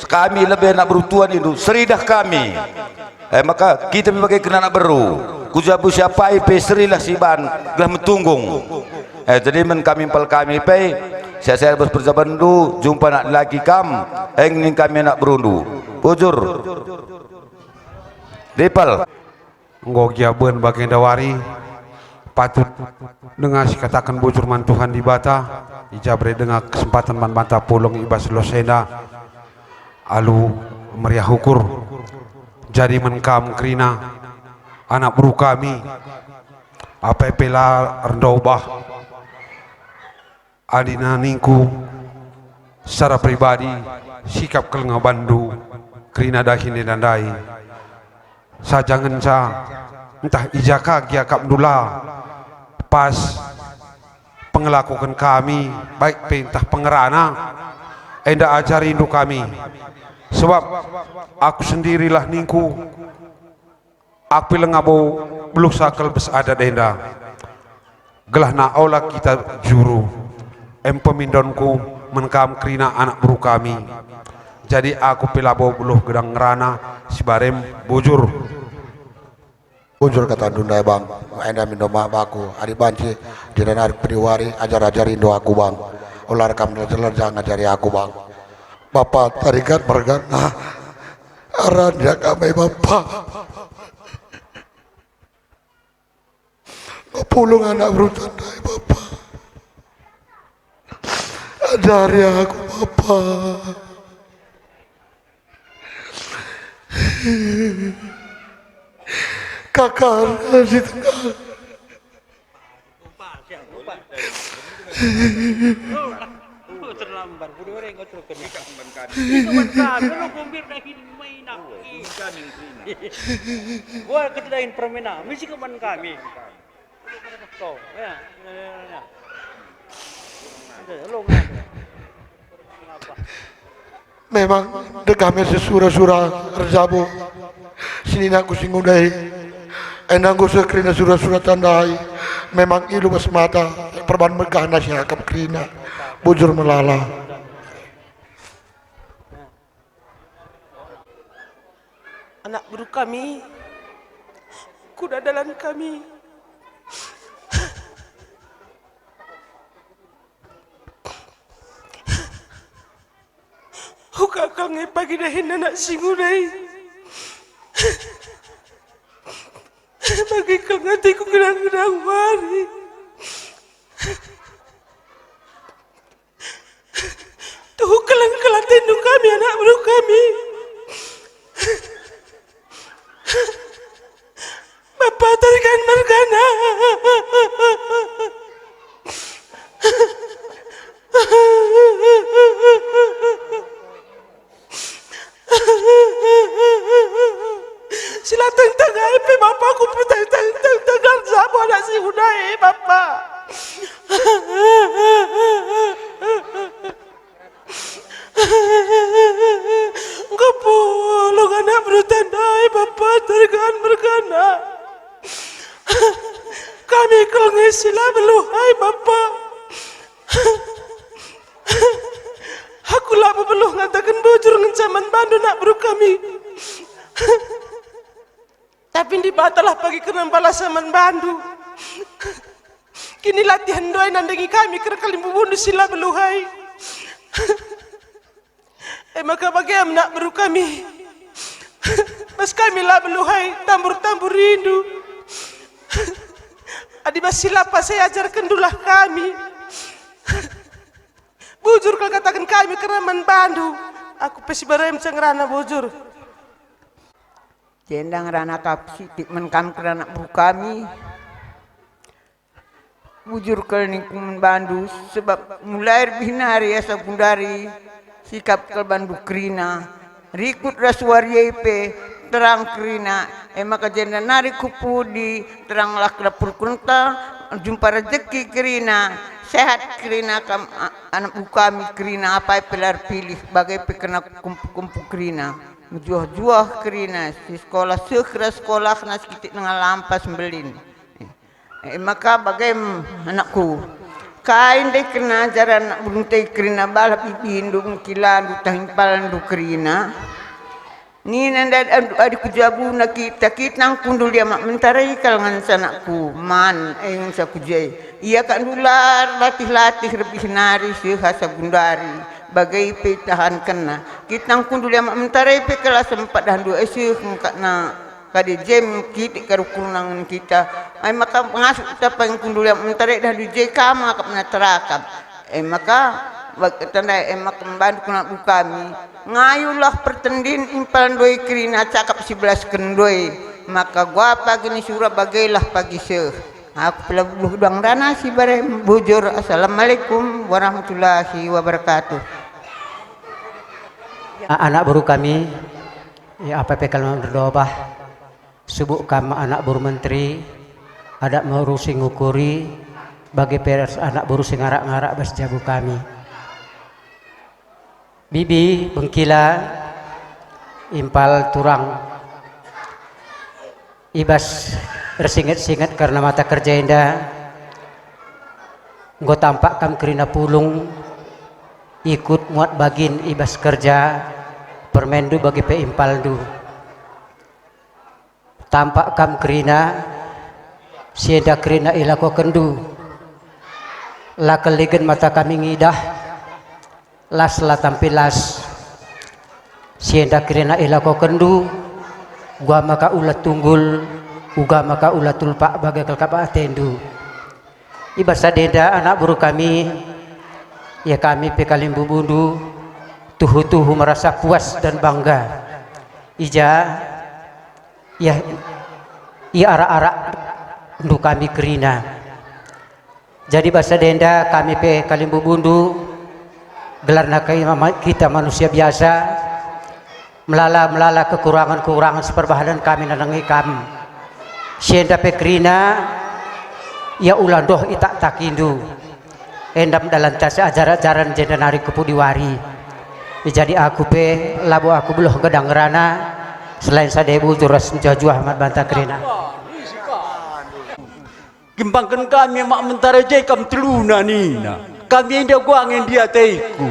kami lebih anak berutuan itu seridah kami maka kita sebagai kena anak baru kujabu siapa ipe serilah siban gelah metunggung jadi men kami impal kami pe saya berperjaban du jumpa nak lagi kam ingin kami nak berundu bujur dipal nggogiabeun bagian dawari patut dengan katakan bujur mantuhan di bata ijabre dengan kesempatan man banta pulung ibas losenda alu meriah hukur jadi menkam kerina anak buru kami apa pela rendau bah adina ningku secara pribadi sikap kelengah bandu kerina dahin dan dai sajangan sa entah ijaka gia kapdula pas pengelakukan kami baik perintah pengerana enda ajari induk kami sebab aku sendirilah ningku aku lengabo belum sakal bes ada enda gelah na aula kita juru pemindonku menkam kerina anak buru kami jadi aku pilabo buluh gedang ngerana si barem bujur kata Dunda bang enda mindo baku ari banci jiran ari priwari ajar-ajari indo aku bang ular kam jangan ngajari aku bang bapak tarikat mergana aranda kami bapak pulung anak berutandai bapak ajari aku bapak kakak di tengah terlambat budi orang kau terkena gua kedain permena mesti keman kami kau ya memang dekame sesura-sura rezabu sini aku singudai endang ku sekrina sura-sura tandai memang ilu mata perban megah nasi akap krina bujur melala anak buru kami kuda dalan kami Huka kange pagi dahin anak singudai bagi kengati ku gedang-gedang wari tuh kelang-kelang tendung kami anak buru kami Bapak tarikan mergana sila tentang IP bapakku tentang sama anak si Hudai bapak enggak bolong anak bertandai bapak tarikan mergana kami kelengah sila beluhai bapak aku lah beluh ngatakan bujur ngencaman bandu nak beru kami tapi dibatalah pagi kena balasaman bandu kini latihan doa nandangi kami kena kalimbu bundu sila beluhai maka bagaimana nak beru kami mas kami lah beluhai tambur-tambur rindu adi masila pas saya ajarkan dulah kami bujur kalau katakan kami keraman bandu aku pesi barem cengrana bujur jendang rana kapsitik menkam kerana buru kami bujur ke lingkungan bandu sebab mulai binari asa gundari sikap ke bandu kerina rikut rasuari pe terang kerina maka jendang nari kupudi teranglah ke dapur kunta jumpa rezeki kerina sehat kerina anak buru kami kerina apa pelar pilih bagai pekena kumpul kerina juah-juah kerina si sekolah sekera sekolah kena sekitik dengan lampas belin maka bagaimana anakku kain deh kena ajaran anak beruntai kerina balap ibi hindung kilan tahimpalan du kerina ni nanda adik kujabu nak kita nang kundul dia mak mentarai kalangan sanakku man yang sa kujai ia kan dular latih-latih lebih nari si hasa gundari bagai petahan kena kita kundul yang mentarai pe kelas 4 dan 2 esih na kadi jem kita karukunangan kita ai maka pengasuh kita pang kundul yang mentarai dah di je kama kap na terakam maka tanda maka membantu nak kami ngayulah pertendin impalan doi kerina cakap 11 kendoi maka gua pagi ni surah bagailah pagi seh Aku pelabuh dang rana si bare bujur. Assalamualaikum warahmatullahi wabarakatuh. Anak baru kami, ya APP Kalman Berdobah, subuk kami anak baru menteri, ada ngurusi ngukuri, bagi pers anak baru sing ngarak-ngarak bas jabu kami. Bibi bengkila, impal turang, ibas bersinget-singet karena mata kerja indah, nggo tampak kam kerina pulung, ikut muat bagin ibas kerja, permendu bagi pe impaldu. Tampak kam kerina, sienda kerina ilako kendu, lakeligen mata kami ngidah, las la tampilas, sienda kerina ilako kendu, gua maka ulat tunggul, uga maka ulat tulpak bagai kelkapa atendu. Ibas sadenda anak buru kami, ya kami Pekalimbu Bundu, tuhu-tuhu merasa puas dan bangga. Ija, ya arak-arak untuk kami kerina. Jadi bahasa denda kami Pekalimbu Bundu, gelarna kita manusia biasa, melala kekurangan-kekurangan seperbahanan kami nanangi kami. Sienda pekrina, ya ulandoh itak takindu. Endam dalam tas ajaran-ajaran jenda nari kepudiwari. Jadi aku pe labu aku beloh gedang rana selain sadebu juras menjaju Ahmad Bantakrina. Gimbangkan kami mak mentara jai kam teluna nina. Kami indah guangin dia teiku.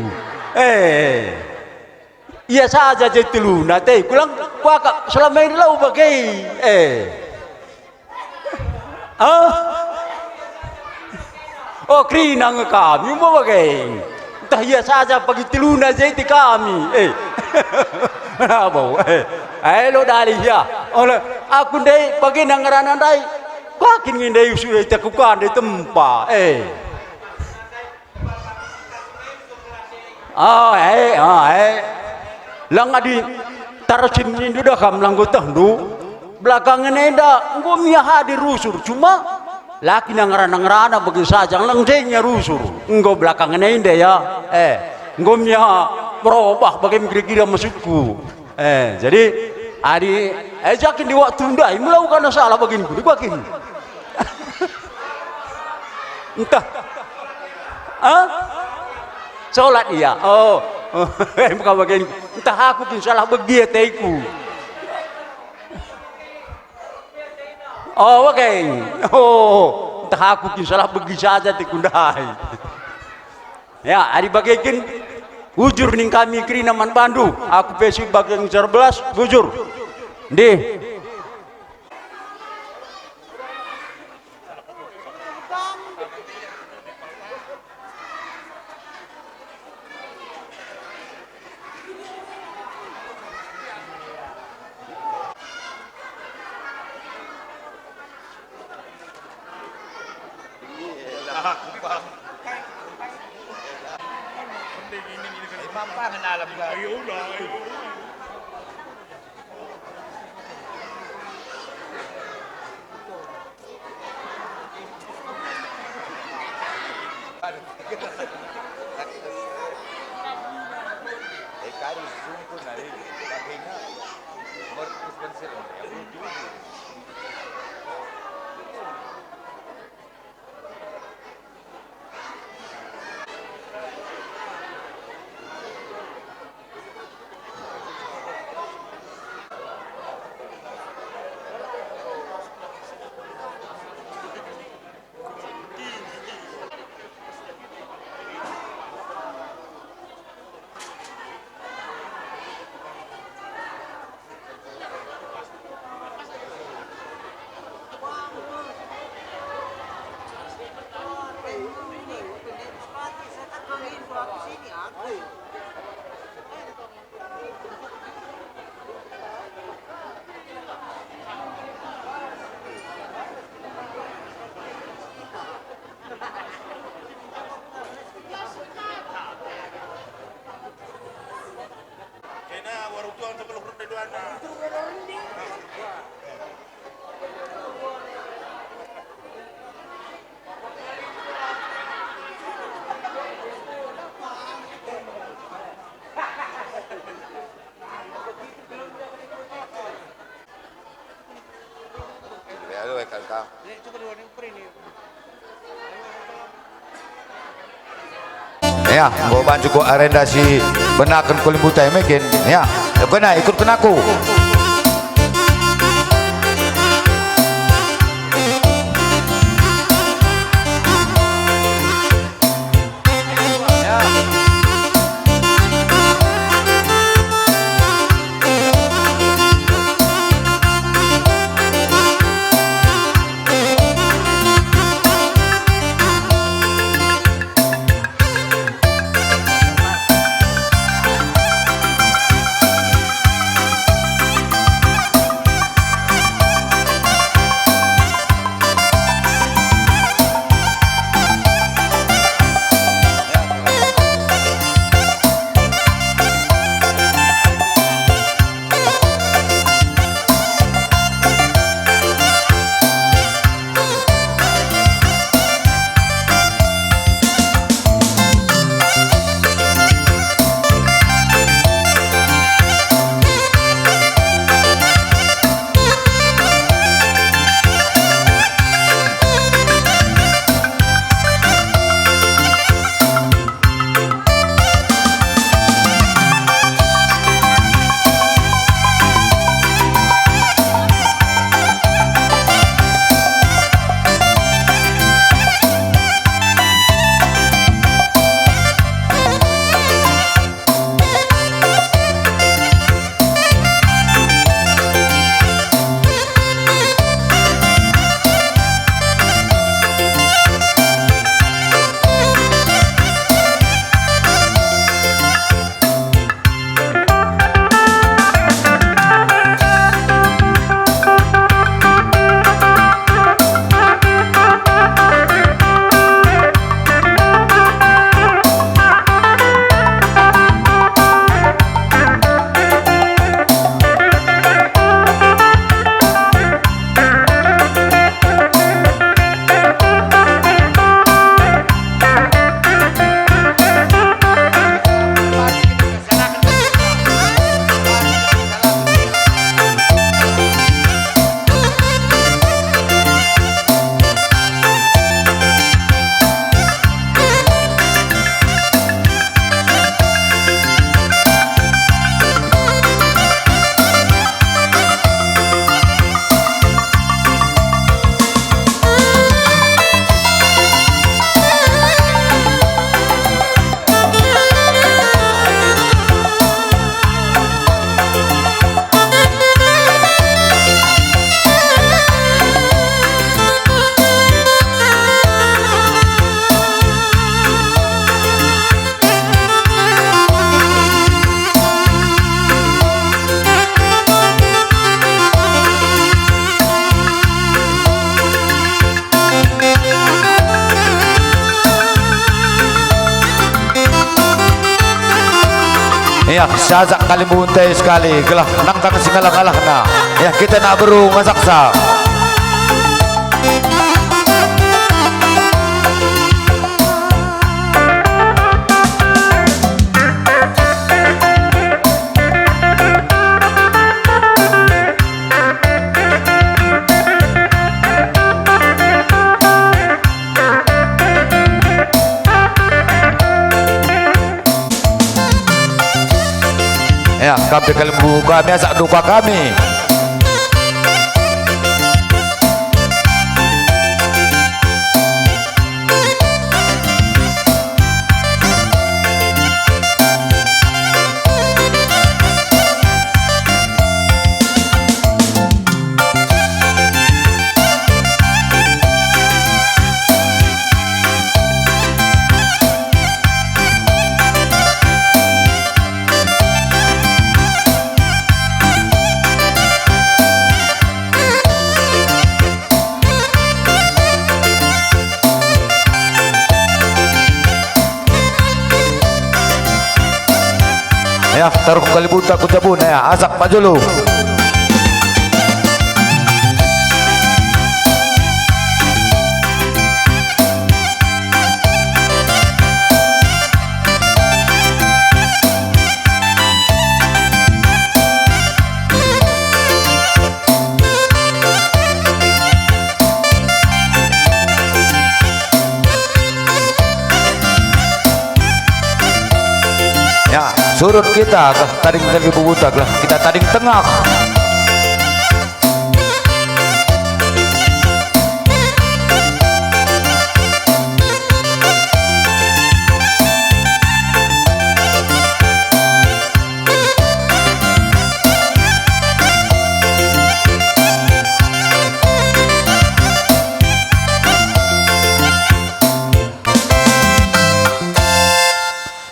Iya saja jai teluna teiku lang kuakak selama ini lau bagai. Oh krina nge kami mau bagai. Entah iya saja pagi teluna jai ti kami. Apa? Lo dari ya. Oleh aku dai pagi nangaran dai. Bakin ngindai sudah takukan di tempat. Lang adi tarasin ini dah kam lang gotah du. Belakangan eda ngomnya hadir rusur cuma laki nangaran bagi saja lang jenya rusur. Engko belakangan eda ya. Ngomnya berubah bagi kira-kira maksudku. Jadi adi jakin di waktu ndai melakukan salah baginku dibakin. Entah. Sholat iya. Bukan bagian. Entah aku pun salah begitu teiku. Bagian. Entah aku pun salah begi saja tikundai. Ya, hari bagian bujur ning kami kerina man Bandu. Aku pesi bagian 11 bujur. Di aduh kau. Ya, gua bantu gua arendasi benakan kulim butai mungkin. Ya, kena ikut kenaku. Ya, sajak kali buntai sekali, gelah nangkang singalang-alah na. Ya, kita nak beru masaksa. Ya, kami kalbu kami asak duka kami. Ya, taruh kali buta kutabun ya, asak maju lu. surut kita kah taring lagi bubuta lah kita taring tengah.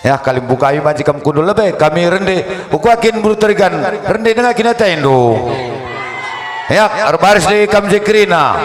Ya kali bukai majikam kudu lebih kami rende ukuakin bulu terigan rende dengan kina tendo ya arbaris di kam jekrina.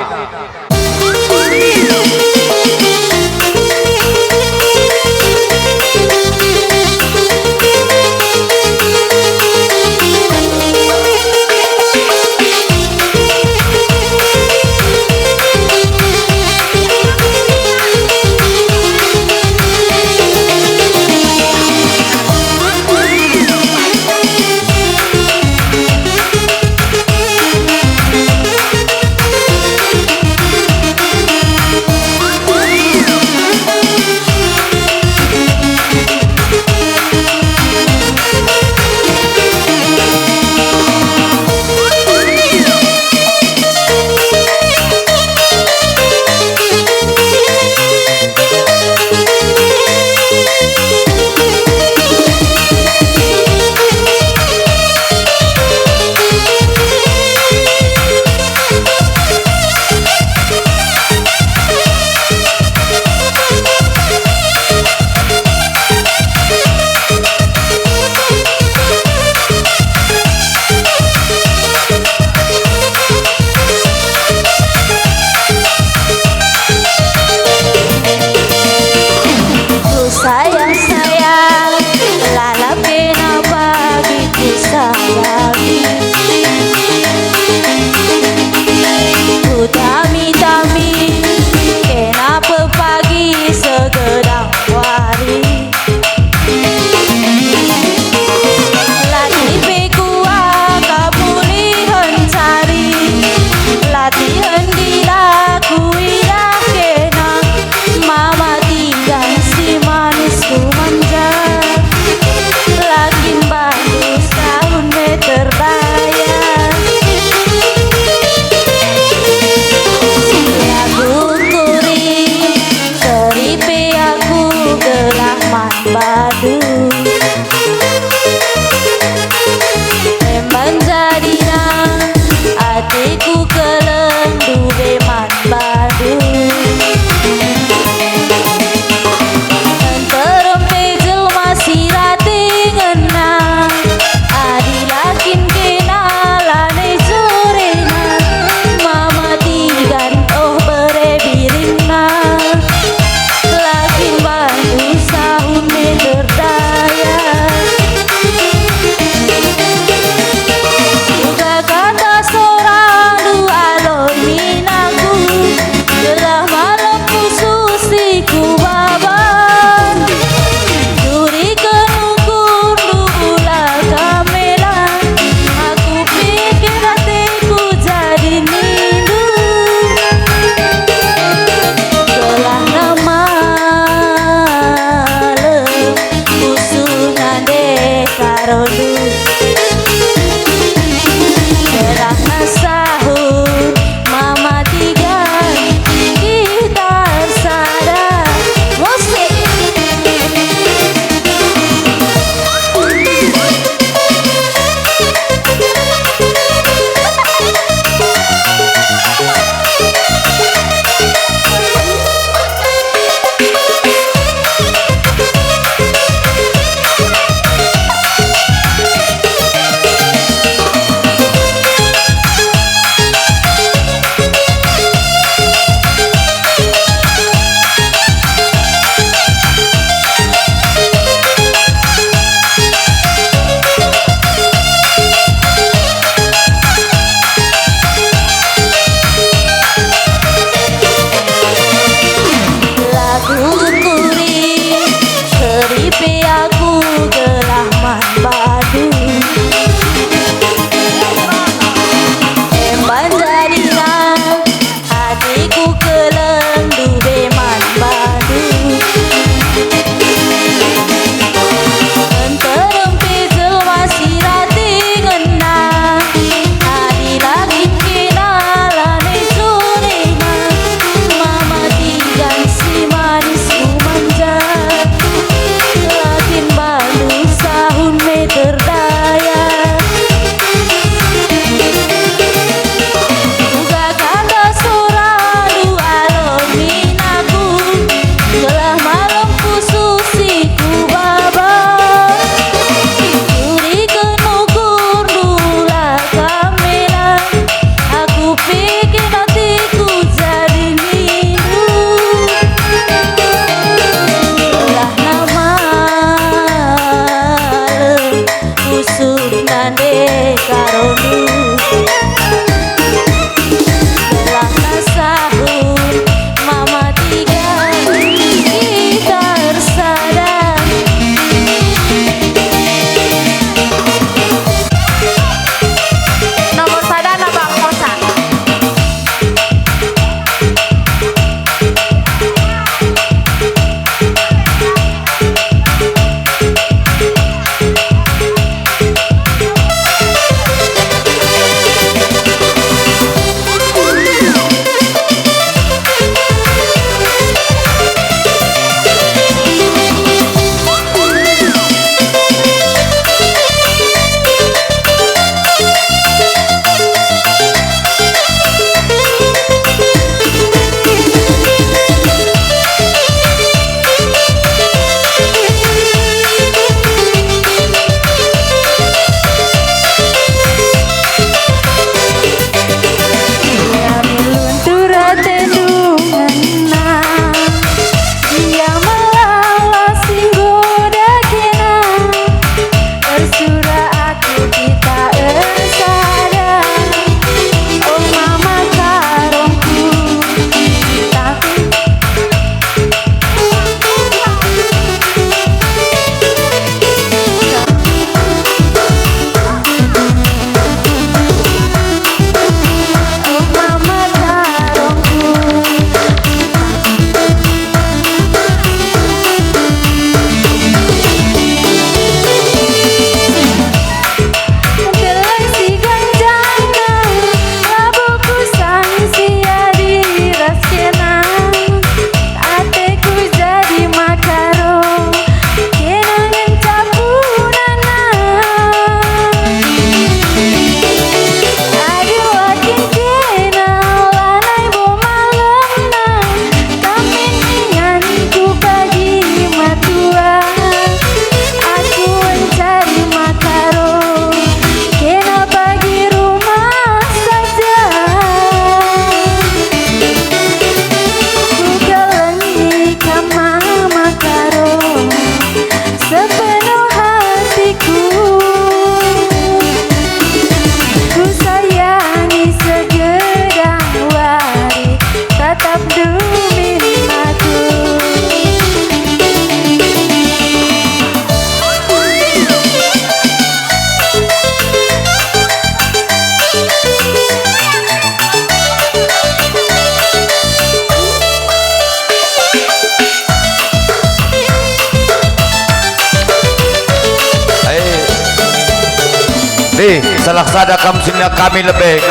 salah sadakam sini kami lebih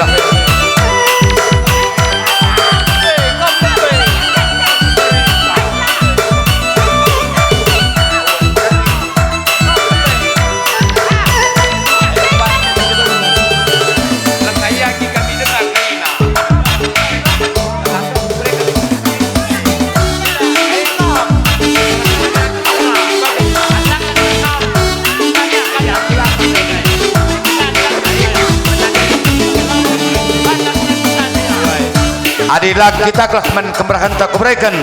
adilah kita kelah kemerahan tak kuberikan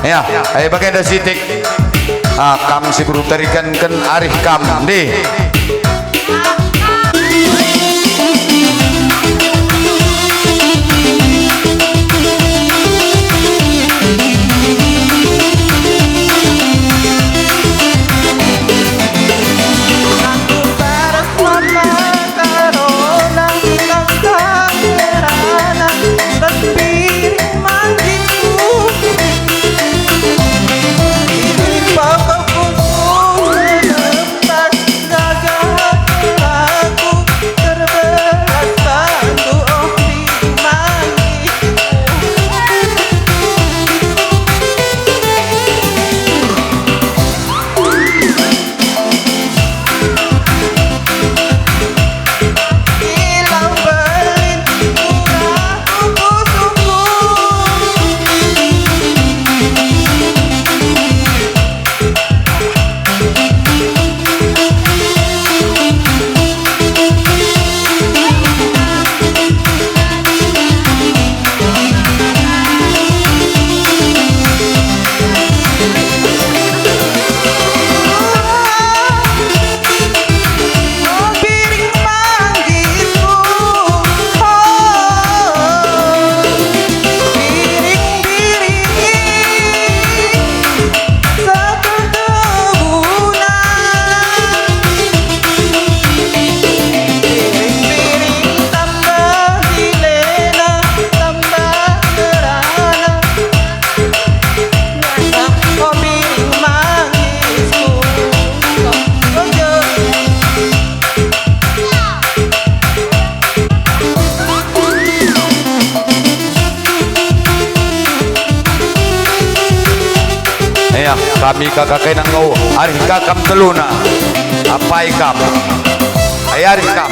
ya ayo bagai ada sitik kam si guru tarikan kan arih kam di kami kakak kenang ngau arih kakam teluna apa ikam ay arih kam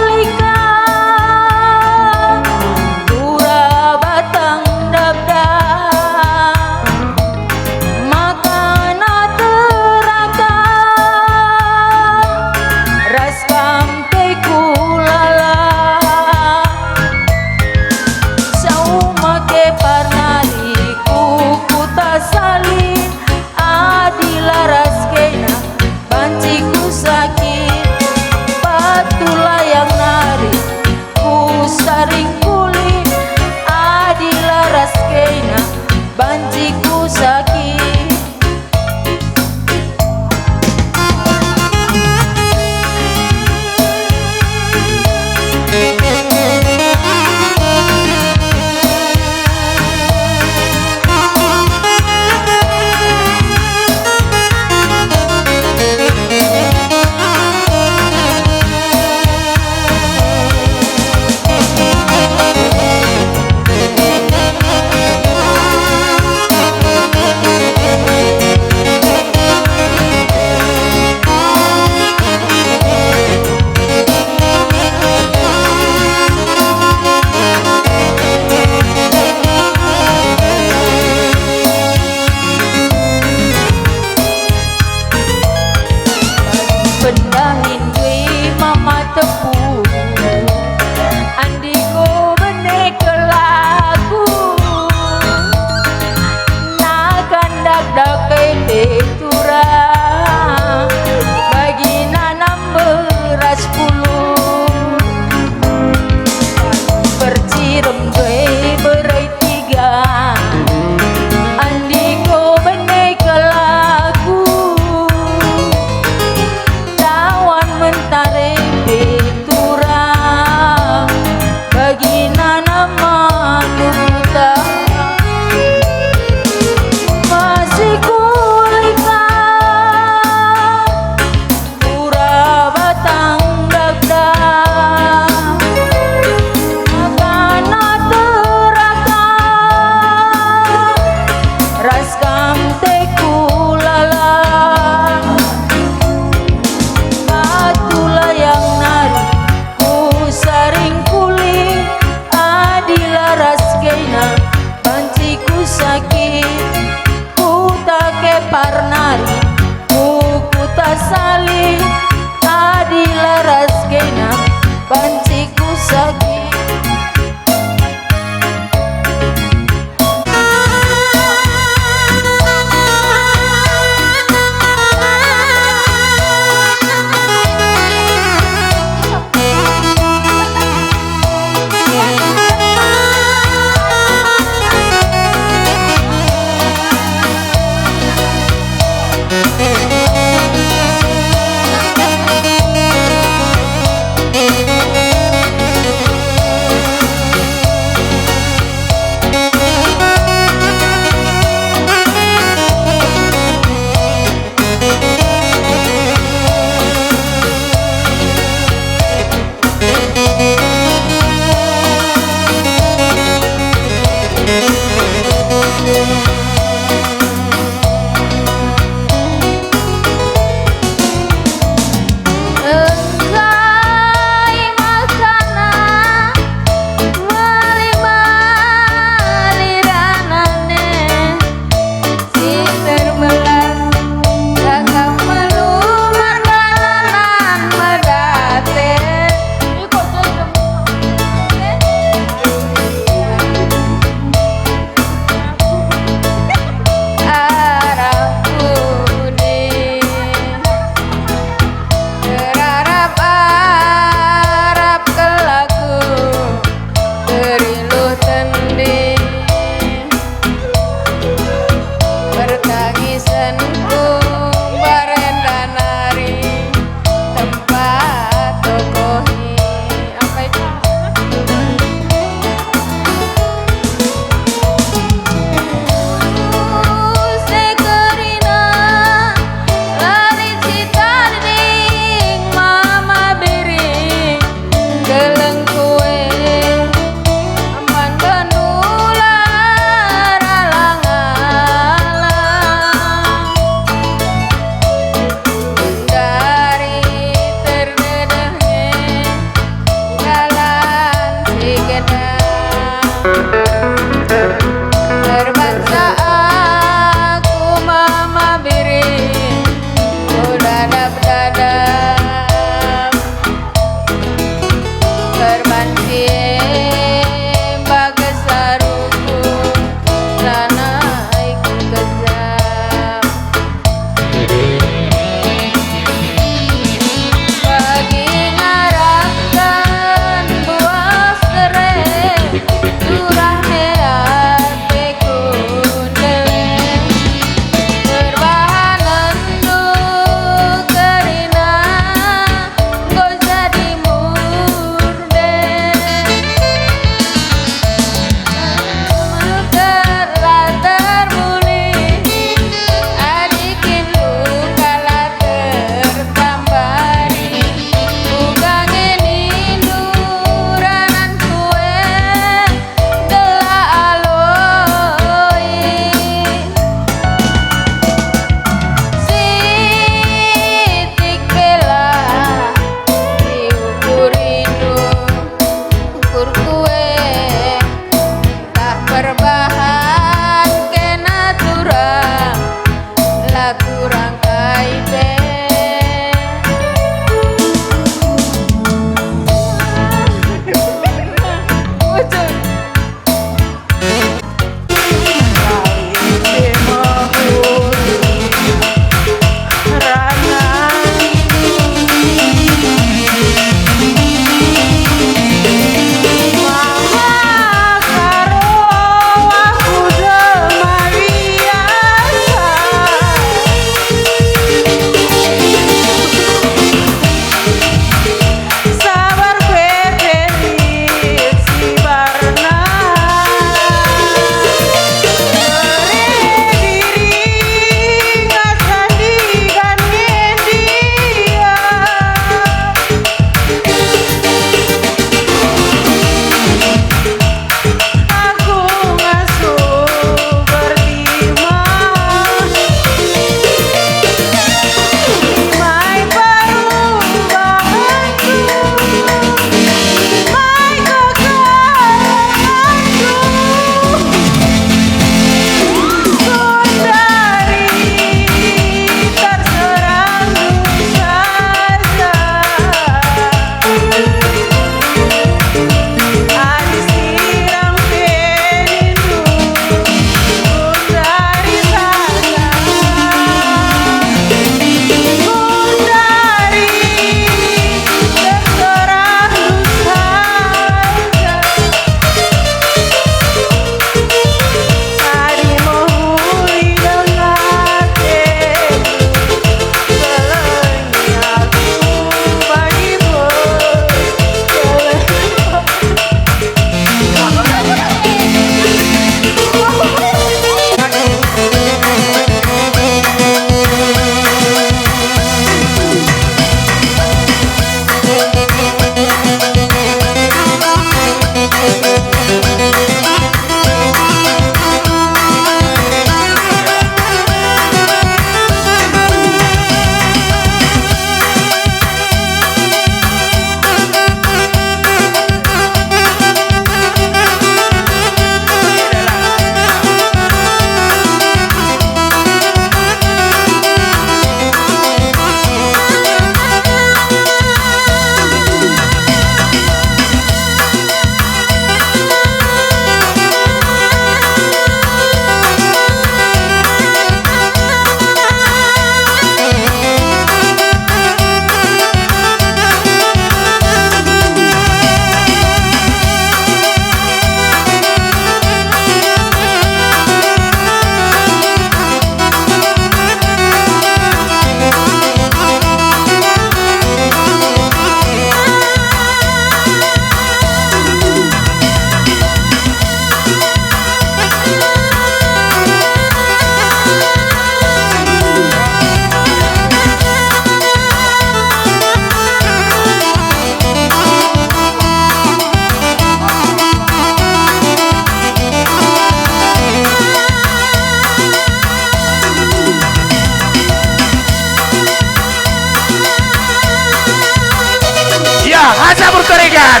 berikan.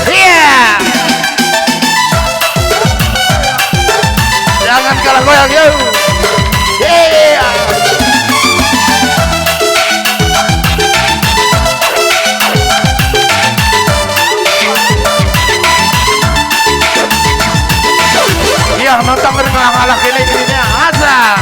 Iya. Jangan kalah goyang yo. Iya. Iya, nonton ngalah kene kene asal.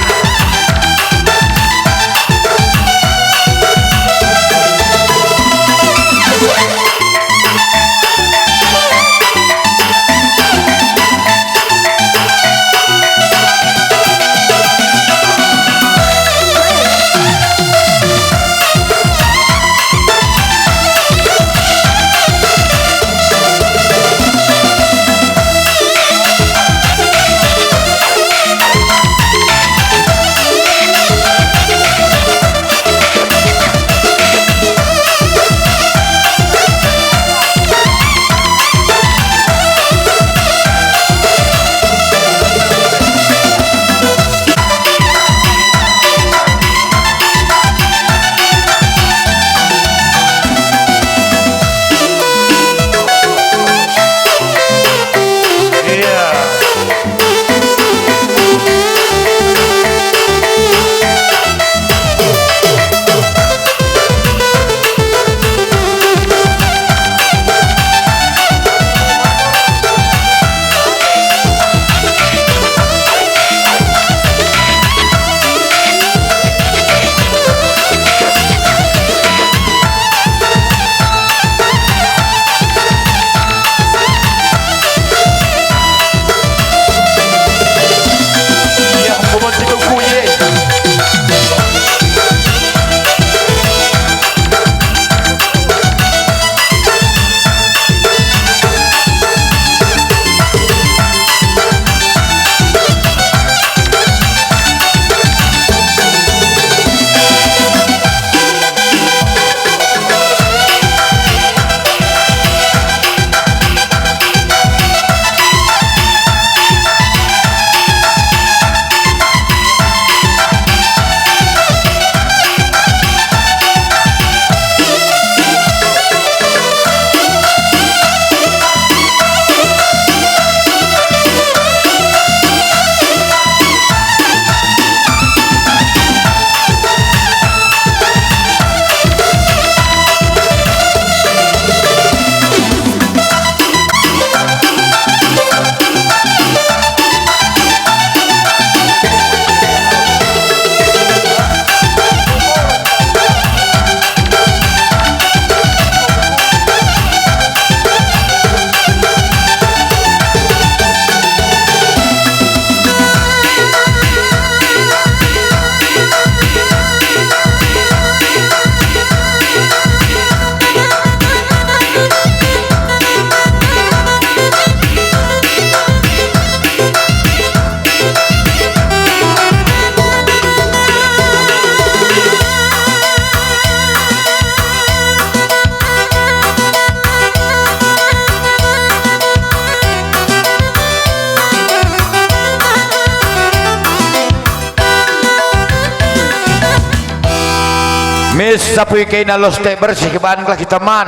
Mis sapui kaina los te bersih keban kelah kita man.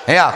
Ya.